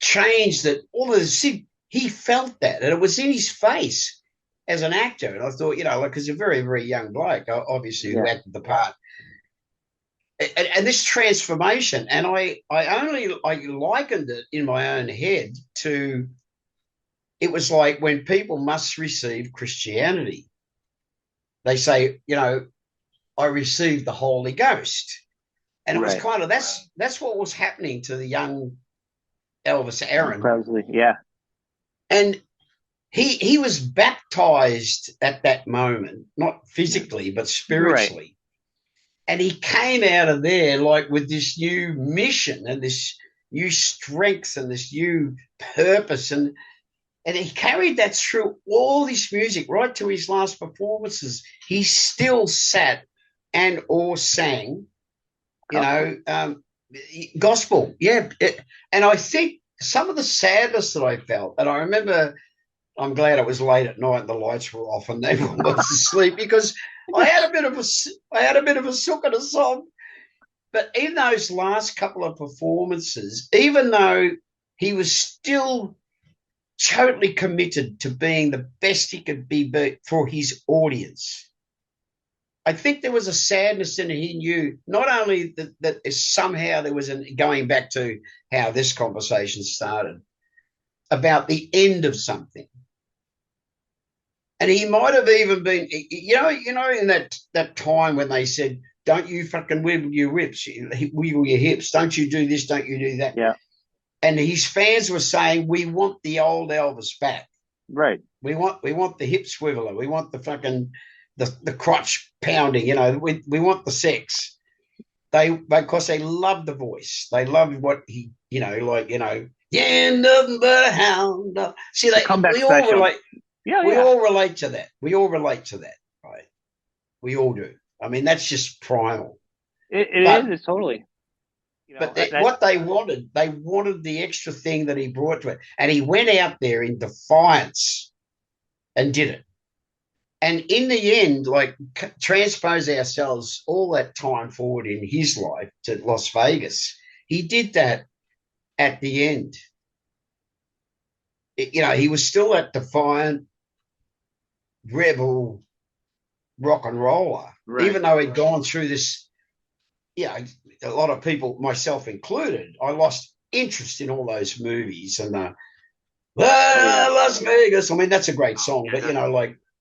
change that all of the, he felt that, and it was in his face as an actor. And I thought, because he's a very, very young bloke, obviously, who acted the part. And this transformation, and I likened it in my own head to, it was like when people must receive Christianity, they say, I received the Holy Ghost. And it was kind of, that's what was happening to the young Elvis Aaron. Presley, yeah. And he was baptized at that moment, not physically, but spiritually. Right. And he came out of there like with this new mission and this new strength and this new purpose. And he carried that through all this music right to his last performances. He still sat and or sang, gospel, yeah. And I think some of the sadness that I felt, and I remember, I'm glad it was late at night and the lights were off and everyone was asleep, because I had a bit of a sook and a sob. But in those last couple of performances, even though he was still totally committed to being the best he could be for his audience, I think there was a sadness in it. He knew not only that somehow there was going back to how this conversation started, about the end of something. And he might have even been, in that time when they said, don't you fucking wiggle your hips, wiggle your hips. Don't you do this, don't you do that. Yeah. And his fans were saying, we want the old Elvis back. Right. We want the hip swiveler. We want the fucking, the crotch pounding, we want the sex. Because they love the voice. They love what he, yeah, nothing but a hound dog. See, we all relate. Yeah, we all relate to that. We all relate to that, right? We all do. I mean, that's just primal. It's totally. What they wanted the extra thing that he brought to it. And he went out there in defiance and did it. And in the end, transpose ourselves all that time forward in his life to Las Vegas. He did that at the end. He was still that defiant, rebel rock and roller, right, even though he'd gone through this, a lot of people, myself included, I lost interest in all those movies and Las Vegas. I mean, that's a great song, but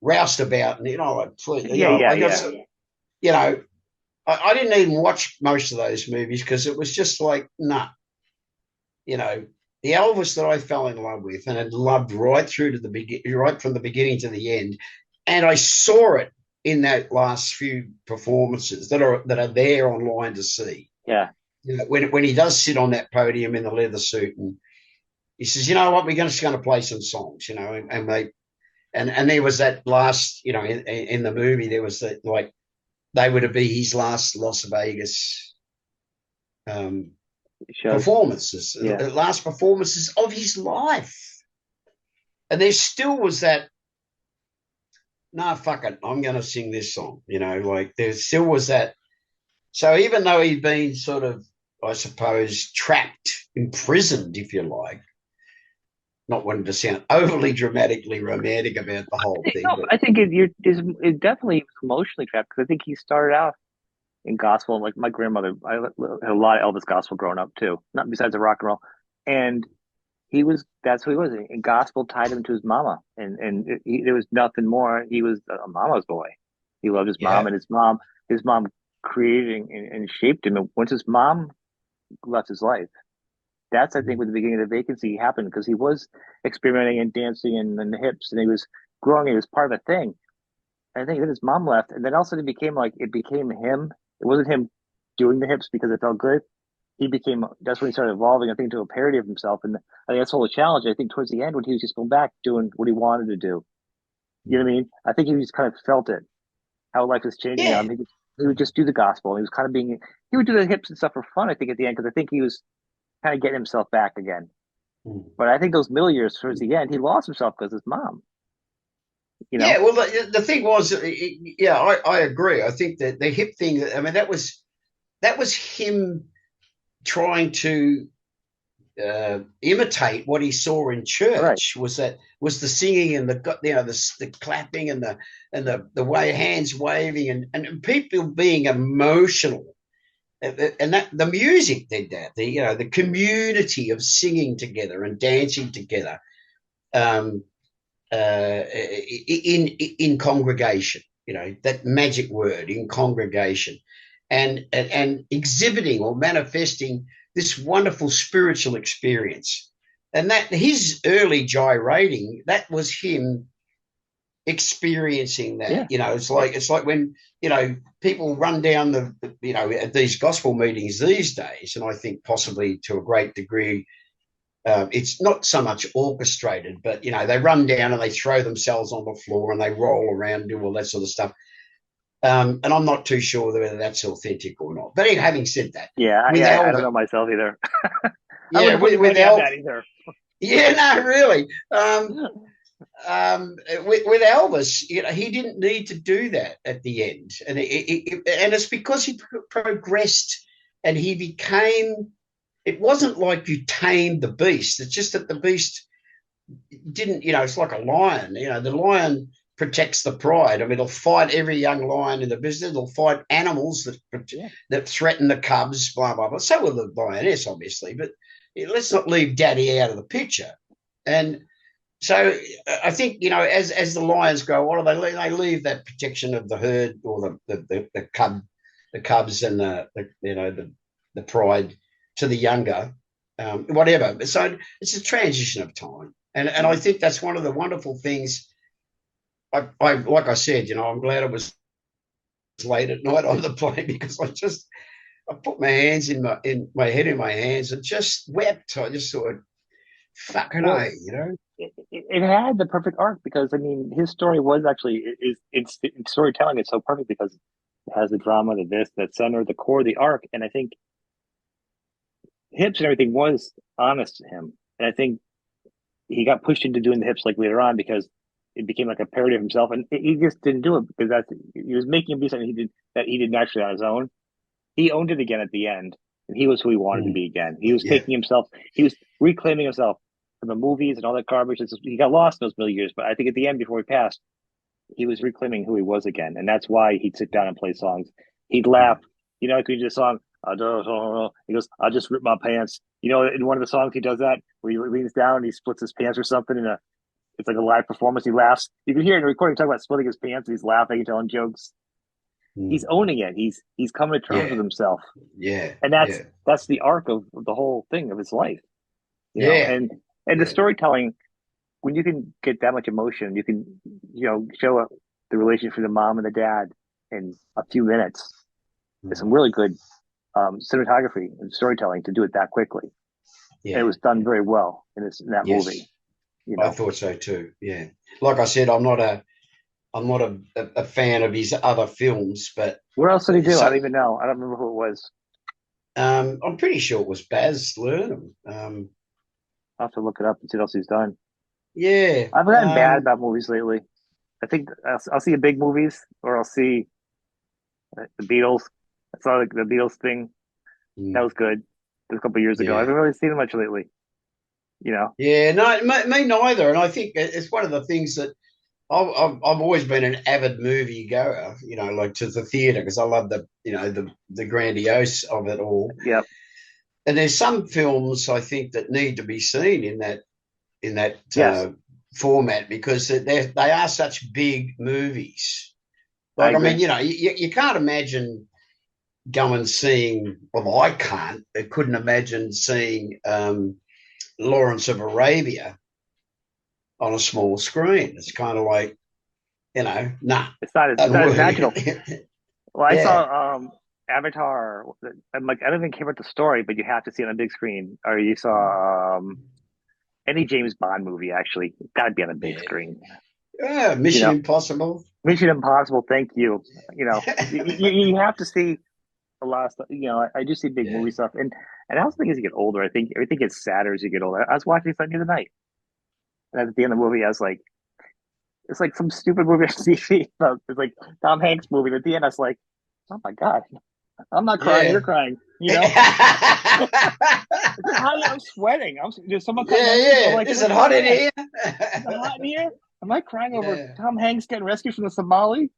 Roustabout and I didn't even watch most of those movies because it was just like, nah. The Elvis that I fell in love with and had loved right through to right from the beginning to the end, and I saw it in that last few performances that are there online to see. Yeah. When he does sit on that podium in the leather suit and he says, you know what, we're just going to play some songs, and there was that last, in the movie, there was that, they were to be his last Las Vegas performances, the last performances of his life. And there still was that, nah, fuck it, I'm going to sing this song, there still was that. So even though he'd been sort of, I suppose, trapped, imprisoned, if you like, not wanting to sound overly dramatically romantic about the whole thing. No, I think it definitely was emotionally trapped, because I think he started out in gospel. Like my grandmother, I had a lot of Elvis gospel growing up too, not besides the rock and roll. And that's who he was. And gospel tied him to his mama. And there was nothing more. He was a mama's boy. He loved his mom, and his mom created and shaped him. And once his mom left his life, that's, I think, when the beginning of the vacancy happened, because he was experimenting and dancing and the hips, and he was growing. It was part of the thing. And I think then his mom left, and then also it became him. It wasn't him doing the hips because it felt good. That's when he started evolving, I think, to a parody of himself. And I think that's all the challenge. I think towards the end, when he was just going back doing what he wanted to do, you know what I mean? I think he just kind of felt it, how life was changing him. He would just do the gospel. He was kind of he would do the hips and stuff for fun, I think, at the end, because I think he was kind of getting himself back again. But I think those middle years towards the end, he lost himself because his mom. Yeah, well, the thing was, I agree. I think that the hip thing, I mean, that was him trying to imitate what he saw in church. Right. Was the singing and the clapping and the way hands waving and people being emotional. And that the music did that, the community of singing together and dancing together in congregation, that magic word, in congregation, and exhibiting or manifesting this wonderful spiritual experience. And that his early gyrating, that was him experiencing that. It's like when people run down at these gospel meetings these days, and I think possibly to a great degree it's not so much orchestrated, but they run down and they throw themselves on the floor and they roll around and do all that sort of stuff. And I'm not too sure whether that's authentic or not. But having said that, I don't know myself either. I yeah, wouldn't put with that either. Yeah, no, really. With Elvis, he didn't need to do that at the end, and it's because he progressed and he became. It wasn't like you tamed the beast. It's just that the beast didn't. It's like a lion. The lion protects the pride. I mean, it'll fight every young lion in the business. It'll fight animals that threaten the cubs. Blah blah blah. So will the lioness, obviously, but let's not leave Daddy out of the picture. And so I think, as the lions grow, what do they leave that protection of the herd or the cubs and the pride to the younger, whatever. So it's a transition of time, and I think that's one of the wonderful things. I like I said, I'm glad it was late at night on the plane because I put my hands in my head in my hands and just wept. I just thought, fucking It had the perfect arc because his story was actually it's storytelling is so perfect because it has the drama, the center, the core, the arc, and I think hips and everything was honest to him, and I think he got pushed into doing the hips like later on because it became like a parody of himself, and he just didn't do it because he was making him do something he did naturally on his own. He owned it again at the end, and he was who he wanted to be again. He was taking himself, he was reclaiming himself from the movies and all that garbage. He got lost in those middle years, but I think at the end, before he passed, he was reclaiming who he was again, and that's why he'd sit down and play songs. He'd laugh, like we did a song. He goes, "I'll just rip my pants." In one of the songs, he does that where he leans down, and he splits his pants or something, it's like a live performance. He laughs. You can hear in the recording talking about splitting his pants. And he's laughing and telling jokes. He's owning it. He's coming to terms with himself. Yeah, and that's the arc of the whole thing of his life. And the storytelling, when you can get that much emotion, you can show the relationship between the mom and the dad in a few minutes. There's some really good cinematography and storytelling to do it that quickly. Yeah, and it was done very well in that movie. I thought so too. Yeah, like I said, I'm not a fan of his other films, but what else did he do? I don't even know. I don't remember who it was. I'm pretty sure it was Baz Luhrmann. I'll have to look it up and see what else he's done. Yeah, I've gotten bad about movies lately. I think I'll see big movies, or I'll see the Beatles. I saw the Beatles thing. That was good. It was a couple of years ago. I haven't really seen it much lately. Yeah, no, me neither. And I think it's one of the things that I've always been an avid movie goer. Like to the theatre because I love the grandiose of it all. Yep. And there's some films I think that need to be seen in that format because they are such big movies. Like I mean, you can't imagine going seeing. Well, I couldn't imagine seeing Lawrence of Arabia on a small screen. It's kind of like, nah. It's not as natural. Well, I saw Avatar. I'm like, I don't even care about the story, but you have to see it on a big screen. Or you saw any James Bond movie, actually. It's got to be on a big screen. Yeah, Mission Impossible. Mission Impossible, thank you. You have to see a lot of stuff. I do see big movie stuff. And I also think as you get older, I think everything gets sadder as you get older. I was watching something the other night. And at the end of the movie, I was like, it's like some stupid movie on TV. It's like Tom Hanks movie. And at the end, I was like, oh my God, I'm not crying. You're crying. I'm sweating. There's someone coming. Yeah. Like, is it hot in here? Is it hot in here? Am I crying over Tom Hanks getting rescued from the Somali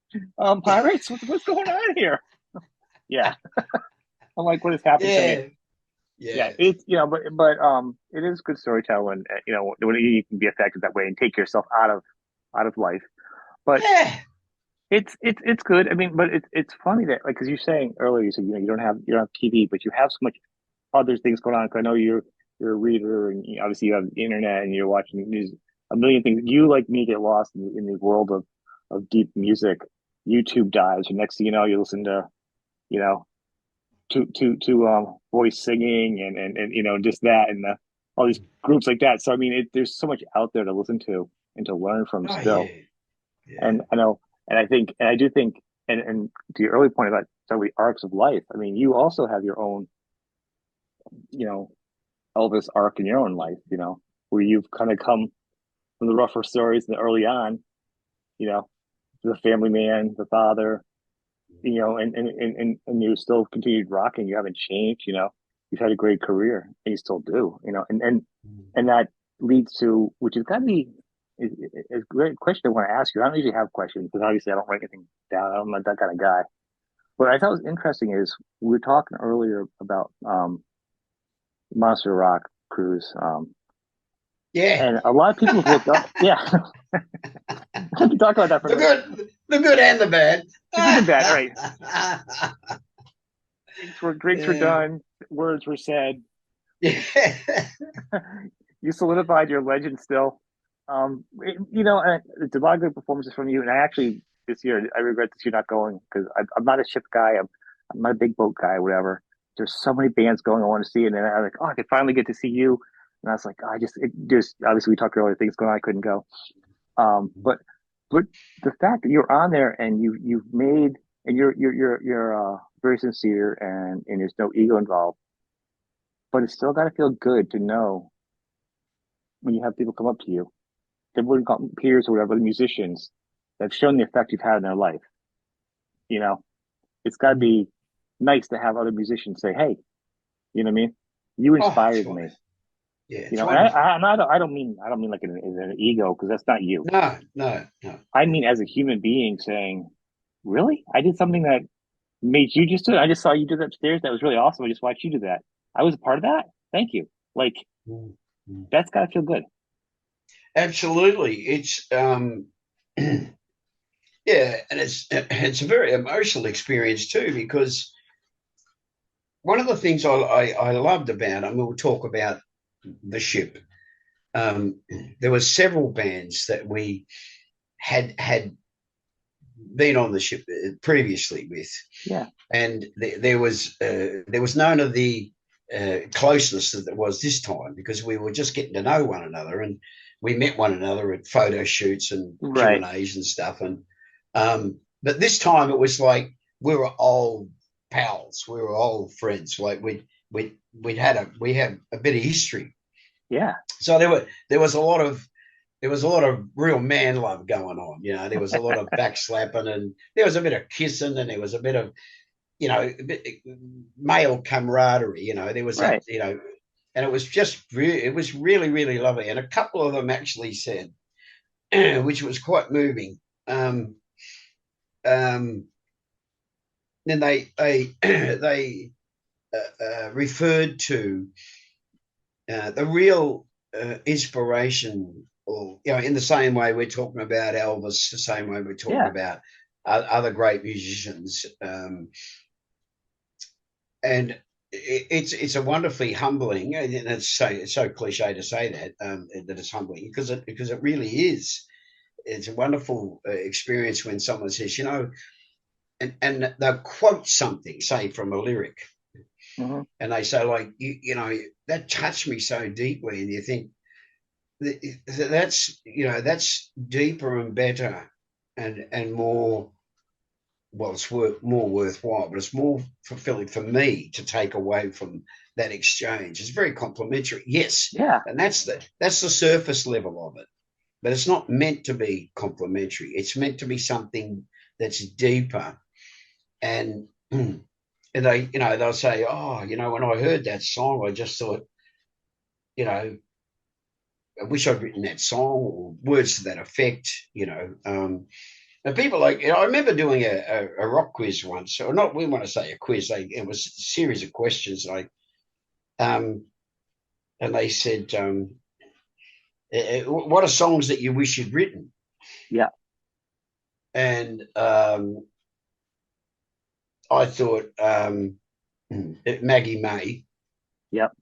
pirates? What's going on here? Yeah. I'm like, what has happened to me? Yeah, it's but it is good storytelling. When you can be affected that way and take yourself out of life. But it's good. I mean, but it's funny that because you're saying earlier, you said you don't have TV, but you have so much other things going on. Because I know you're a reader, and obviously you have the internet, and you're watching news, a million things. You like me get lost in the world of deep music. YouTube dives, and next thing you know, you listen to to voice singing and just that and all these groups like that. So I mean, there's so much out there to listen to and to learn from still. And I know, and I do think and to your early point about some of the arcs of life, I mean, you also have your own, you know, Elvis arc in your own life, you know, where you've kind of come from the rougher stories and early on, you know, the family man, the father, you know, and you still continued rocking. You haven't changed, you know. You've had a great career, and you still do, you know, and that leads to, which has got to be a great question I want to ask you. I don't usually have questions because obviously I don't write anything down. I'm not that kind of guy. What I thought was interesting is we were talking earlier about Monster Rock cruise. Yeah. And a lot of people have looked up. Yeah. We can talk about that for the good and the bad. The good and bad, right. Drinks were done, words were said. Yeah. You solidified your legend still. You know, it's a lot of good performances from you. And I actually, this year, I regret that you're not going because I'm not a ship guy. I'm not a big boat guy, whatever. There's so many bands going I want to see. And then I'm like, oh, I could finally get to see you. And I was like, oh, obviously we talked earlier, things going on, I couldn't go. But the fact that you're on there and you've made, and you're very sincere and there's no ego involved, but it's still got to feel good to know when you have people come up to you, they wouldn't call them peers or whatever, the musicians that have shown the effect you've had in their life. You know, it's got to be nice to have other musicians say, "Hey, you know what I mean? You inspired me." Yeah, you know, and I don't mean like an ego, because that's not you. No. I mean, as a human being, saying, "Really, I did something that made you just do it. I just saw you do that upstairs. That was really awesome. I just watched you do that. I was a part of that. Thank you." Like, that's got to feel good. Absolutely. It's yeah, and it's a very emotional experience too, because one of the things I loved about, and we'll talk about the ship. There were several bands that we had been on the ship previously with, and there was none of the closeness that there was this time, because we were just getting to know one another, and we met one another at photo shoots and Q&As and stuff, and but this time it was like we were old pals, we were old friends, like we had a bit of history. Yeah. So there was a lot of real man love going on. You know, there was a lot of backslapping, and there was a bit of kissing, and there was a bit of, you know, male camaraderie. You know, there was that, you know, and it was just it was really, really lovely. And a couple of them actually said, which was quite moving. Then they referred to the real inspiration, or, you know, in the same way we're talking about Elvis, the same way we're talking about other great musicians, and it's a wonderfully humbling, and it's so cliche to say that that it's humbling, because it really is. It's a wonderful experience when someone says, you know, and they'll quote something, say from a lyric, and they say, like, you know, that touched me so deeply, and you think that's, you know, that's deeper and better and more, well, it's more worthwhile, but it's more fulfilling for me to take away from that exchange. It's very complimentary, yes, and that's the surface level of it, but it's not meant to be complimentary. It's meant to be something that's deeper. And they, you know, they'll say, oh, you know, when I heard that song, I just thought, you know, I wish I'd written that song, or words to that effect, you know. And people, like, you know, I remember doing a rock quiz once, or not, we want to say a quiz, it was a series of questions, like, and they said, what are songs that you wish you'd written? Yeah. And I thought Maggie May. Yep.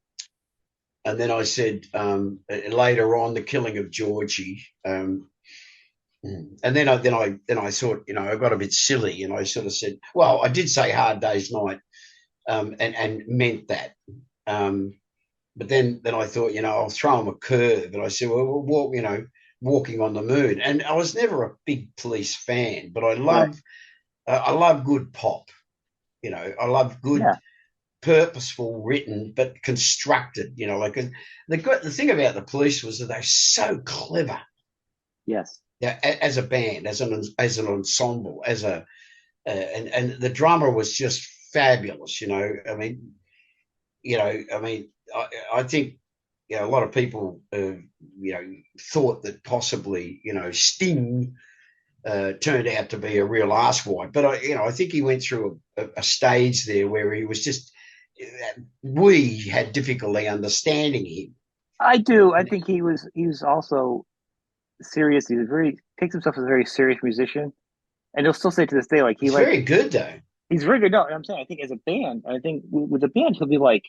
And then I said later on, The Killing of Georgie. And then I thought, you know, I got a bit silly, and I sort of said, well, I did say Hard Day's Night, and meant that. But then I thought, you know, I'll throw him a curve, and I said, well, you know, Walking on the Moon. And I was never a big Police fan, but I love I love good pop. You know, I love good, purposeful, written but constructed. You know, like the thing about the Police was that they're so clever. Yes. Yeah, as a band, as an ensemble, and the drummer was just fabulous. You know, I mean, I think, a lot of people, thought that possibly, Sting turned out to be a real asswipe. But I think he went through a stage there where he was just, we had difficulty understanding him. I do. I think he was also serious. He was takes himself as a very serious musician, and he'll still say to this day, like he's very good though. He's very good. No, I'm saying, I think as a band, I think with the band, he'll be like,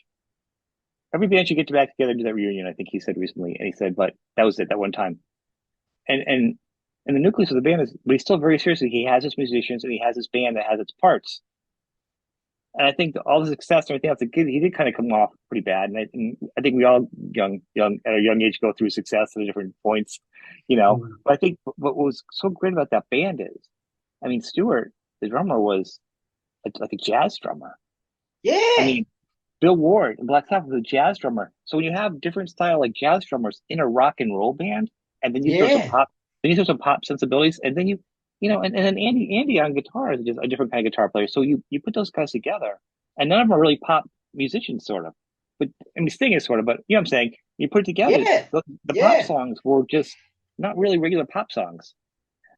every band should get back together and do that reunion. I think he said recently, and he said, but that was it that one time. And the nucleus of the band is, but he's still very serious. He has his musicians and he has his band that has its parts. And I think all the success and everything else, he did kind of come off pretty bad. And I think we all young at a young age go through success at different points, But I think what was so great about that band is, I mean, Stewart, the drummer, was like a jazz drummer. Yeah. I mean, Bill Ward and Black Sabbath was a jazz drummer. So when you have different style like jazz drummers in a rock and roll band, and then you throw some pop, some pop sensibilities, and then and then Andy on guitar is just a different kind of guitar player. So you put those guys together, and none of them are really pop musicians, sort of. But I mean, Sting is sort of. But you know what I'm saying? You put it together, the pop songs were just not really regular pop songs.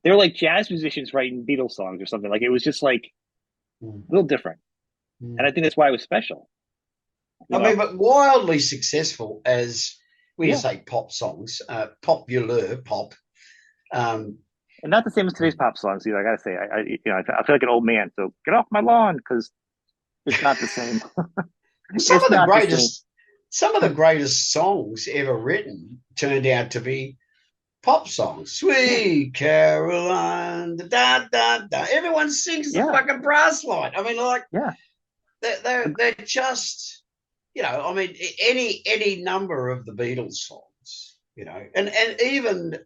They were like jazz musicians writing Beatles songs or something. Like, it was just like a little different, and I think that's why it was special. I mean, but wildly successful as we say pop songs, popular pop. And not the same as today's pop songs either. I gotta say, I feel like an old man. So get off my lawn, because it's not the same. Some of the greatest songs ever written turned out to be pop songs. Sweet Caroline, da da da. Everyone sings the fucking brass line. I mean, like, they're just, I mean, any number of the Beatles songs, and even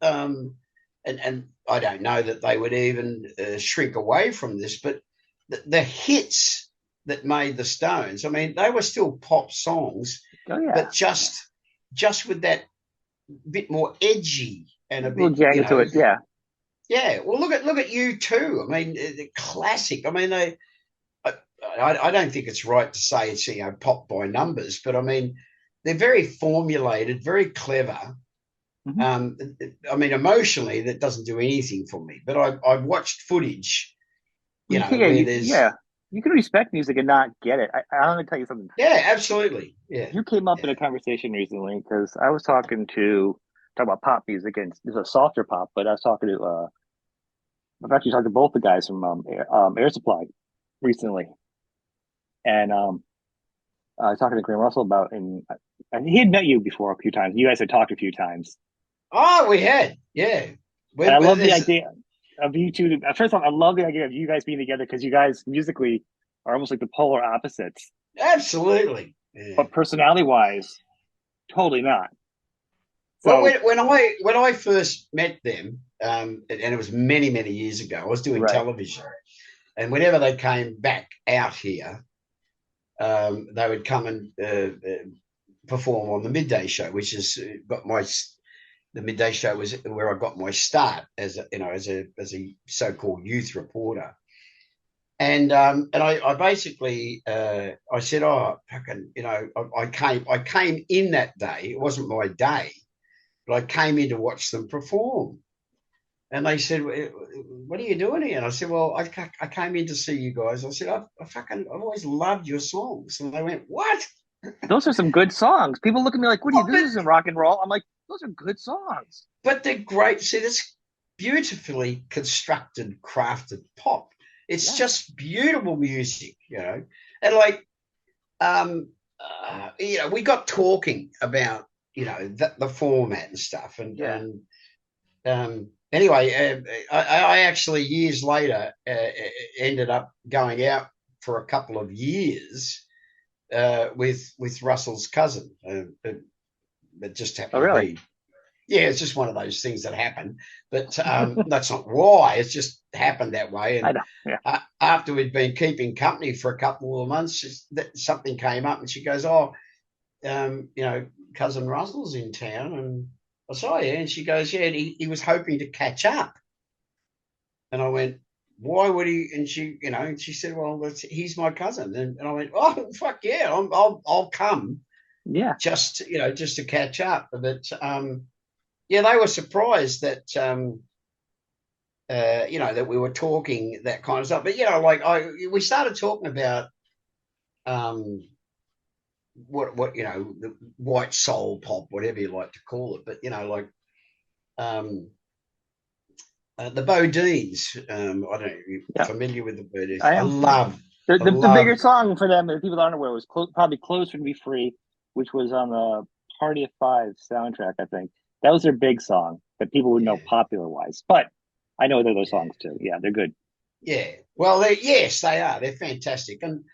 and I don't know that they would even shrink away from this, but the hits that made the Stones, I mean, they were still pop songs, but just with that bit more edgy and a bit jang to it, Yeah. Well, look at U2. I mean, the classic. I mean, I don't think it's right to say it's pop by numbers, but I mean, they're very formulated, very clever. I mean, emotionally, that doesn't do anything for me. But I've watched footage, where there's you can respect music and not get it. I'm going to tell you something. Yeah, absolutely. Yeah, you came up in a conversation recently because I was talking about pop music, and it's a softer pop. But I was talking to I've actually talked to both the guys from Air Supply recently, and I was talking to Graham Russell about, and he had met you before a few times. You guys had talked a few times. Oh, we had, yeah. And I love the idea of you two. First of all, I love the idea of you guys being together, because you guys musically are almost like the polar opposites. Absolutely. Yeah. But personality-wise, totally not. So, well, when I first met them, and it was many, many years ago, I was doing television, and whenever they came back out here, they would come and perform on the midday show, which is the midday show was where I got my start as a so-called youth reporter. And I basically I said, oh, fucking, I came in that day. It wasn't my day, but I came in to watch them perform. And they said, what are you doing here? And I said, well, I came in to see you guys. I said, I've always loved your songs. And they went, what? Those are some good songs. People look at me like, what do you do? This is rock and roll. I'm like, those are good songs. But they're great. See, this beautifully constructed, crafted pop. It's just beautiful music, And like, we got talking about, the format and stuff. And anyway, I actually years later ended up going out for a couple of years with Russell's cousin. It just happened to be. yeah, it's just one of those things that happen. But that's not why. It's just happened that way. And I know. Yeah. After we'd been keeping company for a couple of months, something came up, and she goes, "Oh, cousin Russell's in town," and I said, "Oh, yeah," and she goes, "Yeah, and he was hoping to catch up," and I went, "Why would he?" And she, and she said, "Well, he's my cousin," and I went, "Oh, fuck yeah, I'll come." Yeah. Just to catch up. But yeah, they were surprised that that we were talking that kind of stuff. But we started talking about what the white soul pop, whatever you like to call it. But the Bodines. I don't know if you're familiar with the Bodines. I love the bigger song for them, if people aren't aware, was probably Closer to Be Free, which was on the Party of Five soundtrack, I think. That was their big song that people would know popular-wise. But I know they're those songs too. Yeah, they're good. Yeah. Well, yes, they are. They're fantastic. And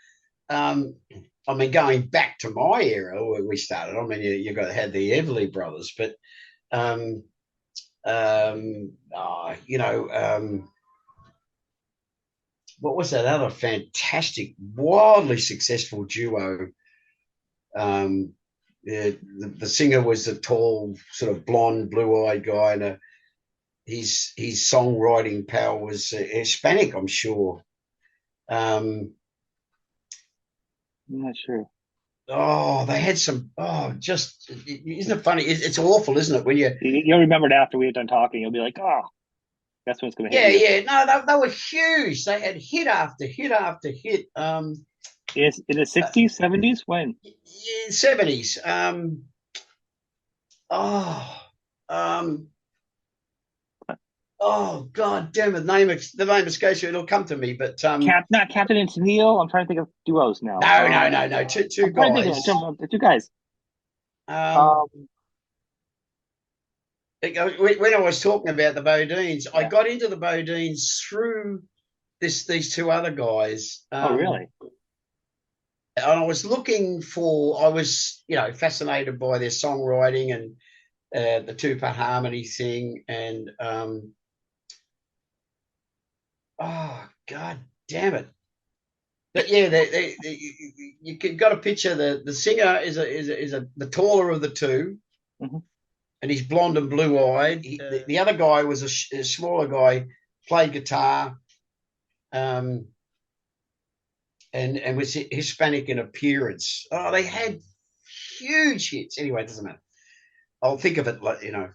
I mean, going back to my era where we started, I mean, you got to have the Everly Brothers, but what was that other fantastic, wildly successful duo? The singer was a tall, sort of blonde, blue-eyed guy, and his songwriting power was Hispanic, I'm sure. I'm not sure. Oh, they had some. Oh, just isn't it funny? It's awful, isn't it? When you'll remember it after we had done talking, you'll be like, "Oh, that's when it's going to hit." Yeah. No, they were huge. They had hit after hit after hit. In the 60s, 70s, when? Yeah, 70s. Oh God damn it! The name escapes me. It'll come to me. But not Captain and Tennille. I'm trying to think of duos now. No. Two guys. Two guys. When I was talking about the Bodines, I got into the Bodines through these two other guys. Oh, really? And I was fascinated by their songwriting and the two-part harmony thing. And oh God damn it! But yeah, you got a picture. The singer is the taller of the two, and he's blonde and blue-eyed. The other guy was a smaller guy, played guitar, and was Hispanic in appearance. Oh, they had huge hits. Anyway, it doesn't matter. I'll think of it. If you think of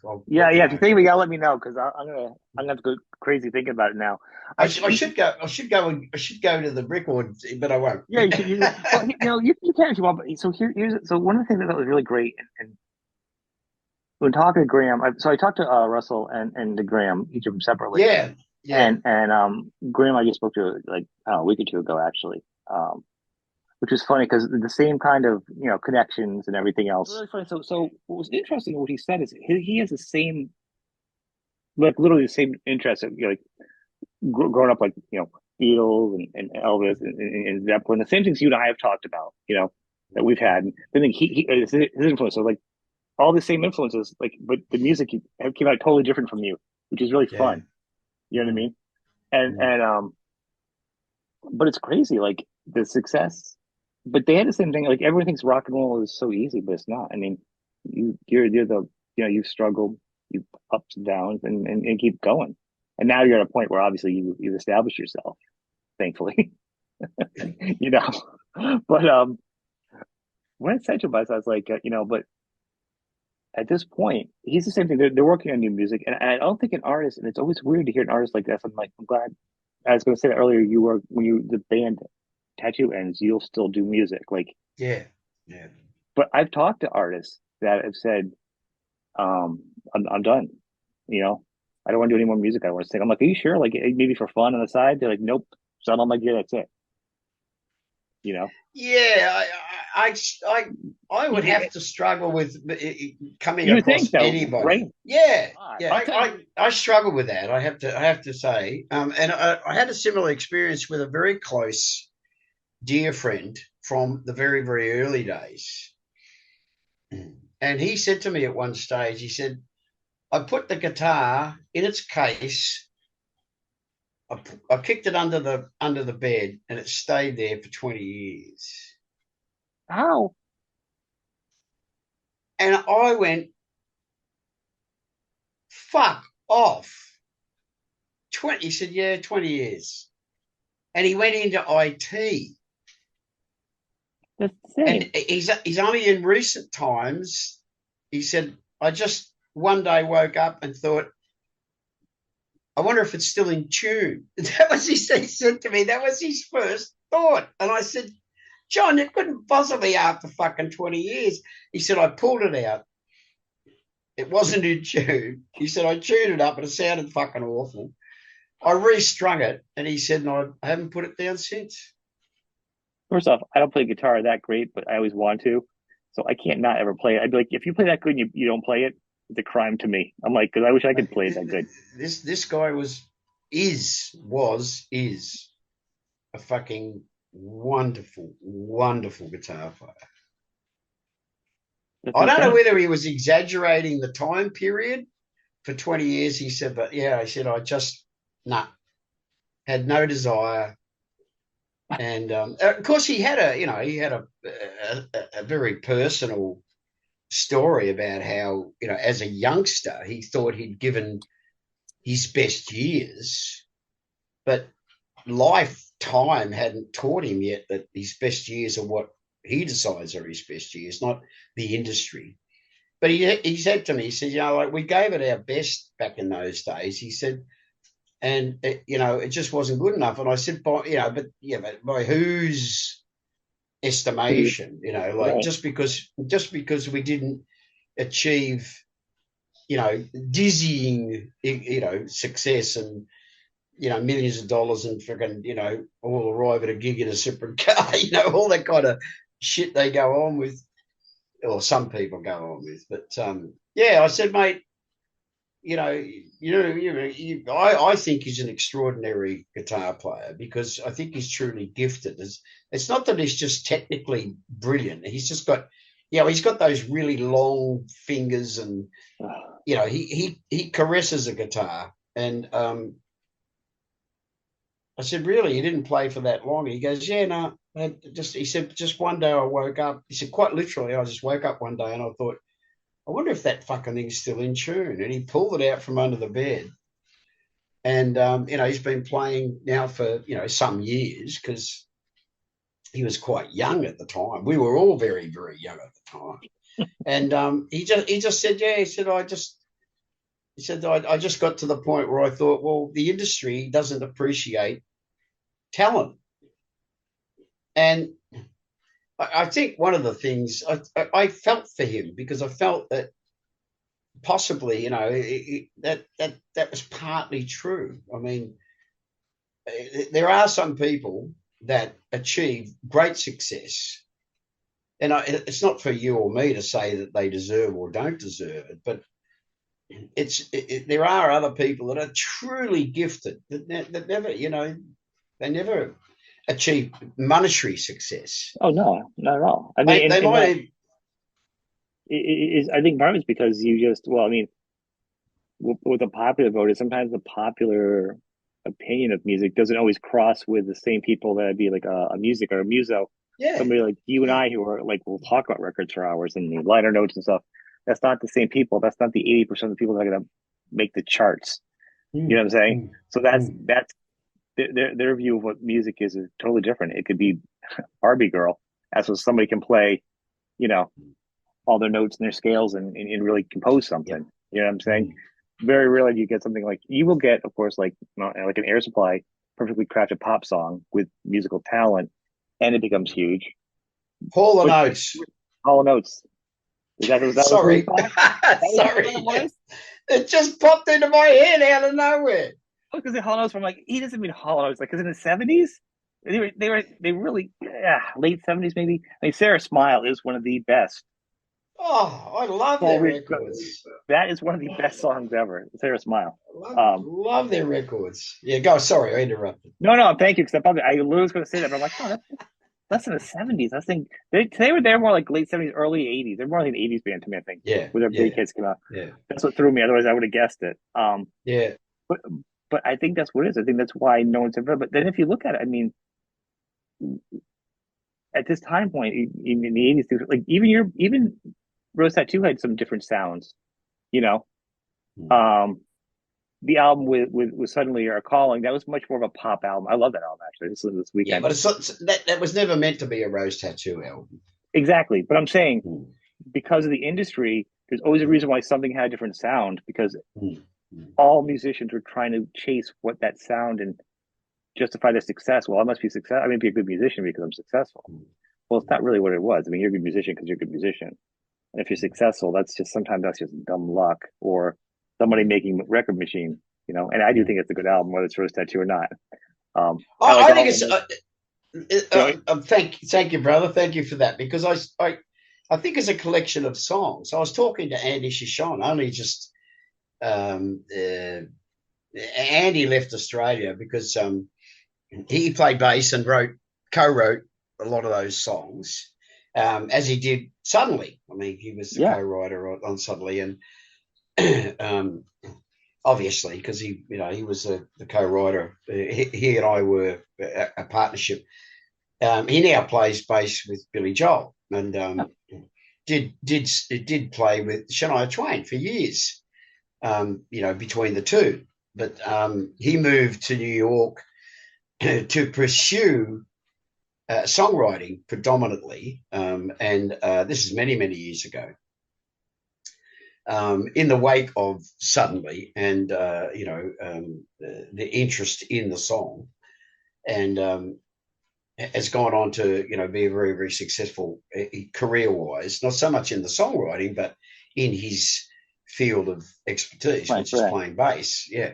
it, you gotta let me know, because I'm gonna have to go crazy thinking about it now. I should go to the record, but I won't. Yeah, you can if you want. But so here's one of the things that was really great, and when talking to Graham, I talked to Russell and to Graham, each of them separately. Yeah. And Graham I just spoke to a week or two ago, actually, which was funny because the same kind of connections and everything else. Really funny. So what was interesting, what he said is he has the same, literally the same interest, growing up, Beatles and Elvis and Zeppelin, the same things you and I have talked about, that we've had. And I think his influence, so all the same influences, but the music came out totally different from you, which is really fun. You know what I mean? And but it's crazy, the success. But they had the same thing. Everyone thinks rock and roll is so easy, but it's not. I mean, you're the you've struggled, you ups and downs, and keep going. And now you're at a point where obviously you've established yourself, thankfully. But when I said to him, I was like, but at this point, he's the same thing. They're working on new music, and I don't think an artist. And it's always weird to hear an artist like that. So I'm glad. I was going to say that earlier. The band Tattoo ends, you'll still do music, yeah. But I've talked to artists that have said, I'm done. I don't want to do any more music. I want to sing. I'm like, are you sure? Maybe for fun on the side. They're like, nope. Sell on my gear. That's it. Yeah, I would have to struggle with coming across anybody. Right? Yeah, I struggle with that. I have to say, and I had a similar experience with a very close dear friend from the very, very early days, and he said to me at one stage, he said, I put the guitar in its case. I kicked it under the bed, and it stayed there for 20 years. How? And I went, fuck off. 20. He said, yeah, 20 years. And he went into IT. That's insane. And he's only in recent times, he said, I just one day woke up and thought, I wonder if it's still in tune. That was he said to me, that was his first thought. And I said, John, it couldn't possibly after fucking 20 years. He said, I pulled it out. It wasn't in tune. He said, I tuned it up and it sounded fucking awful. I restrung it, and he said, no, I haven't put it down since. First off, I don't play guitar that great, but I always want to. So I can't not ever play it. I'd be like, if you play that good and you don't play it, it's a crime to me. I'm like, because I wish I could play it that good. This guy is a fucking wonderful, wonderful guitar player. I don't know whether he was exaggerating the time period for 20 years. He said, but yeah, he said, I just, had no desire. And of course, he had a very personal story about how, as a youngster, he thought he'd given his best years, but lifetime hadn't taught him yet that his best years are what he decides are his best years, not the industry. But he said to me, he said, like we gave it our best back in those days. He said, and it just wasn't good enough. And I said, but by whose estimation? Right. just because we didn't achieve, dizzying, success and millions of dollars and freaking, all arrive at a gig in a separate car, all that kind of shit they go on with, or some people go on with. But I said, mate, I think he's an extraordinary guitar player because I think he's truly gifted. It's not that he's just technically brilliant. He's just got, he's got those really long fingers, and he caresses a guitar. And I said, really, you didn't play for that long? He goes, yeah, no. He said, just one day I woke up. He said, quite literally, I just woke up one day and I thought, I wonder if that fucking thing's still in tune. And he pulled it out from under the bed. And, he's been playing now for, some years because he was quite young at the time. We were all very, very young at the time. And he just said, yeah, he said, I just got to the point where I thought, well, the industry doesn't appreciate talent. And I think one of the things I felt for him, because I felt that possibly, that was partly true. I mean, there are some people that achieve great success, and it's not for you or me to say that they deserve or don't deserve it, but there are other people that are truly gifted that never, they never achieve monetary success. Oh no, not at all. I mean, they might. I think part of it's because with the popular vote is sometimes the popular opinion of music doesn't always cross with the same people that'd be like a music or a muso. Yeah. Somebody like you and I who are like, we'll talk about records for hours and liner notes and stuff. That's not the same people. That's not the 80% of the people that are going to make the charts. You know what I'm saying? So that's their view of what music is totally different. It could be Barbie Girl, as well, somebody can play, all their notes and their scales and really compose something. Yep. You know what I'm saying? Very rarely do you get something like you will get, of course, like an Air Supply perfectly crafted pop song with musical talent, and it becomes huge. Hall of Notes. Hall of Notes. Is that sorry. Sorry. It just popped into my head out of nowhere. Because the Hall of Notes, I'm like, he doesn't mean Hall of Notes, like, because in the 70s, they really late 70s maybe. I mean, Sarah Smile is one of the best. Oh, I love their records. That is one of the best songs ever, Sarah Smile. Love their records. Yeah, go. Sorry, I interrupted. No, thank you. Because I literally was going to say that, but I'm like, oh, less than the 70s. I think they were there more like late 70s, early 80s. They're more like an 80s band to me, I think. Yeah. When their big hits came out. Yeah. That's what threw me. Otherwise, I would have guessed it. Yeah. But I think that's what it is. I think that's why no one's ever. But then if you look at it, I mean, at this time point, even in the 80s, like even Rose Tattoo had some different sounds, you know. The album with Suddenly You're Calling, that was much more of a pop album. I love that album actually. This weekend. Yeah, but that was never meant to be a Rose Tattoo album. Exactly. But I'm saying because of the industry, there's always a reason why something had a different sound, because all musicians were trying to chase what that sound and justify their success. Well, I must be successful. I mean, be a good musician because I'm successful. Well, it's not really what it was. I mean, you're a good musician because you're a good musician. And if you're successful, sometimes that's just dumb luck or somebody making Record Machine, you know. And I do think it's a good album, whether it's Rose Tattoo or not. I think it's thank you, brother. Thank you for that, because I think it's a collection of songs. I was talking to Andy Shishon, only just Andy left Australia because he played bass and co-wrote a lot of those songs, as he did Suddenly. I mean, he was the co-writer on Suddenly, and obviously because he was the co-writer. He and I were a partnership. He now plays bass with Billy Joel, and did play with Shania Twain for years. Between the two, but he moved to New York to pursue songwriting predominantly, and this is many years ago. In the wake of Suddenly and the interest in the song, and has gone on to be a very, very successful career-wise, not so much in the songwriting, but in his field of expertise, which is playing bass. Yeah,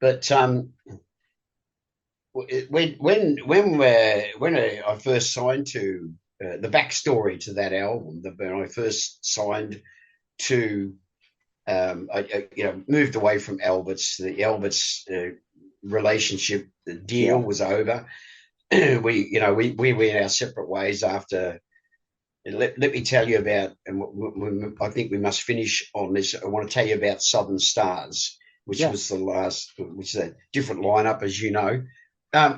but when I first signed to the backstory to that album, when I first signed to, I moved away from Albert's. The Albert's relationship, the deal was over. We went our separate ways after. Let me tell you about, and I think we must finish on this. I want to tell you about Southern Stars, which was the last, which is a different lineup, as you know.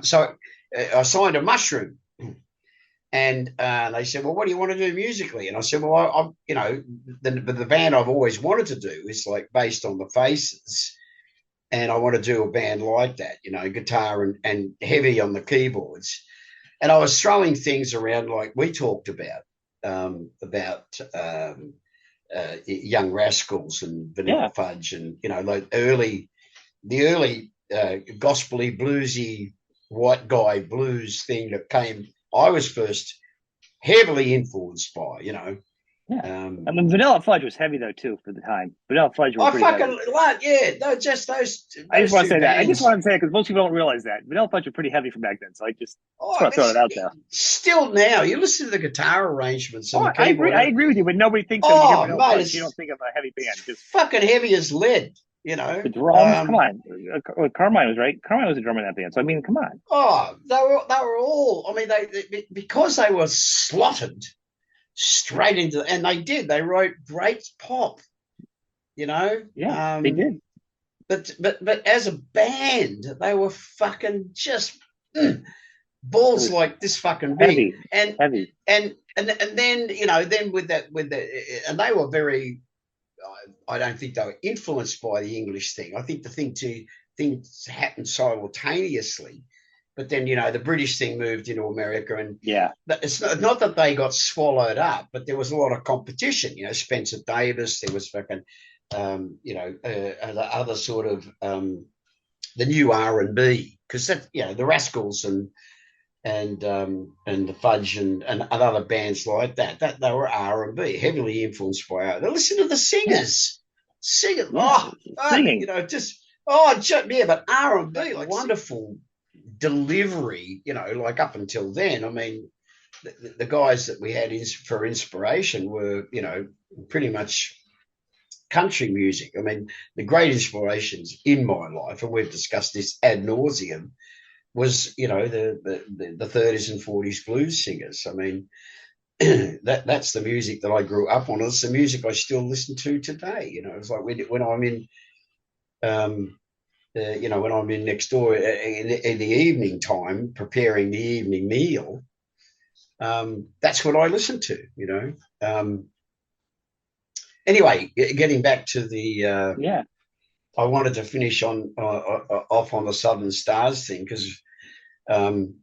So I signed a Mushroom, and they said, "Well, what do you want to do musically?" And I said, "Well, the band I've always wanted to do is like based on the Faces, and I want to do a band like that, guitar and heavy on the keyboards." And I was throwing things around like we talked about Young Rascals and Vanilla Fudge, and like the early gospel-y, bluesy white guy blues thing that came. I was first heavily influenced by, I mean, Vanilla Fudge was heavy though too for the time. Vanilla Fudge was pretty heavy. No, just those. I just want to say that. I just want to say it because most people don't realize that Vanilla Fudge was pretty heavy from back then. So I just want to throw it out there. Still now, you listen to the guitar arrangements. And the I agree with you, but nobody thinks of Vanilla Fudge. You don't think of a heavy band. Just fucking heavy as lead. The drums. Come on, Carmine was right. Carmine was a drummer in that band. So I mean, come on. Oh, they were all. I mean, they because they were slotted straight into, and they wrote great pop, Yeah, they did. But as a band, they were fucking just balls like this fucking big, heavy. And then then with the and they were very. I don't think they were influenced by the English thing. I think things happened simultaneously. But then, the British thing moved into America, and it's not that they got swallowed up, but there was a lot of competition. Spencer Davis, there was fucking, other sort of the new R&B, because that, the Rascals and the Fudge and other bands like that they were R&B, heavily influenced by. Now listen to the singers, singing, but R&B, like wonderful delivery, like up until then. I mean, the guys that we had for inspiration were, pretty much country music. I mean, the great inspirations in my life, and we've discussed this ad nauseum, was, the 30s and 40s blues singers. I mean, that's the music that I grew up on. It's the music I still listen to today. It's like when I'm in, when I'm in next door in the evening time, preparing the evening meal, that's what I listen to, Anyway, getting back to the, I wanted to finish off on the Southern Stars thing because I'm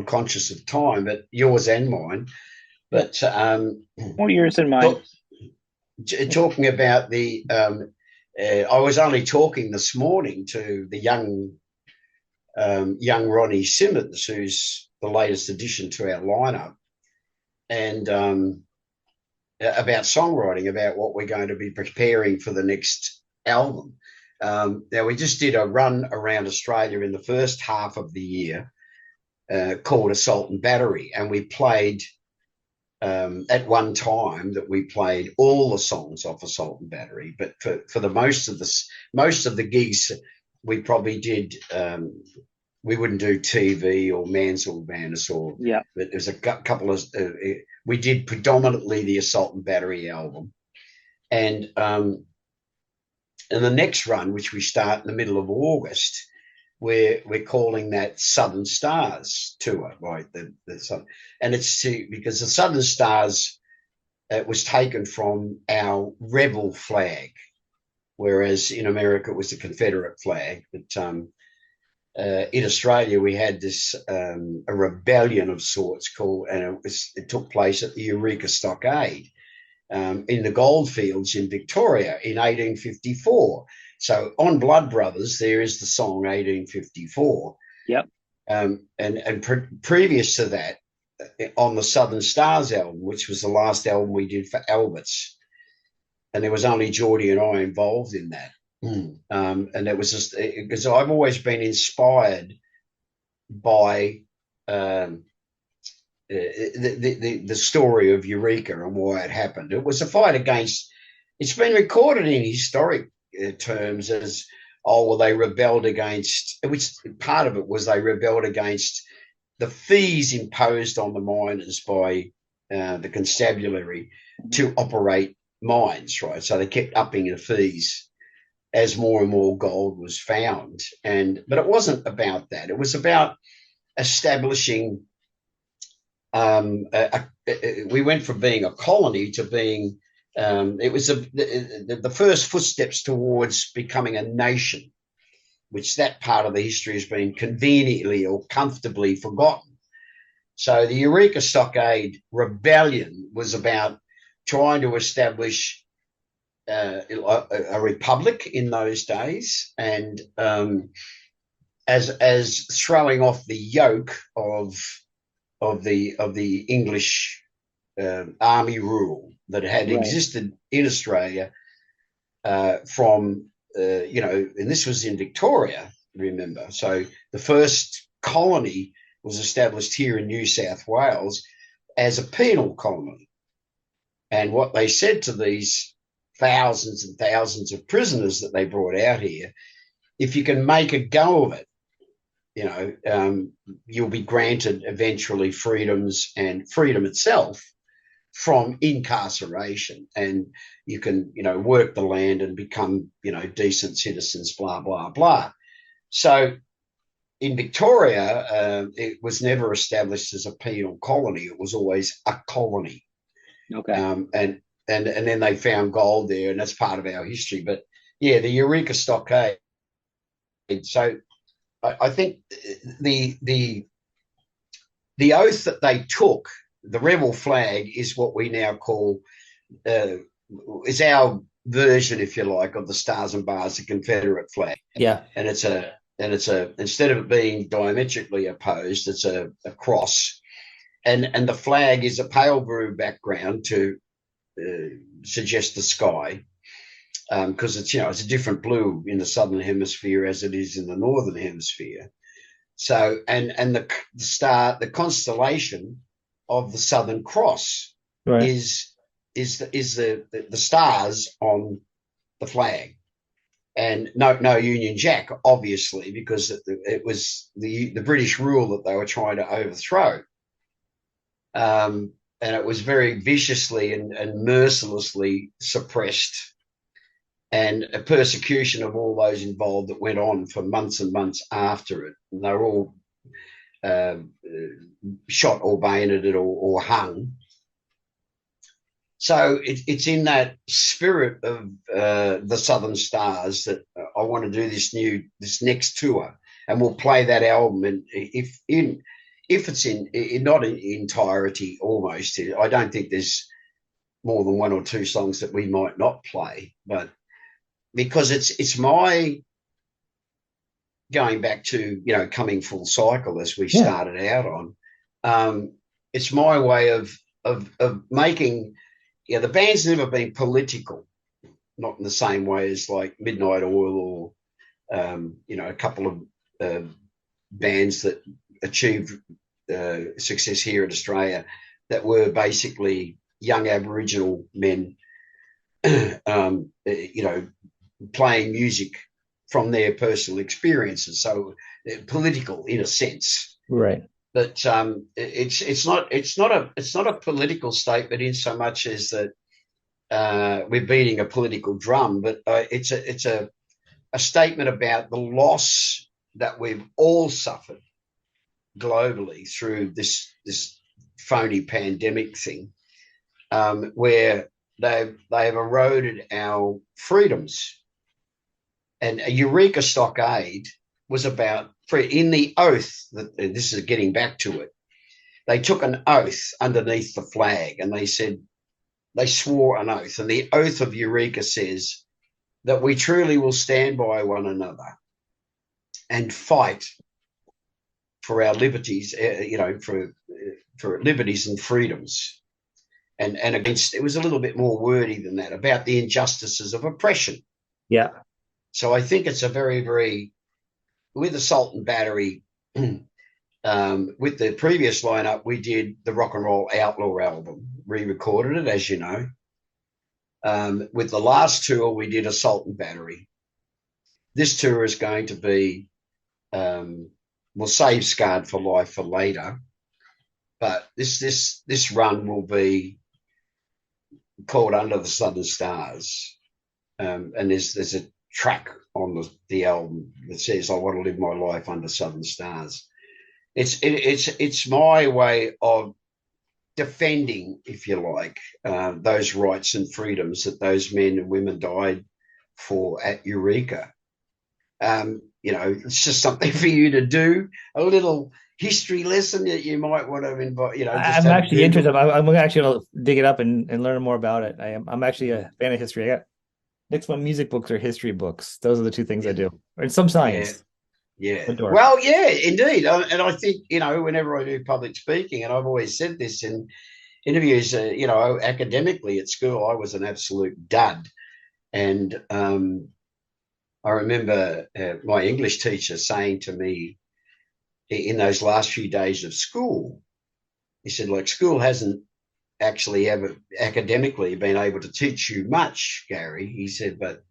conscious of time, but yours and mine. But more yours than mine. Talking about the, I was only talking this morning to the young Ronnie Simmons, who's the latest addition to our lineup, and about songwriting, about what we're going to be preparing for the next album. Now, we just did a run around Australia in the first half of the year called Assault and Battery, and we played at one time that we played all the songs off Assault and Battery, but for the most of the gigs we probably did, we wouldn't do TV or Mansell Madness or, but there's a couple of we did predominantly the Assault and Battery album, and the next run, which we start in the middle of August, we're calling that Southern Stars tour, right? And it's because the Southern Stars was taken from our rebel flag, whereas in America it was the Confederate flag. But in Australia we had this a rebellion of sorts called, and it took place at the Eureka Stockade in the goldfields in Victoria in 1854. So on Blood Brothers, there is the song 1854. Yep. Previous to that, on the Southern Stars album, which was the last album we did for Alberts, and there was only Geordie and I involved in that. And it was just because I've always been inspired by the story of Eureka and why it happened. It was a fight against. It's been recorded in historic terms as, they rebelled against, which part of it was they rebelled against the fees imposed on the miners by the constabulary to operate mines, right? So they kept upping the fees as more and more gold was found. But it wasn't about that. It was about establishing, we went from being a colony to being, it was the first footsteps towards becoming a nation, which that part of the history has been conveniently or comfortably forgotten. So the Eureka Stockade Rebellion was about trying to establish a republic in those days, and as throwing off the yoke of the English army rule that had existed in Australia from, and this was in Victoria, remember. So the first colony was established here in New South Wales as a penal colony. And what they said to these thousands and thousands of prisoners that they brought out here, if you can make a go of it, you'll be granted eventually freedoms and freedom itself from incarceration, and you can, work the land and become, decent citizens, blah, blah, blah. So in Victoria, it was never established as a penal colony. It was always a colony. Okay. And then they found gold there, and that's part of our history. But yeah, the Eureka Stockade. So I think the oath that they took, the rebel flag, is what we now call, is our version, if you like, of the Stars and Bars, the Confederate flag. Yeah. And it's a instead of it being diametrically opposed, it's a cross, and the flag is a pale blue background to suggest the sky, because it's a different blue in the southern hemisphere as it is in the northern hemisphere. So and the star, the constellation of the Southern Cross, is the stars on the flag. and no Union Jack, obviously, because it was the British rule that they were trying to overthrow. And it was very viciously and mercilessly suppressed, and a persecution of all those involved that went on for months and months after it. And they were all shot or bayoneted or hung. So it's in that spirit of the Southern Stars that I want to do this next tour, and we'll play that album. And if it's in not in entirety, almost, I don't think there's more than one or two songs that we might not play, but because it's my going back to, coming full cycle as we started out on. It's my way of making. The band's never been political, not in the same way as like Midnight Oil or, a couple of bands that achieved success here in Australia that were basically young Aboriginal men, playing music from their personal experiences. So political in a sense. Right. But it's not a political statement in so much as that we're beating a political drum, but it's a statement about the loss that we've all suffered globally through this phony pandemic thing, where they've eroded our freedoms. And a Eureka Stockade was about in the oath that, and this is getting back to it, they took an oath underneath the flag, and they swore an oath, and the oath of Eureka says that we truly will stand by one another and fight for our liberties, for liberties and freedoms, and against, it was a little bit more wordy than that, about the injustices of oppression. Yeah. So I think it's a very, very, with Assault and Battery, with the previous lineup, we did the Rock and Roll Outlaw album, re-recorded it, as you know. With the last tour, we did Assault and Battery. This tour is going to be, we'll save Scarred for Life for later, but this run will be called Under the Southern Stars. And there's a track on the album that says, I want to live my life under Southern Stars. It's my way of defending, if you like, those rights and freedoms that those men and women died for at Eureka. It's just something for you to do, a little history lesson that you might want to invite. I'm actually interested. I'm actually going to dig it up and learn more about it. I'm actually a fan of history. Next one, music books or history books. Those are the two things I do, and some science. Yeah. Well, yeah, indeed. And I think, whenever I do public speaking, and I've always said this in interviews, academically at school, I was an absolute dud. And I remember my English teacher saying to me in those last few days of school, he said, like, school hasn't actually ever academically been able to teach you much, Gary. He said, but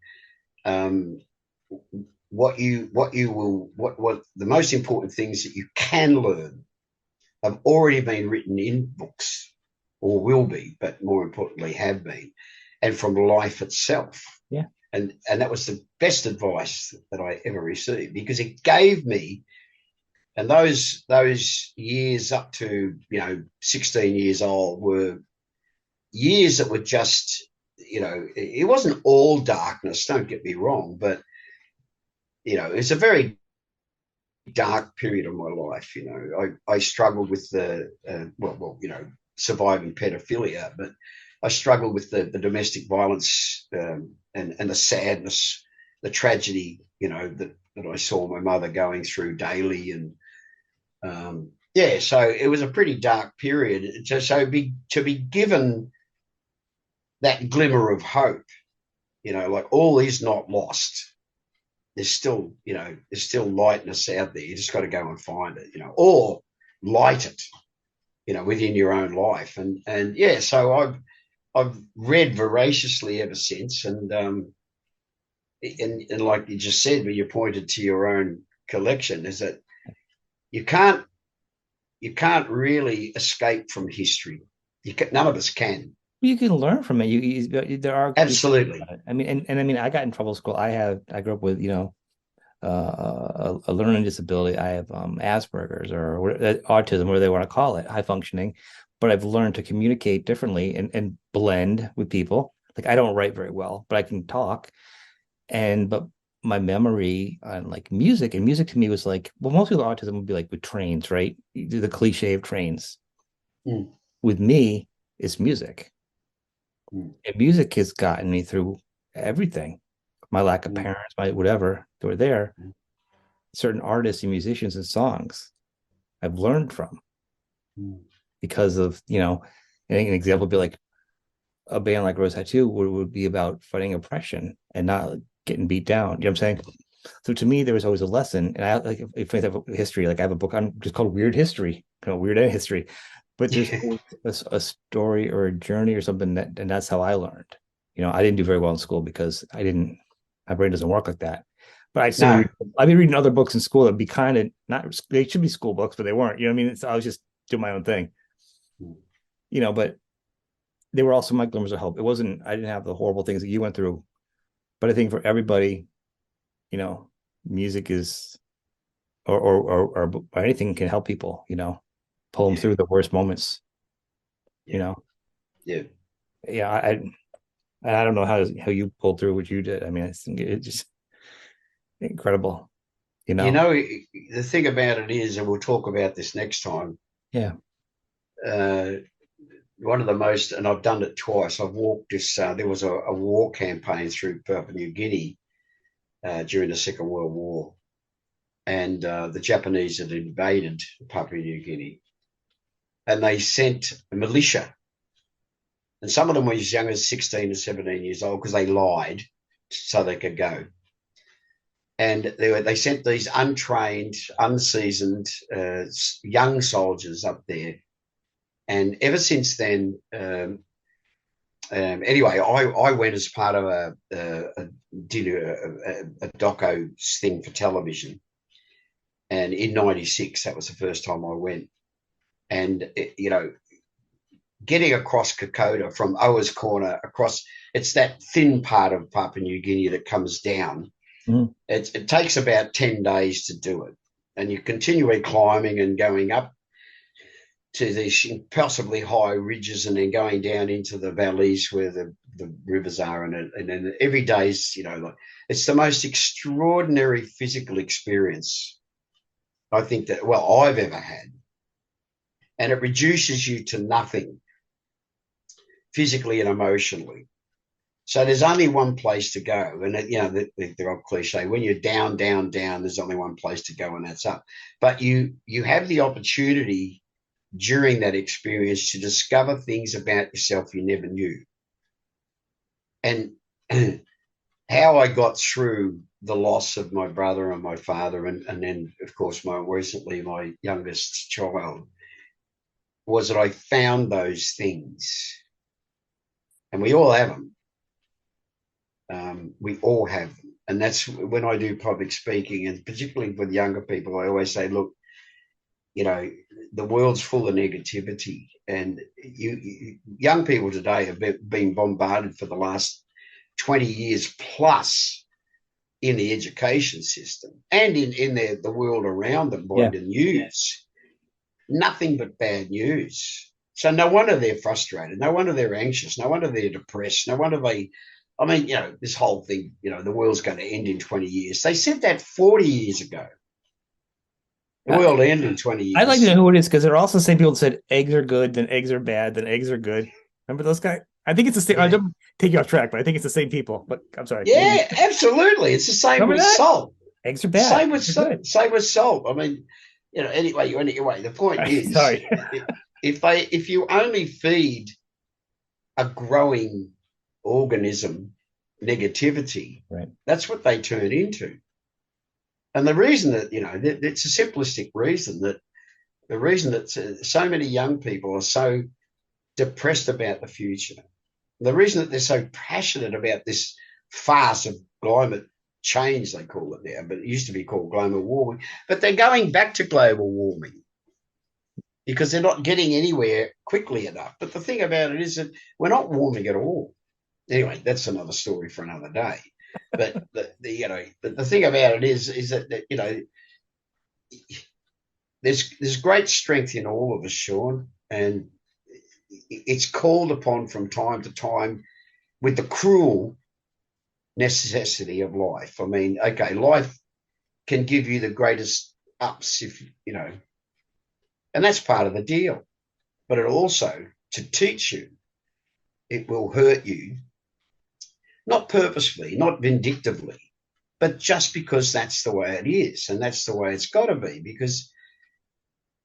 what the most important things that you can learn have already been written in books, or will be, but more importantly have been, and from life itself. Yeah. And that was the best advice that I ever received, because it gave me, and those years up to 16 years old were years that were just, it wasn't all darkness, don't get me wrong, but it's a very dark period of my life. I struggled with the surviving pedophilia, but I struggled with the domestic violence and the sadness, the tragedy, that I saw my mother going through daily. And so it was a pretty dark period. To be given that glimmer of hope, like all is not lost. There's still lightness out there. You just got to go and find it, or light it, within your own life. So I've read voraciously ever since, and and like you just said, when you pointed to your own collection, is that you can't really escape from history. None of us can. You can learn from it. There are absolutely. I mean, and I mean, I got in trouble in school. I grew up with a learning disability. I have Asperger's or autism, whatever they want to call it, high functioning. But I've learned to communicate differently and blend with people. Like I don't write very well, but I can talk. But my memory on like music, and music to me was like, well, most people with autism would be like with trains, right? You do the cliche of trains. With me, it's music. And music has gotten me through everything. My lack of parents, my whatever, they were there. Certain artists and musicians and songs I've learned from because of, I think an example would be like a band like Rose Tattoo would be about fighting oppression and not getting beat down. You know what I'm saying? So to me, there was always a lesson. And I like, if I have history, like I have a book on just called Weird History, Weird Ed History. But there's a story or a journey or something and that's how I learned. I didn't do very well in school because my brain doesn't work like that. But I'd be reading other books in school that'd be kind of they should be school books, but they weren't. You know what I mean? I was just doing my own thing. But they were also my glimmers of hope. I didn't have the horrible things that you went through. But I think for everybody, music is or anything can help people, pull them through the worst moments. Yeah. I don't know how you pulled through what you did. I mean, it's just incredible. The thing about it is, and we'll talk about this next time. Yeah. One of the most, and I've done it twice. I've walked this. There was a war campaign through Papua New Guinea during the Second World War, and the Japanese had invaded Papua New Guinea, and they sent a militia. And some of them were as young as 16 or 17 years old because they lied so they could go. And they sent these untrained, unseasoned, young soldiers up there. And ever since then, anyway, I went as part of a doco thing for television. And in 96, that was the first time I went. And, getting across Kokoda from Oa's Corner it's that thin part of Papua New Guinea that comes down. It takes about 10 days to do it. And you're continually climbing and going up to these impossibly high ridges and then going down into the valleys where the rivers are. And then every day is, it's the most extraordinary physical experience I think that, I've ever had. And it reduces you to nothing physically and emotionally. So there's only one place to go. And, the old cliche, when you're down, down, down, there's only one place to go, and that's up. But you have the opportunity during that experience to discover things about yourself you never knew. And how I got through the loss of my brother and my father, and then, of course, recently my youngest child, was that I found those things. And we all have them. We all have them. And that's when I do public speaking, and particularly with younger people, I always say, look, the world's full of negativity. And young people today have been bombarded for the last 20 years plus in the education system and in the world around them by the news. Nothing but bad news. So no wonder they're frustrated. No wonder they're anxious. No wonder they're depressed. No wonder this whole thing, the world's going to end in 20 years. They said that 40 years ago. The world ended in 20 years. I'd like to know who it is because there are also the same people that said eggs are good, then eggs are bad, then eggs are good. Remember those guys? I think it's the same. I don't take you off track, but I think it's the same people. But I'm sorry. Yeah, absolutely. It's the same with salt. Eggs are bad. Same with salt. I mean, anyway, the point is, sorry. if you only feed a growing organism negativity, right, that's what they turn into. And the reason that, it's a simplistic reason that the reason that so many young people are so depressed about the future, the reason that they're so passionate about this farce of climate change, they call it now, but it used to be called global warming. But they're going back to global warming because they're not getting anywhere quickly enough. But the thing about it is that we're not warming at all. Anyway, that's another story for another day. But the thing about it is that you know, there's great strength in all of us, Sean, and it's called upon from time to time with the cruel necessity of life. I mean, okay, life can give you the greatest ups if you know, and that's part of the deal. But it also, to teach you, it will hurt you, not purposefully, not vindictively, but just because that's the way it is, and that's the way it's got to be. Because,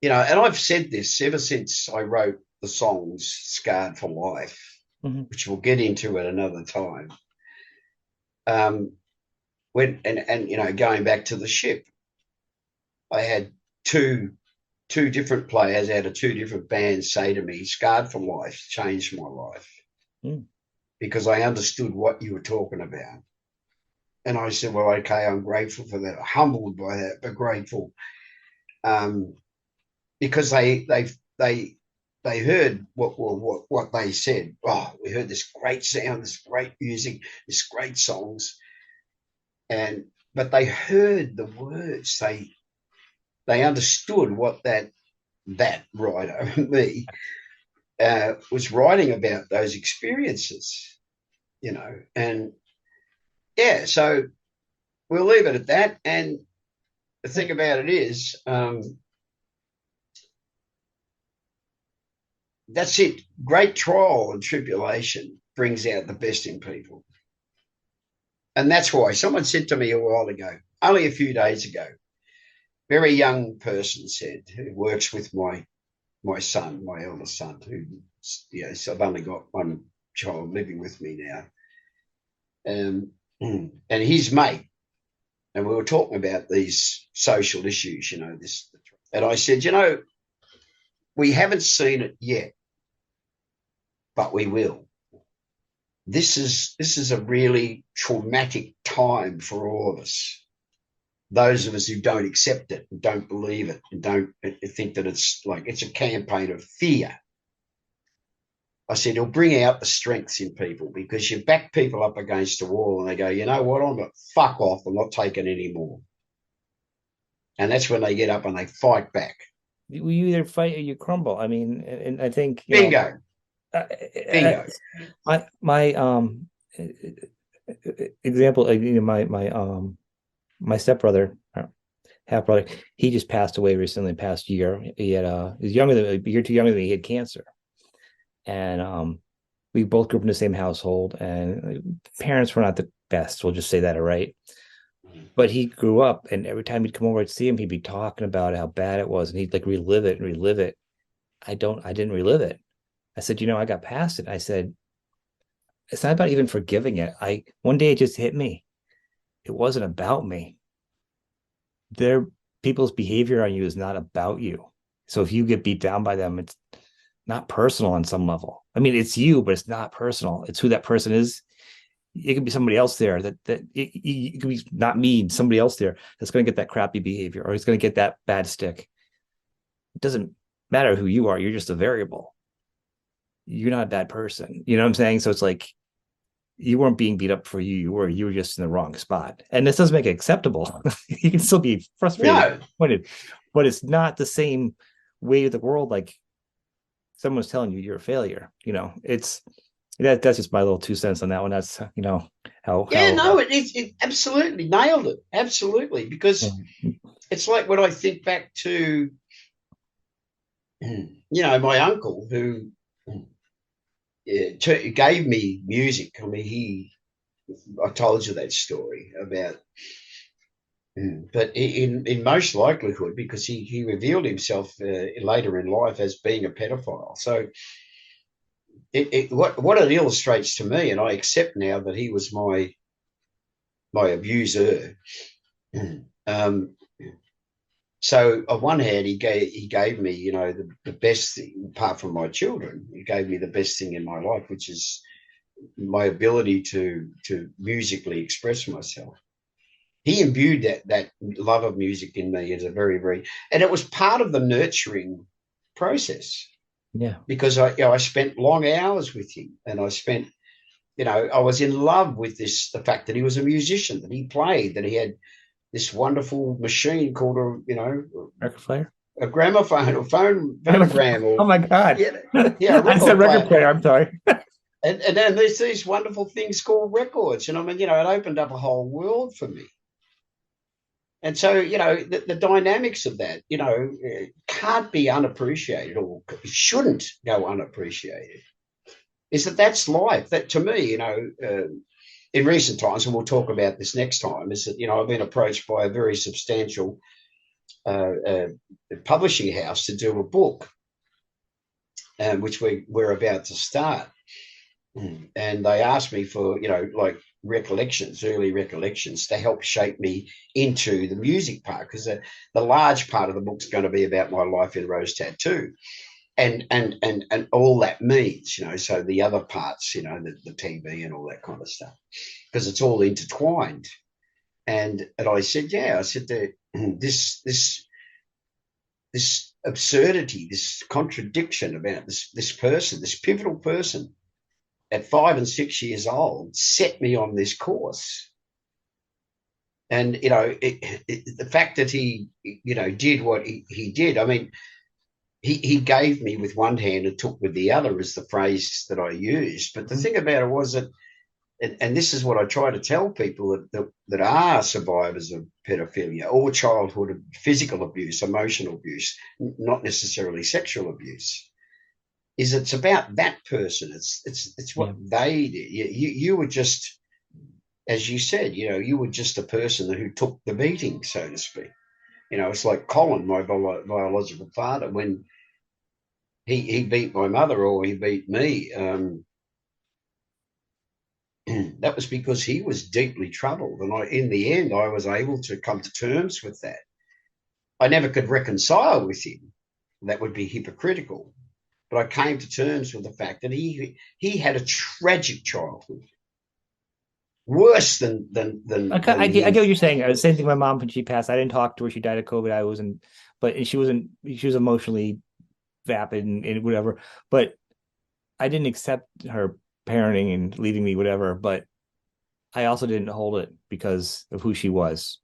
you know, and I've said this ever since I wrote the songs "Scarred for Life," which we'll get into at another time. When and you know, going back to the ship, I had two different players out of two different bands say to me, "Scarred for Life changed my life," because I understood what you were talking about. And I said, well, okay, I'm grateful for that, humbled by that, but grateful, because they heard what they said. Oh, we heard this great sound, this great music, this great songs, but they heard the words. They understood what that writer, me, was writing about, those experiences, you know. And yeah, so we'll leave it at that. And the thing about it is, that's it. Great trial and tribulation brings out the best in people. And that's why someone said to me a while ago, only a few days ago, very young person said, who works with my son, my eldest son, who, you know, so I've only got one child living with me now, and his mate, and we were talking about these social issues, you know, this, and I said, you know, we haven't seen it yet, but we will. This is a really traumatic time for all of us. Those of us who don't accept it, and don't believe it, and don't think that it's a campaign of fear. I said, it'll bring out the strengths in people, because you back people up against the wall and they go, you know what, I'm not, fuck off, I'm not taking any more. And that's when they get up and they fight back. You either fight or you crumble. I mean, and I think bingo. Bingo. My example, you know, my stepbrother, half brother, he just passed away recently, past year. He had a year too younger than me. He had cancer, and we both grew up in the same household, and parents were not the best. We'll just say that, all right. But he grew up, and every time he'd come over, I'd see him, he'd be talking about how bad it was, and he'd like relive it. I didn't relive it. I said, you know, I got past it. I said, it's not about even forgiving it. One day it just hit me. It wasn't about me. People's behavior on you is not about you. So if you get beat down by them, it's not personal on some level. I mean, it's you, but it's not personal. It's who that person is. It could be somebody else there it could be not me, somebody else there that's going to get that crappy behavior, or he's going to get that bad stick. It doesn't matter who you are. You're just a variable. You're not a bad person. You know what I'm saying? So it's like, you weren't being beat up for you. You were just in the wrong spot. And this doesn't make it acceptable. You can still be frustrated, disappointed, but it's not the same way of the world. Like someone's telling you you're a failure. You know, that's just my little 2 cents on that one. That's, you know, it absolutely nailed it. Absolutely. Because it's like when I think back to, you know, my uncle who gave me music. I mean, I told you that story about, but in most likelihood, because he revealed himself later in life as being a pedophile. So what it illustrates to me, and I accept now that he was my abuser. So on one hand, he gave me, you know, the best thing, apart from my children. He gave me the best thing in my life, which is my ability to musically express myself. he imbued that love of music in me as a very, and it was part of the nurturing process. Yeah. Because I spent long hours with him, and I spent, I was in love with the fact that he was a musician, that he played, that he had this wonderful machine called record player, a gramophone or phonogram. Oh my God. Yeah. I said record player. I'm sorry. And then there's these wonderful things called records. And I mean, it opened up a whole world for me. And so, the dynamics of that, can't be unappreciated, or shouldn't go unappreciated. Is that's life. That, to me, in recent times, and we'll talk about this next time, is that, I've been approached by a very substantial publishing house to do a book, which we're about to start. And they asked me for, like early recollections to help shape me into the music part, because the large part of the book's going to be about my life in Rose Tattoo and all that means, so the other parts, the TV and all that kind of stuff, because it's all intertwined. And I said, this absurdity, this contradiction about this person, this pivotal person at 5 and 6 years old, set me on this course. And, the fact that he, did what he did, I mean, he gave me with one hand and took with the other, is the phrase that I used. But the thing about it was that, and this is what I try to tell people that are survivors of pedophilia or childhood physical abuse, emotional abuse, not necessarily sexual abuse, is it's about that person. It's what they did. You were just, as you said, you were just a person who took the beating, so to speak. It's like Colin, my biological father, when he beat my mother, or he beat me. That was because he was deeply troubled, and in the end, I was able to come to terms with that. I never could reconcile with him. That would be hypocritical. But I came to terms with the fact that he had a tragic childhood, worse than. I get what you're saying. The same thing. My mom, when she passed, I didn't talk to her. She died of COVID. She was emotionally vapid and whatever. But I didn't accept her parenting and leaving me, whatever. But I also didn't hold it because of who she was.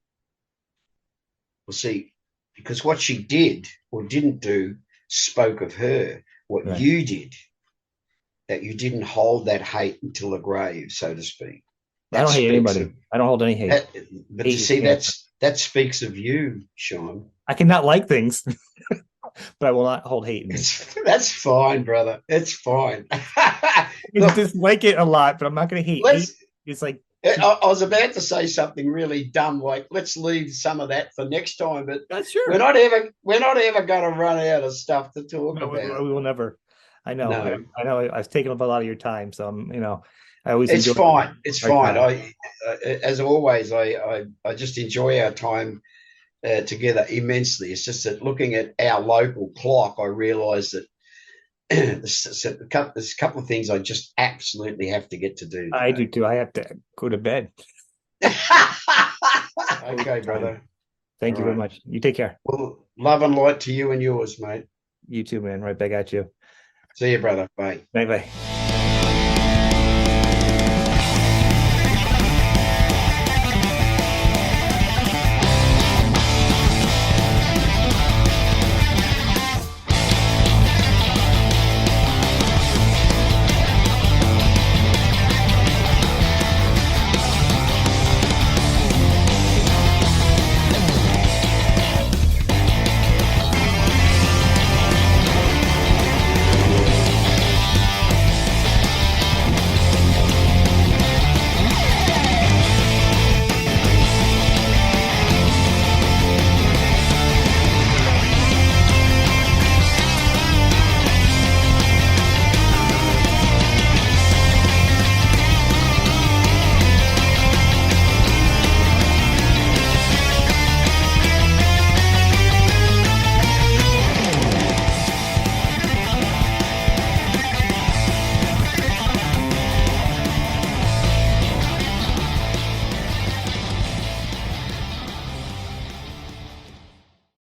Well, see, because what she did or didn't do spoke of her. What you did, that you didn't hold that hate until the grave, so to speak. I don't hate anybody. I don't hold any hate. But you see, that speaks of you, Sean. I cannot like things, but I will not hold hate. That's fine, brother. It's fine. I dislike it a lot, but I'm not going to hate. It's like, I was about to say something really dumb, like let's leave some of that for next time. But that's sure. We're not ever going to run out of stuff to talk about. We will never. I know. No. I know. I've taken up a lot of your time, so I'm. I always. It's fine. It's fine. I as always, I just enjoy our time together immensely. It's just that looking at our local clock, I realise that there's a couple of things I just absolutely have to get to do today. I do too. I have to go to bed. Okay, brother. Thank you very much. You take care. Well, love and light to you and yours, mate. You too, man. Right back at you. See you, brother. Bye. Bye.